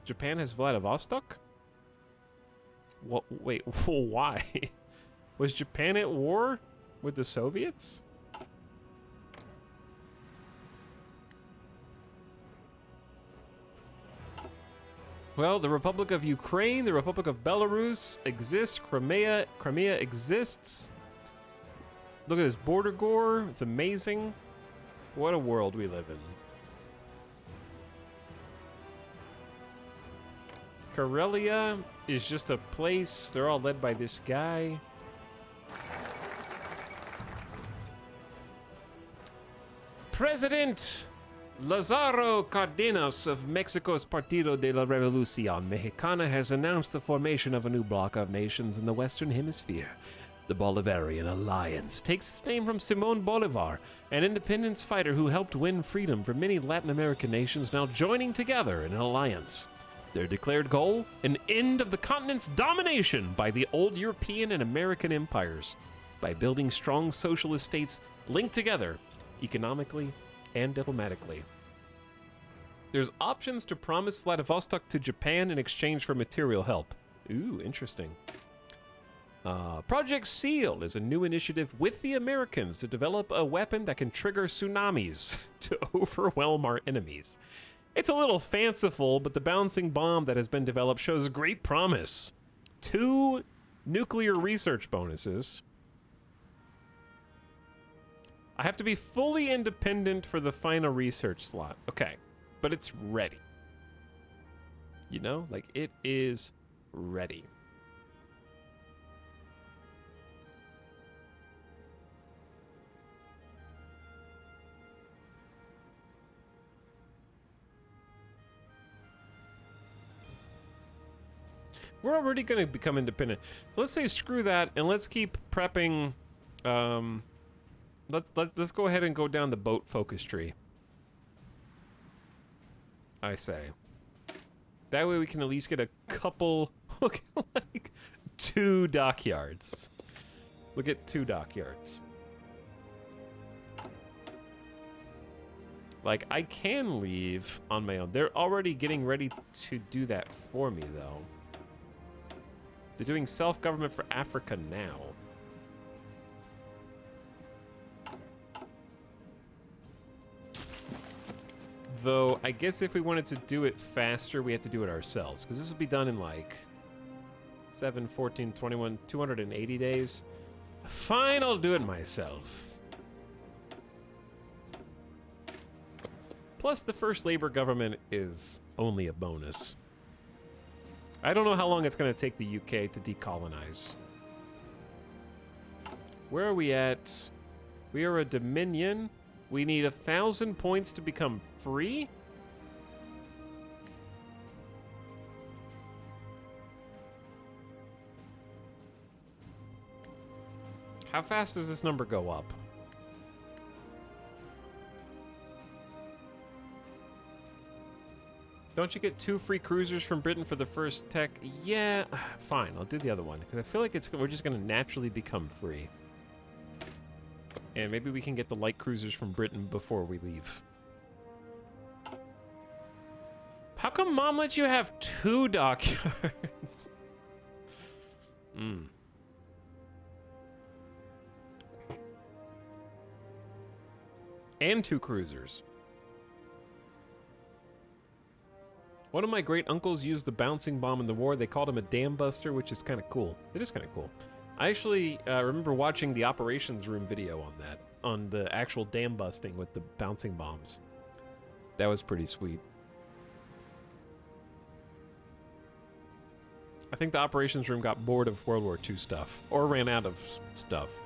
Japan has Vladivostok? What? Wait, why? Was Japan at war with the Soviets? Well, the Republic of Ukraine, the Republic of Belarus exists. Crimea exists. Look at this border gore. It's amazing. What a world we live in. Karelia is just a place. They're all led by this guy. President Lázaro Cárdenas of Mexico's Partido de la Revolución Mexicana has announced the formation of a new bloc of nations in the Western Hemisphere. The Bolivarian Alliance takes its name from Simón Bolívar, an independence fighter who helped win freedom for many Latin American nations now joining together in an alliance. Their declared goal? An end of the continent's domination by the old European and American empires, by building strong socialist states linked together economically and diplomatically. There's options to promise Vladivostok to Japan in exchange for material help. Ooh, interesting. Project SEAL is a new initiative with the Americans to develop a weapon that can trigger tsunamis to overwhelm our enemies. It's a little fanciful, but the bouncing bomb that has been developed shows great promise. 2 nuclear research bonuses. I have to be fully independent for the final research slot. Okay, but it's ready. You know, like it is ready. We're already going to become independent. Let's say screw that, and let's keep prepping. Let's go ahead and go down the boat focus tree. I say. That way we can at least get a couple. Look at like 2 dockyards. Look at 2 dockyards. Like I can leave on my own. They're already getting ready to do that for me, though. They're doing self-government for Africa now. Though, I guess if we wanted to do it faster, we have to do it ourselves. Because this will be done in like 7, 14, 21, 280 days. Fine, I'll do it myself. Plus, the first Labour government is only a bonus. I don't know how long it's going to take the UK to decolonize. Where are we at? We are a Dominion. We need 1,000 points to become free? How fast does this number go up? Don't you get 2 free cruisers from Britain for the first tech? Yeah, fine, I'll do the other one. Because I feel like we're just going to naturally become free. And maybe we can get the light cruisers from Britain before we leave. How come Mom lets you have 2 dockyards? And 2 cruisers. One of my great uncles used the bouncing bomb in the war. They called him a dam buster, which is kind of cool. It is kind of cool. I actually remember watching the operations room video on that. on the actual dam busting with the bouncing bombs. That was pretty sweet. I think the operations room got bored of World War II stuff, or ran out of stuff.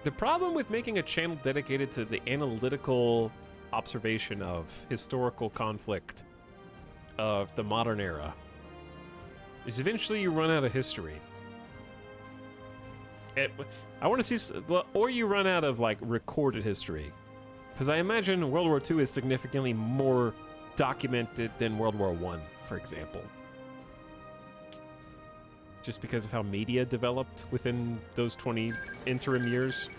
The problem with making a channel dedicated to the analytical observation of historical conflict of the modern era is eventually you run out of history. I want to see, well, or you run out of like recorded history, because I imagine World War II is significantly more documented than World War I, for example. Just because of how media developed within those 20 interim years,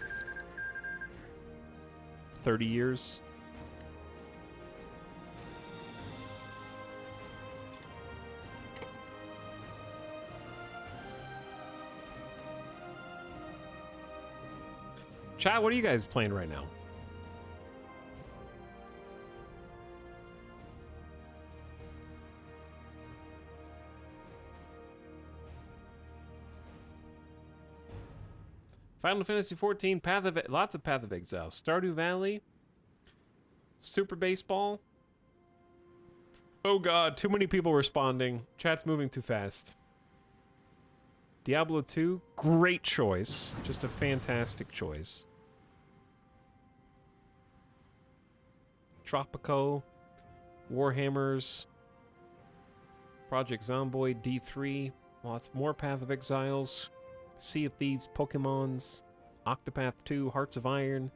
30 years. Chat, what are you guys playing right now? Final Fantasy XIV, lots of Path of Exile, Stardew Valley, Super Baseball. Oh god, too many people responding. Chat's moving too fast. Diablo 2, great choice. Just a fantastic choice. Tropico, Warhammers, Project Zomboid, D3, lots more Path of Exiles, Sea of Thieves, Pokemons, Octopath 2, Hearts of Iron.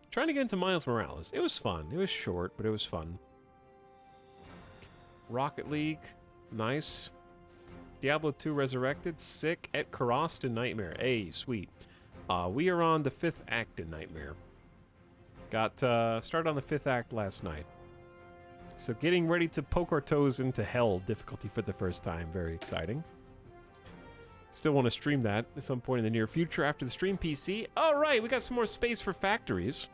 Trying to get into Miles Morales. It was fun. It was short, but it was fun. Rocket League, nice. Diablo 2 Resurrected, sick. Et Karast in Nightmare. Hey, sweet. We are on the 5th act in Nightmare. Got started on the 5th act last night. So getting ready to poke our toes into hell difficulty for the first time. Very exciting. Still want to stream that at some point in the near future after the stream PC. All right, we got some more space for factories.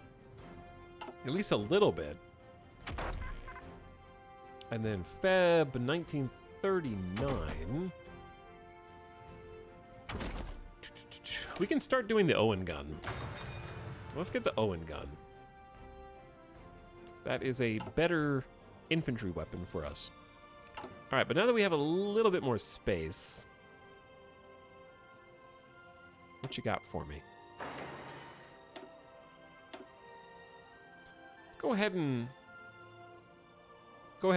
At least a little bit. And then Feb 1939. We can start doing the Owen gun. Let's get the Owen gun. That is a better infantry weapon for us. All right, but now that we have a little bit more space, what you got for me? Let's go ahead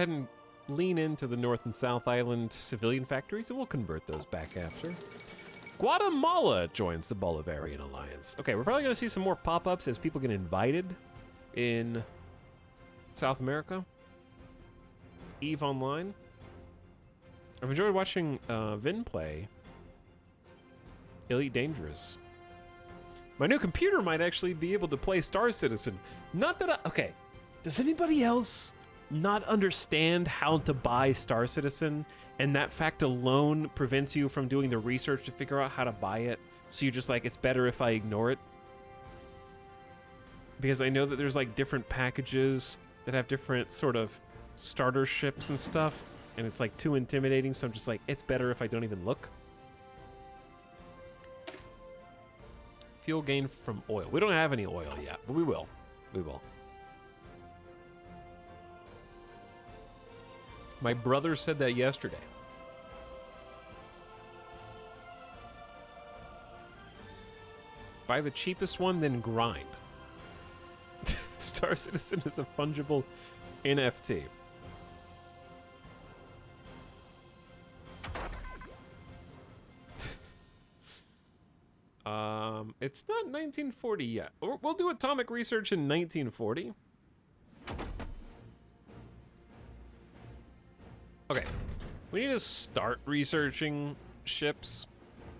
and lean into the North and South Island civilian factories, and we'll convert those back after. Guatemala joins the Bolivarian Alliance. Okay, we're probably going to see some more pop-ups as people get invited in South America. EVE Online. I've enjoyed watching Vin play Elite Dangerous. My new computer might actually be able to play Star Citizen. Not that okay, does anybody else not understand how to buy Star Citizen, and that fact alone prevents you from doing the research to figure out how to buy it, so you're just like, it's better if I ignore it? Because I know that there's like different packages that have different sort of starter ships and stuff, and it's like too intimidating, so I'm just like, it's better if I don't even look. Fuel gain from oil. We don't have any oil yet, but we will. We will. My brother said that yesterday. Buy the cheapest one, then grind. Star Citizen is a fungible NFT. It's not 1940 yet. We'll do atomic research in 1940. Okay, we need to start researching ships,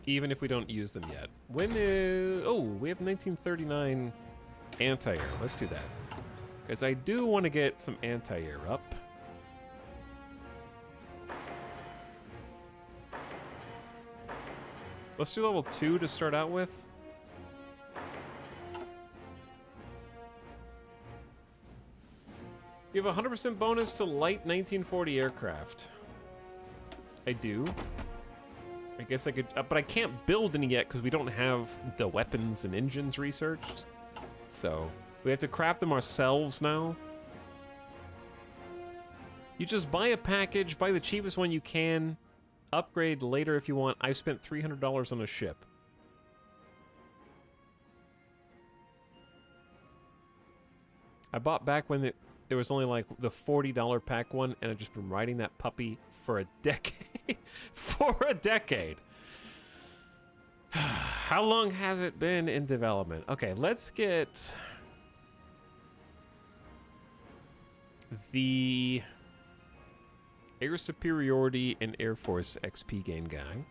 even if we don't use them yet. When is... Oh, we have 1939 anti-air. Let's do that. Because I do want to get some anti-air up. Let's do level 2 to start out with. You have a 100% bonus to light 1940 aircraft. I do. I guess I could, but I can't build any yet because we don't have the weapons and engines researched. So we have to craft them ourselves now. You just buy a package, buy the cheapest one you can, upgrade later if you want. I've spent $300 on a ship. I bought back when there was only like the $40 pack one, and I've just been riding that puppy for a decade. For a decade. How long has it been in development? Okay, let's get the Air Superiority and Air Force XP gain guy.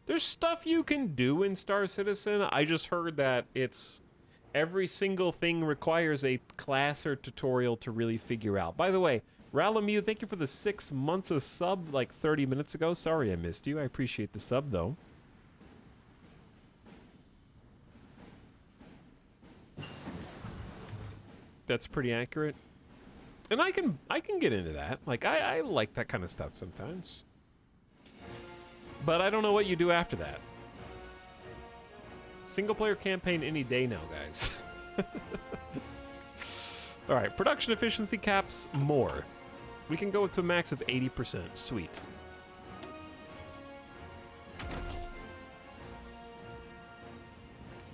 There's stuff you can do in Star Citizen. I just heard that it's every single thing requires a class or tutorial to really figure out. By the way, Ralamu, thank you for the 6 months of sub like 30 minutes ago. Sorry I missed you. I appreciate the sub though. That's pretty accurate. And I can get into that. Like I like that kind of stuff sometimes. But I don't know what you do after that. Single player campaign any day now, guys. All right, production efficiency caps more. We can go to a max of 80%. Sweet.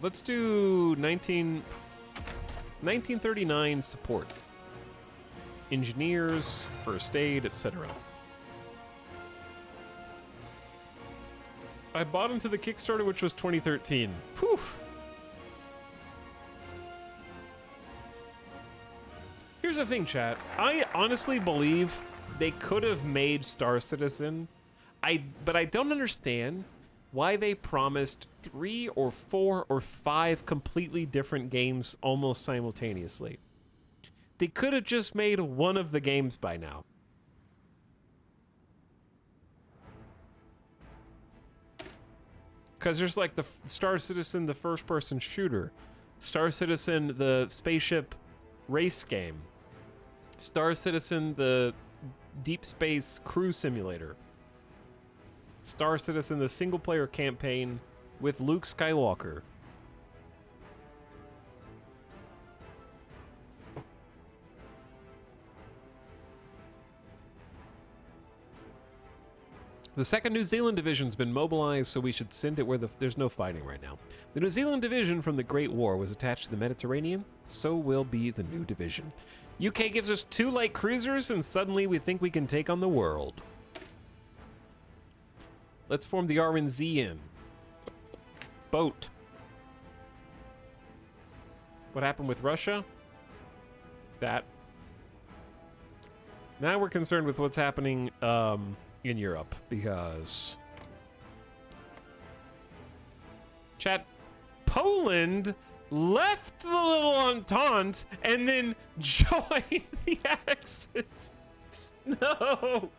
Let's do 1939 support. Engineers, first aid, etc. I bought into the Kickstarter, which was 2013. Whew. Here's the thing, chat. I honestly believe they could have made Star Citizen, but I don't understand why they promised 3 or 4 or 5 completely different games almost simultaneously. They could have just made one of the games by now. Because there's like the Star Citizen, the first-person shooter, Star Citizen, the spaceship race game, Star Citizen, the deep space crew simulator, Star Citizen, the single-player campaign with Luke Skywalker. The second New Zealand division's been mobilized, so we should send it where there's no fighting right now. The New Zealand division from the Great War was attached to the Mediterranean, so will be the new division. UK gives us 2 light cruisers, and suddenly we think we can take on the world. Let's form the RNZ in. Boat. What happened with Russia? That. Now we're concerned with what's happening, in Europe, because chat, Poland left the little Entente and then joined the Axis. No,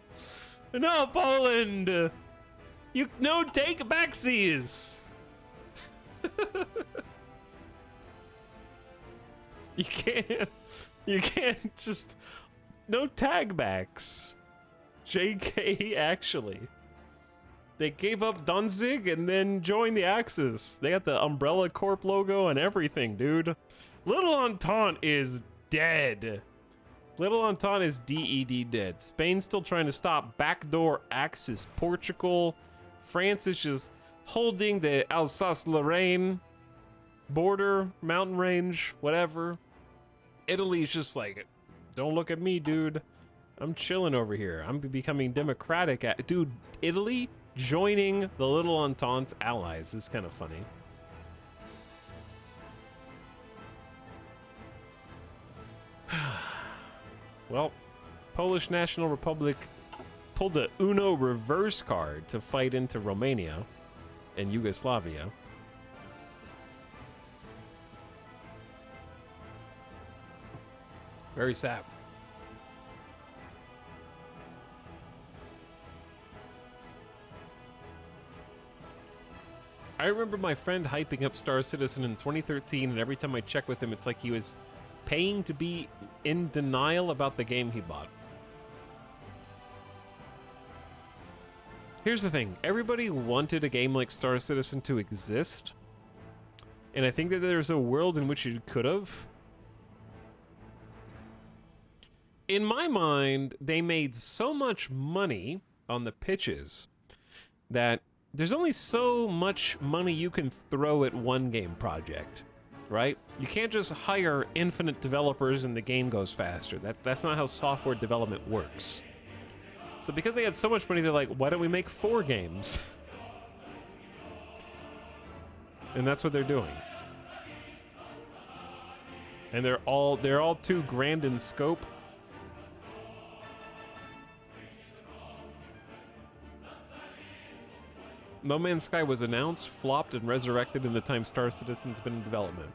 Poland, take backsies. You can't just no tag backs. JK, actually. They gave up Danzig and then joined the Axis. They got the Umbrella Corp logo and everything, dude. Little Entente is dead. Little Entente is DED dead. Spain's still trying to stop backdoor Axis. Portugal. France is just holding the Alsace-Lorraine border, mountain range, whatever. Italy's just like, don't look at me, dude. I'm chilling over here. I'm becoming democratic. Dude, Italy joining the Little Entente allies. This is kind of funny. Well, Polish National Republic pulled a Uno reverse card to fight into Romania and Yugoslavia. Very sad. I remember my friend hyping up Star Citizen in 2013, and every time I check with him, it's like he was paying to be in denial about the game he bought. Here's the thing. Everybody wanted a game like Star Citizen to exist. And I think that there's a world in which it could have. In my mind, they made so much money on the pitches that there's only so much money you can throw at one game project, right? You can't just hire infinite developers and the game goes faster. That's not how software development works. So because they had so much money, they're like, why don't we make 4 games? And that's what they're doing. And they're all too grand in scope. No Man's Sky was announced, flopped, and resurrected in the time Star Citizen's been in development.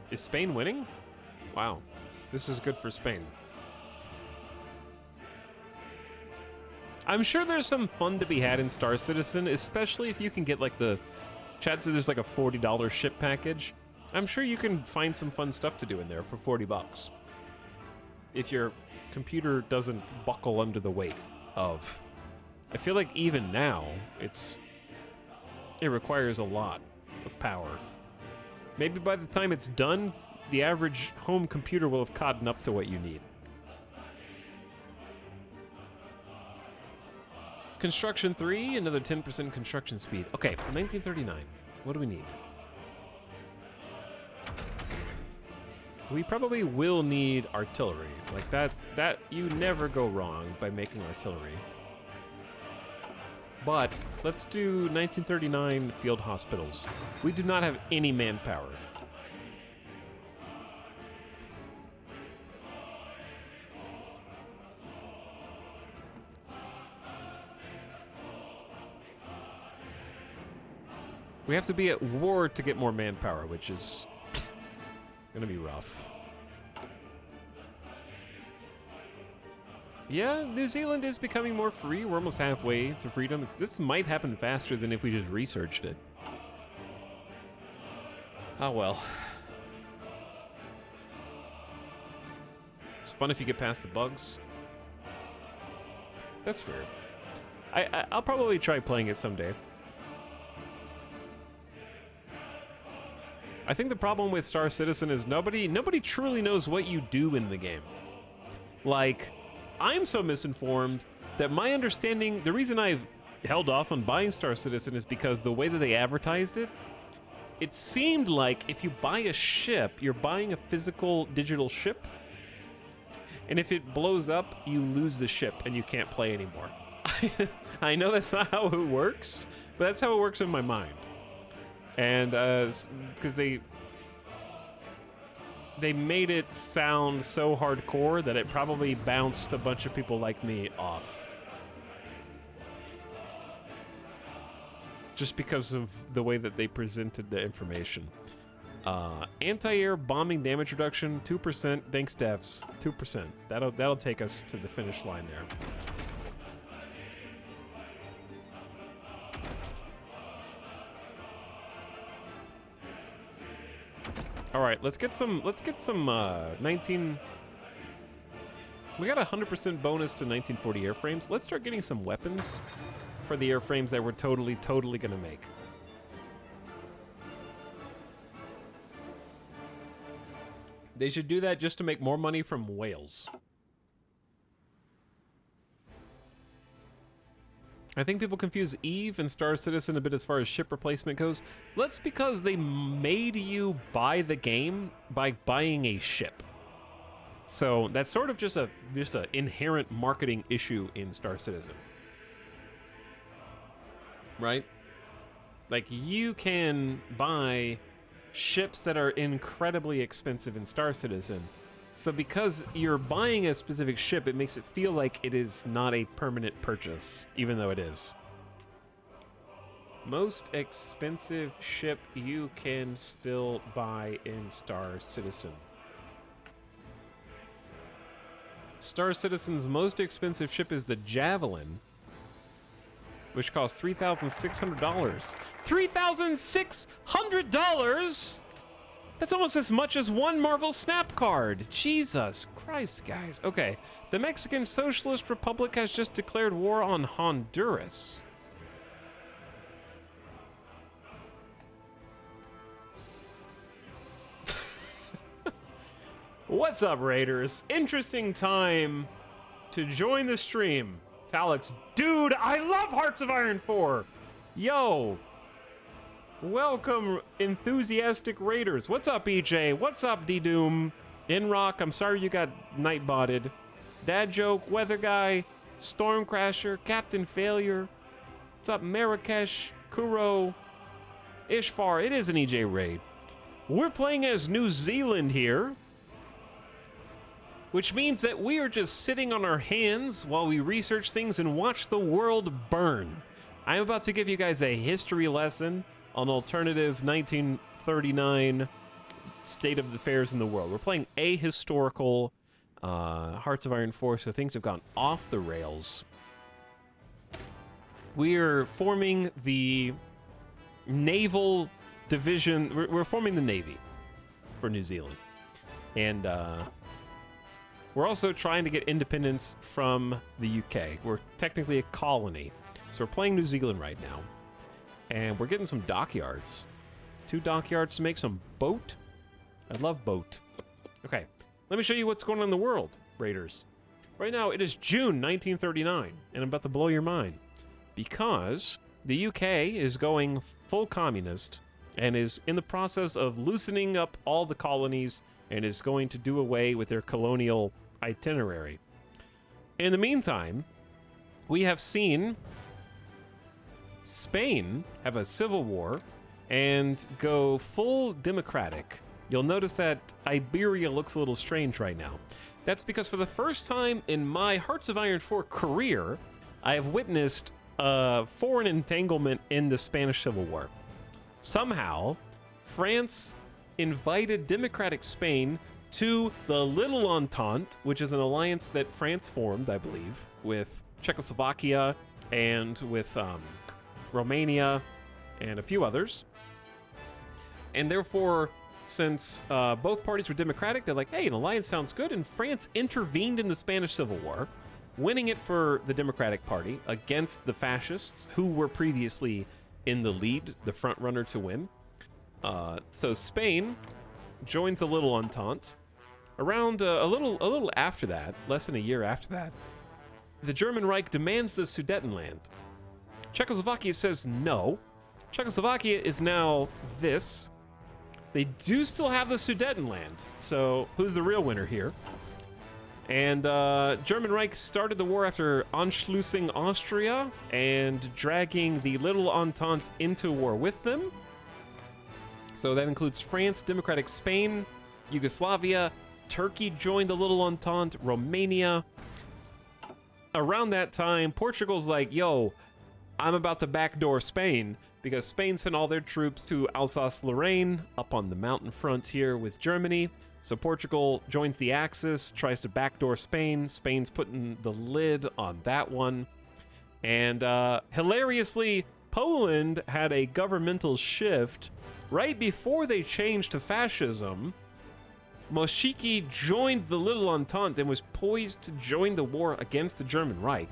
Is Spain winning? Wow. This is good for Spain. I'm sure there's some fun to be had in Star Citizen, especially if you can get like the... Chad says there's like a $40 ship package. I'm sure you can find some fun stuff to do in there for 40 bucks. If your computer doesn't buckle under the weight of... I feel like even now, it requires a lot of power. Maybe by the time it's done, the average home computer will have caught up to what you need. Construction 3, another 10% construction speed. Okay, 1939. What do we need? We probably will need artillery. Like that you never go wrong by making artillery. But let's do 1939 field hospitals. We do not have any manpower. We have to be at war to get more manpower, which is gonna be rough. Yeah, New Zealand is becoming more free. We're almost halfway to freedom. This might happen faster than if we just researched it. Oh well. It's fun if you get past the bugs. That's fair. I'll probably try playing it someday. I think the problem with Star Citizen is nobody truly knows what you do in the game. Like, I'm so misinformed that my understanding, the reason I've held off on buying Star Citizen is because the way that they advertised it, it seemed like if you buy a ship, you're buying a physical digital ship, and if it blows up, you lose the ship and you can't play anymore. I know that's not how it works, but that's how it works in my mind. And because they made it sound so hardcore that it probably bounced a bunch of people like me off. Just because of the way that they presented the information. Anti-air bombing damage reduction, 2%. Thanks, devs. 2%. That'll take us to the finish line there. All right, let's get some 19. We got a 100% bonus to 1940 airframes. Let's start getting some weapons for the airframes that we're totally gonna make. They should do that just to make more money from whales. I think people confuse EVE and Star Citizen a bit as far as ship replacement goes. That's because they made you buy the game by buying a ship. So that's sort of just a inherent marketing issue in Star Citizen. Right? Like, you can buy ships that are incredibly expensive in Star Citizen. So because you're buying a specific ship, it makes it feel like it is not a permanent purchase, even though it is. Most expensive ship you can still buy in Star Citizen. Star Citizen's most expensive ship is the Javelin, which costs $3,600. $3,600 That's almost as much as one Marvel Snap card. Jesus Christ, guys. Okay, the Mexican Socialist Republic has just declared war on Honduras. What's up, Raiders? Interesting time to join the stream. Talix, dude, I love Hearts of Iron 4. Yo. Welcome, enthusiastic Raiders. What's up, EJ? What's up, D-Doom? Inrock, I'm sorry you got night-botted. Dad Joke, Weather Guy, Stormcrasher, Captain Failure. What's up, Marrakesh, Kuro, Ishfar? It is an EJ raid. We're playing as New Zealand here, which means that we are just sitting on our hands while we research things and watch the world burn. I'm about to give you guys a history lesson on alternative 1939 state of affairs in the world. We're playing ahistorical Hearts of Iron 4, so things have gone off the rails. We are forming the naval division. We're forming the Navy for New Zealand. And we're also trying to get independence from the UK. We're technically a colony. So we're playing New Zealand right now. And we're getting some dockyards. 2 dockyards to make some boat. I love boat. Okay, let me show you what's going on in the world, Raiders. Right now, it is June 1939, and I'm about to blow your mind. Because the UK is going full communist and is in the process of loosening up all the colonies and is going to do away with their colonial itinerary. In the meantime, we have seen Spain have a civil war and go full democratic. You'll notice that Iberia looks a little strange right now. That's because for the first time in my Hearts of Iron 4 career, I have witnessed foreign entanglement in the Spanish Civil War. Somehow, France invited democratic Spain to the Little Entente, which is an alliance that France formed, I believe, with Czechoslovakia and with Romania and a few others. And therefore, since both parties were democratic, they're like, hey, an alliance sounds good, and France intervened in the Spanish Civil War, winning it for the Democratic Party against the fascists, who were previously in the lead, the front runner to win. So Spain joins the Little Entente. Around a little after that, less than a year after that, the German Reich demands the Sudetenland. Czechoslovakia says no. Czechoslovakia is now this. They do still have the Sudetenland, so who's the real winner here? And German Reich started the war after Anschlussing Austria and dragging the Little Entente into war with them. So that includes France, Democratic Spain, Yugoslavia, Turkey joined the Little Entente, Romania. Around that time, Portugal's like, yo, I'm about to backdoor Spain, because Spain sent all their troops to Alsace-Lorraine up on the mountain frontier with Germany. So Portugal joins the Axis, tries to backdoor Spain. Spain's putting the lid on that one. And hilariously, Poland had a governmental shift right before they changed to fascism. Moshiki joined the Little Entente and was poised to join the war against the German Reich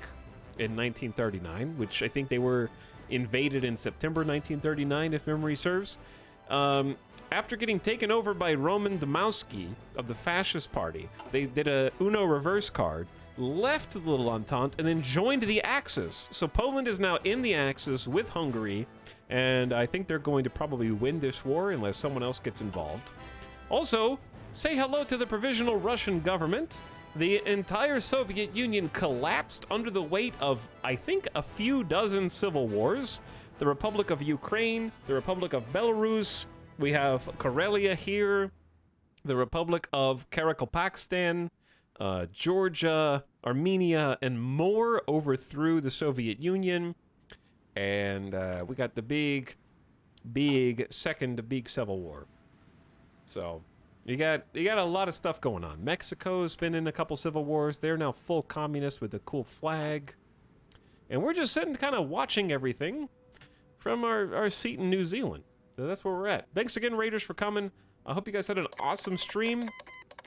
in 1939, which I think they were invaded in September 1939, if memory serves. After getting taken over by Roman Dmowski of the Fascist Party, they did a Uno reverse card, left the Little Entente, and then joined the Axis. So Poland is now in the Axis with Hungary, and I think they're going to probably win this war unless someone else gets involved. Also, say hello to the Provisional Russian government. The entire Soviet Union collapsed under the weight of, I think, a few dozen civil wars. The Republic of Ukraine, the Republic of Belarus, we have Karelia here, the Republic of Karakalpakstan, Georgia, Armenia, and more overthrew the Soviet Union. And we got the big second big civil war. So you got a lot of stuff going on. Mexico's been in a couple civil wars. They're now full communist with a cool flag. And we're just sitting kind of watching everything from our seat in New Zealand. So that's where we're at. Thanks again, Raiders, for coming. I hope you guys had an awesome stream.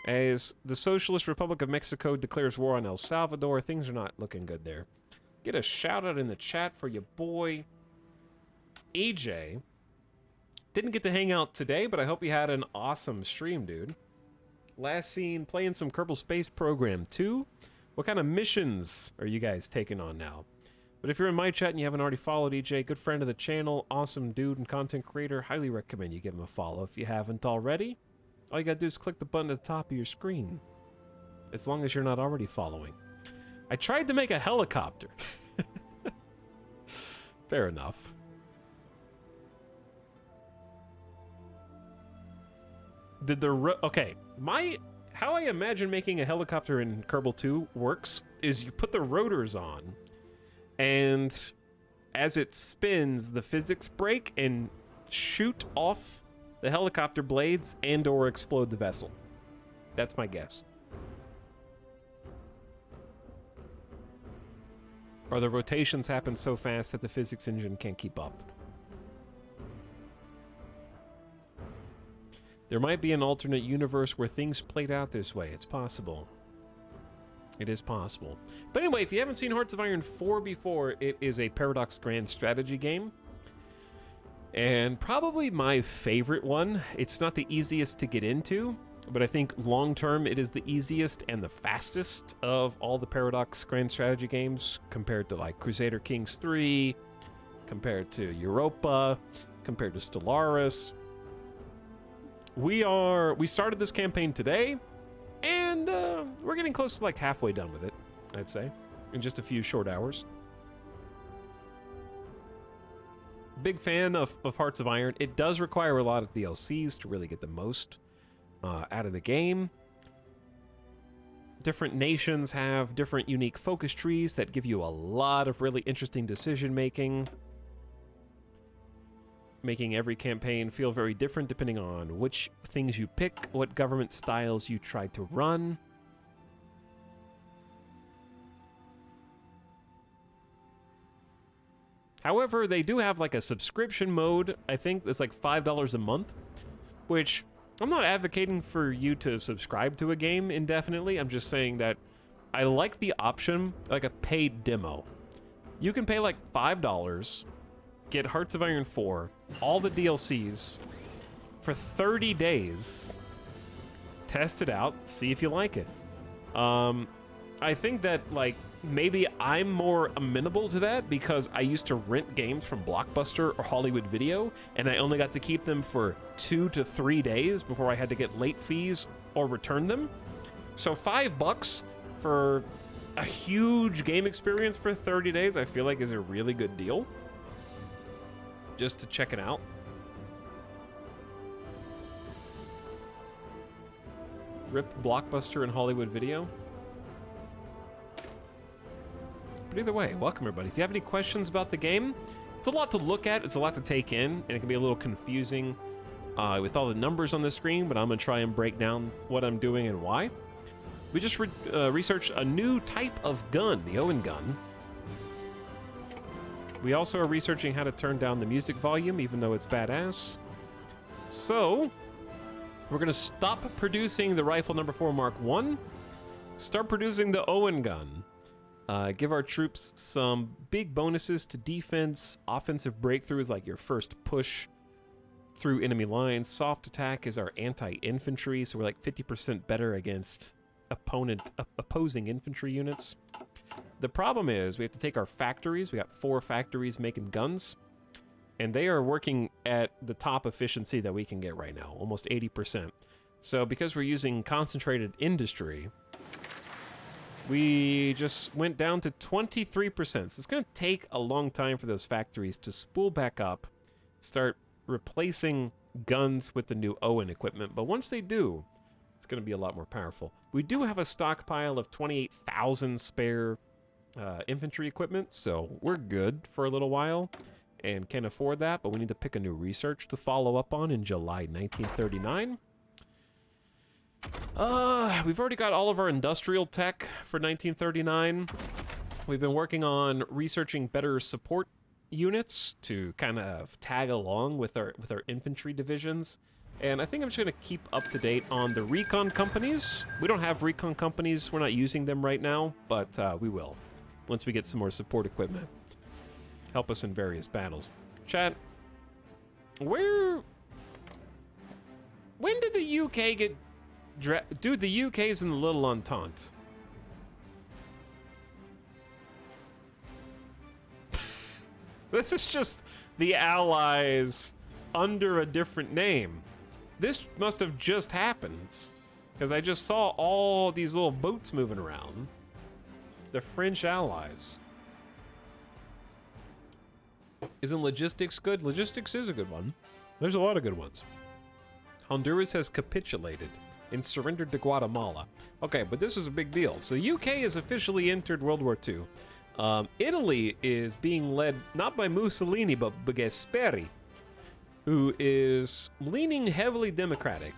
As the Socialist Republic of Mexico declares war on El Salvador, things are not looking good there. Get a shout out in the chat for your boy, AJ. Didn't get to hang out today, but I hope you had an awesome stream, dude. Last seen playing some Kerbal Space Program 2. What kind of missions are you guys taking on now? But if you're in my chat and you haven't already followed EJ, good friend of the channel, awesome dude and content creator, highly recommend you give him a follow if you haven't already. All you gotta do is click the button at the top of your screen, as long as you're not already following. I tried to make a helicopter. Fair enough. Did the okay, how I imagine making a helicopter in Kerbal 2 works is you put the rotors on, and as it spins, the physics break and shoot off the helicopter blades and or explode the vessel. That's my guess. Or the rotations happen so fast that the physics engine can't keep up. There might be an alternate universe where things played out this way. It's possible. It is possible. But anyway, if you haven't seen Hearts of Iron 4 before, it is a Paradox Grand strategy game. And probably my favorite one. It's not the easiest to get into, but I think long-term it is the easiest and the fastest of all the Paradox Grand strategy games, compared to like Crusader Kings 3, compared to Europa, compared to Stellaris. We started this campaign today, and we're getting close to like halfway done with it, I'd say, in just a few short hours. Big fan of Hearts of Iron. It does require a lot of DLCs to really get the most out of the game. Different nations have different unique focus trees that give you a lot of really interesting decision making, making every campaign feel very different depending on which things you pick, what government styles you try to run. However, they do have like a subscription mode. I think it's like $5 a month, which I'm not advocating for you to subscribe to a game indefinitely. I'm just saying that I like the option, like a paid demo. You can pay like $5, get Hearts of Iron 4, all the DLCs for 30 days, test it out, see if you like it. I think that like maybe I'm more amenable to that because I used to rent games from Blockbuster or Hollywood Video, and I only got to keep them for 2 to 3 days before I had to get late fees or return them. So $5 for a huge game experience for 30 days, I feel like is a really good deal. Just to check it out. Rip Blockbuster and Hollywood Video. But either way, welcome everybody. If you have any questions about the game, it's a lot to look at, it's a lot to take in, and it can be a little confusing with all the numbers on the screen, but I'm gonna try and break down what I'm doing and why. We just researched a new type of gun, the Owen gun. We also are researching how to turn down the music volume, even though it's badass. So, we're gonna stop producing the rifle number 4 Mark 1, start producing the Owen gun. Give our troops some big bonuses to defense, offensive breakthroughs like your first push through enemy lines. Soft attack is our anti-infantry, so we're like 50% better against opposing infantry units. The problem is we have to take our factories. We got 4 factories making guns, and they are working at the top efficiency that we can get right now, almost 80%. So because we're using concentrated industry, we just went down to 23%. So it's going to take a long time for those factories to spool back up, start replacing guns with the new Owen equipment. But once they do, it's going to be a lot more powerful. We do have a stockpile of 28,000 spare infantry equipment, so we're good for a little while and can afford that, but we need to pick a new research to follow up on in July 1939. We've already got all of our industrial tech for 1939. We've been working on researching better support units to kind of tag along with our infantry divisions. And I think I'm just gonna keep up to date on the recon companies. We don't have recon companies, we're not using them right now, but we will once we get some more support equipment. Help us in various battles. Chat, when did the UK get dude, the UK's in the Little Entente. This is just the Allies under a different name. This must have just happened, because I just saw all these little boats moving around. The French Allies. Isn't logistics good? Logistics is a good one. There's a lot of good ones. Honduras has capitulated and surrendered to Guatemala. Okay, but this is a big deal. So UK has officially entered World War II. Italy is being led not by Mussolini, but by Gasperi, who is leaning heavily democratic.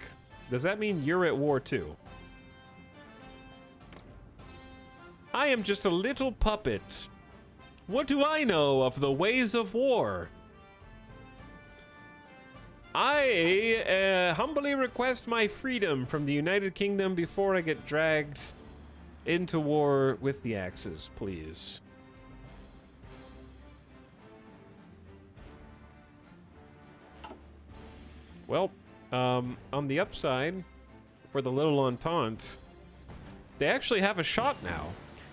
Does that mean you're at war too? I am just a little puppet. What do I know of the ways of war? I humbly request my freedom from the United Kingdom before I get dragged into war with the Axis, please. Well, on the upside, for the Little Entente, they actually have a shot now.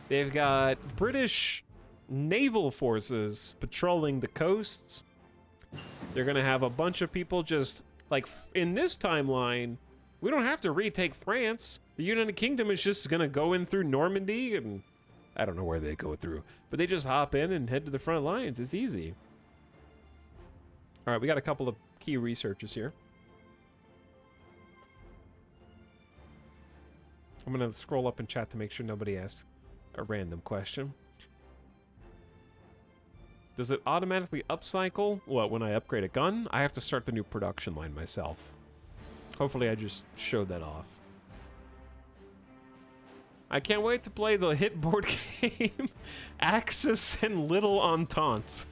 They've got British naval forces patrolling the coasts. They're gonna have a bunch of people just, like, in this timeline, we don't have to retake France. The United Kingdom is just gonna go in through Normandy, and I don't know where they go through, but they just hop in and head to the front lines. It's easy. All right, we got a couple of key researchers here. I'm gonna scroll up in chat to make sure nobody asks a random question. Does it automatically upcycle? What, when I upgrade a gun? I have to start the new production line myself. Hopefully I just showed that off. I can't wait to play the hit board game Axis and Little Entente.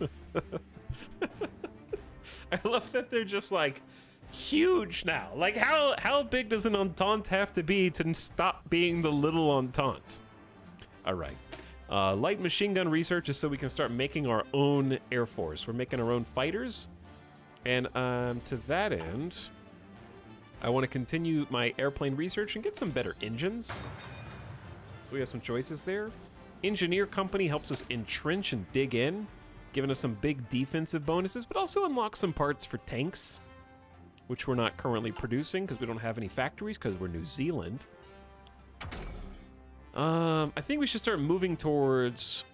I love that they're just like huge now. Like how big does an Entente have to be to stop being the Little Entente? All right. Light machine gun research is so we can start making our own Air Force. We're making our own fighters. And to that end, I want to continue my airplane research and get some better engines. So we have some choices there. Engineer company helps us entrench and dig in, giving us some big defensive bonuses, but also unlock some parts for tanks, which we're not currently producing because we don't have any factories because we're New Zealand. I think we should start moving towards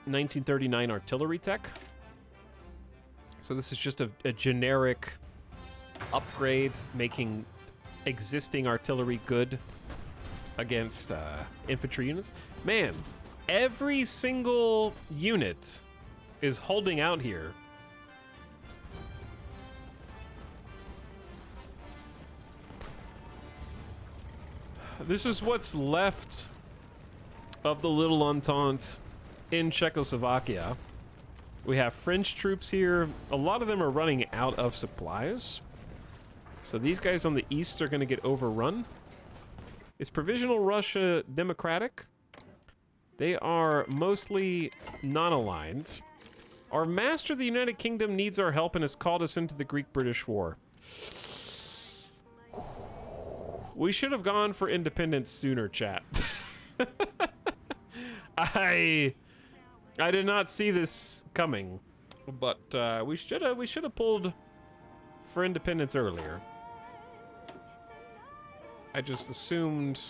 1939 artillery tech. So this is just a generic upgrade, making existing artillery good against infantry units. Man, every single unit is holding out here. This is what's left of the Little Entente in Czechoslovakia. We have French troops here. A lot of them are running out of supplies. So these guys on the east are going to get overrun. Is Provisional Russia democratic? They are mostly non-aligned. Our master of the United Kingdom needs our help and has called us into the Greek-British War. We should have gone for independence sooner, chat. I did not see this coming, but we should have pulled for independence earlier. I just assumed.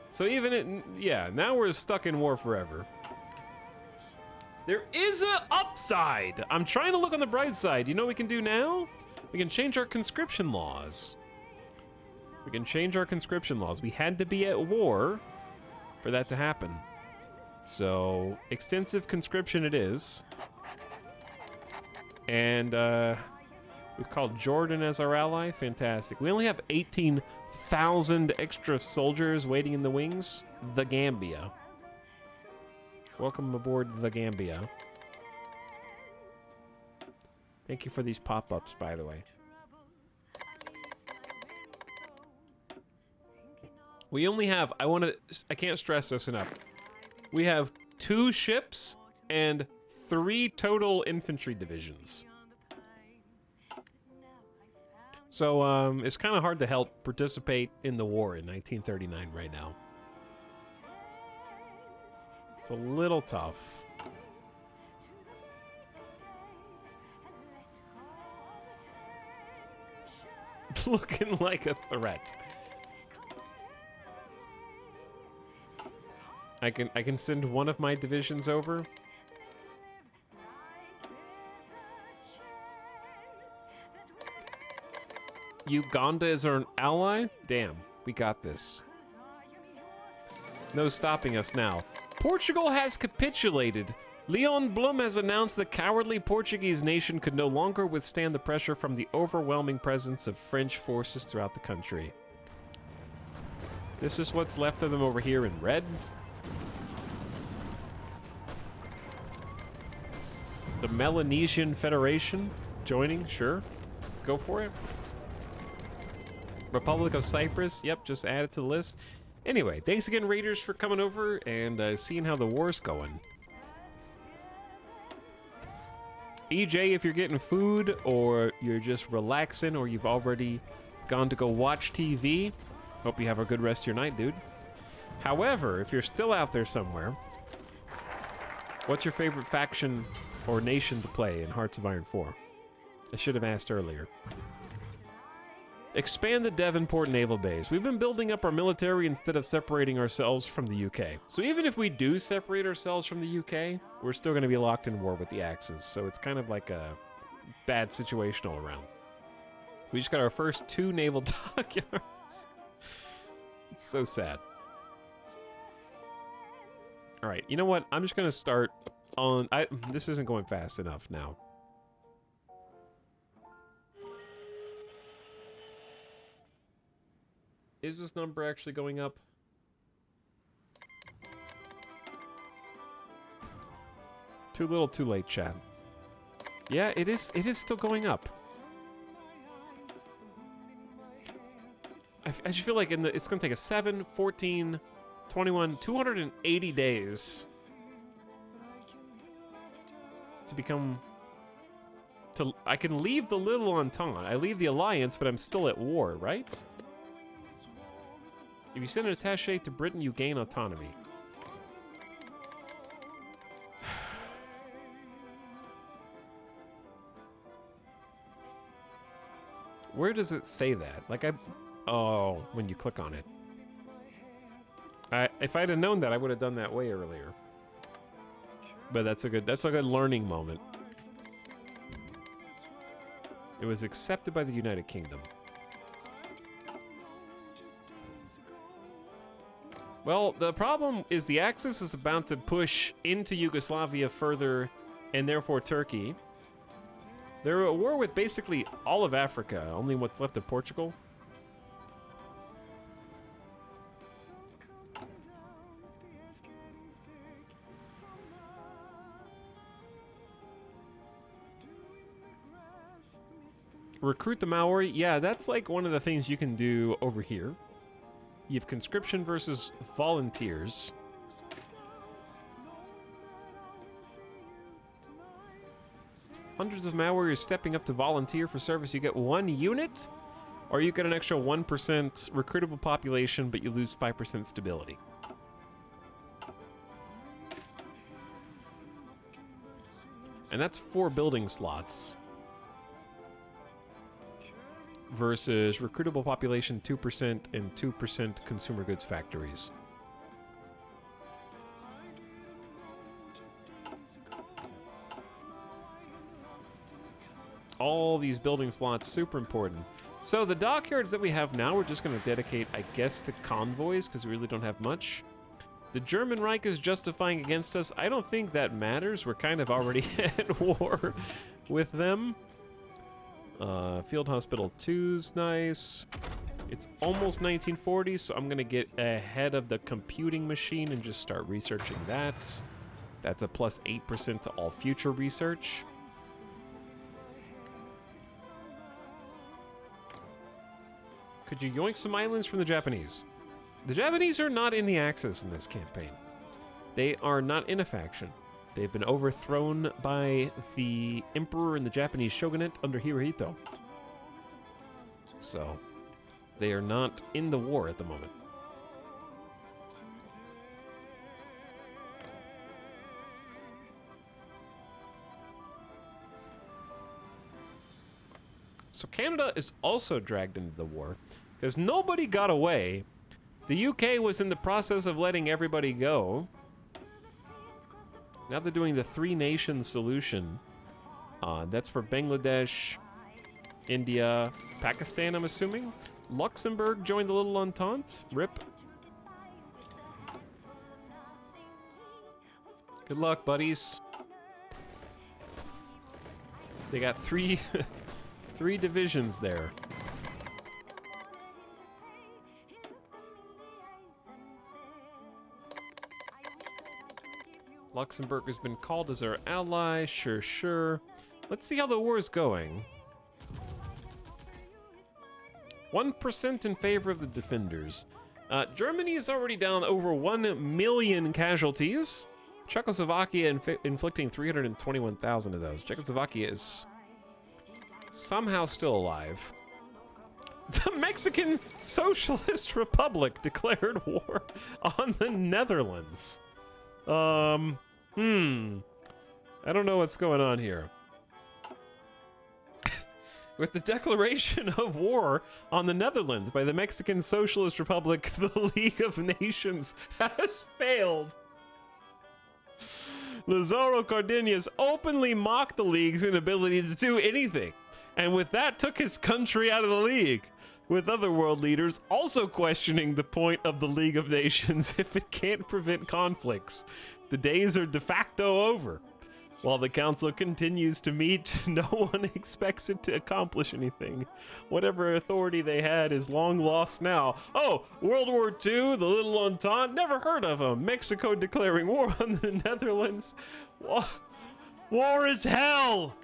So yeah, now we're stuck in war forever. There is an upside. I'm trying to look on the bright side. You know what we can do now? We can change our conscription laws. We can change our conscription laws. We had to be at war for that to happen. So, extensive conscription it is. And, we've called Jordan as our ally. Fantastic. We only have 18,000 extra soldiers waiting in the wings. The Gambia. Welcome aboard the Gambia. Thank you for these pop-ups, by the way. We only have, I can't stress this enough. We have 2 ships and 3 total infantry divisions. So, it's kind of hard to help participate in the war in 1939 right now. It's a little tough. Looking like a threat. I can send one of my divisions over. Uganda is our ally? Damn, we got this. No stopping us now. Portugal has capitulated. Leon Blum has announced the cowardly Portuguese nation could no longer withstand the pressure from the overwhelming presence of French forces throughout the country. This is what's left of them over here in red. The Melanesian Federation joining, sure. Go for it. Republic of Cyprus, yep, just add it to the list. Anyway, thanks again, Raiders, for coming over and seeing how the war's going. EJ, if you're getting food or you're just relaxing or you've already gone to go watch TV, hope you have a good rest of your night, dude. However, if you're still out there somewhere, what's your favorite faction or nation to play in Hearts of Iron 4? I should have asked earlier. Expand the Devonport Naval Base. We've been building up our military instead of separating ourselves from the UK. So even if we do separate ourselves from the UK, we're still going to be locked in war with the Axis. So it's kind of like a bad situation all around. We just got our first 2 naval dockyards. It's so sad. All right, you know what? I'm just going to start on... this isn't going fast enough now. Is this number actually going up? Too little, too late, chat. Yeah, it is still going up. I just feel like it's going to take a 7, 14, 21, 280 days to become... I can leave the Little Entente. I leave the Alliance, but I'm still at war, right? If you send an attaché to Britain, you gain autonomy. Where does it say that? Like oh, when you click on it. If I'd have known that, I would have done that way earlier. But that's a good learning moment. It was accepted by the United Kingdom. Well, the problem is the Axis is about to push into Yugoslavia further, and therefore Turkey. They're at war with basically all of Africa, only what's left of Portugal. Recruit the Maori. Yeah, that's like one of the things you can do over here. You have conscription versus volunteers. Hundreds of Maori are stepping up to volunteer for service. You get 1 unit, or you get an extra 1% recruitable population, but you lose 5% stability. And that's 4 building slots. Versus recruitable population 2% and 2% consumer goods factories. All these building slots, super important. So the dockyards that we have now, we're just going to dedicate, I guess, to convoys, because we really don't have much. The German Reich is justifying against us. I don't think that matters. We're kind of already at war with them. Field Hospital 2's nice. It's almost 1940, so I'm gonna get ahead of the computing machine and just start researching that. That's a plus 8% to all future research. Could you yoink some islands from the Japanese? The Japanese are not in the Axis in this campaign. They are not in a faction. They've been overthrown by the Emperor and the Japanese shogunate under Hirohito. So, they are not in the war at the moment. So Canada is also dragged into the war because nobody got away. The UK was in the process of letting everybody go. Now they're doing the three-nation solution. That's for Bangladesh, India, Pakistan, I'm assuming. Luxembourg joined the Little Entente. RIP. Good luck, buddies. They got three divisions there. Luxembourg has been called as our ally. Sure, sure. Let's see how the war is going. 1% in favor of the defenders. Germany is already down over 1 million casualties. Czechoslovakia inflicting 321,000 of those. Czechoslovakia is somehow still alive. The Mexican Socialist Republic declared war on the Netherlands. I don't know what's going on here. With the declaration of war on the Netherlands by the Mexican Socialist Republic, the League of Nations has failed. Lazaro Cardenas openly mocked the League's inability to do anything, and with that took his country out of the League, with other world leaders also questioning the point of the League of Nations if it can't prevent conflicts. The days are de facto over. While the council continues to meet, no one expects it to accomplish anything. Whatever authority they had is long lost now. Oh, World War II, the Little Entente, never heard of them. Mexico declaring war on the Netherlands. War is hell!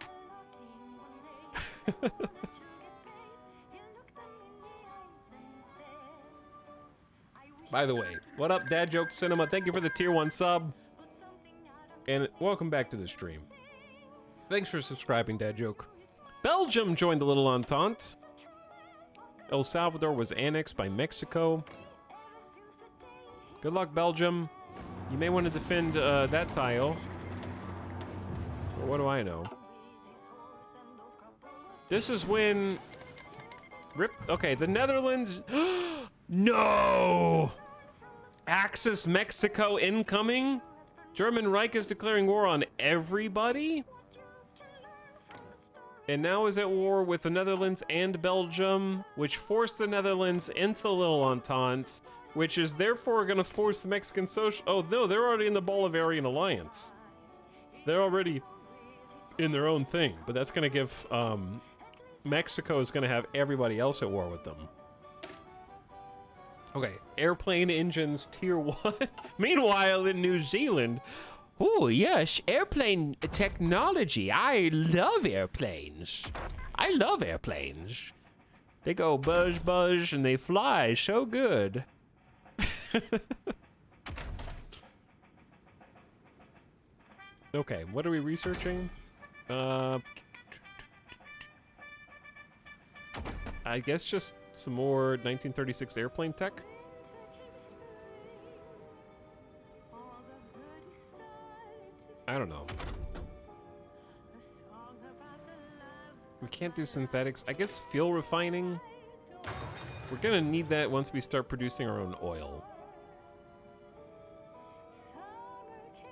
By the way, what up, Dad Joke Cinema? Thank you for the tier 1 sub. And welcome back to the stream. Thanks for subscribing, Dad Joke. Belgium joined the Little Entente. El Salvador was annexed by Mexico. Good luck, Belgium. You may want to defend that tile. But what do I know? This is when... RIP. Okay, the Netherlands... No! Axis Mexico incoming? German Reich is declaring war on everybody? And now is at war with the Netherlands and Belgium, which forced the Netherlands into the Little Entente, which is therefore going to force the Mexican social... Oh, no, they're already in the Bolivarian Alliance. They're already in their own thing, but that's going to give... Mexico is going to have everybody else at war with them. Okay, airplane engines tier 1. Meanwhile, in New Zealand, oh yes, airplane technology. I love airplanes. I love airplanes. They go buzz buzz and they fly so good. Okay, what are we researching? I guess just some more 1936 airplane tech. I don't know. We can't do synthetics. I guess fuel refining. We're gonna need that once we start producing our own oil.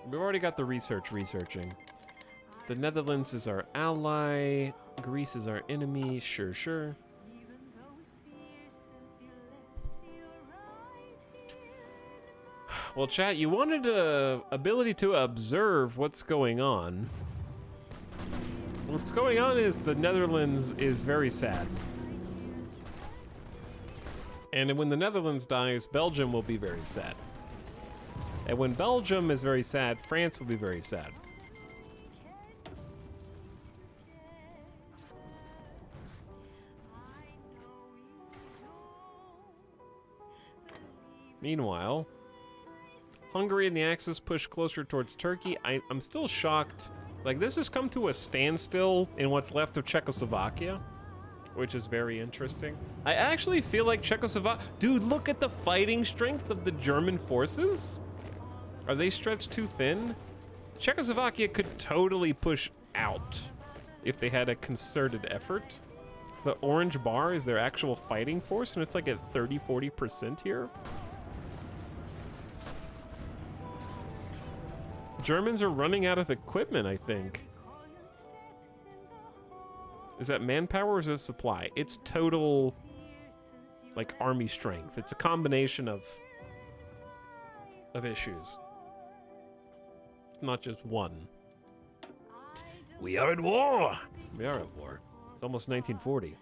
We've already got the researching. The Netherlands is our ally. Greece is our enemy. Sure, sure. Well, chat, you wanted a ability to observe what's going on. What's going on is the Netherlands is very sad. And when the Netherlands dies, Belgium will be very sad. And when Belgium is very sad, France will be very sad. Meanwhile, Hungary and the Axis push closer towards Turkey. I'm still shocked. Like, this has come to a standstill in what's left of Czechoslovakia, which is very interesting. I actually feel like Czechoslovakia... Dude, look at the fighting strength of the German forces. Are they stretched too thin? Czechoslovakia could totally push out if they had a concerted effort. The orange bar is their actual fighting force, and it's like at 30-40% here. Germans are running out of equipment, I think. Is that manpower or is it supply? It's total, like, army strength. It's a combination of issues. Not just one. We are at war! We are at war. It's almost 1940.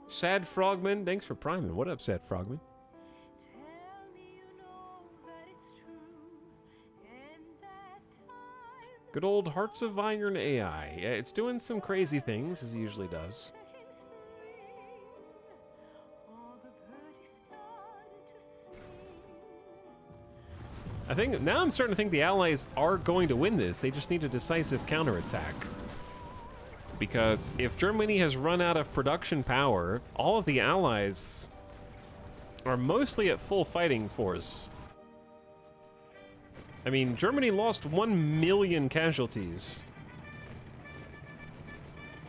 Sad Frogman, thanks for priming. What up, Sad Frogman? Good old Hearts of Iron AI. Yeah, it's doing some crazy things, as it usually does. I think, now I'm starting to think the Allies are going to win this. They just need a decisive counterattack. Because if Germany has run out of production power, all of the Allies are mostly at full fighting force. I mean, Germany lost 1 million casualties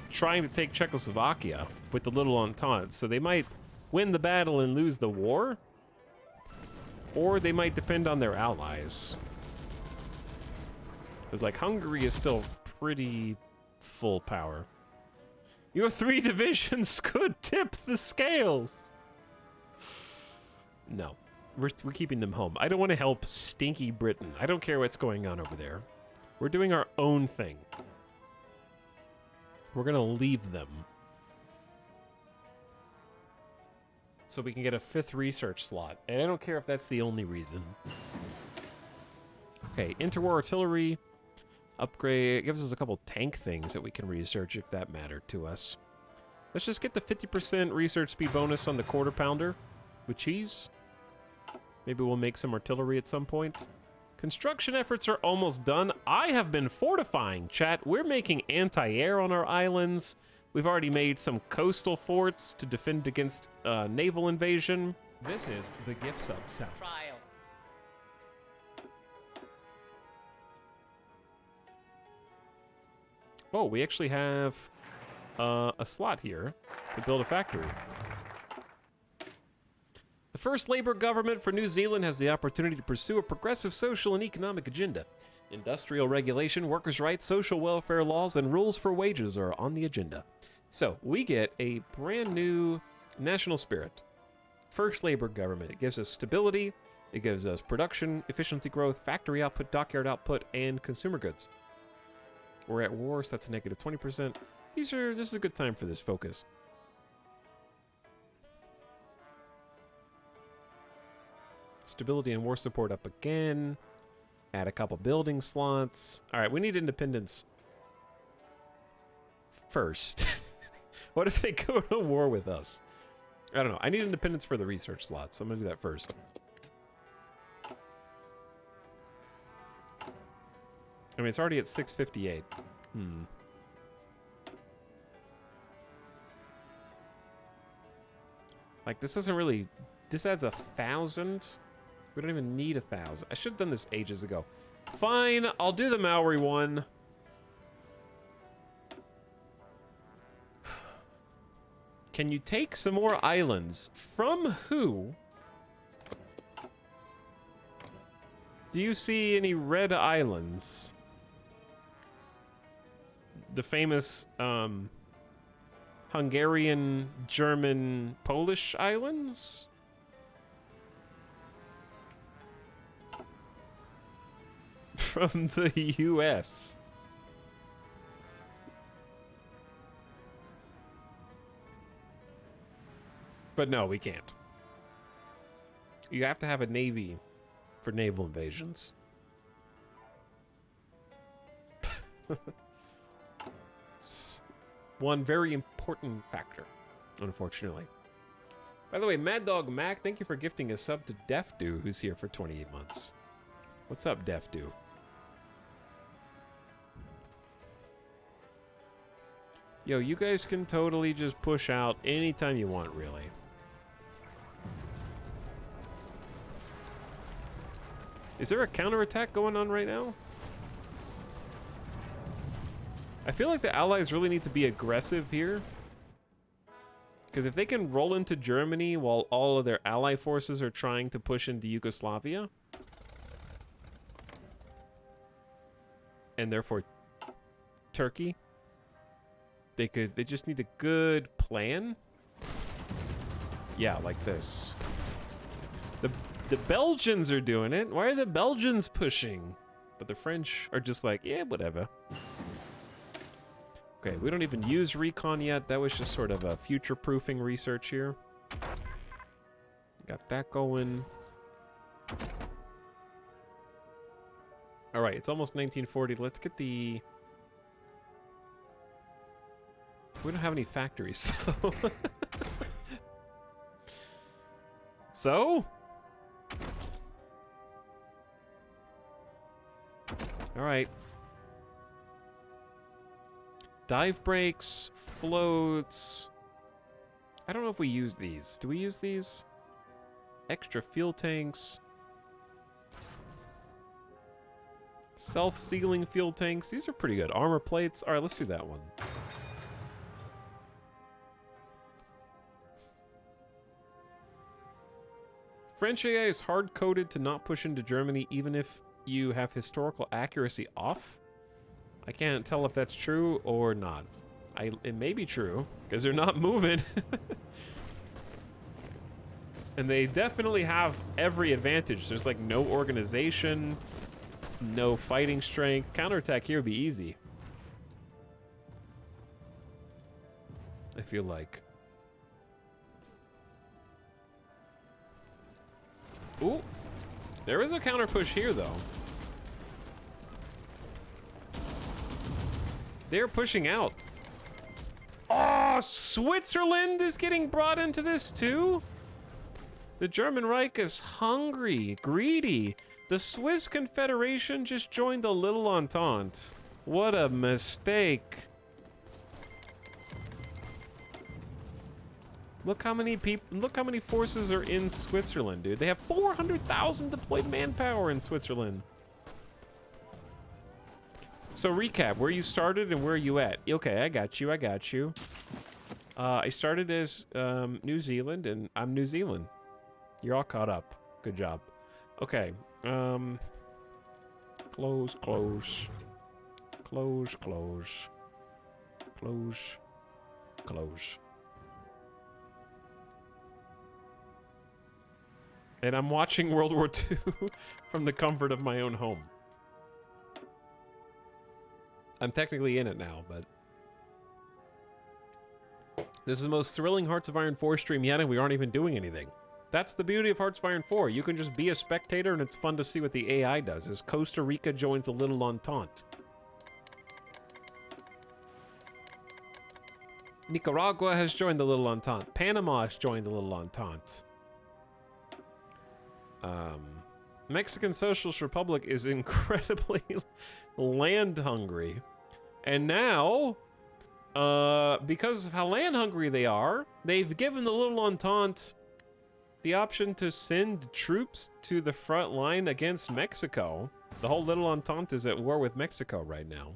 trying to take Czechoslovakia with the Little Entente, so they might win the battle and lose the war, or they might depend on their allies. Because, like, Hungary is still pretty full power. Your 3 divisions could tip the scales. No. We're keeping them home. I don't want to help stinky Britain. I don't care what's going on over there. We're doing our own thing. We're going to leave them. So we can get a 5th research slot. And I don't care if that's the only reason. Okay, interwar artillery. Upgrade. It gives us a couple tank things that we can research if that mattered to us. Let's just get the 50% research speed bonus on the quarter pounder with cheese. Maybe we'll make some artillery at some point. Construction efforts are almost done. I have been fortifying, chat. We're making anti-air on our islands. We've already made some coastal forts to defend against naval invasion. This is the gift sub sound. Trial. Oh, we actually have a slot here to build a factory. The first Labour government for New Zealand has the opportunity to pursue a progressive social and economic agenda. Industrial regulation, workers' rights, social welfare laws, and rules for wages are on the agenda. So, we get a brand new national spirit. First Labour government. It gives us stability, it gives us production, efficiency growth, factory output, dockyard output, and consumer goods. We're at war, so that's a negative 20%. This is a good time for this focus. Stability and war support up again. Add a couple building slots. All right, we need independence first. What if they go to war with us? I don't know. I need independence for the research slots, so I'm gonna do that first. I mean, it's already at 658. Like, this doesn't really... This adds 1,000. We don't even need 1,000. I should have done this ages ago. Fine, I'll do the Maori one. Can you take some more islands? From who? Do you see any red islands? The famous Hungarian, German, Polish islands? From the US. But no, we can't. You have to have a navy for naval invasions. It's one very important factor, unfortunately. By the way, Mad Dog Mac, thank you for gifting a sub to Defdu, who's here for 28 months. What's up, Defdu? Yo, you guys can totally just push out anytime you want, really. Is there a counterattack going on right now? I feel like the Allies really need to be aggressive here. Because if they can roll into Germany while all of their ally forces are trying to push into Yugoslavia, and therefore Turkey, they just need a good plan. Yeah, like this. The Belgians are doing it. Why are the Belgians pushing? But the French are just like, yeah, whatever. Okay, we don't even use recon yet. That was just sort of a future-proofing research here. Got that going. All right, it's almost 1940. Let's get the... We don't have any factories, though. So? All right. Dive brakes, floats. I don't know if we use these. Do we use these? Extra fuel tanks. Self-sealing fuel tanks. These are pretty good. Armor plates. All right, let's do that one. French AI is hard-coded to not push into Germany even if you have historical accuracy off. I can't tell if that's true or not. It may be true, because they're not moving. And they definitely have every advantage. There's like no organization, no fighting strength. Counterattack here would be easy. I feel like. Ooh, there is a counter push here though. They're pushing out. Oh, Switzerland is getting brought into this too? The German Reich is hungry, greedy. The Swiss Confederation just joined the Little Entente. What a mistake. Look how many forces are in Switzerland, dude. They have 400,000 deployed manpower in Switzerland. So recap, where you started and where are you at? Okay, I got you. I started as New Zealand, and I'm New Zealand. You're all caught up. Good job. Okay. Close. And I'm watching World War II from the comfort of my own home. I'm technically in it now, but... This is the most thrilling Hearts of Iron 4 stream yet, and we aren't even doing anything. That's the beauty of Hearts of Iron 4. You can just be a spectator, and it's fun to see what the AI does, as Costa Rica joins the Little Entente. Nicaragua has joined the Little Entente. Panama has joined the Little Entente. Mexican Socialist Republic is incredibly land hungry. And now, because of how land hungry they are, they've given the Little Entente the option to send troops to the front line against Mexico. The whole Little Entente is at war with Mexico right now.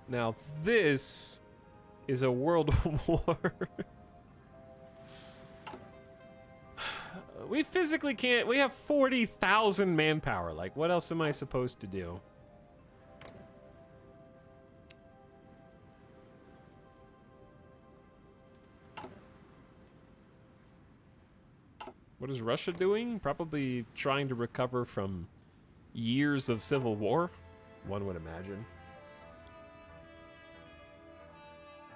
Now this is a world war. We physically can't. We have 40,000 manpower. Like, what else am I supposed to do? What is Russia doing? Probably trying to recover from years of civil war, one would imagine.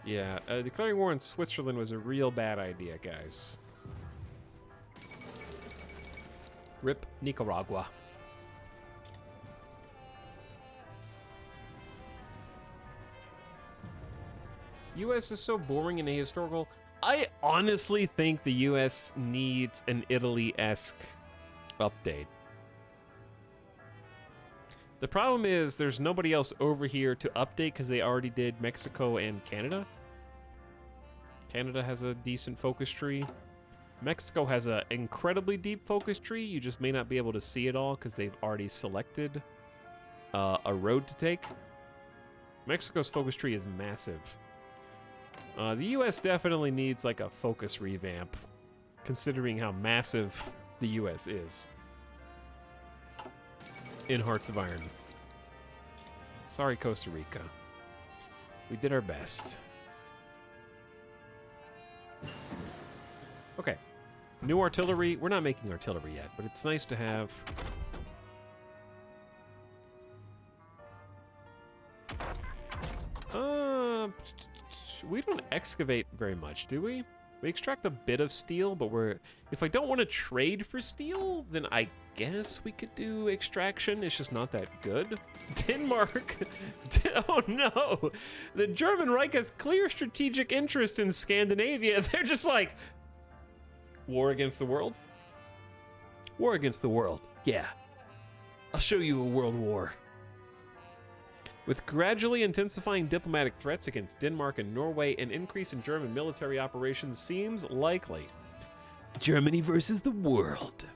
Yeah, declaring war on Switzerland was a real bad idea, guys. Rip Nicaragua. U.S. is so boring and ahistorical. I honestly think the U.S. needs an Italy-esque update. The problem is there's nobody else over here to update because they already did Mexico and Canada. Canada has a decent focus tree. Mexico has an incredibly deep focus tree. You just may not be able to see it all because they've already selected a road to take. Mexico's focus tree is massive. The U.S. definitely needs like a focus revamp, considering how massive the U.S. is. In Hearts of Iron. Sorry, Costa Rica. We did our best. Okay. New artillery. We're not making artillery yet, but it's nice to have. We don't excavate very much, do we? We extract a bit of steel, but if I don't want to trade for steel, then I guess we could do extraction. It's just not that good. Denmark. Oh no. The German Reich has clear strategic interest in Scandinavia. They're just like, war against the world? War against the world. Yeah. I'll show you a world war. With gradually intensifying diplomatic threats against Denmark and Norway, an increase in German military operations seems likely. Germany versus the world.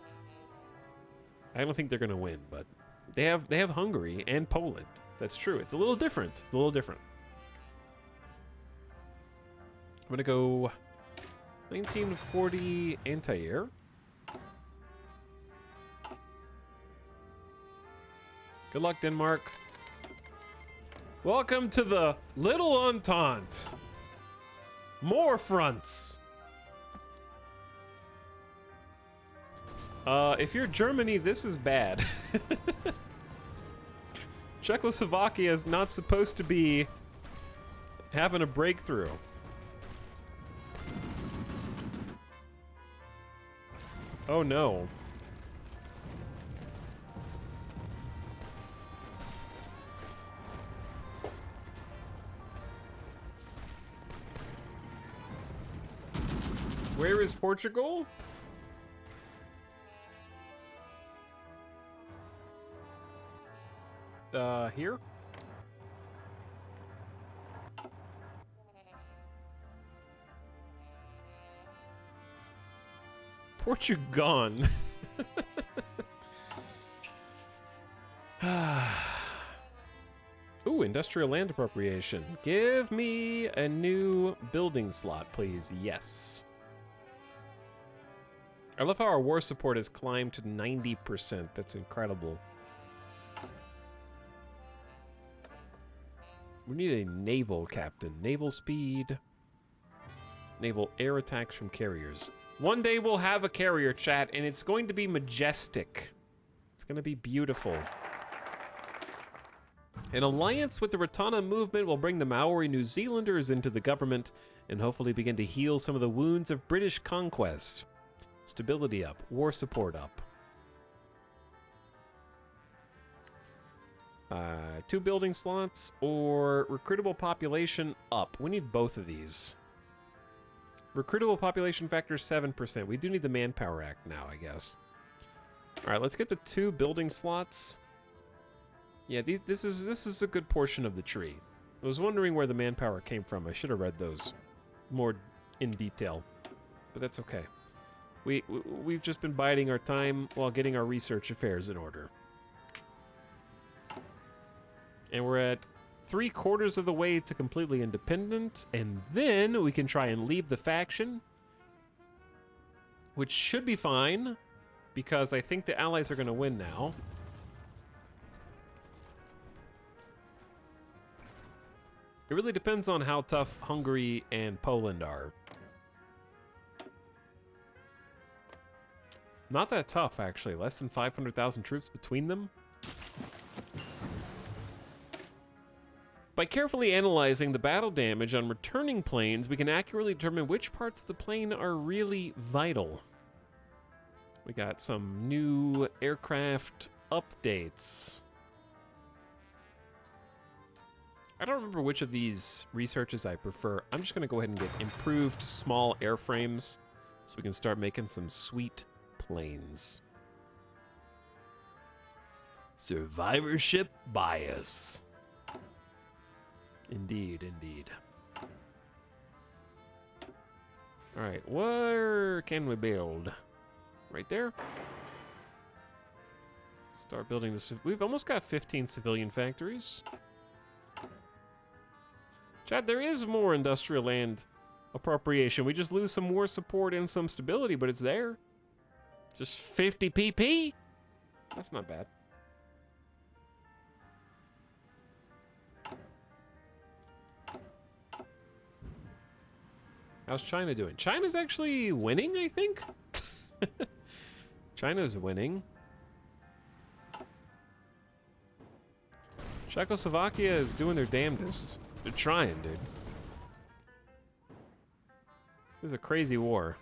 I don't think they're going to win, but they have Hungary and Poland. That's true. It's a little different. A little different. I'm going to go 1940 anti-air. Good luck, Denmark. Welcome to the Little Entente. More fronts. If you're Germany, this is bad. Czechoslovakia is not supposed to be having a breakthrough. Oh no. Where is Portugal? Here? Portugal. Ooh, industrial land appropriation. Give me a new building slot, please. Yes. I love how our war support has climbed to 90%. That's incredible. We need a naval captain. Naval speed. Naval air attacks from carriers. One day we'll have a carrier, chat, and it's going to be majestic. It's going to be beautiful. An alliance with the Ratana movement will bring the Maori New Zealanders into the government and hopefully begin to heal some of the wounds of British conquest. Stability up. War support up. 2 building slots or recruitable population up. We need both of these. Recruitable population factor 7%. We do need the Manpower Act now, I guess. All right, let's get the 2 building slots. Yeah, this is a good portion of the tree. I was wondering where the manpower came from. I should have read those more in detail, but that's okay. We've just been biding our time while getting our research affairs in order. And we're at 3/4 of the way to completely independent, and then we can try and leave the faction, which should be fine, because I think the Allies are going to win now. It really depends on how tough Hungary and Poland are. Not that tough, actually. Less than 500,000 troops between them. By carefully analyzing the battle damage on returning planes, we can accurately determine which parts of the plane are really vital. We got some new aircraft updates. I don't remember which of these researches I prefer. I'm just gonna go ahead and get improved small airframes so we can start making some sweet planes. Survivorship bias. Indeed, indeed. All right, where can we build? Right there. Start building this. We've almost got 15 civilian factories. Chad, there is more industrial land appropriation. We just lose some war support and some stability, but it's there. Just 50 PP? That's not bad. How's China doing? China's actually winning, I think. China's winning. Czechoslovakia is doing their damnedest. They're trying, dude. This is a crazy war.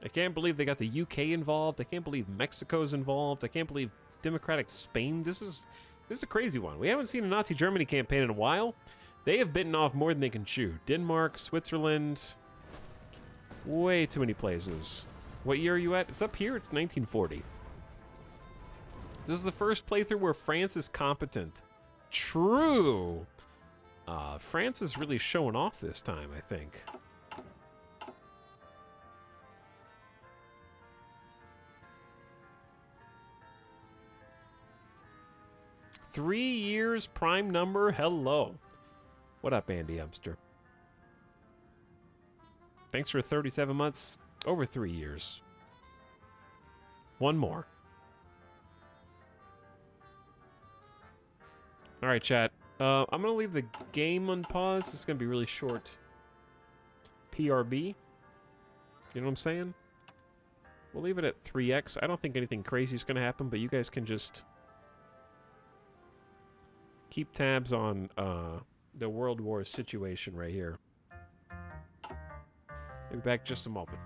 I can't believe they got the UK involved. I can't believe Mexico's involved. I can't believe Democratic Spain. This is a crazy one. We haven't seen a Nazi Germany campaign in a while. They have bitten off more than they can chew. Denmark, Switzerland, way too many places. What year are you at? It's up here. It's 1940. This is the first playthrough where France is competent. True. France is really showing off this time, I think. Three years prime number. Hello. What up, Andy Upster? Thanks for 37 months. Over 3 years. One more. All right, chat. I'm going to leave the game on pause. It's going to be really short. PRB. You know what I'm saying? We'll leave it at 3x. I don't think anything crazy is going to happen, but you guys can just keep tabs on the World War situation right here. I'll be back just a moment.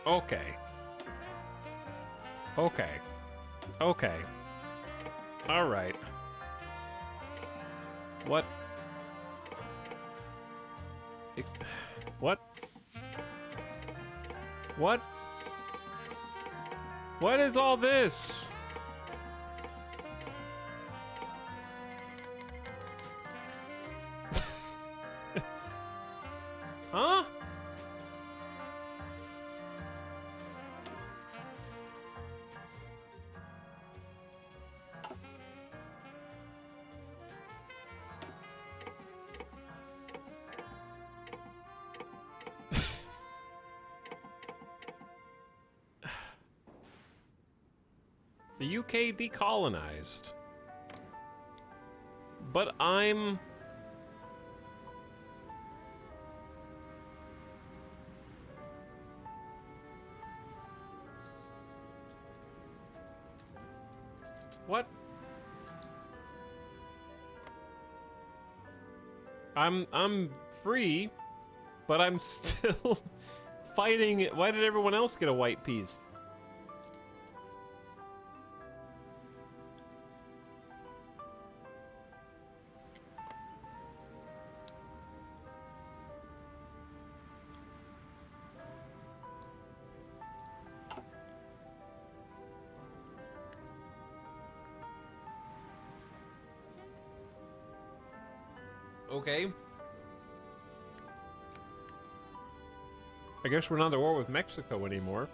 Okay. Okay. Okay. All right. What? What? What? What is all this? Huh? The UK decolonized. But I'm... What? I'm free, but I'm still fighting. Why did everyone else get a white piece? Okay. I guess we're not at war with Mexico anymore.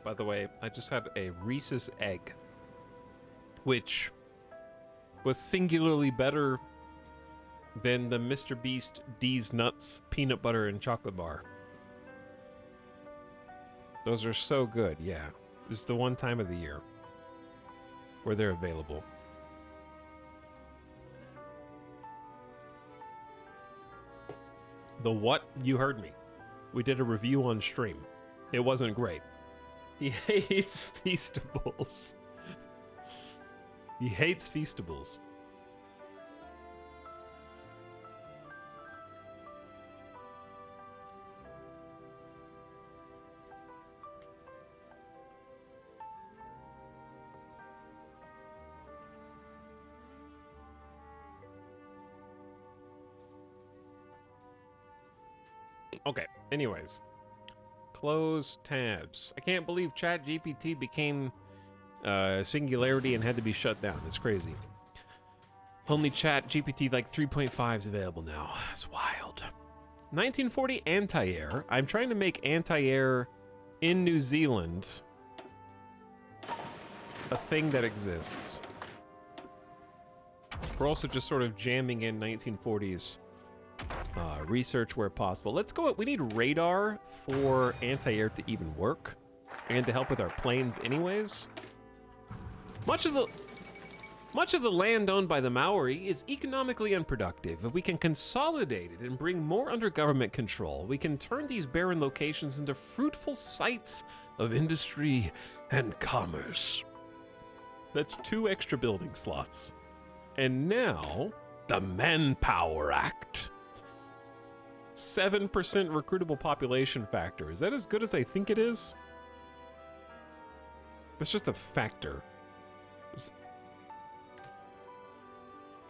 By the way, I just had a Reese's egg, which was singularly better than the Mr. Beast D's Nuts peanut butter and chocolate bar. Those are so good, yeah. This is the one time of the year where they're available. The what? You heard me. We did a review on stream. It wasn't great. He hates Feastables. He hates Feastables. Okay, anyways. Close tabs. I can't believe ChatGPT became Singularity and had to be shut down. It's crazy. Only ChatGPT like 3.5 is available now. It's wild. 1940 anti-air. I'm trying to make anti-air in New Zealand a thing that exists. We're also just sort of jamming in 1940s research where possible. Let's go. We need radar for anti-air to even work and to help with our planes anyways. Much of the land owned by the Maori is economically unproductive. If we can consolidate it and bring more under government control, we can turn these barren locations into fruitful sites of industry and commerce. That's 2 extra building slots. And now, the Manpower Act. 7% recruitable population factor. Is that as good as I think it is? It's just a factor.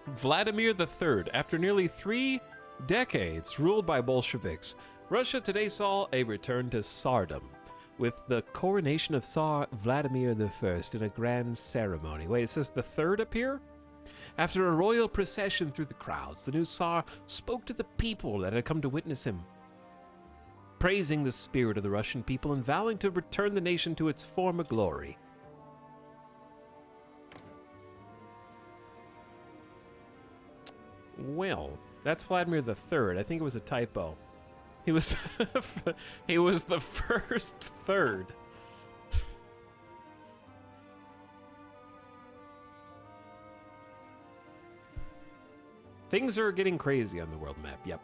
Vladimir III, after nearly 3 decades ruled by Bolsheviks, Russia today saw a return to Tsardom, with the coronation of Tsar Vladimir I in a grand ceremony. Wait, it says the third up here? After a royal procession through the crowds, the new Tsar spoke to the people that had come to witness him, praising the spirit of the Russian people and vowing to return the nation to its former glory. Well, that's Vladimir III. I think it was a typo. He was he was the first third. Things are getting crazy on the world map, yep.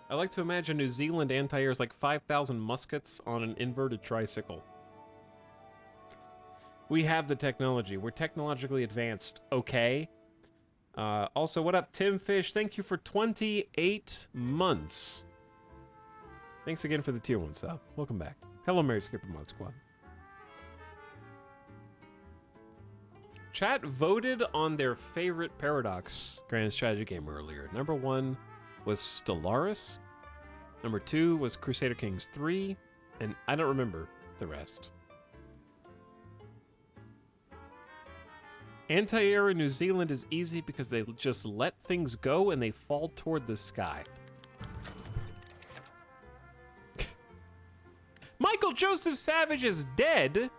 I like to imagine New Zealand anti-air is like 5,000 muskets on an inverted tricycle. We have the technology. We're technologically advanced, okay? Also, what up, Tim Fish? Thank you for 28 months. Thanks again for the tier 1 sub. Welcome back. Hello, Mary Skipper Mod Squad. Chat voted on their favorite Paradox Grand Strategy game earlier. Number 1 was Stellaris. Number 2 was Crusader Kings 3. And I don't remember the rest. Anti-air in New Zealand is easy because they just let things go and they fall toward the sky. Michael Joseph Savage is dead.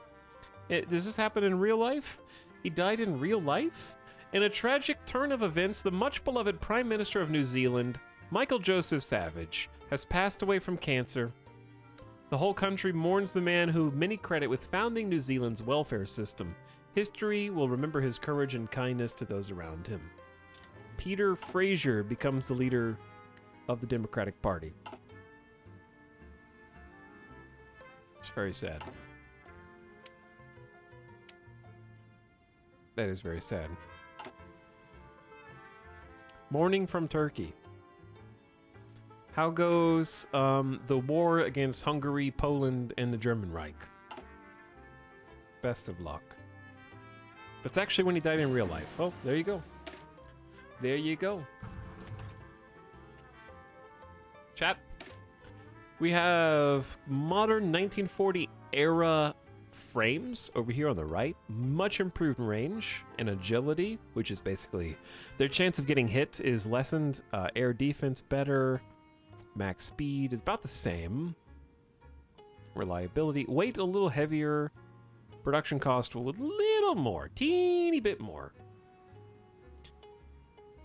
Does this happen in real life? He died in real life? In a tragic turn of events, the much beloved Prime Minister of New Zealand, Michael Joseph Savage, has passed away from cancer. The whole country mourns the man who many credit with founding New Zealand's welfare system. History will remember his courage and kindness to those around him. Peter Fraser becomes the leader of the Democratic Party. It's very sad. That is very sad. Morning from Turkey. How goes the war against Hungary, Poland, and the German Reich? Best of luck. That's actually when he died in real life. Oh, there you go. There you go. Chat. We have modern 1940 era frames over here on the right. Much improved range and agility, which is basically their chance of getting hit is lessened. Air defense better. Max speed is about the same. Reliability. Weight a little heavier. Production cost a little more. Teeny bit more.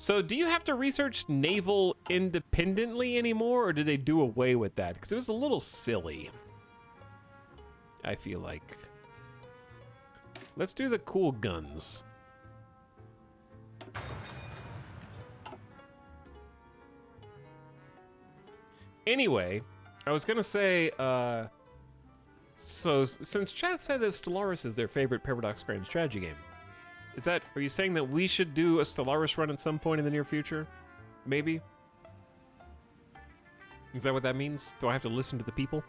So do you have to research naval independently anymore, or did they do away with that? Because it was a little silly, I feel like. Let's do the cool guns. Anyway, I was gonna say, so since chat said that Stellaris is their favorite Paradox Grand Strategy game, are you saying that we should do a Stellaris run at some point in the near future? Maybe? Is that what that means? Do I have to listen to the people?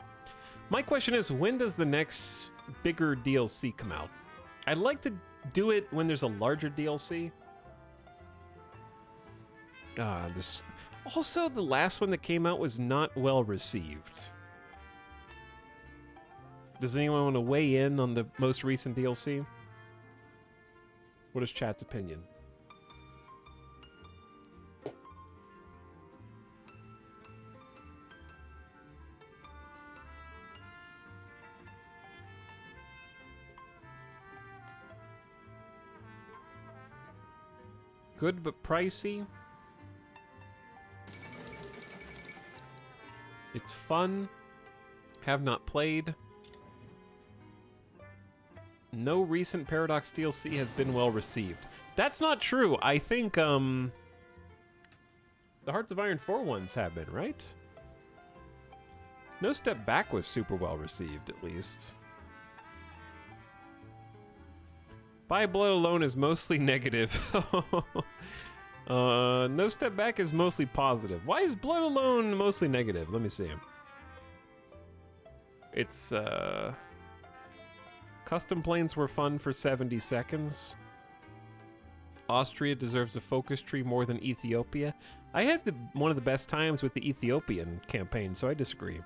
My question is, when does the next bigger DLC come out? I'd like to do it when there's a larger DLC. Also, the last one that came out was not well received. Does anyone want to weigh in on the most recent DLC? What is chat's opinion? Good but pricey. It's fun. Have not played. No recent Paradox DLC has been well received. That's not true. I think the Hearts of Iron 4 ones have been, right? No Step Back was super well received, at least. By Blood Alone is mostly negative. No Step Back is mostly positive. Why is Blood Alone mostly negative? Let me see. It's, custom planes were fun for 70 seconds. Austria deserves a focus tree more than Ethiopia. I had one of the best times with the Ethiopian campaign, so I disagree.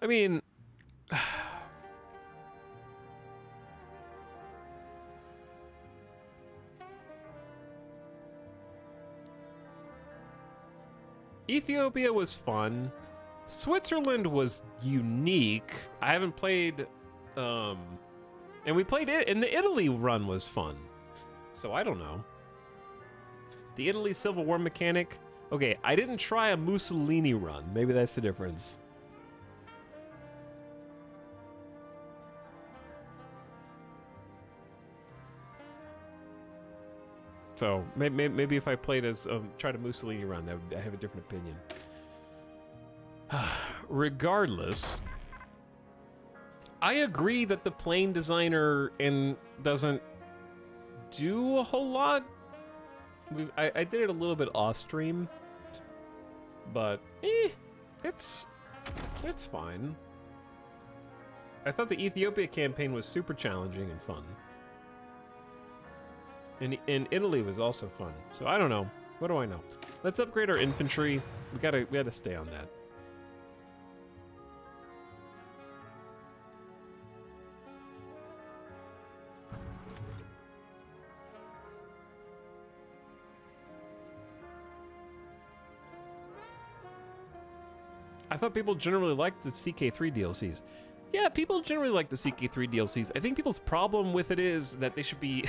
I mean... Ethiopia was fun. Switzerland was unique. I haven't played, and we played it, and the Italy run was fun. So I don't know. The Italy Civil War mechanic. Okay, I didn't try a Mussolini run. Maybe that's the difference. So maybe if I played as tried a Mussolini run, I have a different opinion. Regardless, I agree that the plane designer doesn't do a whole lot. I did it a little bit off stream, but it's fine. I thought the Ethiopia campaign was super challenging and fun. And Italy was also fun. So I don't know. What do I know? Let's upgrade our infantry. We gotta stay on that. I thought people generally liked the CK3 DLCs. Yeah, people generally like the CK3 DLCs. I think people's problem with it is that they should be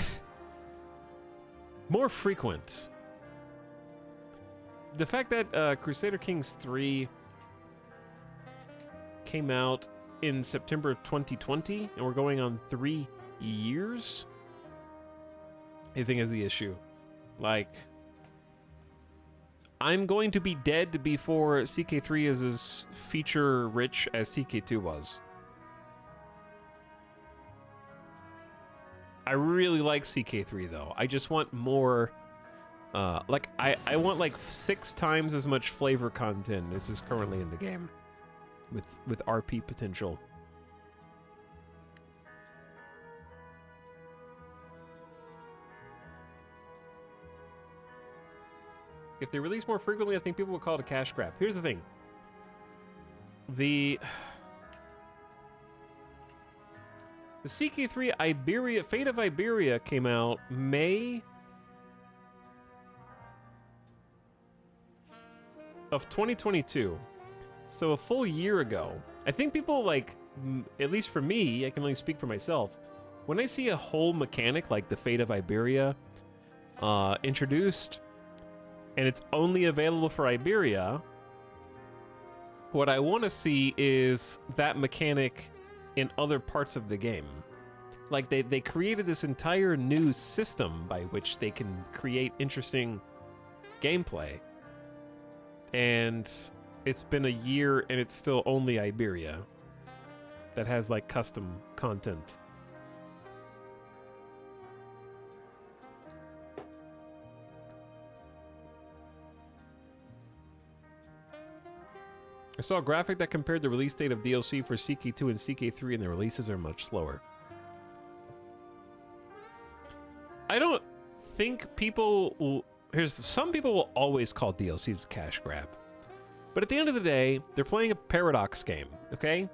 more frequent. The fact that Crusader Kings 3 came out in September 2020 and we're going on 3 years, I think is the issue. Like, I'm going to be dead before CK3 is as feature-rich as CK2 was. I really like CK3 though. I just want more, like I want like 6 times as much flavor content as is currently in the game, with RP potential. If they release more frequently, I think people will call it a cash grab. Here's the thing. The CK3 Iberia, Fate of Iberia came out May of 2022. So a full year ago. I think people like, at least for me, I can only speak for myself. When I see a whole mechanic like the Fate of Iberia introduced, and it's only available for Iberia, what I want to see is that mechanic in other parts of the game. Like they created this entire new system by which they can create interesting gameplay. And it's been a year and it's still only Iberia that has like custom content. I saw a graphic that compared the release date of DLC for CK2 and CK3, and the releases are much slower. I don't think people will... Some people will always call DLCs a cash grab. But at the end of the day, they're playing a Paradox game, okay?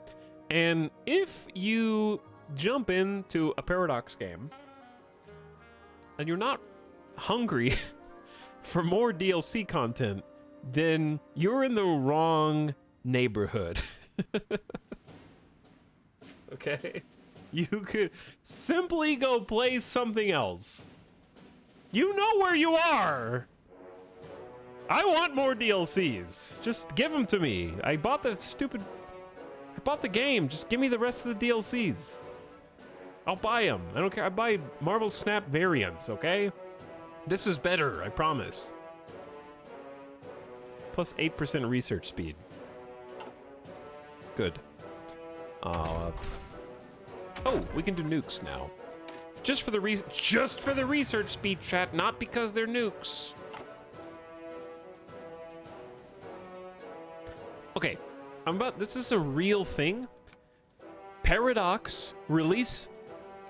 And if you jump into a Paradox game, and you're not hungry for more DLC content, then you're in the wrong neighborhood. Okay? You could simply go play something else. You know where you are. I want more DLCs. Just give them to me. I bought the game. Just give me the rest of the DLCs. I'll buy them. I don't care. I buy Marvel Snap variants, okay? This is better, I promise. Plus 8% research speed. Good. Oh, we can do nukes now. Just for the research speed, chat, not because they're nukes. Okay, this is a real thing. Paradox release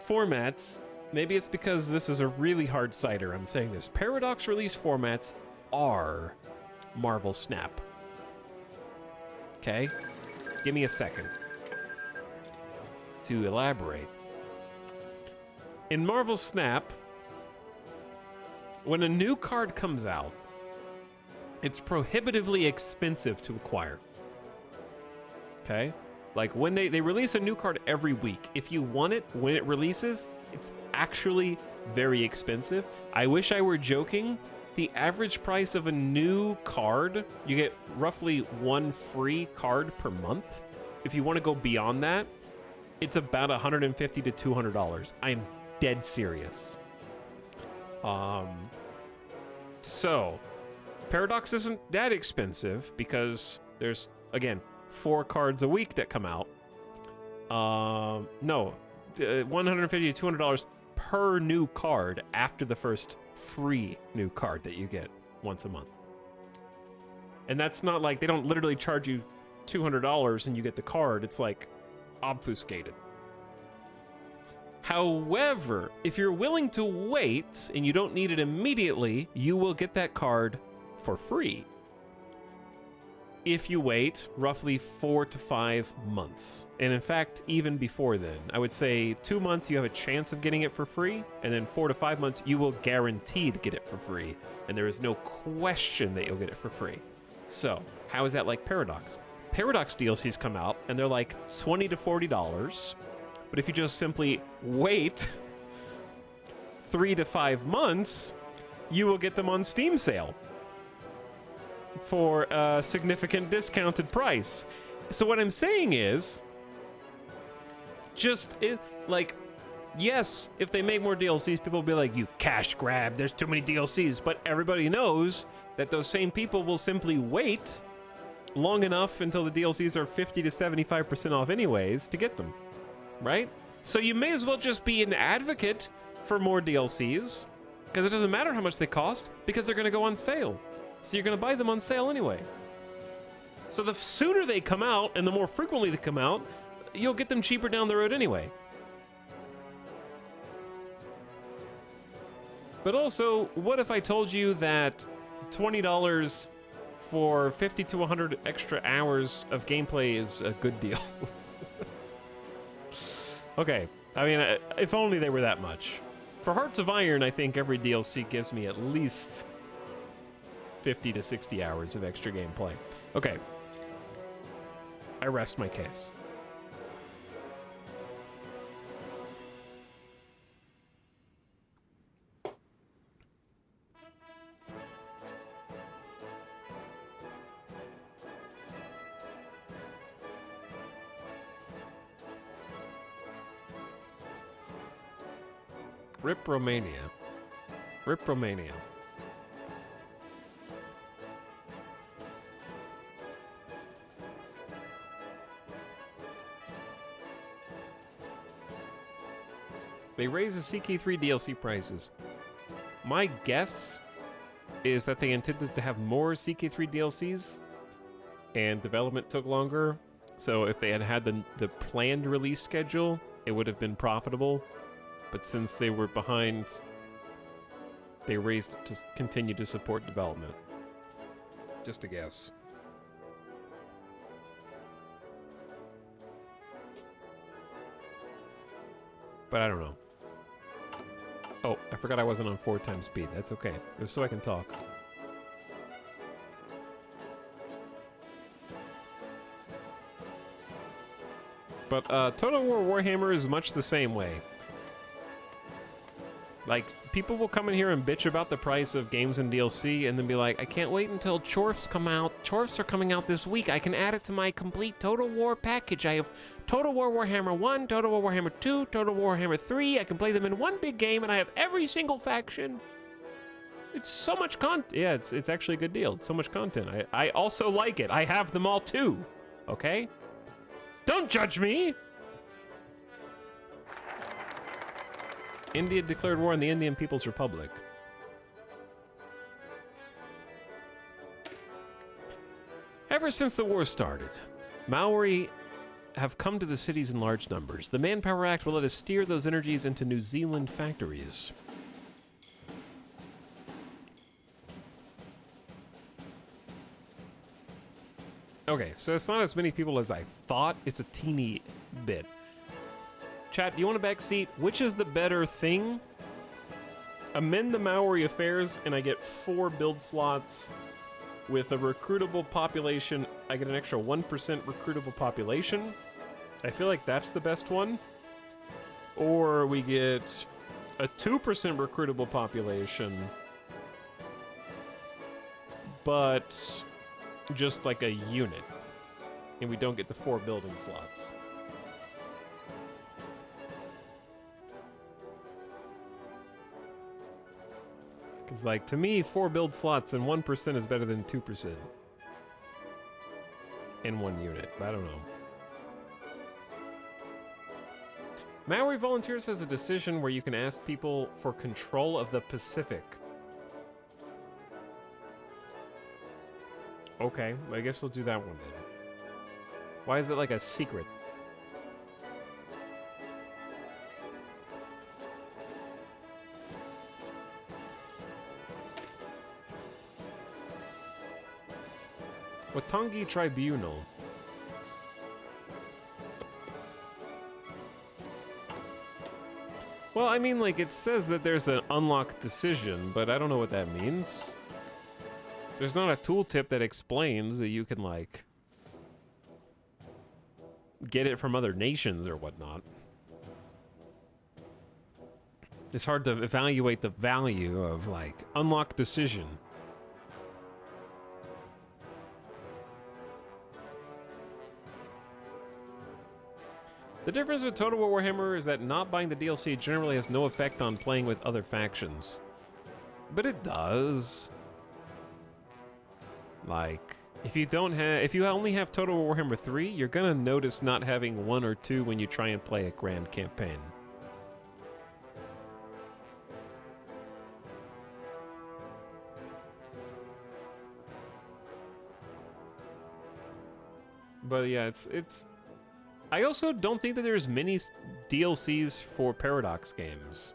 formats. Maybe it's because this is a really hard cider. I'm saying this. Paradox release formats are Marvel Snap. Okay? Give me a second to elaborate. In Marvel Snap, when a new card comes out, it's prohibitively expensive to acquire. Okay? Like when they release a new card every week. If you want it when it releases, it's actually very expensive. I wish I were joking. The average price of a new card, you get roughly 1 free card per month. If you want to go beyond that, it's about $150 to $200. I'm dead serious. So Paradox isn't that expensive because there's, again, 4 cards a week that come out. No, $150 to $200 per new card after the first free new card that you get once a month. And that's not like they don't literally charge you $200 and you get the card. It's like obfuscated. However, if you're willing to wait and you don't need it immediately, you will get that card for free. If you wait roughly 4 to 5 months. And in fact, even before then, I would say 2 months you have a chance of getting it for free, and then 4 to 5 months you will guaranteed get it for free. And there is no question that you'll get it for free. So, how is that like Paradox? Paradox DLCs come out and they're like $20 to $40. But if you just simply wait 3 to 5 months, you will get them on Steam sale for a significant discounted price. So what I'm saying is, yes, if they make more DLCs, people will be like, you cash grab, there's too many DLCs. But everybody knows that those same people will simply wait long enough until the DLCs are 50 to 75% off anyways to get them, right? So you may as well just be an advocate for more DLCs, because it doesn't matter how much they cost, because they're going to go on sale. So you're going to buy them on sale anyway. So the sooner they come out and the more frequently they come out, you'll get them cheaper down the road anyway. But also, what if I told you that $20 for 50 to 100 extra hours of gameplay is a good deal? Okay, I mean, if only they were that much. For Hearts of Iron, I think every DLC gives me at least 50 to 60 hours of extra gameplay. Okay. I rest my case. Rip Romania. Rip Romania. They raise the CK3 DLC prices. My guess is that they intended to have more CK3 DLCs and development took longer. So if they had had the planned release schedule, it would have been profitable. But since they were behind, they raised it to continue to support development. Just a guess. But I don't know. Oh, I forgot I wasn't on 4 times speed. That's okay. It was so I can talk. But Total War Warhammer is much the same way. Like, people will come in here and bitch about the price of games and DLC and then be like, I can't wait until Chorfs come out. Chorfs are coming out this week. I can add it to my complete Total War package. I have Total War Warhammer 1, Total War Warhammer 2, Total War Warhammer 3. I can play them in one big game and I have every single faction. It's so much content. Yeah, it's actually a good deal. It's so much content. I also like it. I have them all too. Okay? Don't judge me! India declared war on the Indian People's Republic. Ever since the war started, Maori have come to the cities in large numbers. The Manpower Act will let us steer those energies into New Zealand factories. Okay, so it's not as many people as I thought. It's a teeny bit. Chat, do you want a back seat? Which is the better thing? Amend the Maori affairs and I get 4 build slots with a recruitable population. I get an extra 1% recruitable population. I feel like that's the best one. Or we get a 2% recruitable population, but just like a unit. And we don't get the 4 building slots. Because, like, to me, 4 build slots and 1% is better than 2% in 1 unit. I don't know. Maori Volunteers has a decision where you can ask people for control of the Pacific. Okay, I guess we'll do that one then. Why is it like a secret? Watangi Tribunal. Well, I mean, like, it says that there's an unlocked decision, but I don't know what that means. There's not a tooltip that explains that you can, like, get it from other nations or whatnot. It's hard to evaluate the value of, like, unlocked decision. The difference with Total War Warhammer is that not buying the DLC generally has no effect on playing with other factions. But it does. Like, if you only have Total War Warhammer 3, you're gonna notice not having 1 or 2 when you try and play a grand campaign. But yeah, it's I also don't think that there's many DLCs for Paradox games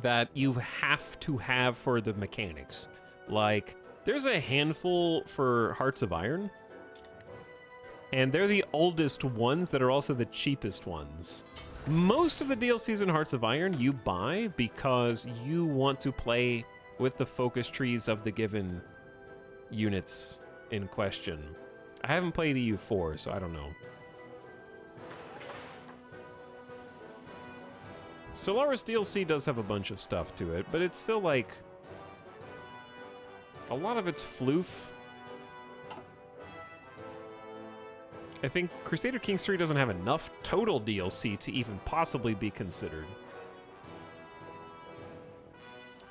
that you have to have for the mechanics. Like, there's a handful for Hearts of Iron, and they're the oldest ones that are also the cheapest ones. Most of the DLCs in Hearts of Iron you buy because you want to play with the focus trees of the given units in question. I haven't played EU4, so I don't know. Stellaris DLC does have a bunch of stuff to it, but it's still like... a lot of it's floof. I think Crusader Kings 3 doesn't have enough total DLC to even possibly be considered.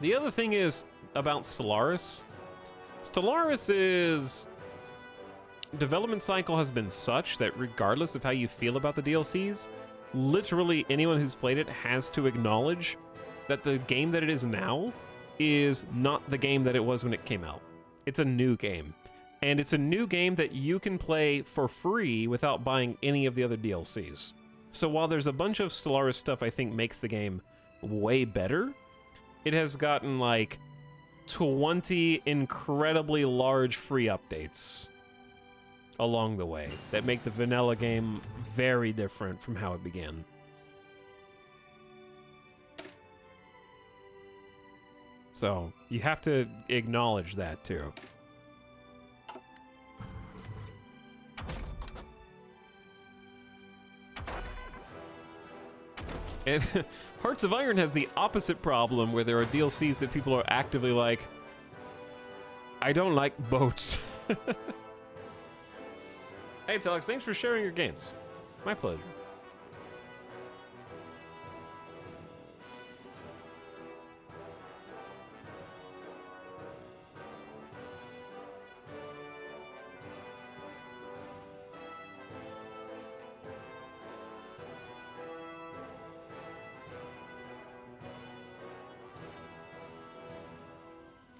The other thing is about Stellaris. Stellaris is... development cycle has been such that regardless of how you feel about the DLCs, literally anyone who's played it has to acknowledge that the game that it is now is not the game that it was when it came out. It's a new game. And it's a new game that you can play for free without buying any of the other DLCs. So while there's a bunch of Stellaris stuff I think makes the game way better, it has gotten like 20 incredibly large free updates along the way that make the vanilla game very different from how it began. So you have to acknowledge that too. And Hearts of Iron has the opposite problem where there are DLCs that people are actively like, I don't like boats. Hey, Telex, thanks for sharing your games. My pleasure.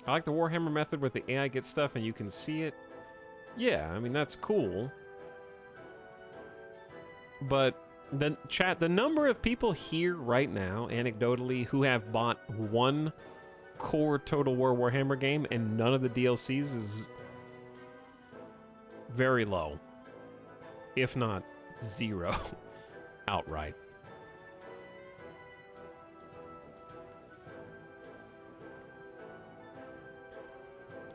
I like the Warhammer method where the AI gets stuff and you can see it. Yeah, I mean, that's cool. But the number of people here right now, anecdotally, who have bought one core Total War Warhammer game and none of the DLCs is very low. If not zero outright.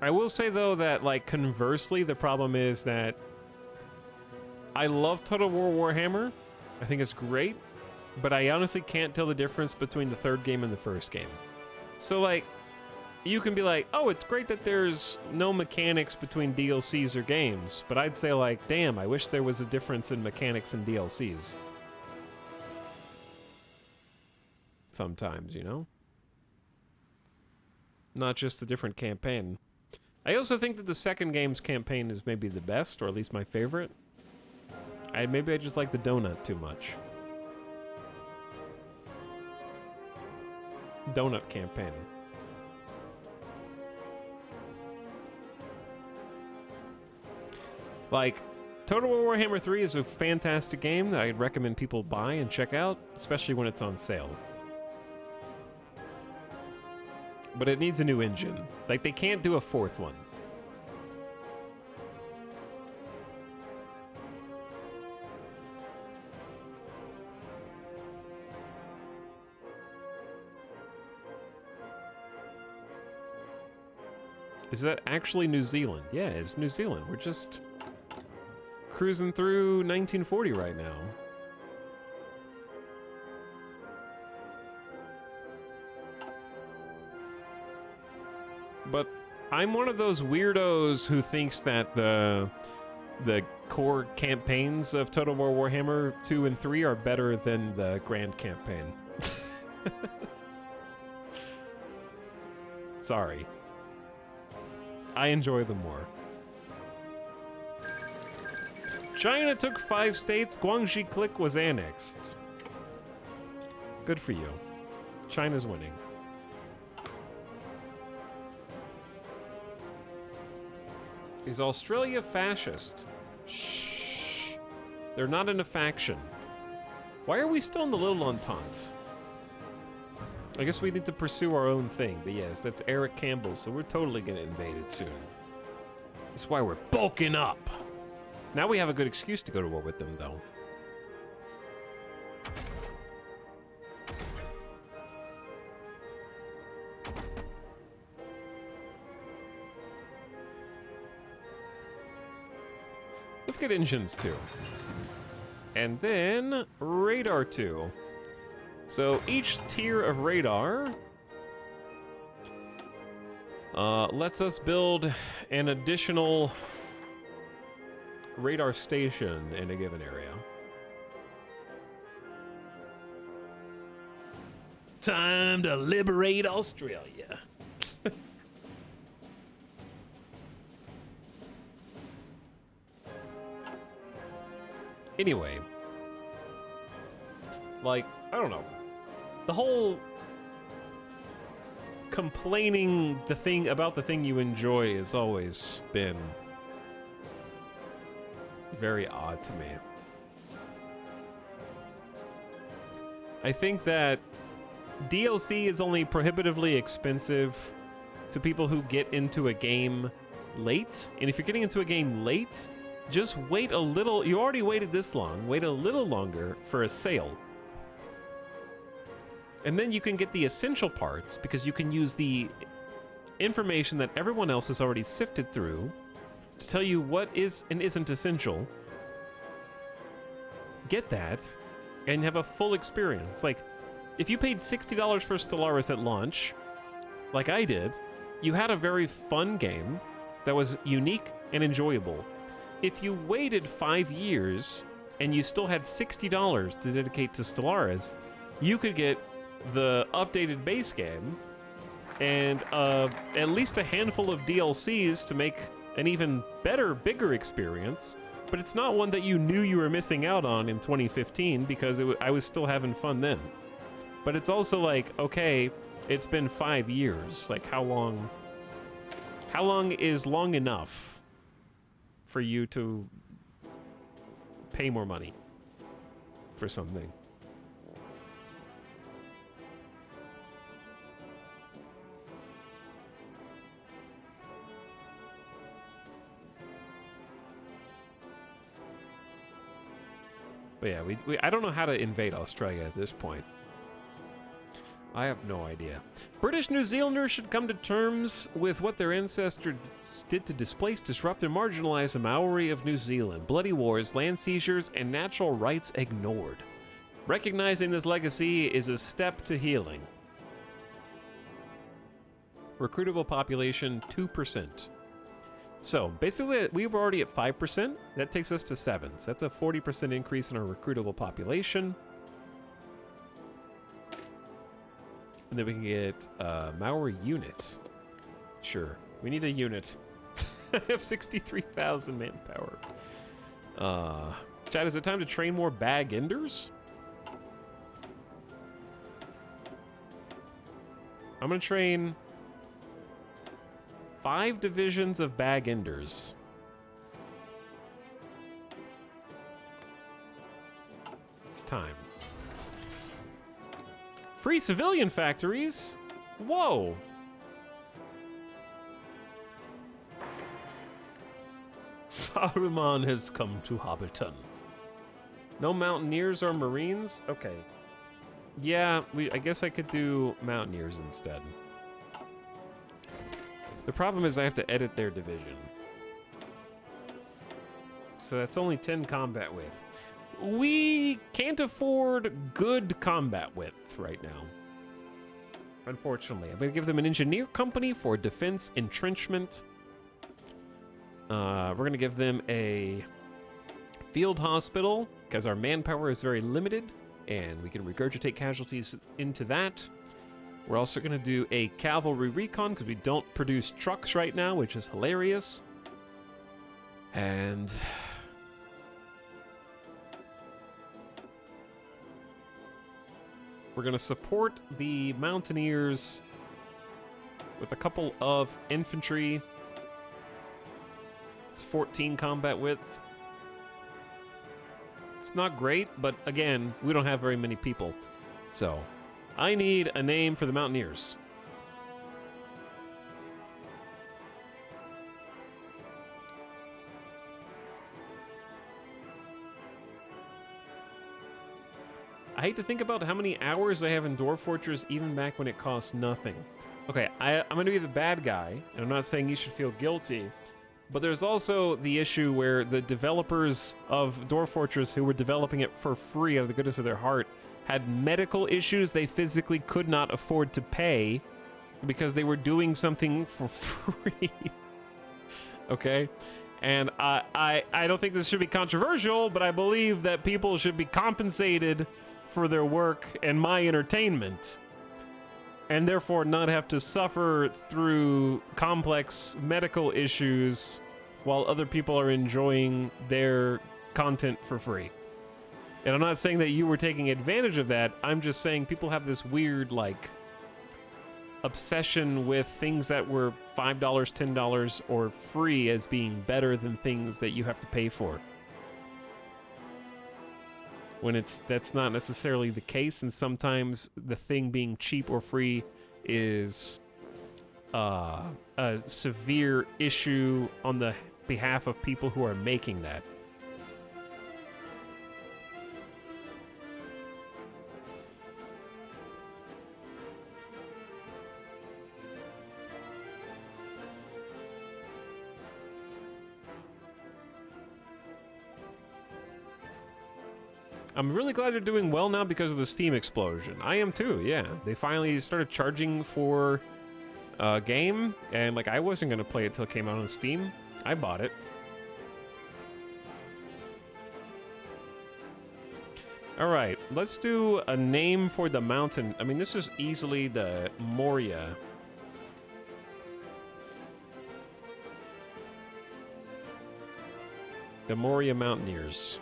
I will say, though, that, like, conversely, the problem is that I love Total War Warhammer. I think it's great, but I honestly can't tell the difference between the third game and the first game. So, like, you can be like, oh, it's great that there's no mechanics between DLCs or games, but I'd say, like, damn, I wish there was a difference in mechanics in DLCs. Sometimes, you know? Not just a different campaign. I also think that the second game's campaign is maybe the best, or at least my favorite. Maybe I just like the donut too much. Donut campaign. Like, Total War Warhammer 3 is a fantastic game that I'd recommend people buy and check out, especially when it's on sale. But it needs a new engine. Like, they can't do a fourth one. Is that actually New Zealand? Yeah, it's New Zealand. We're just cruising through 1940 right now. But I'm one of those weirdos who thinks that the core campaigns of Total War Warhammer 2 and 3 are better than the Grand Campaign. Sorry. I enjoy them more. China took 5 states, Guangxi Click was annexed. Good for you. China's winning. Is Australia fascist? Shh. They're not in a faction. Why are we still in the Little Entente? I guess we need to pursue our own thing, but yes, that's Eric Campbell, so we're totally gonna invade it soon. That's why we're bulking up. Now we have a good excuse to go to war with them, though. Let's get engines too. And then radar 2. So each tier of radar lets us build an additional radar station in a given area. Time to liberate Australia. Anyway, like, I don't know. The whole complaining about the thing you enjoy has always been very odd to me. I think that DLC is only prohibitively expensive to people who get into a game late. And if you're getting into a game late, just wait a little. You already waited this long. Wait a little longer for a sale. And then you can get the essential parts because you can use the information that everyone else has already sifted through to tell you what is and isn't essential. Get that and have a full experience. Like, if you paid $60 for Stellaris at launch, like I did, you had a very fun game that was unique and enjoyable. If you waited 5 years and you still had $60 to dedicate to Stellaris, you could get the updated base game and at least a handful of DLCs to make an even better, bigger experience. But it's not one that you knew you were missing out on in 2015 because I was still having fun then. But it's also like, okay, it's been 5 years. Like, how long is long enough for you to pay more money for something? But yeah, I don't know how to invade Australia at this point. I have no idea. British New Zealanders should come to terms with what their ancestors did to displace, disrupt, and marginalize the Maori of New Zealand. Bloody wars, land seizures, and natural rights ignored. Recognizing this legacy is a step to healing. Recruitable population, 2%. So, basically, we were already at 5%. That takes us to 7. So that's a 40% increase in our recruitable population. And then we can get Maori units. Sure, we need a unit. I have 63,000 manpower. Chad, is it time to train more bag enders? I'm gonna train 5 divisions of bag enders. It's time. Free civilian factories? Whoa. Saruman has come to Hobbiton. No mountaineers or marines? Okay. Yeah, I guess I could do mountaineers instead. The problem is I have to edit their division. So that's only 10 combat width. We can't afford good combat width right now. Unfortunately. I'm going to give them an engineer company for defense entrenchment. We're going to give them a field hospital because our manpower is very limited and we can regurgitate casualties into that. We're also going to do a cavalry recon because we don't produce trucks right now, which is hilarious. And we're going to support the mountaineers with a couple of infantry. It's 14 combat width. It's not great, but again, we don't have very many people. So, I need a name for the mountaineers. I hate to think about how many hours I have in Dwarf Fortress even back when it cost nothing. Okay, I'm going to be the bad guy, and I'm not saying you should feel guilty, but there's also the issue where the developers of Dwarf Fortress who were developing it for free out of the goodness of their heart had medical issues they physically could not afford to pay because they were doing something for free. Okay? And I don't think this should be controversial, but I believe that people should be compensated for their work and my entertainment, and therefore not have to suffer through complex medical issues while other people are enjoying their content for free. And I'm not saying that you were taking advantage of that. I'm just saying people have this weird, like, obsession with things that were $5, $10, or free as being better than things that you have to pay for. When that's not necessarily the case, and sometimes the thing being cheap or free is a severe issue on the behalf of people who are making that. I'm really glad they're doing well now because of the Steam explosion. I am too, yeah. They finally started charging for a game, and like I wasn't gonna play it till it came out on Steam. I bought it. All right, let's do a name for the mountain. I mean, this is easily the Moria. The Moria Mountaineers.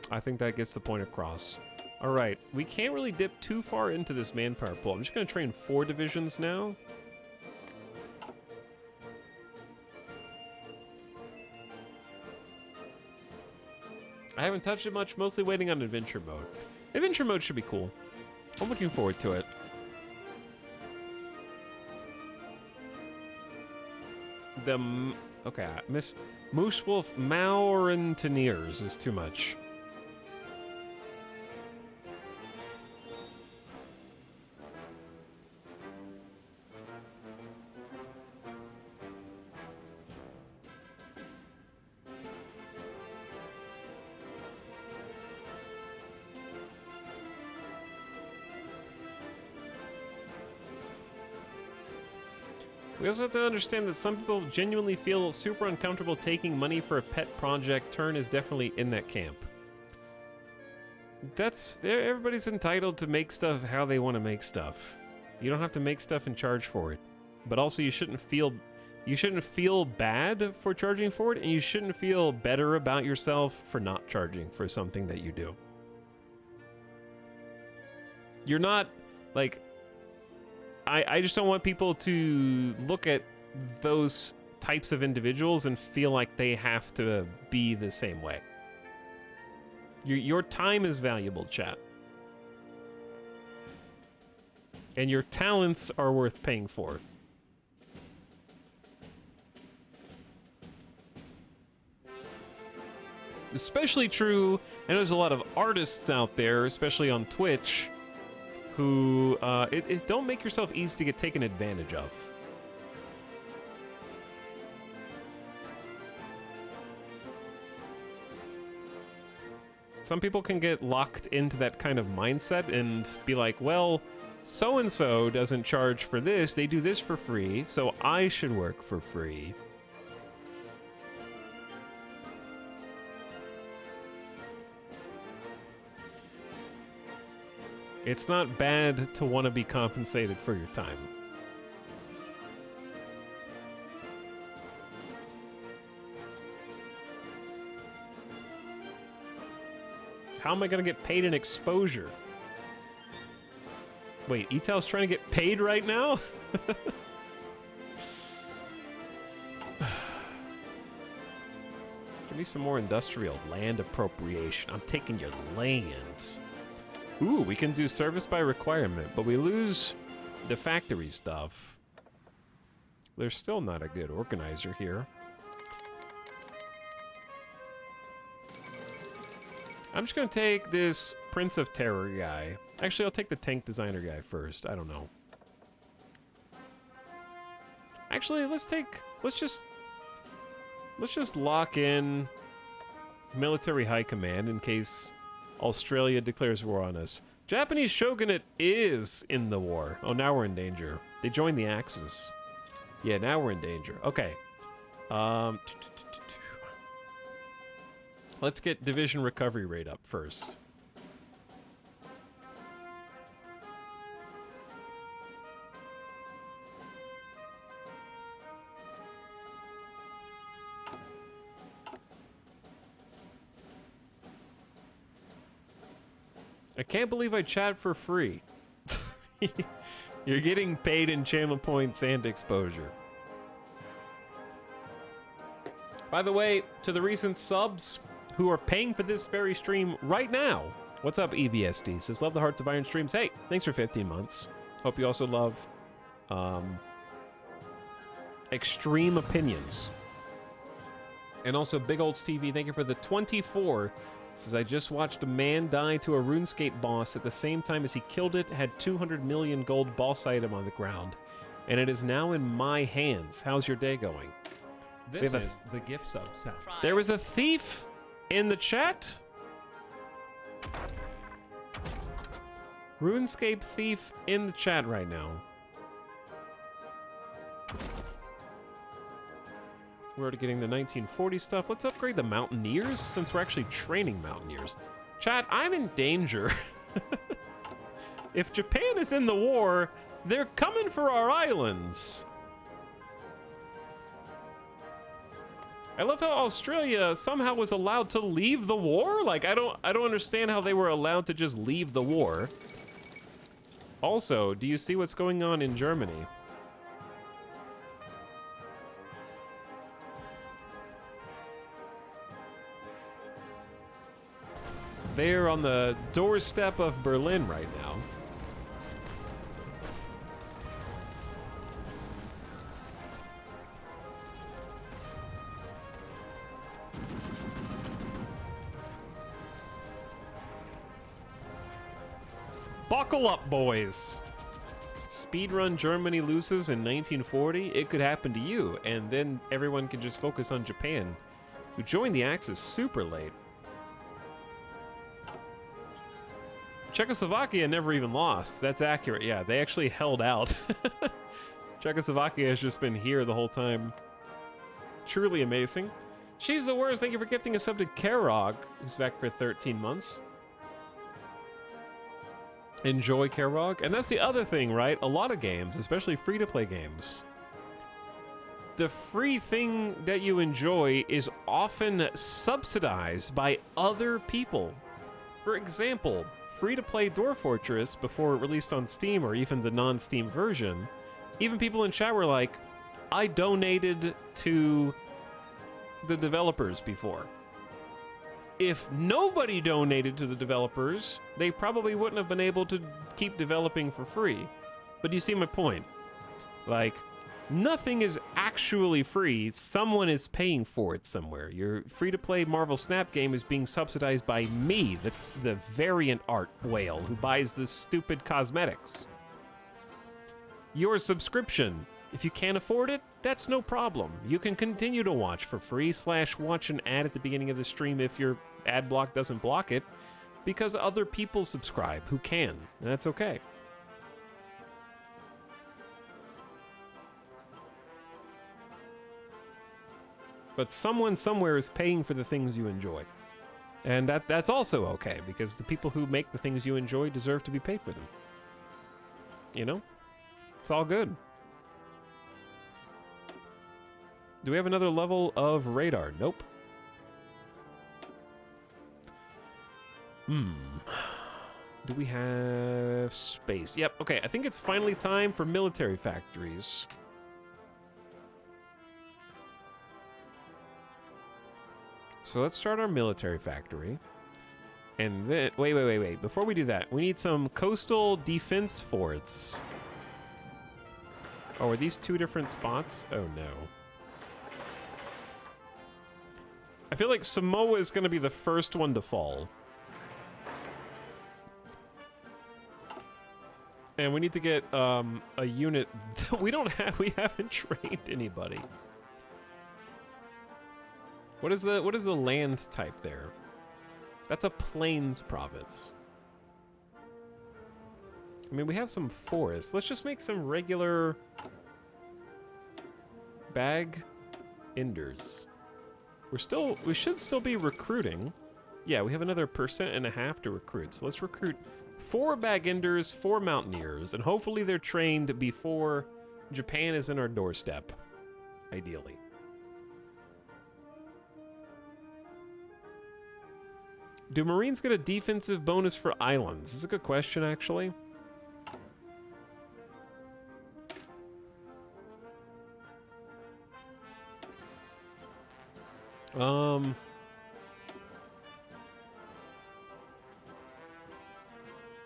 I think that gets the point across. All right, we can't really dip too far into this manpower pool. I'm just going to train 4 divisions now. I haven't touched it much, mostly waiting on adventure mode. Adventure mode should be cool. I'm looking forward to it. Okay, Miss Moose Wolf Maurenteneers is too much. We also have to understand that some people genuinely feel super uncomfortable taking money for a pet project. Turn is definitely in that camp. Everybody's entitled to make stuff how they want to make stuff. You don't have to make stuff and charge for it. But also you shouldn't feel You shouldn't feel bad for charging for it, and you shouldn't feel better about yourself for not charging for something that you do. You're not, like, I just don't want people to look at those types of individuals and feel like they have to be the same way. Your time is valuable, chat. And your talents are worth paying for. Especially true, and there's a lot of artists out there, especially on Twitch, who don't make yourself easy to get taken advantage of. Some people can get locked into that kind of mindset and be like, well, so-and-so doesn't charge for this, they do this for free, so I should work for free. It's not bad to want to be compensated for your time. How am I going to get paid in exposure? Wait, Etal's trying to get paid right now? Give me some more industrial land appropriation. I'm taking your lands. Ooh, we can do service by requirement, but we lose the factory stuff. They're still not a good organizer here. I'm just gonna take this Prince of Terror guy. Actually, I'll take the tank designer guy first. I don't know. Actually, let's just lock in military high command in case Australia declares war on us. Japanese shogunate is in the war. Oh, now we're in danger. They joined the Axis. Yeah, now we're in danger. Okay. Let's get division recovery rate up first. I can't believe I chat for free. You're getting paid in channel points and exposure. By the way, to the recent subs who are paying for this very stream right now. What's up, EVSD? Says, love the Hearts of Iron streams. Hey, thanks for 15 months. Hope you also love Extreme Opinions. And also, Big Olds TV, thank you for the 24. Says, I just watched a man die to a RuneScape boss at the same time as he killed it, had 200 million gold boss item on the ground, and it is now in my hands. How's your day going? This is the gift sub sound. There was a thief in the chat. RuneScape thief in the chat right now. We're already getting the 1940 stuff. Let's upgrade the Mountaineers since we're actually training Mountaineers. Chat, I'm in danger. If Japan is in the war, they're coming for our islands. I love how Australia somehow was allowed to leave the war. Like, I don't understand how they were allowed to just leave the war. Also, do you see what's going on in Germany? They're on the doorstep of Berlin right now. Buckle up, boys. Speedrun Germany loses in 1940. It could happen to you, and then everyone can just focus on Japan, who joined the Axis super late. Czechoslovakia never even lost. That's accurate. Yeah, they actually held out. Czechoslovakia has just been here the whole time. Truly amazing. She's the worst. Thank you for gifting a sub to Karog, who's back for 13 months. Enjoy Karog. And that's the other thing, right? A lot of games, especially free-to-play games, the free thing that you enjoy is often subsidized by other people. For example, free-to-play Dwarf Fortress, before it released on Steam or even the non-Steam version, even people in chat were like, I donated to the developers before. If nobody donated to the developers, they probably wouldn't have been able to keep developing for free. But you see my point? Like, nothing is actually free. Someone is paying for it somewhere. Your free-to-play Marvel Snap game is being subsidized by me, the variant art whale who buys this stupid cosmetics. Your subscription, if you can't afford it, that's no problem. You can continue to watch for free / watch an ad at the beginning of the stream if your ad block doesn't block it, because other people subscribe who can, and that's okay. But someone somewhere is paying for the things you enjoy. And that's also okay, because the people who make the things you enjoy deserve to be paid for them. You know? It's all good. Do we have another level of radar? Nope. Do we have space? Yep, okay, I think it's finally time for military factories. So let's start our military factory. And then, wait. Before we do that, we need some coastal defense forts. Oh, are these two different spots? Oh no. I feel like Samoa is going to be the first one to fall. And we need to get a unit. We haven't trained anybody. What is the land type there? That's a plains province. I mean, we have some forests. Let's just make some regular bag enders. We should still be recruiting. Yeah, we have another 1.5% to recruit. So let's recruit 4 bag enders, 4 mountaineers, and hopefully they're trained before Japan is in our doorstep, ideally. Do Marines get a defensive bonus for islands? This is a good question, actually.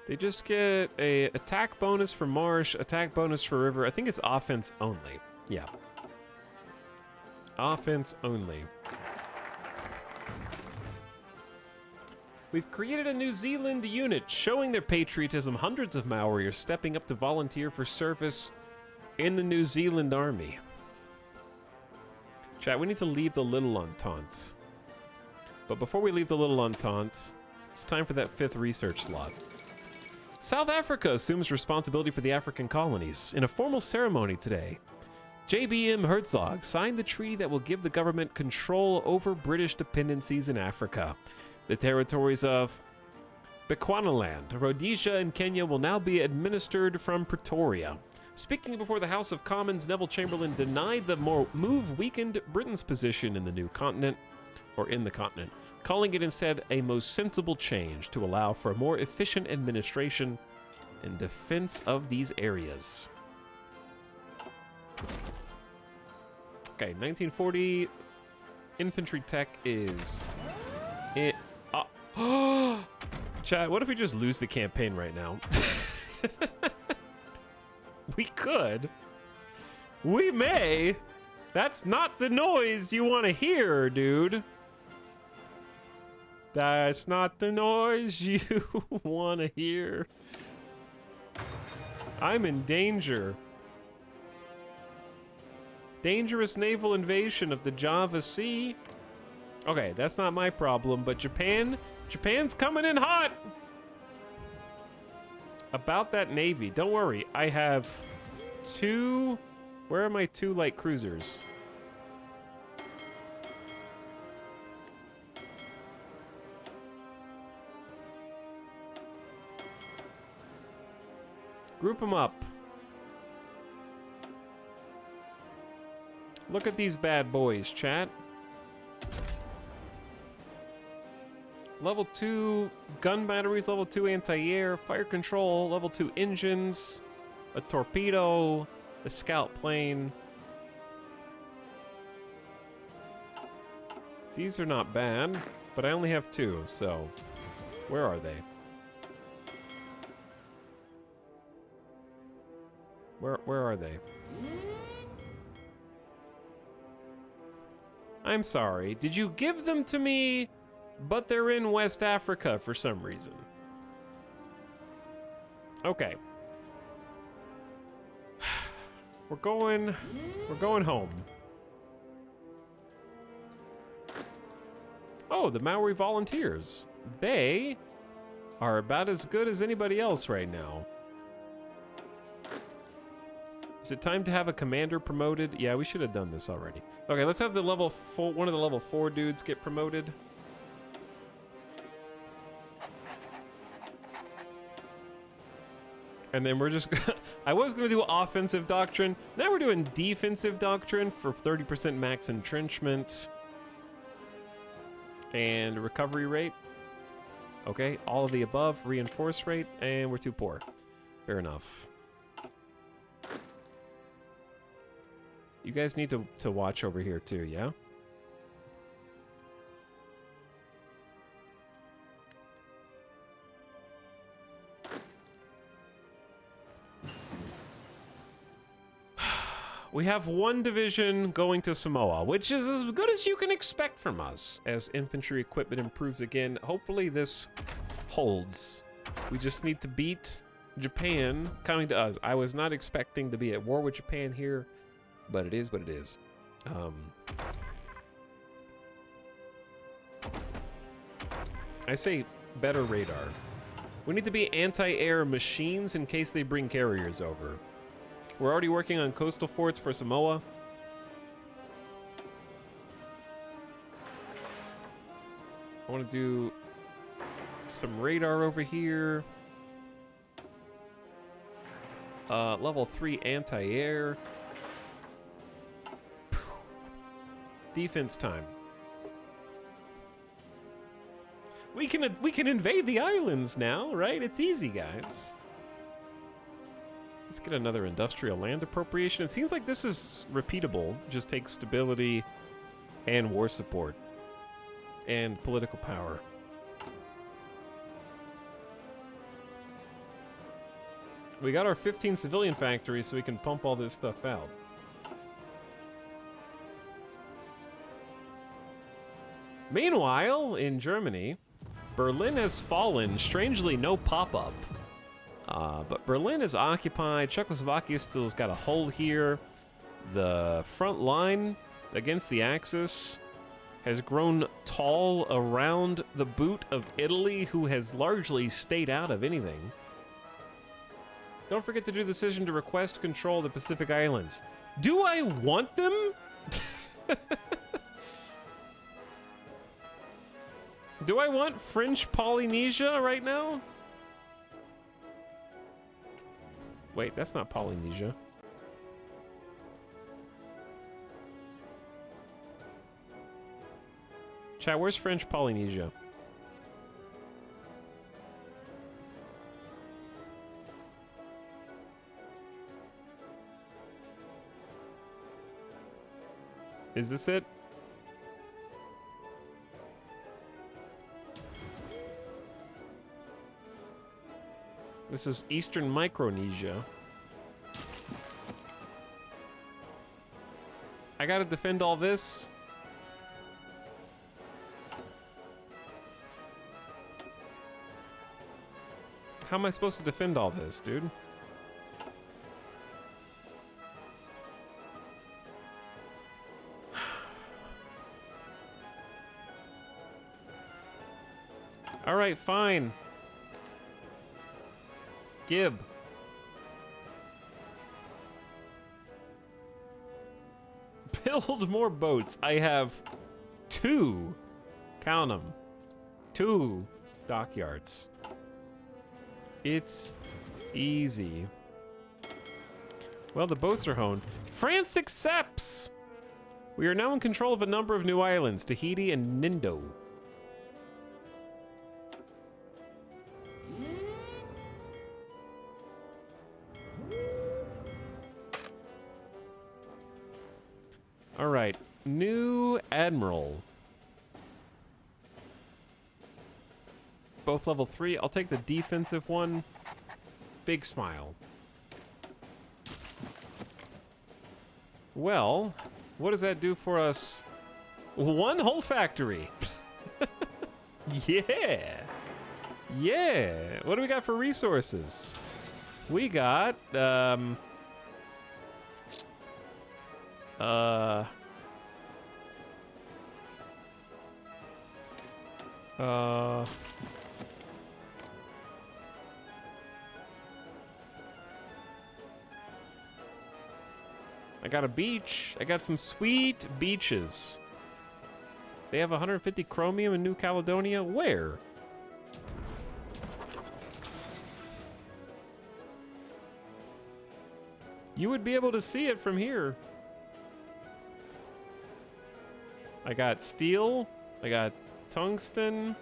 They just get a attack bonus for marsh, attack bonus for river. I think it's offense only. Yeah. Offense only. We've created a New Zealand unit showing their patriotism. Hundreds of Maori are stepping up to volunteer for service in the New Zealand Army. Chat, we need to leave the Little Entente. But before we leave the Little Entente, it's time for that 5th research slot. South Africa assumes responsibility for the African colonies. In a formal ceremony today, JBM Hertzog signed the treaty that will give the government control over British dependencies in Africa. The territories of Bechuanaland, Rhodesia, and Kenya will now be administered from Pretoria. Speaking before the House of Commons, Neville Chamberlain denied the move weakened Britain's position in the new continent, or in the continent, calling it instead a most sensible change to allow for a more efficient administration and defense of these areas. Okay, 1940 infantry tech is it. Chat, what if we just lose the campaign right now? We could. We may. That's not the noise you want to hear, dude. That's not the noise you want to hear. I'm in danger. Dangerous naval invasion of the Java Sea. Okay, that's not my problem, but Japan's coming in hot. About that navy, don't worry. I have 2. Where are my 2 light cruisers? Group them up. Look at these bad boys, chat. Level 2 gun batteries, level 2 anti-air, fire control, level 2 engines, a torpedo, a scout plane. These are not bad, but I only have 2, so where are they? Where are they? I'm sorry. Did you give them to me? But they're in West Africa for some reason. Okay. We're going home. Oh, the Maori volunteers. They are about as good as anybody else right now. Is it time to have a commander promoted? Yeah, we should have done this already. Okay, let's have the level 4, one of the level 4 dudes get promoted. And then we're just, I was gonna do offensive doctrine. Now we're doing defensive doctrine for 30% max entrenchment. And recovery rate. Okay, all of the above, reinforce rate, and we're too poor. Fair enough. You guys need to watch over here too, yeah? We have 1 division going to Samoa, which is as good as you can expect from us. As infantry equipment improves again, hopefully this holds. We just need to beat Japan coming to us. I was not expecting to be at war with Japan here, but it is what it is. I say better radar. We need to be anti-air machines in case they bring carriers over. We're already working on coastal forts for Samoa. I want to do some radar over here. Level 3 anti-air. Defense time. We can invade the islands now, right? It's easy, guys. Let's get another industrial land appropriation. It seems like this is repeatable. Just takes stability and war support and political power. We got our 15 civilian factories so we can pump all this stuff out. Meanwhile, in Germany, Berlin has fallen. Strangely, no pop-up. But Berlin is occupied. Czechoslovakia still's got a hold here. The front line against the Axis has grown tall around the boot of Italy, who has largely stayed out of anything. Don't forget to do the decision to request control of the Pacific Islands. Do I want them? Do I want French Polynesia right now? Wait, that's not Polynesia. Chat, where's French Polynesia? Is this it? This is Eastern Micronesia. I gotta defend all this. How am I supposed to defend all this, dude? All right, fine. Gib. Build more boats. I have 2. Count them. 2 dockyards. It's easy. Well, the boats are honed. France accepts. We are now in control of a number of new islands, Tahiti and Nindo. All right, new admiral. Both level 3. I'll take the defensive one. Big smile. Well, what does that do for us? One whole factory. Yeah. Yeah. What do we got for resources? We got, I got a beach. I got some sweet beaches. They have 150 chromium in New Caledonia. Where? You would be able to see it from here. I got steel. I got tungsten.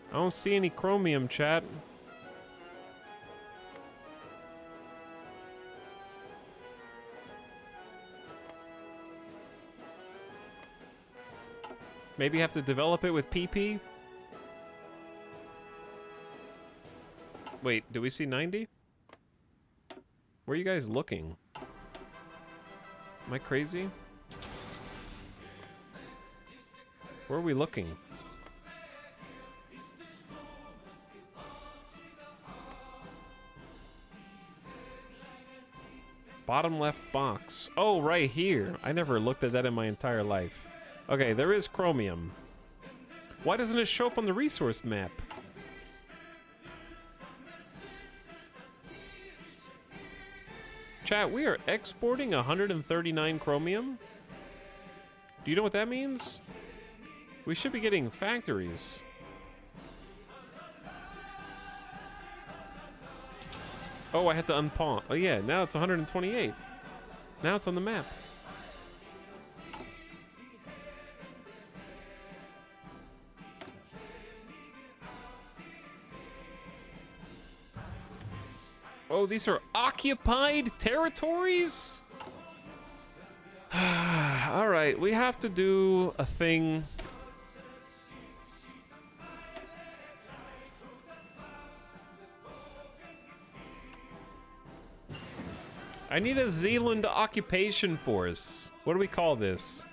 I don't see any chromium, chat. Maybe have to develop it with PP? Wait, do we see 90? Where are you guys looking? Am I crazy? Where are we looking? Bottom left box. Oh, right here. I never looked at that in my entire life. Okay, there is chromium. Why doesn't it show up on the resource map? Chat, we are exporting 139 chromium. Do you know what that means? We should be getting factories. Oh, I had to unpawn. Oh yeah, now it's 128. Now it's on the map. Oh, these are occupied territories? All right, we have to do a thing. I need a Zealand occupation force. What do we call this?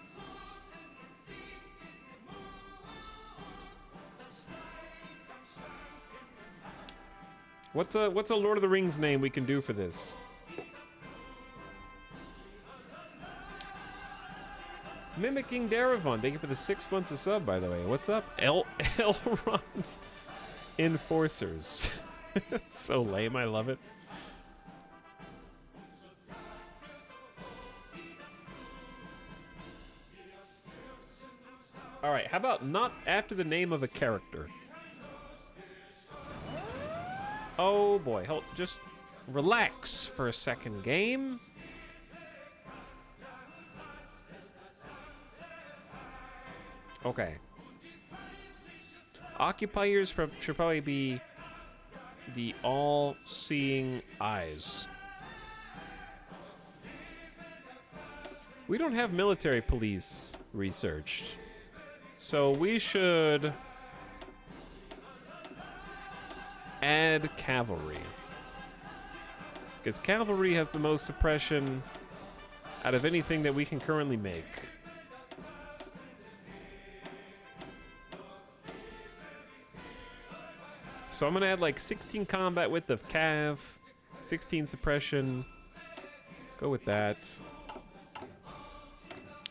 What's a Lord of the Rings name we can do for this? Mimicking Darivon. Thank you for the 6 months of sub, by the way. What's up? Elrond's Enforcers. It's so lame. I love it. All right. How about not after the name of a character? Oh boy, just relax for a second, game. Okay. Occupiers should probably be the all-seeing eyes. We don't have military police researched, so we should add cavalry, because cavalry has the most suppression out of anything that we can currently make. So I'm gonna add like 16 combat width of cav, 16 suppression. Go with that.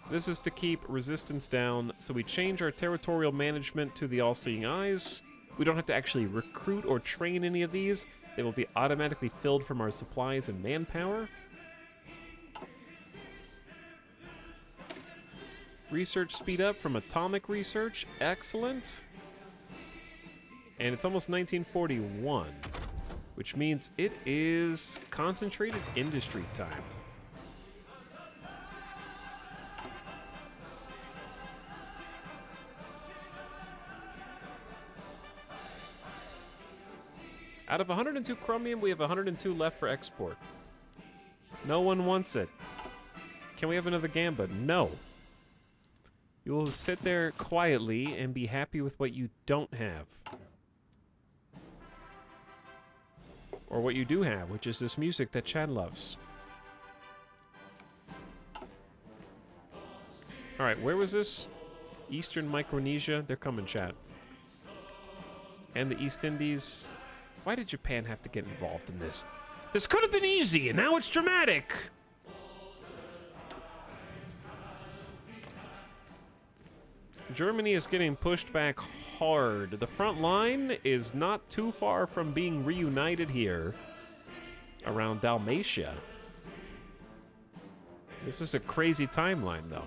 This is to keep resistance down, so we change our territorial management to the all-seeing eyes. We don't have to actually recruit or train any of these. They will be automatically filled from our supplies and manpower. Research speed up from atomic research. Excellent. And it's almost 1941. which means it is concentrated industry time. Out of 102 chromium, we have 102 left for export. No one wants it. Can we have another gamba? No. You will sit there quietly and be happy with what you don't have. Or what you do have, which is this music that Chad loves. Alright, where was this? Eastern Micronesia? They're coming, Chad. And the East Indies. Why did Japan have to get involved in this? This could have been easy, and now it's dramatic! Germany is getting pushed back hard. The front line is not too far from being reunited here around Dalmatia. This is a crazy timeline, though.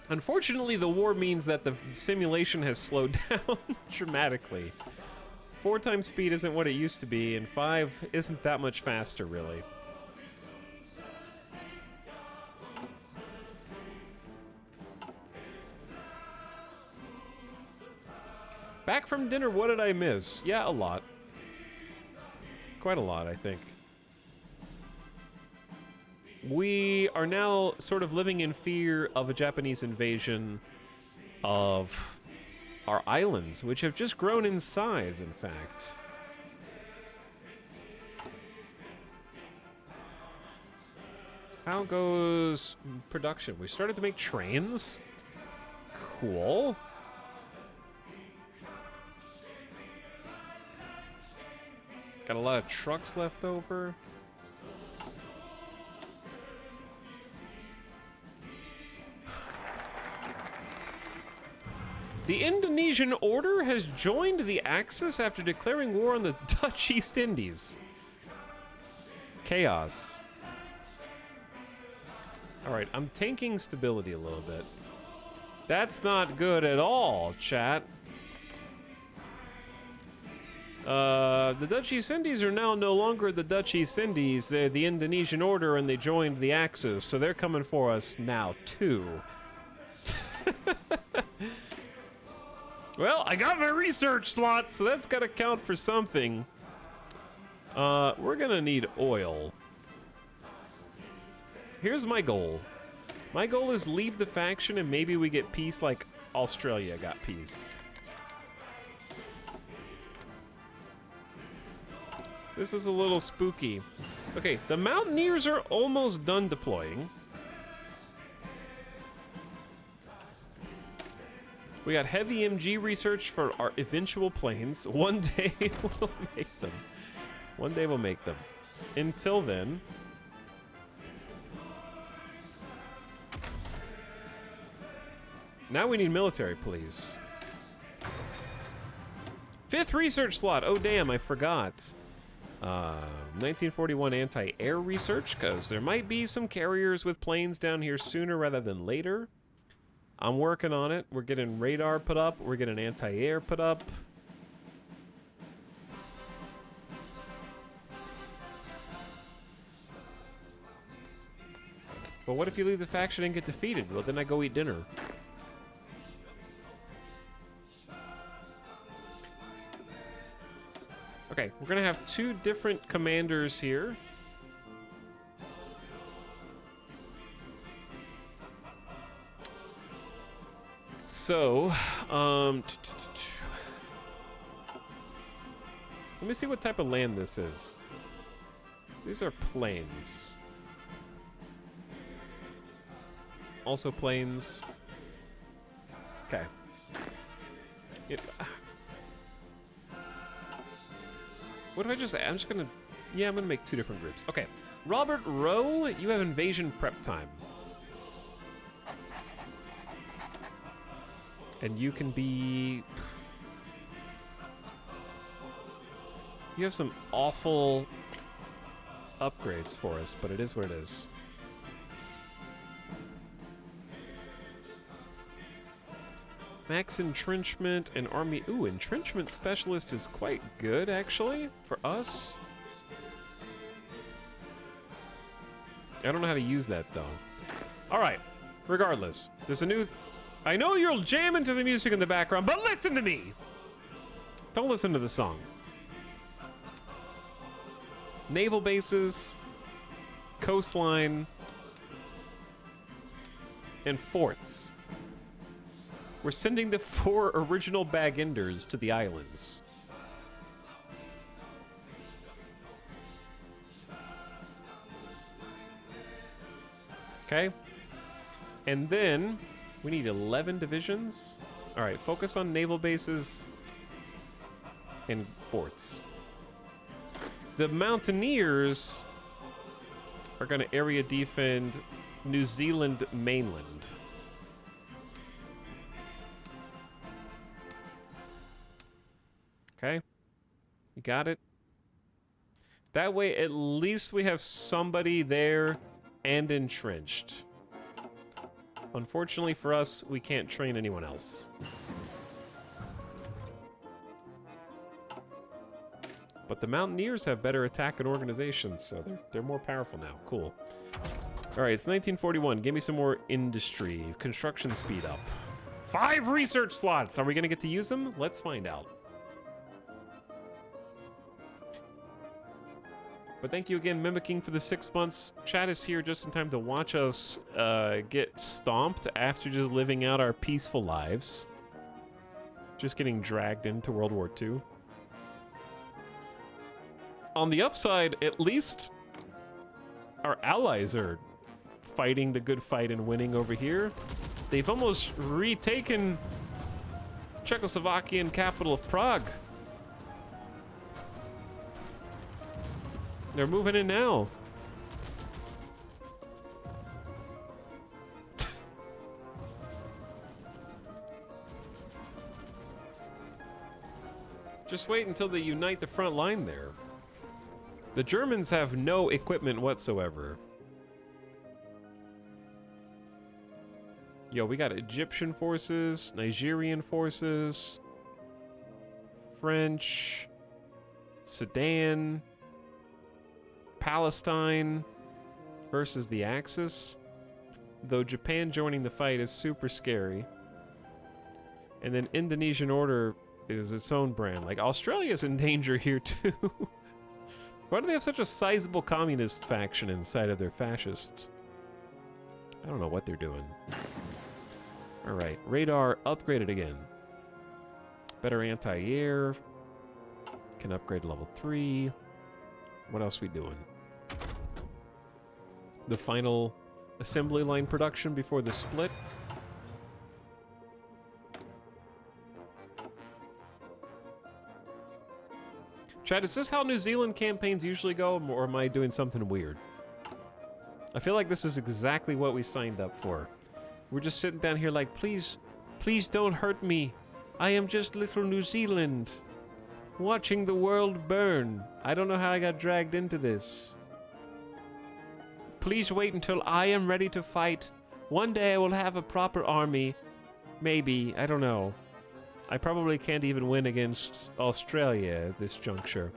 Unfortunately, the war means that the simulation has slowed down dramatically. 4 times speed isn't what it used to be, and 5 isn't that much faster, really. Back from dinner, what did I miss? Yeah, a lot. Quite a lot, I think. We are now sort of living in fear of a Japanese invasion of our islands, which have just grown in size, in fact. How goes production? We started to make trains. Cool. Got a lot of trucks left over. The Indonesian order has joined the Axis after declaring war on the Dutch East Indies. Chaos. Alright, I'm tanking stability a little bit. That's not good at all, chat. The Dutch East Indies are now no longer the Dutch East Indies. They're the Indonesian order, and they joined the Axis, so they're coming for us now, too. Well, I got my research slot, so that's gotta count for something. We're gonna need oil. Here's my goal. My goal is leave the faction, and maybe we get peace like Australia got peace. This is a little spooky. Okay, the Mountaineers are almost done deploying. We got heavy MG research for our eventual planes. One day we'll make them. One day we'll make them. Until then... Now we need military, please. 5th research slot. Oh, damn, I forgot. 1941 anti-air research, because there might be some carriers with planes down here sooner rather than later. I'm working on it. We're getting radar put up. We're getting anti-air put up. But what if you leave the faction and get defeated? Well, then I go eat dinner. Okay, we're gonna have 2 different commanders here. So, let me see what type of land this is. These are plains. Also plains. Okay. What if I just... I'm just gonna... Yeah, I'm gonna make 2 different groups. Okay. Robert Rowe, you have invasion prep time. And you can be... You have some awful upgrades for us, but it is what it is. Max entrenchment and army. Ooh, entrenchment specialist is quite good actually for us. I don't know how to use that though. All right, regardless, there's a new. I know you're jamming to the music in the background, but listen to me. Don't listen to the song. Naval bases, coastline, and forts. We're sending the 4 original Bag-Enders to the islands. Okay. And then we need 11 divisions. All right, focus on naval bases and forts. The Mountaineers are going to area defend New Zealand mainland. Okay. You got it? That way, at least we have somebody there and entrenched. Unfortunately for us, we can't train anyone else. But the Mountaineers have better attack and organization, so they're more powerful now. Cool. All right, it's 1941. Give me some more industry. Construction speed up. 5 research slots. Are we going to get to use them? Let's find out. But thank you again, Mimicking, for the 6 months. Chat is here just in time to watch us get stomped after just living out our peaceful lives. Just getting dragged into World War II. On the upside, at least our allies are fighting the good fight and winning over here. They've almost retaken Czechoslovakian capital of Prague. They're moving in now. Just wait until they unite the front line there. The Germans have no equipment whatsoever. Yo, we got Egyptian forces, Nigerian forces, French, Sudan, Palestine versus the Axis. Though Japan joining the fight is super scary. And then Indonesian Order is its own brand. Like, Australia's in danger here too. Why do they have such a sizable communist faction inside of their fascists? I don't know what they're doing. All right, radar upgraded again. Better anti-air. Can upgrade to level 3. What else we doing? The final assembly line production before the split. Chad, is this how New Zealand campaigns usually go, or am I doing something weird? I feel like this is exactly what we signed up for. We're just sitting down here like, please, please don't hurt me. I am just little New Zealand, watching the world burn. I don't know how I got dragged into this. Please wait until I am ready to fight. One day I will have a proper army. Maybe, I don't know. I probably can't even win against Australia at this juncture.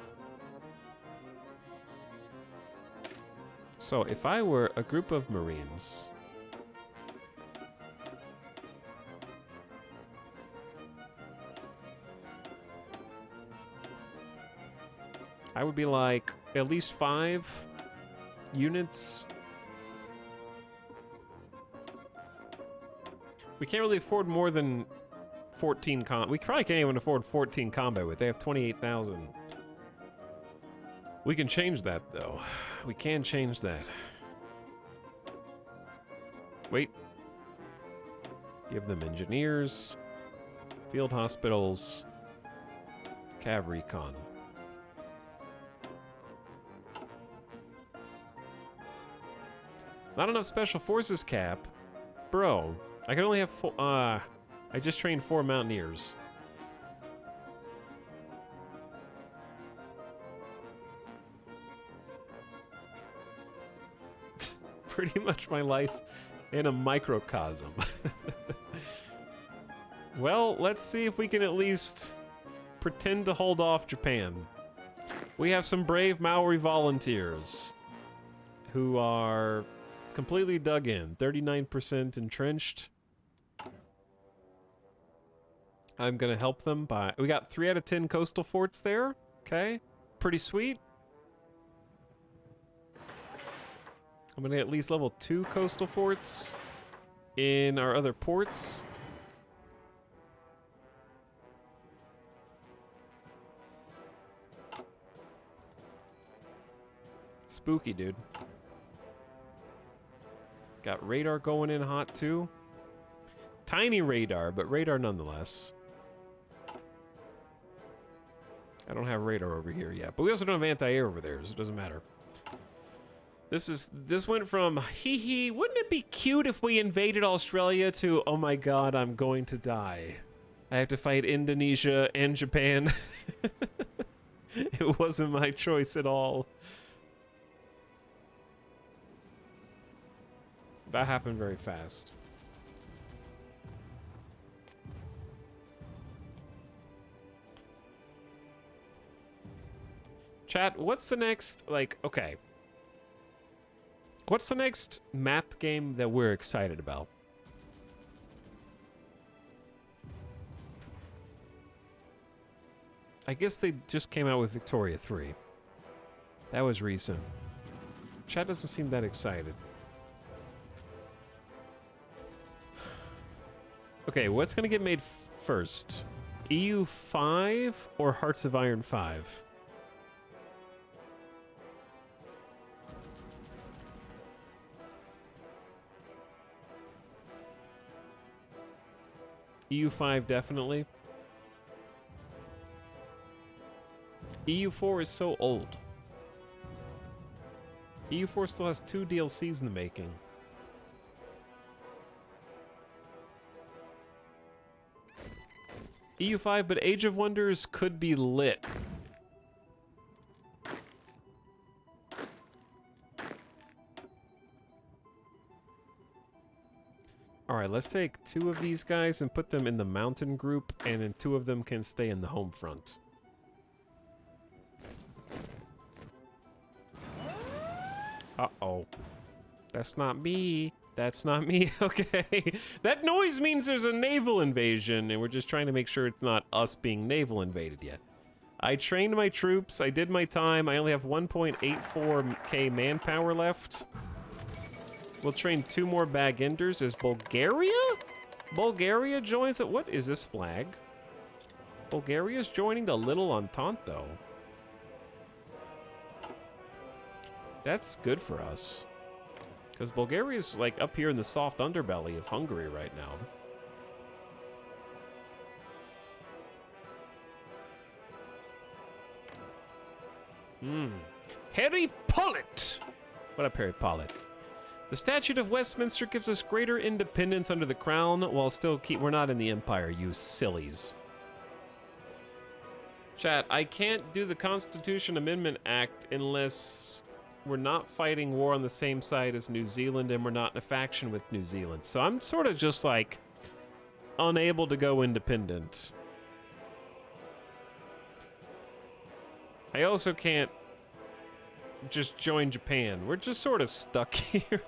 So, if I were a group of Marines... I would be like, at least 5 units. We can't really afford more than 14 we probably can't even afford 14 combat with. They have 28,000. We can change that though. We can change that. Wait. Give them engineers, field hospitals, cav recon. Not enough special forces cap. Bro, I can only have 4, I just trained 4 Mountaineers. Pretty much my life in a microcosm. Well, let's see if we can at least pretend to hold off Japan. We have some brave Maori volunteers who are completely dug in. 39% entrenched. I'm gonna help them by... We got 3 out of 10 coastal forts there. Okay, pretty sweet. I'm gonna at least level 2 coastal forts in our other ports. Spooky, dude. Got radar going in hot too. Tiny radar, but radar nonetheless. I don't have radar over here yet, but we also don't have anti-air over there, so it doesn't matter. This went from hee hee, wouldn't it be cute if we invaded Australia to oh my god, I'm going to die. I have to fight Indonesia and Japan. It wasn't my choice at all. That happened very fast. Chat, what's the next, like, okay. What's the next map game that we're excited about? I guess they just came out with Victoria 3. That was recent. Chat doesn't seem that excited. Okay, what's gonna get made first? EU 5 or Hearts of Iron 5? EU5 definitely. EU4 is so old. EU4 still has 2 DLCs in the making. EU5, but Age of Wonders could be lit. Alright, let's take 2 of these guys and put them in the mountain group, and then 2 of them can stay in the home front. Uh-oh. That's not me. That's not me. Okay. That noise means there's a naval invasion, and we're just trying to make sure it's not us being naval invaded yet. I trained my troops. I did my time. I only have 1.84k manpower left. We'll train 2 more bag-enders. Is Bulgaria? Bulgaria joins it. What is this flag? Bulgaria's joining the Little Entente, though. That's good for us. Because Bulgaria's like up here in the soft underbelly of Hungary right now. Harry Pollitt! What up, Harry Pollitt? The Statute of Westminster gives us greater independence under the crown while still we're not in the Empire, you sillies. Chat, I can't do the Constitution Amendment Act unless we're not fighting war on the same side as New Zealand and we're not in a faction with New Zealand. So I'm sort of just like unable to go independent. I also can't just join Japan. We're just sort of stuck here.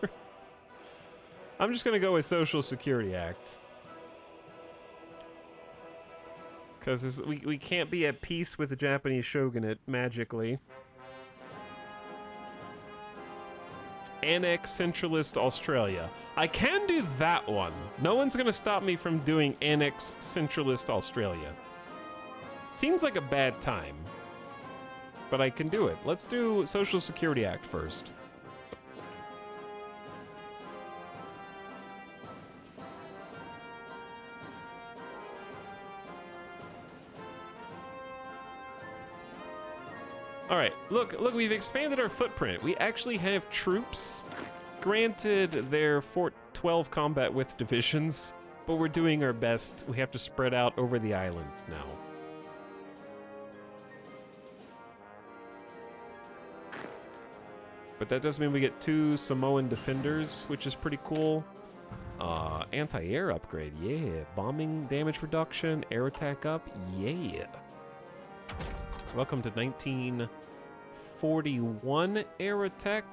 I'm just gonna go with Social Security Act. Because we can't be at peace with the Japanese shogunate magically. Annex Centralist Australia. I can do that one. No one's gonna stop me from doing Annex Centralist Australia. Seems like a bad time, but I can do it. Let's do Social Security Act first. All right, look, we've expanded our footprint. We actually have troops. Granted, they're 12 combat with divisions, but we're doing our best. We have to spread out over the islands now. But that does mean we get 2 Samoan defenders, which is pretty cool. Anti-air upgrade, yeah. Bombing damage reduction, air attack up, yeah. Welcome to 1941 air attack.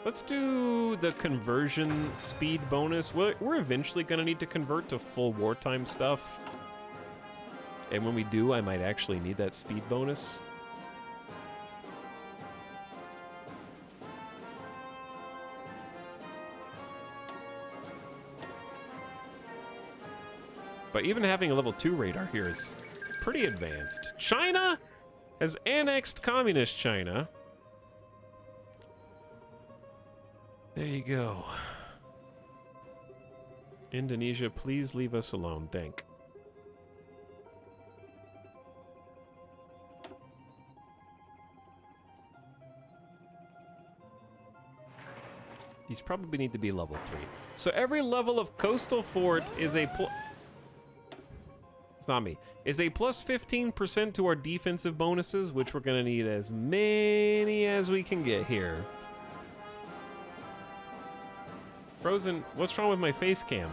Let's do the conversion speed bonus. We're eventually gonna need to convert to full wartime stuff. And when we do, I might actually need that speed bonus. But even having a level 2 radar here is pretty advanced. China has annexed communist China. There you go. Indonesia, please leave us alone. Thank. These probably need to be level 3. So every level of coastal fort is a it's not me. Is a plus 15% to our defensive bonuses, which we're gonna need as many as we can get here. Frozen, what's wrong with my face cam?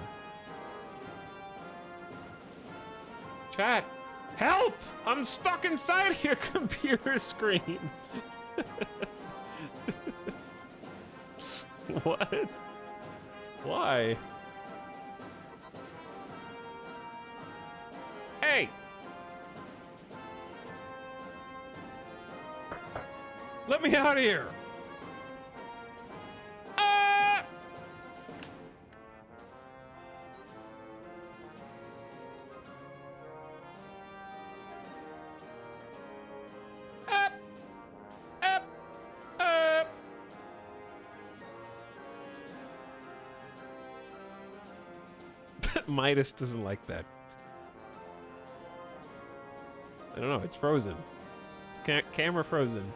Chat, help! I'm stuck inside your computer screen. What? Why? Hey! Let me out of here! Ah! Up! Up! Up! Midas doesn't like that. I don't know, it's frozen. Camera frozen.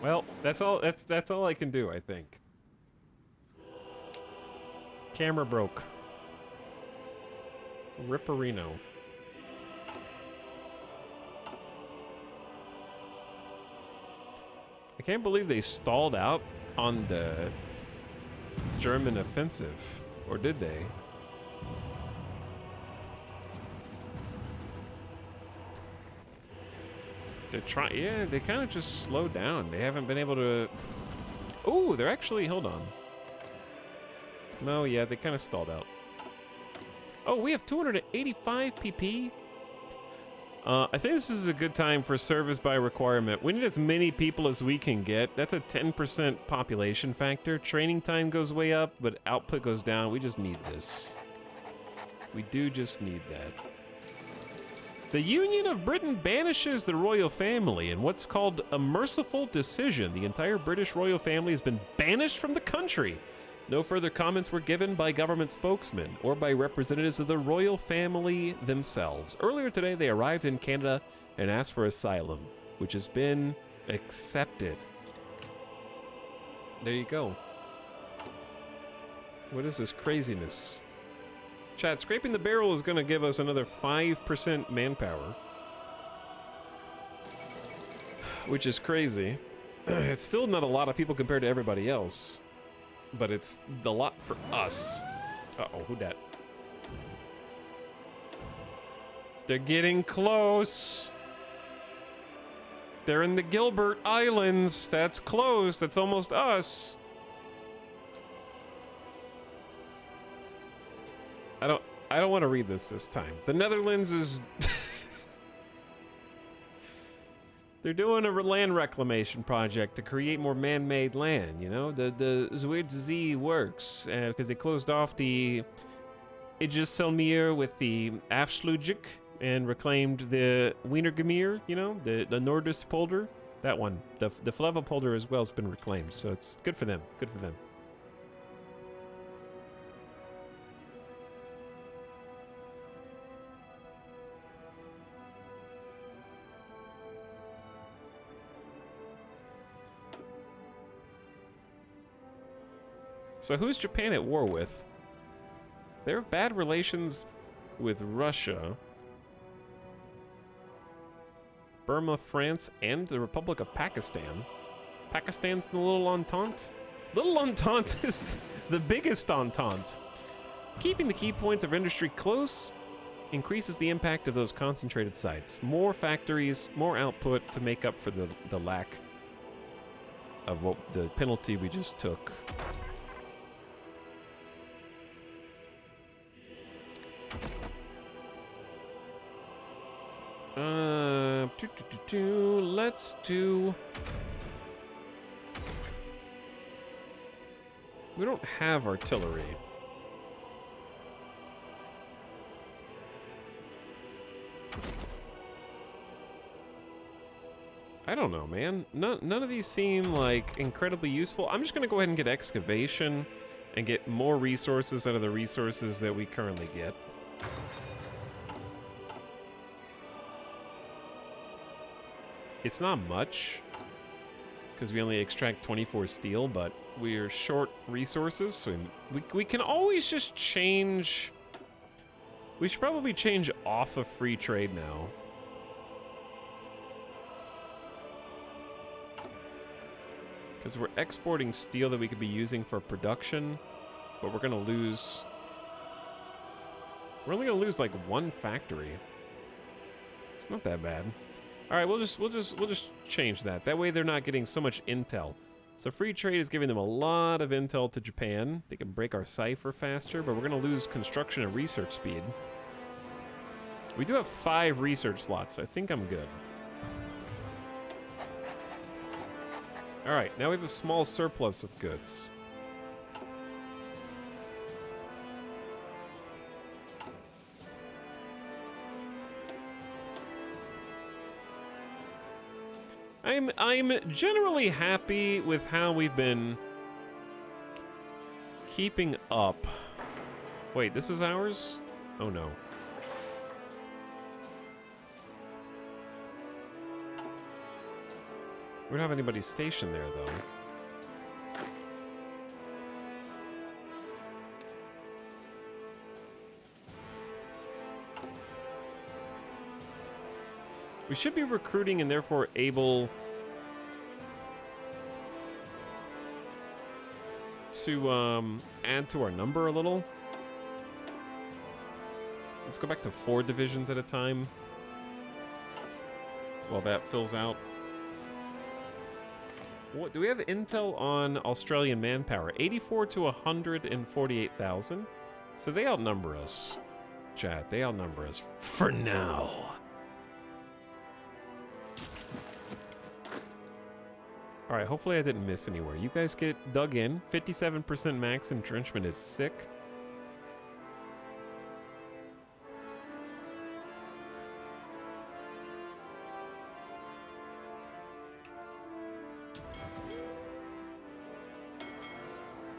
Well, that's all I can do, I think. Camera broke. Ripperino. I can't believe they stalled out on the German offensive, or did they? They're trying, yeah, they kind of just slowed down. They haven't been able to. Oh, they're actually, hold on. No, yeah, they kind of stalled out. Oh, we have 285 PP. I think this is a good time for service by requirement. We need as many people as we can get. That's a 10% population factor. Training time goes way up, but output goes down. We just need this. We do just need that. The Union of Britain banishes the royal family in what's called a merciful decision. The entire British royal family has been banished from the country. No further comments were given by government spokesmen or by representatives of the royal family themselves. Earlier today, they arrived in Canada and asked for asylum, which has been accepted. There you go. What is this craziness? Chat, scraping the barrel is going to give us another 5% manpower. Which is crazy. It's still not a lot of people compared to everybody else. But it's a lot for us. Uh-oh, who dat? They're getting close. They're in the Gilbert Islands. That's close. That's almost us. I don't want to read this time. The Netherlands is they're doing a land reclamation project to create more man-made land, you know? The Zuid Zee works because they closed off the Selmir with the Afslujik and reclaimed the Wienergemir, you know, the Nordistpolder. That one. The Flevopolder as well has been reclaimed, so it's good for them. Good for them. So who's Japan at war with? They have bad relations with Russia, Burma, France, and the Republic of Pakistan. Pakistan's in the Little Entente? Little Entente is the biggest Entente. Keeping the key points of industry close increases the impact of those concentrated sites. More factories, more output to make up for the lack of what the penalty we just took. Let's do... We don't have artillery. I don't know, man. None of these seem like incredibly useful. I'm just gonna go ahead and get excavation and get more resources out of the resources that we currently get. It's not much, because we only extract 24 steel, but we're short resources, so we can always just change... We should probably change off of free trade now. Because we're exporting steel that we could be using for production, but we're gonna lose... We're only gonna lose like one factory. It's not that bad. All right, we'll just change that. That way they're not getting so much intel. So free trade is giving them a lot of intel to Japan. They can break our cipher faster, but we're gonna lose construction and research speed. We do have 5 research slots, so I think I'm good. All right, now we have a small surplus of goods. I'm generally happy with how we've been keeping up. Wait, this is ours? Oh no. We don't have anybody stationed there though. We should be recruiting and therefore able to add to our number a little. Let's go back to 4 divisions at a time while that fills out. What do we have intel on Australian manpower? 84 to 148,000. So they outnumber us. Chat, they outnumber us for now. All right, hopefully I didn't miss anywhere. You guys get dug in. 57% max entrenchment is sick.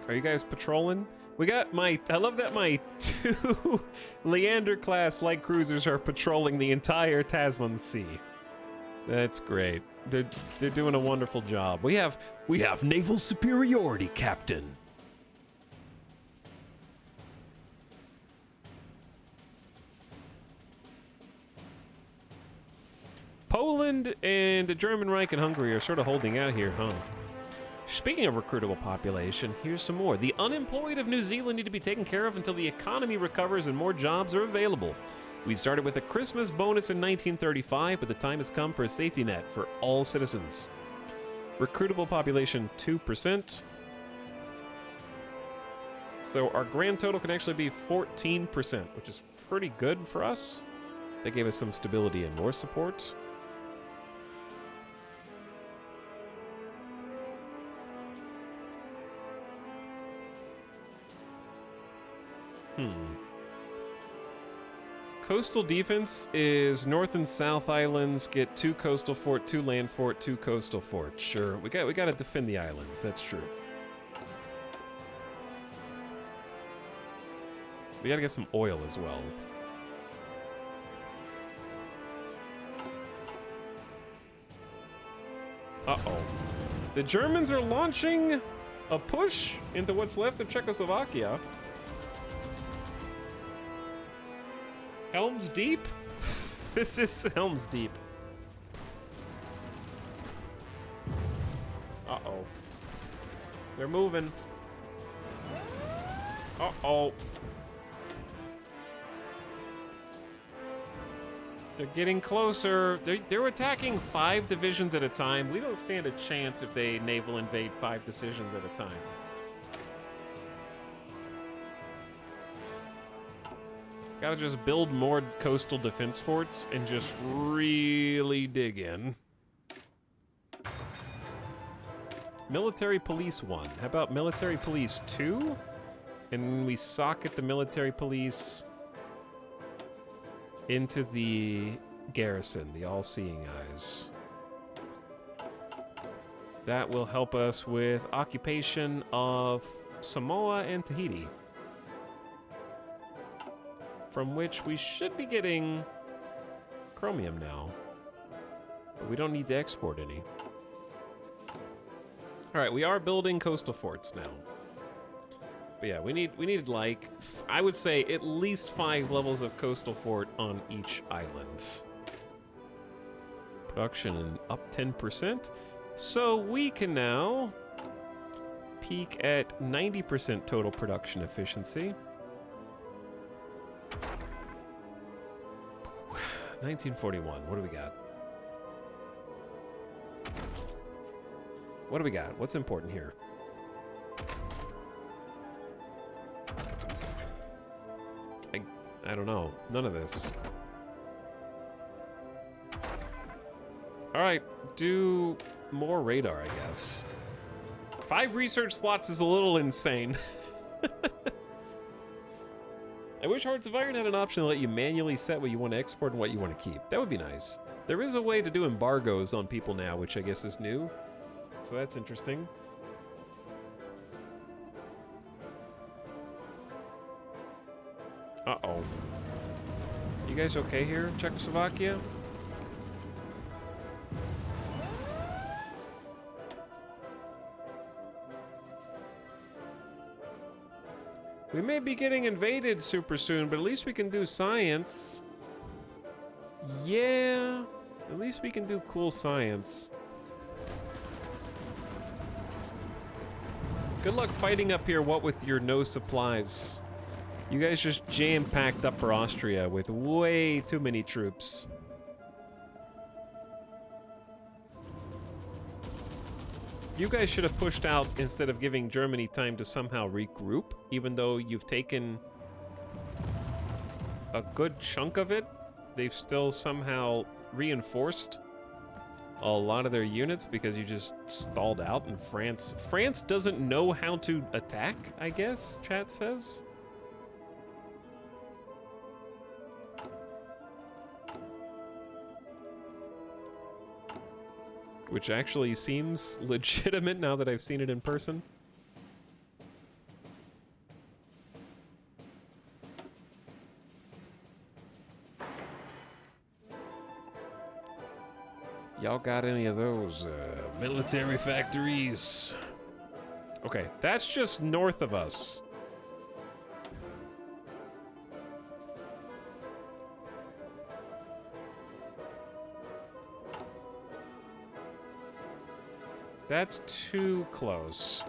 Are you guys patrolling? We got my... I love that my 2 Leander-class light cruisers are patrolling the entire Tasman Sea. That's great. They're doing a wonderful job. We have naval superiority, Captain. Poland and the German Reich and Hungary are sort of holding out here, huh? Speaking of recruitable population, here's some more. The unemployed of New Zealand need to be taken care of until the economy recovers and more jobs are available. We started with a Christmas bonus in 1935, but the time has come for a safety net for all citizens. Recruitable population 2%. So our grand total can actually be 14%, which is pretty good for us. That gave us some stability and more support. Coastal defense is North and South Islands get 2 coastal fort, 2 land fort, 2 coastal fort. Sure, we got to defend the islands. That's true. We got to get some oil as well. Uh-oh. The Germans are launching a push into what's left of Czechoslovakia. Helm's Deep? This is Helm's Deep. Uh-oh. They're moving. Uh-oh. They're getting closer. They're attacking 5 divisions at a time. We don't stand a chance if they naval invade 5 divisions at a time. Gotta just build more coastal defense forts and just really dig in. Military Police 1. How about Military Police 2? And we socket the Military Police into the garrison, the all-seeing eyes. That will help us with occupation of Samoa and Tahiti, from which we should be getting chromium now, but we don't need to export any. All right, we are building coastal forts now. But yeah, we needed like, I would say at least 5 levels of coastal fort on each island. Production up 10%. So we can now peak at 90% total production efficiency. 1941, what do we got? What do we got? What's important here? I don't know. None of this. All right, do more radar, I guess. 5 research slots is a little insane. I wish Hearts of Iron had an option to let you manually set what you want to export and what you want to keep. That would be nice. There is a way to do embargoes on people now, which I guess is new. So that's interesting. Uh-oh. You guys okay here, Czechoslovakia? We may be getting invaded super soon, but at least we can do science. Yeah, at least we can do cool science. Good luck fighting up here, what with your no supplies. You guys just jam-packed Upper Austria with way too many troops. You guys should have pushed out instead of giving Germany time to somehow regroup, even though you've taken a good chunk of it. They've still somehow reinforced a lot of their units because you just stalled out in France. France doesn't know how to attack, I guess, chat says. Which actually seems legitimate now that I've seen it in person. Y'all got any of those military factories? Okay, that's just north of us. That's too close.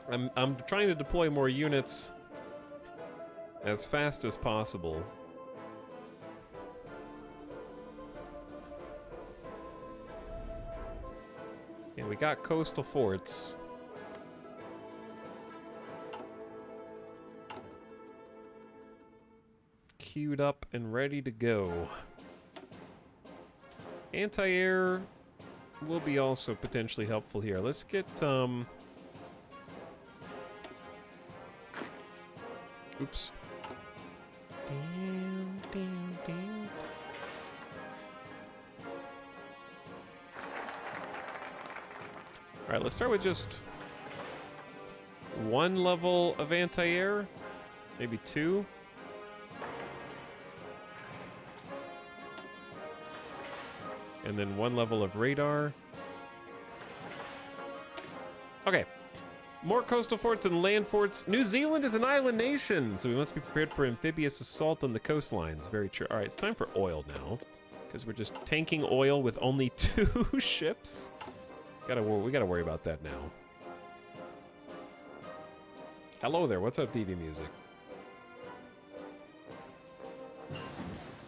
I'm trying to deploy more units as fast as possible. Yeah, we got coastal forts. Queued up and ready to go. Anti-air will be also potentially helpful here. Let's get, oops. All right, let's start with just one level of anti-air, maybe two. And then one level of radar. Okay. More coastal forts and land forts. New Zealand is an island nation, so we must be prepared for amphibious assault on the coastlines. Very true. All right, it's time for oil now, because we're just tanking oil with only 2 ships. We gotta worry about that now. Hello there. What's up, DV Music?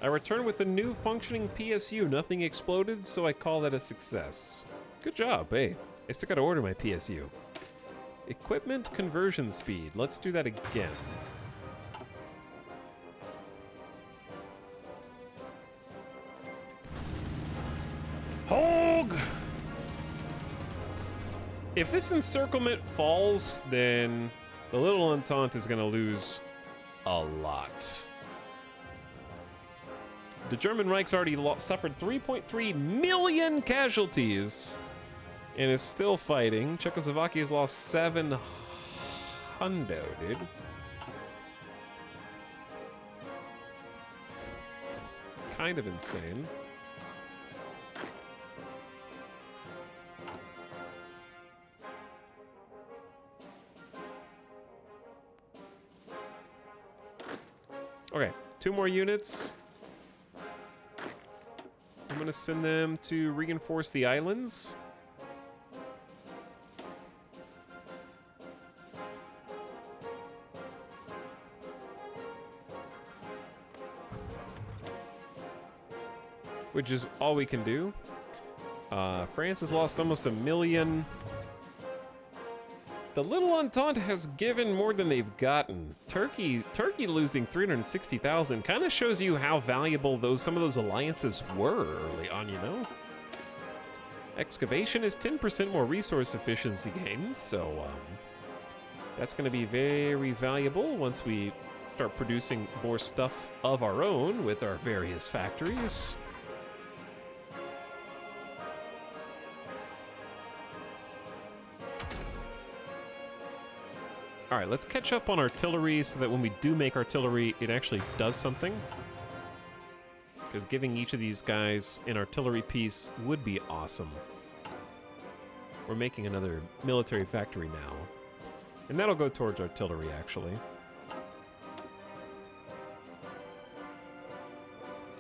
I returned with a new functioning PSU. Nothing exploded, so I call that a success. Good job. Hey, I still gotta order my PSU. Equipment conversion speed. Let's do that again. Hog! If this encirclement falls, then the Little Entente is gonna lose a lot. The German Reich's already suffered 3.3 million casualties and is still fighting. Czechoslovakia's lost 700, dude. Kind of insane. Okay, 2 more units. I'm gonna send them to reinforce the islands. Which is all we can do. France has lost almost 1 million. The Little Entente has given more than they've gotten. Turkey losing 360,000 kind of shows you how valuable some of those alliances were early on, you know? Excavation is 10% more resource efficiency gains, so that's going to be very valuable once we start producing more stuff of our own with our various factories. All right, let's catch up on artillery so that when we do make artillery, it actually does something. Because giving each of these guys an artillery piece would be awesome. We're making another military factory now. And that'll go towards artillery, actually.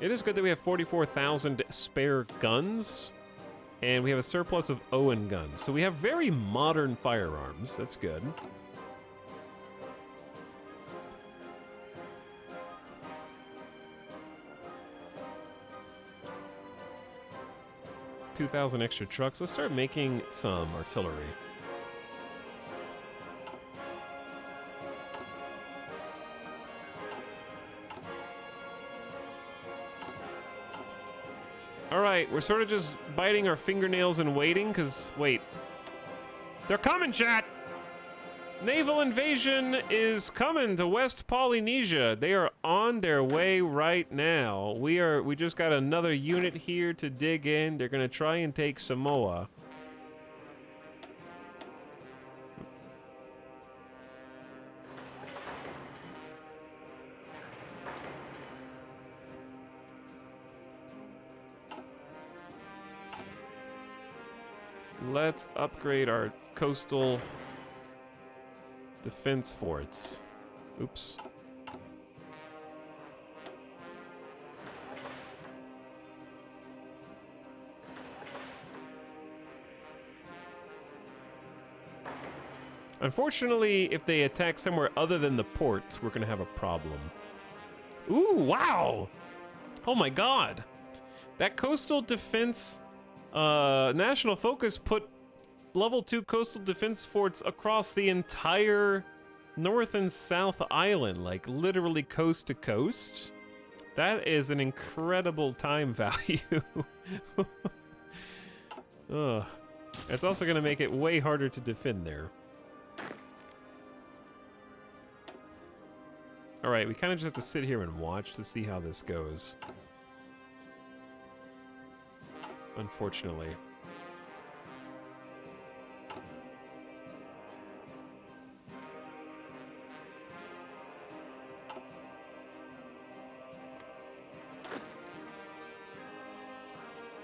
It is good that we have 44,000 spare guns. And we have a surplus of Owen guns. So we have very modern firearms. That's good. 2,000 extra trucks. Let's start making some artillery. All right, we're sort of just biting our fingernails and waiting, because, wait. They're coming, chat! Naval invasion is coming to West Polynesia. They are on their way right now. We just got another unit here to dig in. They're gonna try and take Samoa. Let's upgrade our coastal defense forts. Oops. Unfortunately, if they attack somewhere other than the ports, we're gonna have a problem. Ooh, wow! Oh my god! That coastal defense national focus put level 2 coastal defense forts across the entire North and South Island, like literally coast to coast. That is an incredible time value. Ugh. It's also gonna make it way harder to defend there. Alright, we kind of just have to sit here and watch to see how this goes. Unfortunately.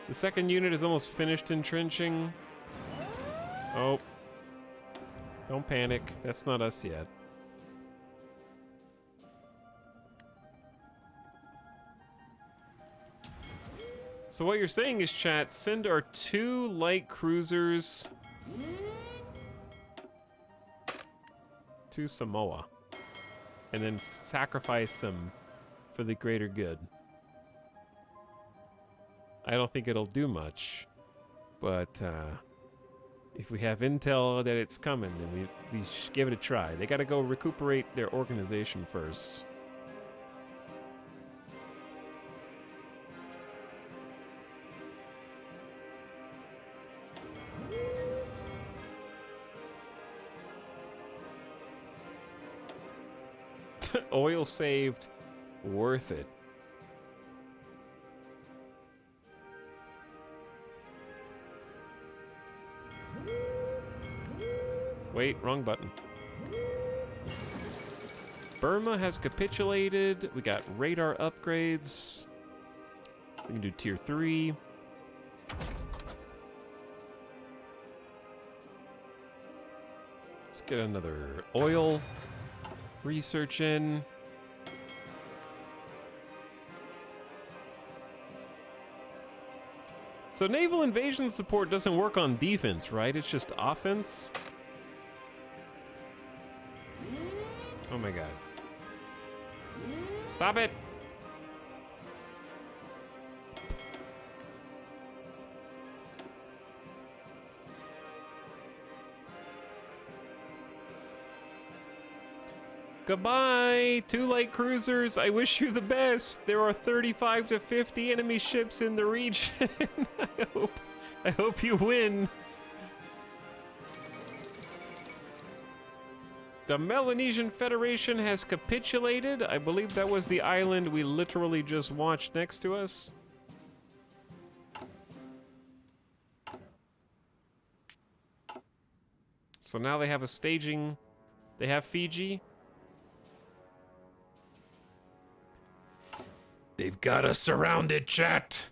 The second unit is almost finished entrenching. Oh. Don't panic. That's not us yet. So what you're saying is, chat, send our 2 light cruisers to Samoa. And then sacrifice them for the greater good. I don't think it'll do much. But, if we have intel that it's coming, then we should give it a try. They gotta go recuperate their organization first. Oil saved, worth it. Wait, wrong button. Burma has capitulated. We got radar upgrades. We can do tier 3. Let's get another oil research in. So naval invasion support doesn't work on defense, right? It's just offense. Oh my god. Stop it! Goodbye, 2 light cruisers. I wish you the best. There are 35 to 50 enemy ships in the region. I hope you win. The Melanesian Federation has capitulated. I believe that was the island we literally just watched next to us. So now they have a staging. They have Fiji. They've got us surrounded, chat.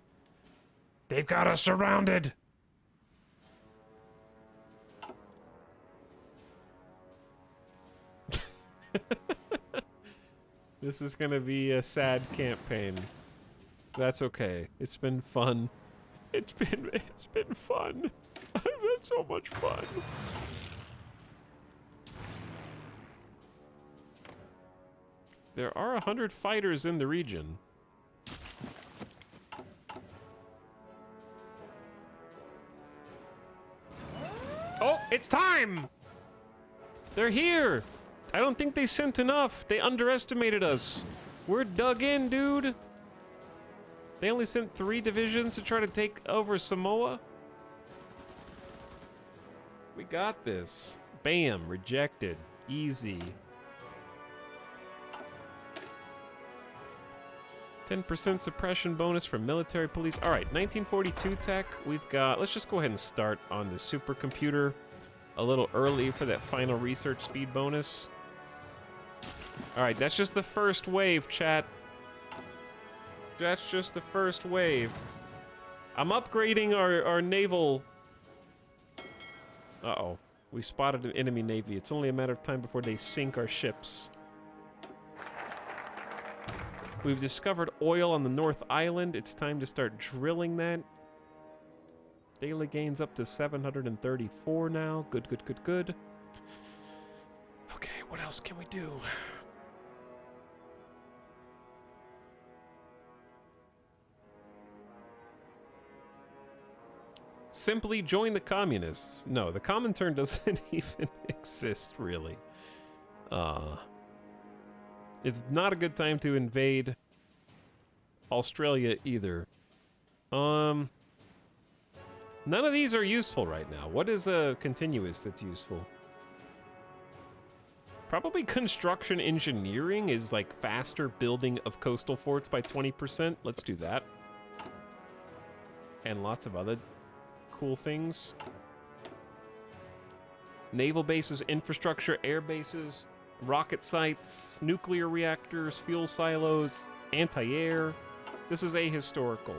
They've got us surrounded. This is gonna be a sad campaign. That's okay. It's been fun. It's been fun. I've had so much fun. There are 100 fighters in the region. Oh, it's time! They're here! I don't think they sent enough. They underestimated us. We're dug in, dude. They only sent 3 divisions to try to take over Samoa. We got this. Bam, rejected. Easy. 10% suppression bonus for military police. All right, 1942 tech. We've got, let's just go ahead and start on the supercomputer a little early for that final research speed bonus. All right, that's just the first wave, chat. That's just the first wave. I'm upgrading our naval. Uh-oh. We spotted an enemy navy. It's only a matter of time before they sink our ships. We've discovered oil on the North Island. It's time to start drilling that. Daily gains up to 734 now. Good, good, good, good. Okay, what else can we do? Simply join the communists. No, the Comintern doesn't even exist, really. It's not a good time to invade Australia either. None of these are useful right now. What is a continuous that's useful? Probably construction engineering is like faster building of coastal forts by 20%. Let's do that. And lots of other cool things. Naval bases, infrastructure, air bases, rocket sites, nuclear reactors, fuel silos, anti-air. This is ahistorical.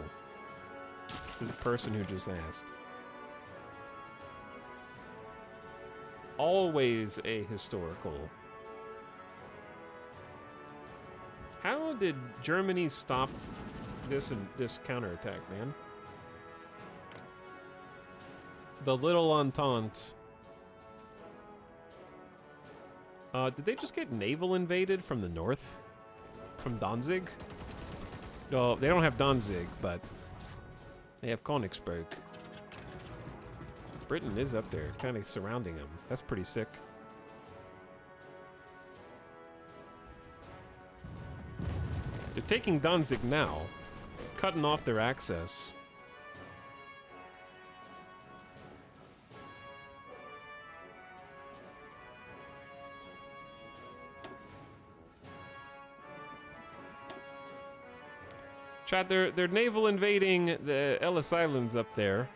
to the person who just asked. Always a historical. How did Germany stop this counterattack, man? The Little Entente. Did they just get naval invaded from the north? From Danzig? Well, they don't have Danzig, but they have Königsberg. Britain is up there, kind of surrounding them. That's pretty sick. They're taking Danzig now, cutting off their access. Chat, they're naval invading the Ellis Islands up there.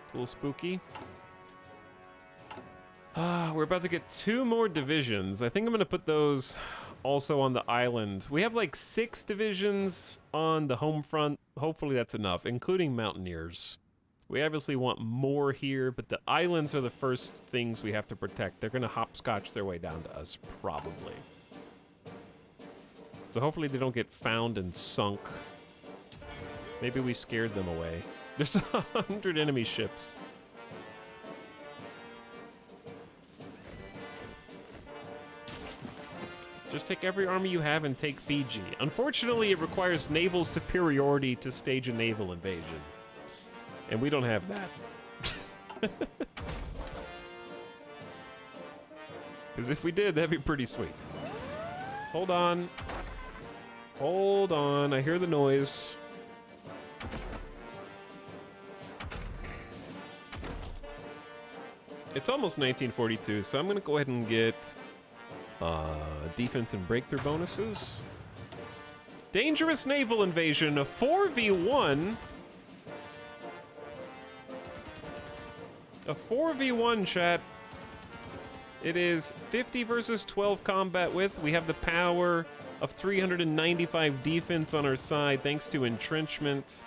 It's a little spooky. We're about to get 2 more divisions. I think I'm gonna put those also on the island. We have like 6 divisions on the home front. Hopefully that's enough, including Mountaineers. We obviously want more here, but the islands are the first things we have to protect. They're gonna hopscotch their way down to us, probably. So hopefully they don't get found and sunk. Maybe we scared them away. There's 100 enemy ships. Just take every army you have and take Fiji. Unfortunately, it requires naval superiority to stage a naval invasion. And we don't have that. Because if we did, that'd be pretty sweet. Hold on. Hold on, I hear the noise. It's almost 1942, so I'm gonna go ahead and get defense and breakthrough bonuses. Dangerous naval invasion, a 4v1. A 4v1, chat. It is 50 versus 12 combat width. We have the power of 395 defense on our side thanks to entrenchment.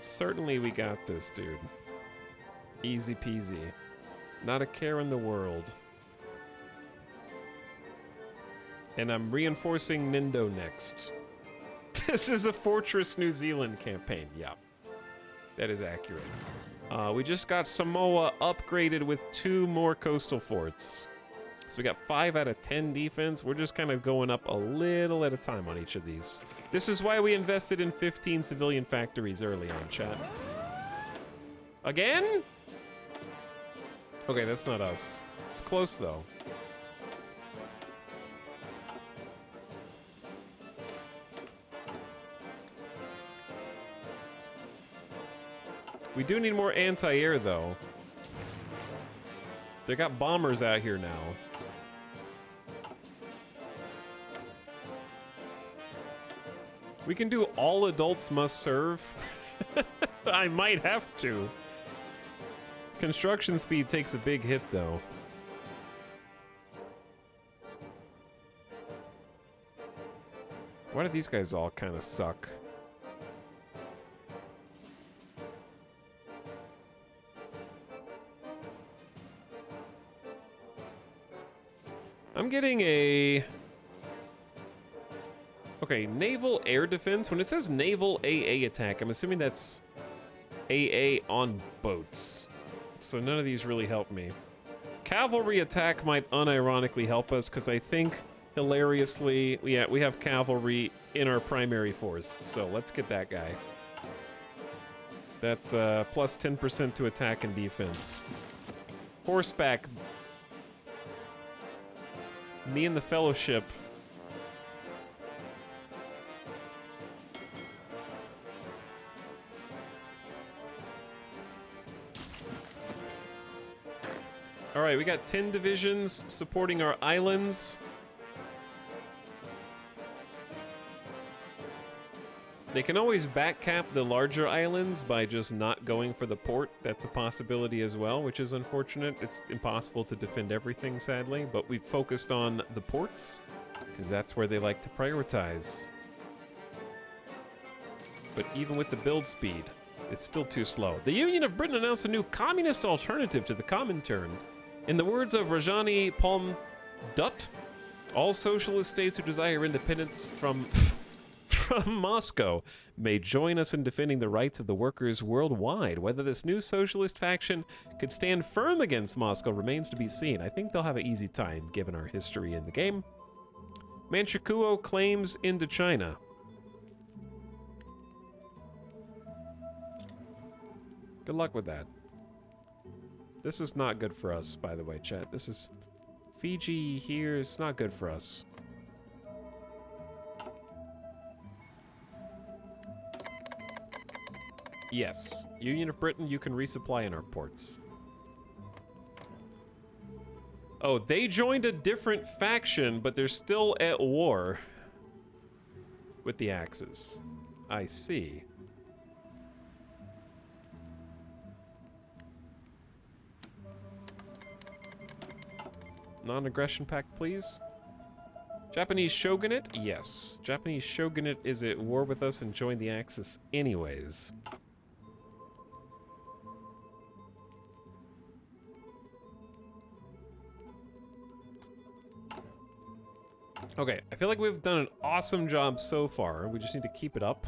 Certainly we got this, dude. Easy peasy. Not a care in the world. And I'm reinforcing Nindo next. This is a Fortress New Zealand campaign. Yeah, that is accurate. We just got Samoa upgraded with 2 more coastal forts. So we got 5 out of 10 defense. We're just kind of going up a little at a time on each of these. This is why we invested in 15 civilian factories early on, chat. Again? Okay, that's not us. It's close, though. We do need more anti-air, though. They got bombers out here now. We can do all adults must serve. I might have to. Construction speed takes a big hit, though. Why do these guys all kind of suck? I'm getting a... Okay, naval air defense. When it says naval AA attack, I'm assuming that's AA on boats. So none of these really help me. Cavalry attack might unironically help us, because I think, hilariously, we have cavalry in our primary force. So let's get that guy. That's plus 10% to attack and defense. Horseback. Me and the Fellowship. All right, we got 10 divisions supporting our islands. They can always backcap the larger islands by just not going for the port. That's a possibility as well, which is unfortunate. It's impossible to defend everything, sadly, but we've focused on the ports because that's where they like to prioritize. But even with the build speed, it's still too slow. The Union of Britain announced a new communist alternative to the Comintern. In the words of Rajani Palmdut, all socialist states who desire independence from Moscow may join us in defending the rights of the workers worldwide. Whether this new socialist faction could stand firm against Moscow remains to be seen. I think they'll have an easy time given our history in the game. Manchukuo claims Indochina. Good luck with that. This is not good for us, by the way, chat. This is Fiji here. It's not good for us. Yes, Union of Britain, you can resupply in our ports. Oh, they joined a different faction, but they're still at war with the Axis. I see. Non-aggression pact, please. Japanese shogunate? Yes. Japanese shogunate is at war with us and joined the Axis anyways. Okay, I feel like we've done an awesome job so far. We just need to keep it up.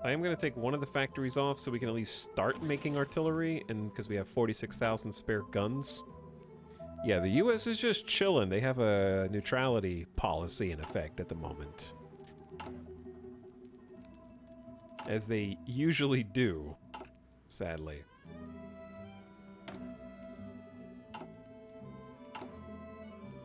I am going to take one of the factories off so we can at least start making artillery, and because we have 46,000 spare guns. Yeah, the US is just chilling. They have a neutrality policy in effect at the moment. As they usually do, sadly.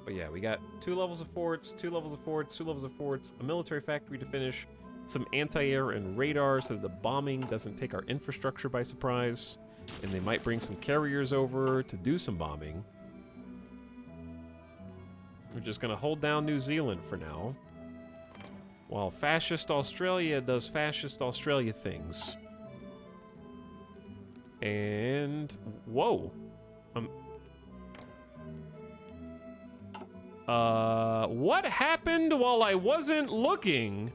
But yeah, we got 2 levels of forts, 2 levels of forts, 2 levels of forts, a military factory to finish, some anti-air and radar so that the bombing doesn't take our infrastructure by surprise, and they might bring some carriers over to do some bombing. We're just gonna hold down New Zealand for now, while fascist Australia does fascist Australia things. And whoa, what happened while I wasn't looking?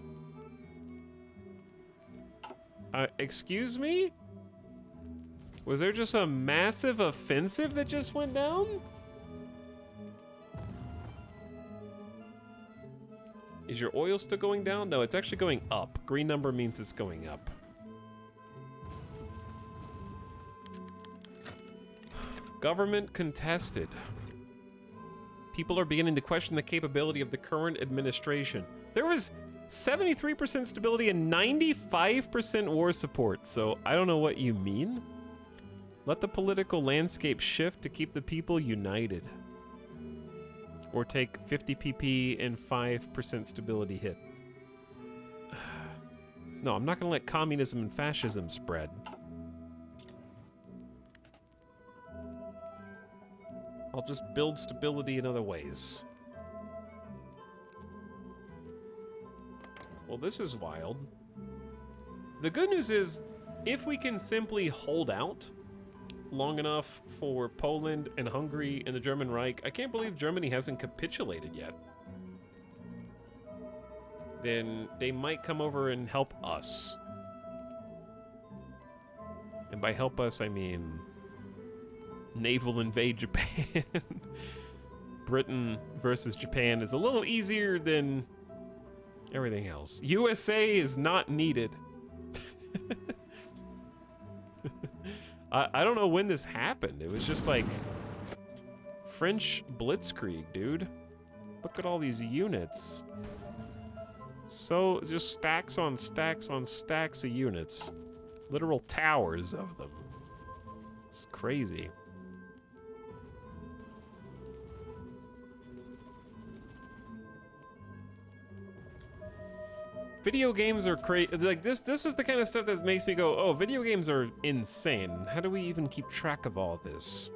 Excuse me? Was there just a massive offensive that just went down? Is your oil still going down? No, it's actually going up. Green number means it's going up. Government contested. People are beginning to question the capability of the current administration. There was 73% stability and 95% war support, so I don't know what you mean. Let the political landscape shift to keep the people united. Or take 50 PP and 5% stability hit. No, I'm not gonna let communism and fascism spread. I'll just build stability in other ways. Well, this is wild. The good news is, if we can simply hold out long enough for Poland and Hungary and the German Reich, I can't believe Germany hasn't capitulated yet. Then they might come over and help us. And by help us, I mean naval invade Japan. Britain versus Japan is a little easier than everything else. USA is not needed. I don't know when this happened. It was just like French blitzkrieg, dude. Look at all these units. So just stacks on stacks on stacks of units. Literal towers of them. It's crazy. Video games are crazy. Like this is the kind of stuff that makes me go, oh, video games are insane. How do we even keep track of all this?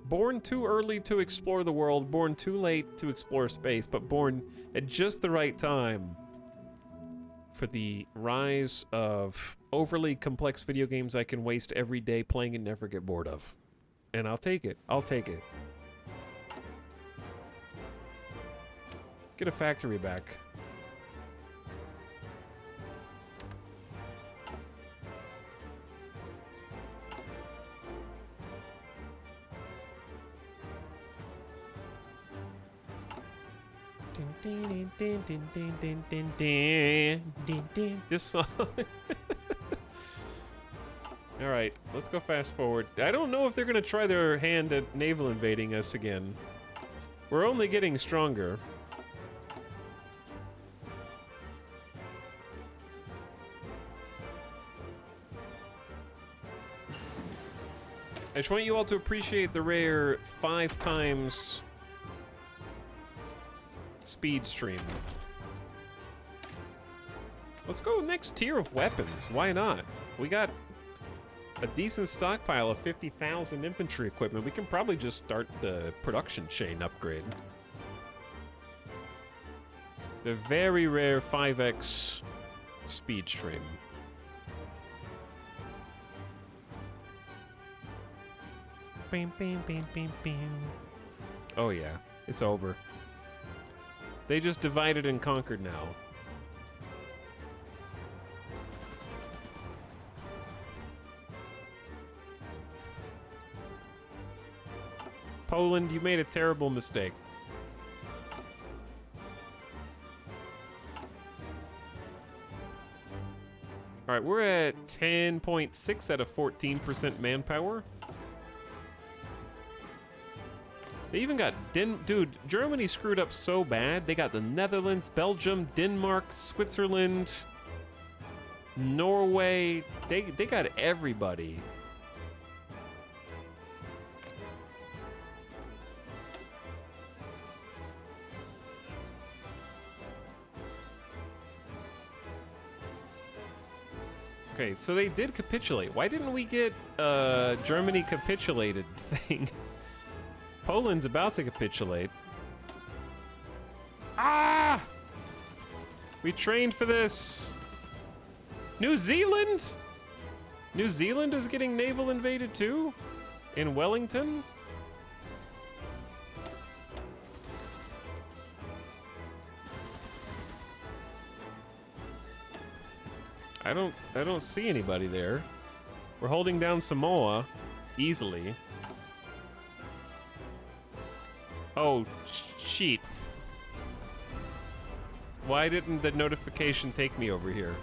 Born too early to explore the world, born too late to explore space, but born at just the right time for the rise of overly complex video games I can waste every day playing and never get bored of. And I'll take it. I'll take it. Get a factory back. This song. All right, let's go fast forward. I don't know if they're gonna try their hand at naval invading us again. We're only getting stronger. I just want you all to appreciate the rare 5 times speed stream. Let's go next tier of weapons. Why not? We got a decent stockpile of 50,000 infantry equipment. We can probably just start the production chain upgrade. The very rare 5x speed stream. Bing, bing, bing, bing, bing. Oh yeah, it's over. They just divided and conquered now. Poland, you made a terrible mistake. All right, we're at 10.6 out of 14% manpower. They even got dude, Germany screwed up so bad. They got the Netherlands, Belgium, Denmark, Switzerland, Norway. They got everybody. Okay, so they did capitulate. Why didn't we get Germany capitulated thing? Poland's about to capitulate. Ah! We trained for this. New Zealand? New Zealand is getting naval invaded too? In Wellington? I don't see anybody there. We're holding down Samoa easily. Oh, cheat. Why didn't the notification take me over here?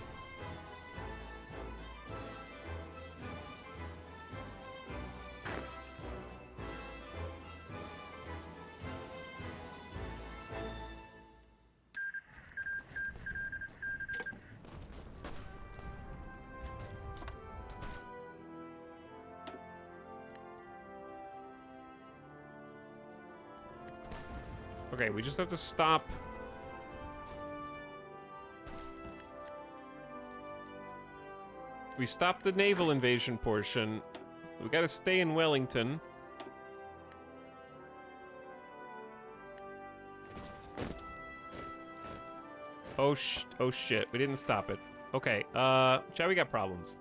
Okay, we just have to stop. We stopped the naval invasion portion. We gotta stay in Wellington. Oh shit, we didn't stop it. Okay, Chad, we got problems.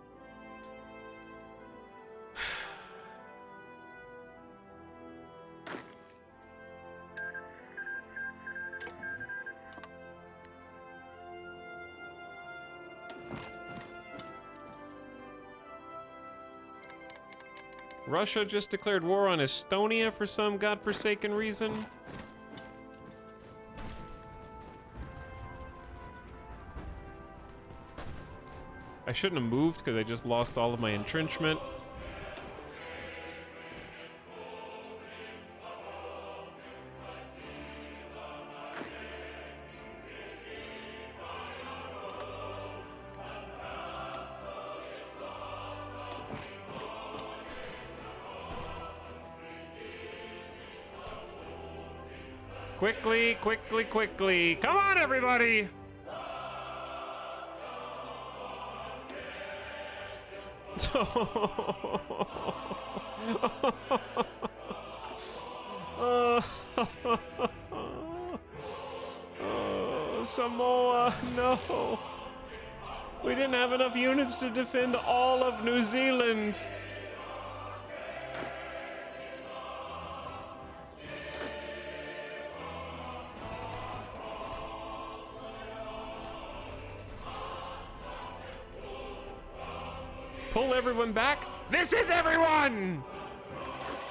Russia just declared war on Estonia for some godforsaken reason. I shouldn't have moved because I just lost all of my entrenchment. Quickly, quickly, quickly. Come on, everybody! Samoa, no. We didn't have enough units to defend all of New Zealand. Pull everyone back. This is everyone!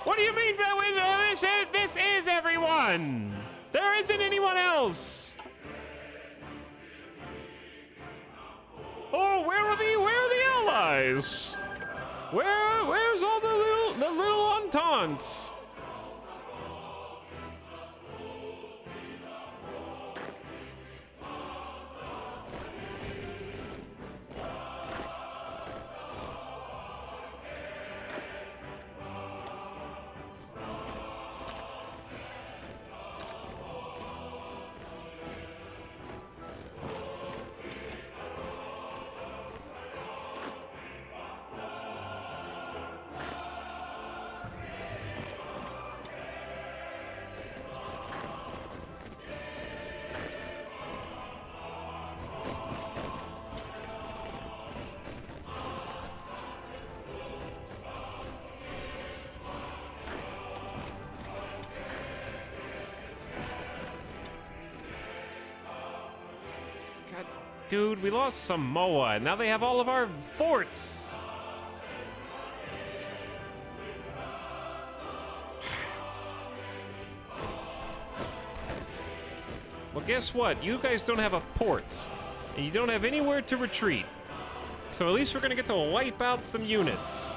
What do you mean by this is everyone? There isn't anyone else. Oh, where are the allies? Where's all the little ententes? God, dude, we lost Samoa, and now they have all of our forts. Well, guess what? You guys don't have a port, and you don't have anywhere to retreat. So at least we're gonna get to wipe out some units.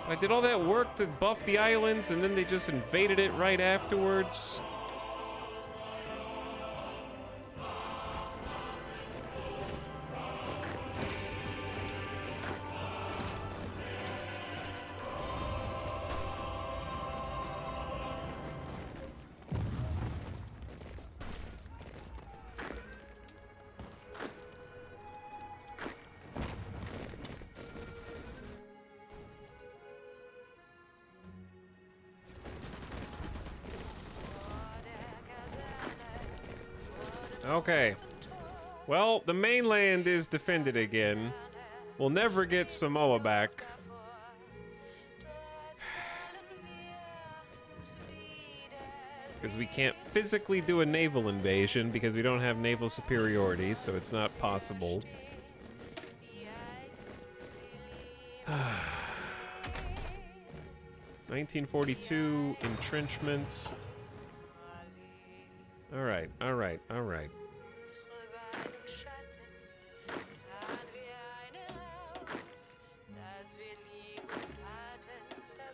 I did all that work to buff the islands, and then they just invaded it right afterwards. Okay. Well, the mainland is defended again. We'll never get Samoa back. Because we can't physically do a naval invasion because we don't have naval superiority, so it's not possible. (1942) entrenchment. All right, all right, all right.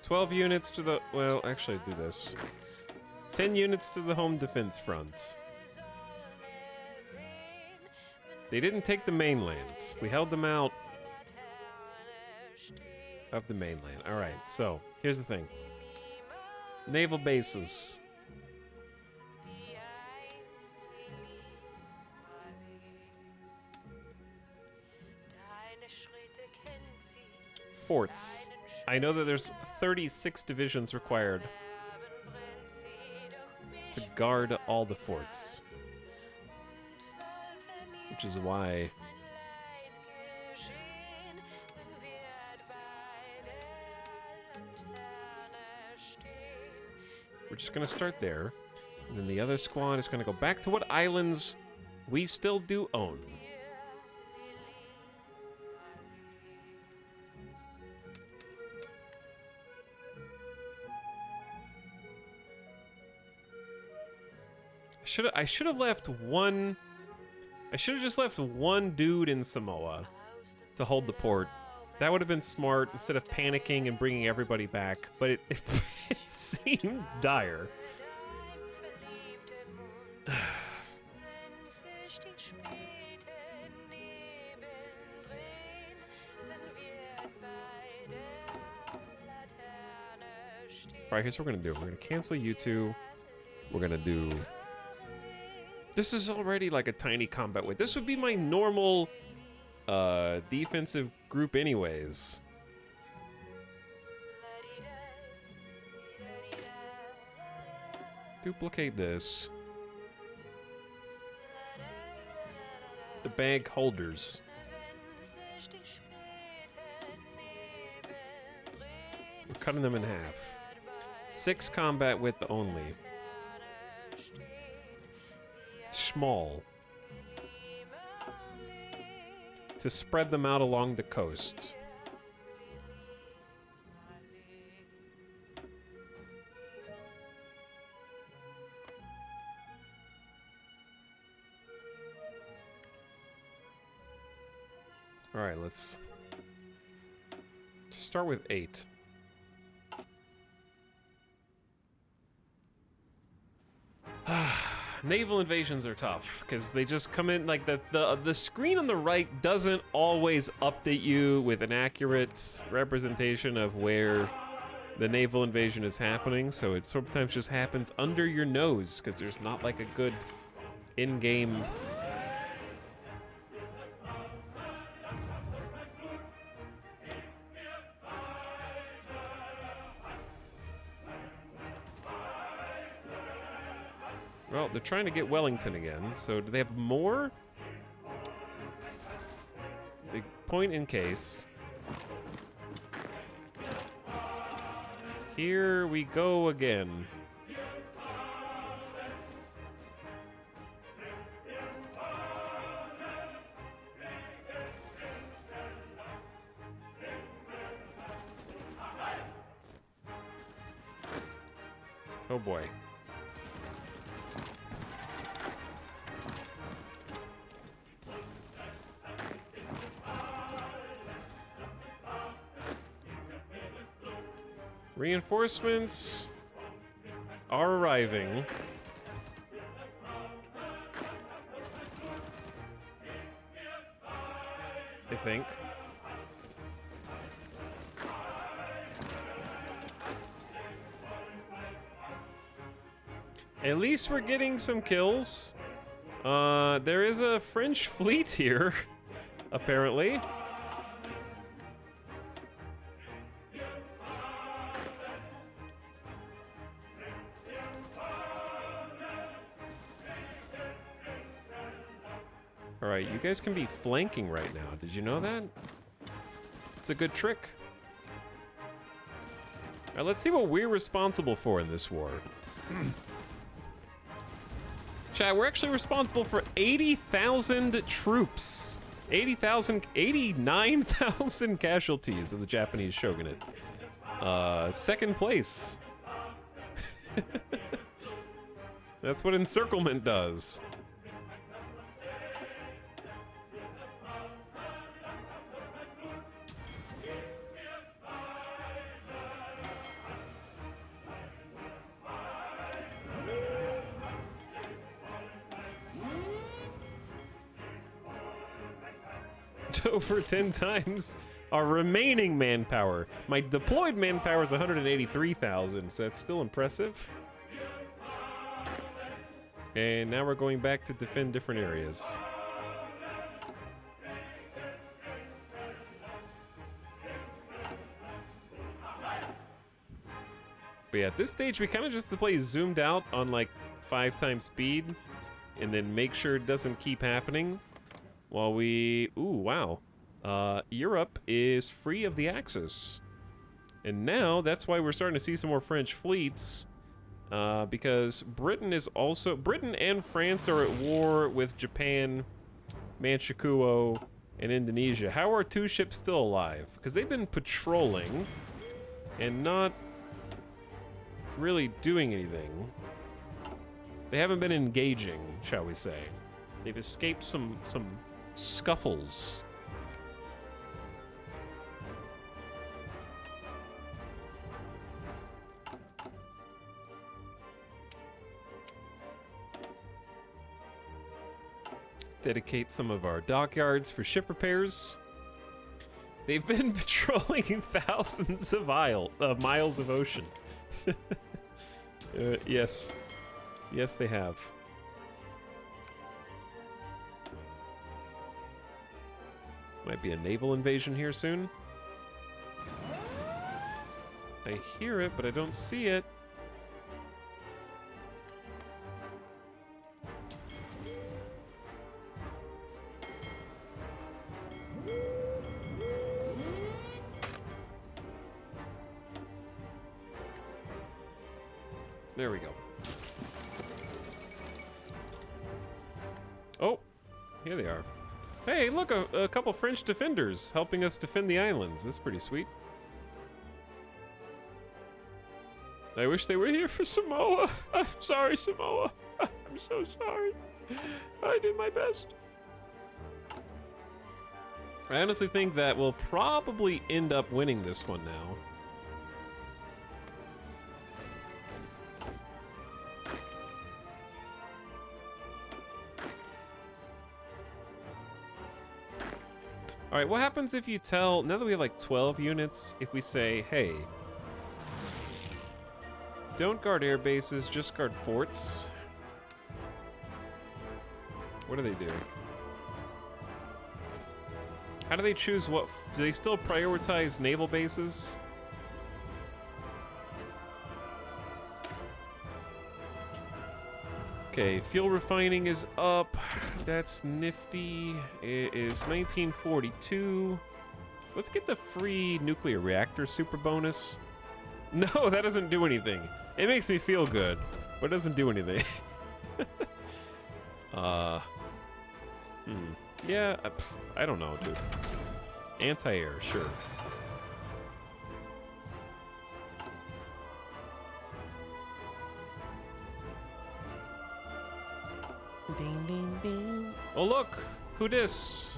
12 units to the, well, actually do this. 10 units to the home defense front. They didn't take the mainland. We held them out of the mainland. All right, so here's the thing. Naval bases. Forts. I know that there's 36 divisions required to guard all the forts. Which is why we're just gonna start there. And then the other squad is gonna go back to what islands we still do own. I should have left one. I should have just left one dude in Samoa to hold the port. That would have been smart instead of panicking and bringing everybody back. But it seemed dire. All right, here's what we're gonna do. We're gonna cancel you two. We're gonna do. This is already like a tiny combat weight. This would be my normal defensive group anyways. Duplicate this. The bag holders. We're cutting them in half. 6 combat width only. Small. To spread them out along the coast. All right, let's start with 8. Naval invasions are tough because they just come in like the screen on the right doesn't always update you with an accurate representation of where the naval invasion is happening, so it sometimes just happens under your nose because there's not like a good in-game. Well, they're trying to get Wellington again, so do they have more? They point in case. Here we go again. Oh boy. Reinforcements are arriving. I think. At least we're getting some kills. There is a French fleet here, apparently. Alright, you guys can be flanking right now. Did you know that? It's a good trick. Alright, let's see what we're responsible for in this war. Chat, we're actually responsible for 80,000 troops. 89,000 casualties of the Japanese shogunate. Second place. That's what encirclement does. Over 10 times our remaining manpower. My deployed manpower is 183,000, so that's still impressive. And now we're going back to defend different areas. But yeah, at this stage, we kind of just play zoomed out on like 5 times speed and then make sure it doesn't keep happening. While we... Ooh, wow. Europe is free of the Axis. And now, that's why we're starting to see some more French fleets. Because Britain is also... Britain and France are at war with Japan, Manchukuo, and Indonesia. How are 2 ships still alive? Because they've been patrolling and not really doing anything. They haven't been engaging, shall we say. They've escaped some scuffles. Dedicate some of our dockyards for ship repairs. They've been patrolling thousands of miles of ocean. Yes. Yes, they have. Might be a naval invasion here soon. I hear it, but I don't see it. There we go. Oh, here they are. Hey, look, a couple French defenders helping us defend the islands. That's pretty sweet. I wish they were here for Samoa. I'm sorry, Samoa. I'm so sorry. I did my best. I honestly think that we'll probably end up winning this one now. All right, what happens if you tell, now that we have like 12 units, if we say, hey, don't guard air bases, just guard forts? What do they do? How do they choose what, do they still prioritize naval bases? Okay, fuel refining is up. That's nifty. It is 1942. Let's get the free nuclear reactor super bonus. No, that doesn't do anything. It makes me feel good, but it doesn't do anything. Yeah, I don't know, dude. Anti-air, sure. Ding, ding, ding. Oh, look! Who dis?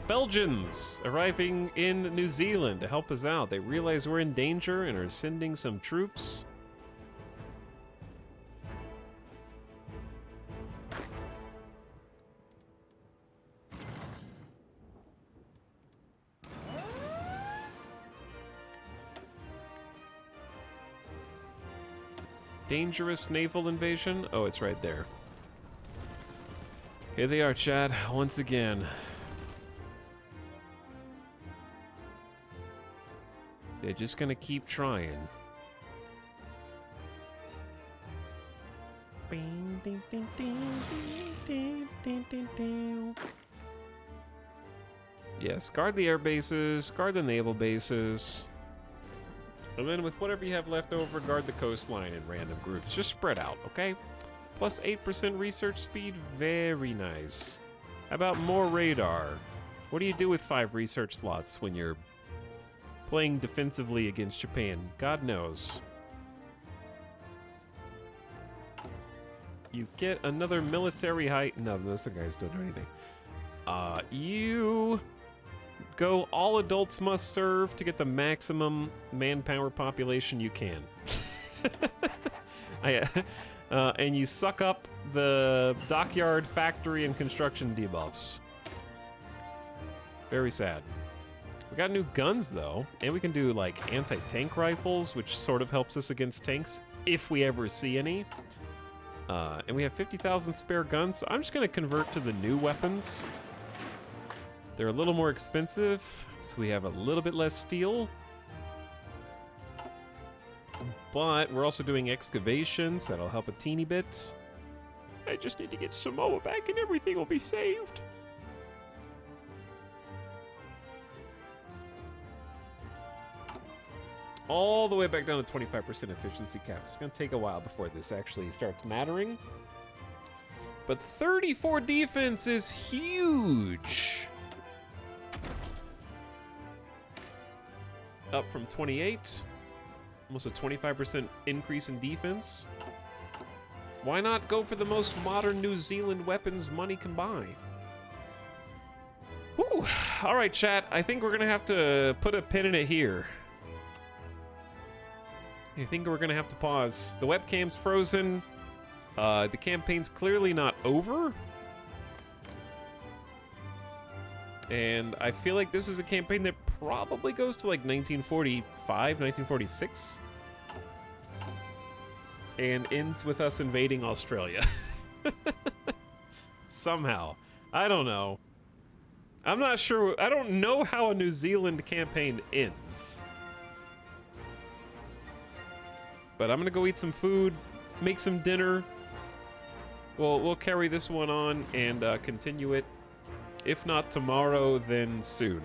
Belgians arriving in New Zealand to help us out. They realize we're in danger and are sending some troops. Dangerous naval invasion? Oh, it's right there. Here they are, Chad, once again. They're just gonna keep trying. Yes, guard the air bases, guard the naval bases. And then with whatever you have left over, guard the coastline in random groups. Just spread out, okay? Plus 8% research speed, very nice. How about more radar? What do you do with 5 research slots when you're playing defensively against Japan? God knows. You get another military height. No, those guys don't do anything. You go all adults must serve to get the maximum manpower population you can. And you suck up the dockyard, factory, and construction debuffs. Very sad. We got new guns, though, and we can do, like, anti-tank rifles, which sort of helps us against tanks, if we ever see any. And we have 50,000 spare guns, so I'm just going to convert to the new weapons. They're a little more expensive, so we have a little bit less steel. But we're also doing excavations. That'll help a teeny bit. I just need to get Samoa back and everything will be saved. All the way back down to 25% efficiency cap. It's going to take a while before this actually starts mattering. But 34 defense is huge. Up from 28. Almost a 25% increase in defense. Why not go for the most modern New Zealand weapons money can buy? Whew. All right, chat. I think we're going to have to put a pin in it here. I think we're going to have to pause. The webcam's frozen. The campaign's clearly not over. And I feel like this is a campaign that probably goes to like 1945, 1946. and ends with us invading Australia. Somehow. I don't know. I'm not sure. I don't know how a New Zealand campaign ends. But I'm gonna go eat some food, make some dinner. We'll carry this one on and continue it. If not tomorrow, then soon.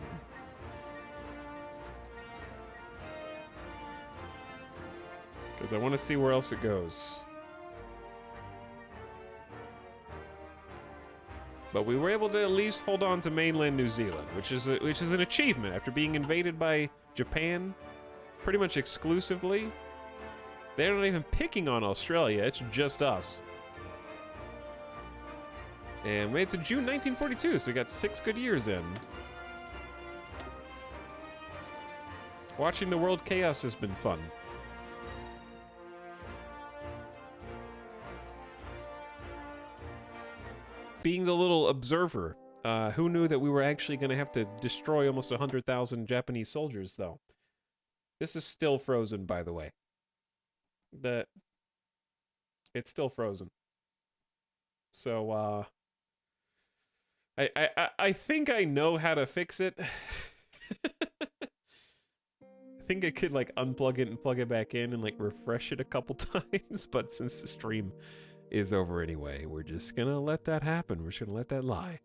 Because I want to see where else it goes. But we were able to at least hold on to mainland New Zealand, which is an achievement after being invaded by Japan pretty much exclusively. They're not even picking on Australia, it's just us. And we made it to June 1942, so we got 6 good years in. Watching the world chaos has been fun. Being the little observer, who knew that we were actually going to have to destroy almost 100,000 Japanese soldiers, though? This is still frozen, by the way. It's still frozen. So, I think I know how to fix it. I think I could, like, unplug it and plug it back in and, like, refresh it a couple times, but since the stream is over anyway, we're just gonna let that happen. We're just gonna let that lie.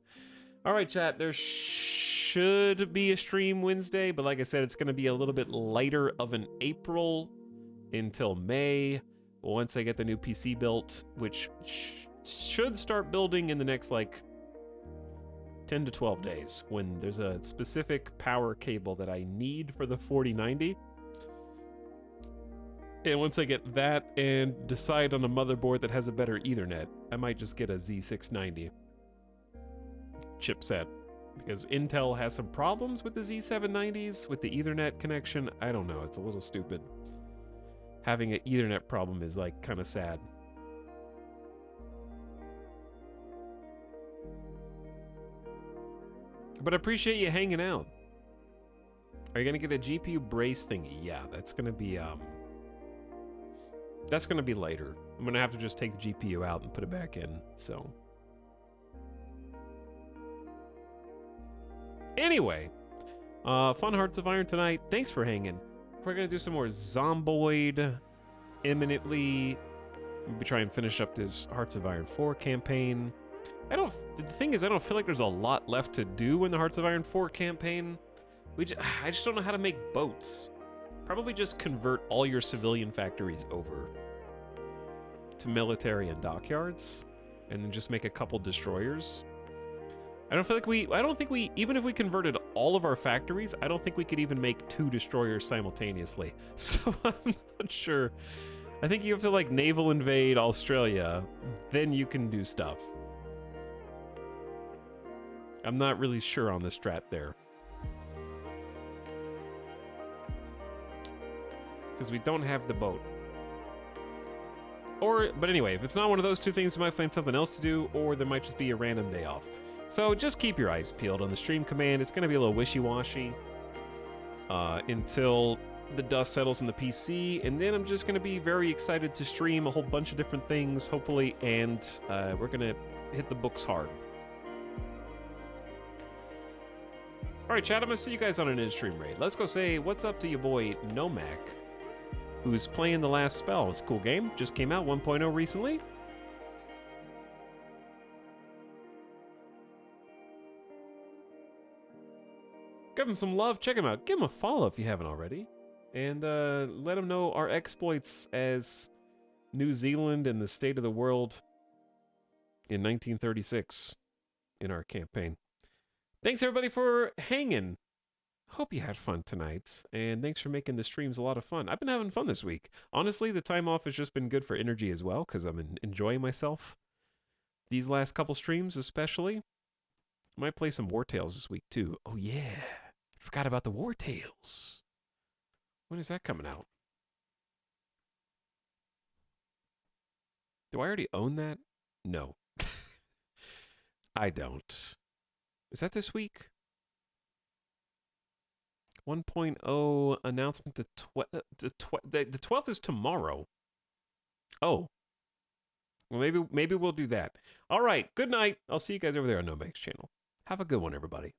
All right, chat, there should be a stream Wednesday, but like I said, it's gonna be a little bit lighter of an April until May, once I get the new PC built, which should start building in the next, like, 10 to 12 days, when there's a specific power cable that I need for the 4090. And once I get that and decide on a motherboard that has a better Ethernet, I might just get a Z690 chipset. Because Intel has some problems with the Z790s, with the Ethernet connection. I don't know, it's a little stupid. Having an Ethernet problem is, like, kind of sad. But I appreciate you hanging out. Are you gonna get a GPU brace thingy? Yeah, that's gonna be later. I'm gonna have to just take the GPU out and put it back in, so. Anyway, fun Hearts of Iron tonight. Thanks for hanging. We're gonna do some more Zomboid imminently. Maybe try and finish up this Hearts of Iron 4 campaign. The thing is, I don't feel like there's a lot left to do in the Hearts of Iron 4 campaign. I just don't know how to make boats. Probably just convert all your civilian factories over to military and dockyards, and then just make a couple destroyers. I don't think we, even if we converted all of our factories, I don't think we could even make 2 destroyers simultaneously. So I'm not sure. I think you have to, like, naval invade Australia, then you can do stuff. I'm not really sure on the strat there. Because we don't have the boat. But anyway, if it's not one of those 2 things, we might find something else to do, or there might just be a random day off. So just keep your eyes peeled on the stream command. It's going to be a little wishy-washy until the dust settles in the PC, and then I'm just going to be very excited to stream a whole bunch of different things, hopefully, and we're going to hit the books hard. All right, chat, I'm going to see you guys on an in-stream raid. Let's go say what's up to your boy, Nomak, who's playing The Last Spell. It's a cool game. Just came out 1.0 recently. Give him some love. Check him out. Give him a follow if you haven't already. And let him know our exploits as New Zealand and the state of the world in 1936 in our campaign. Thanks, everybody, for hanging. Hope you had fun tonight, and thanks for making the streams a lot of fun. I've been having fun this week. Honestly, the time off has just been good for energy as well, because I'm enjoying myself. These last couple streams especially. Might play some War Tales this week, too. Oh, yeah. Forgot about the War Tales. When is that coming out? Do I already own that? No. I don't. Is that this week? 1.0 announcement. The 12th is tomorrow. Oh. Well, maybe we'll do that. All right. Good night. I'll see you guys over there on No Banks channel. Have a good one, everybody.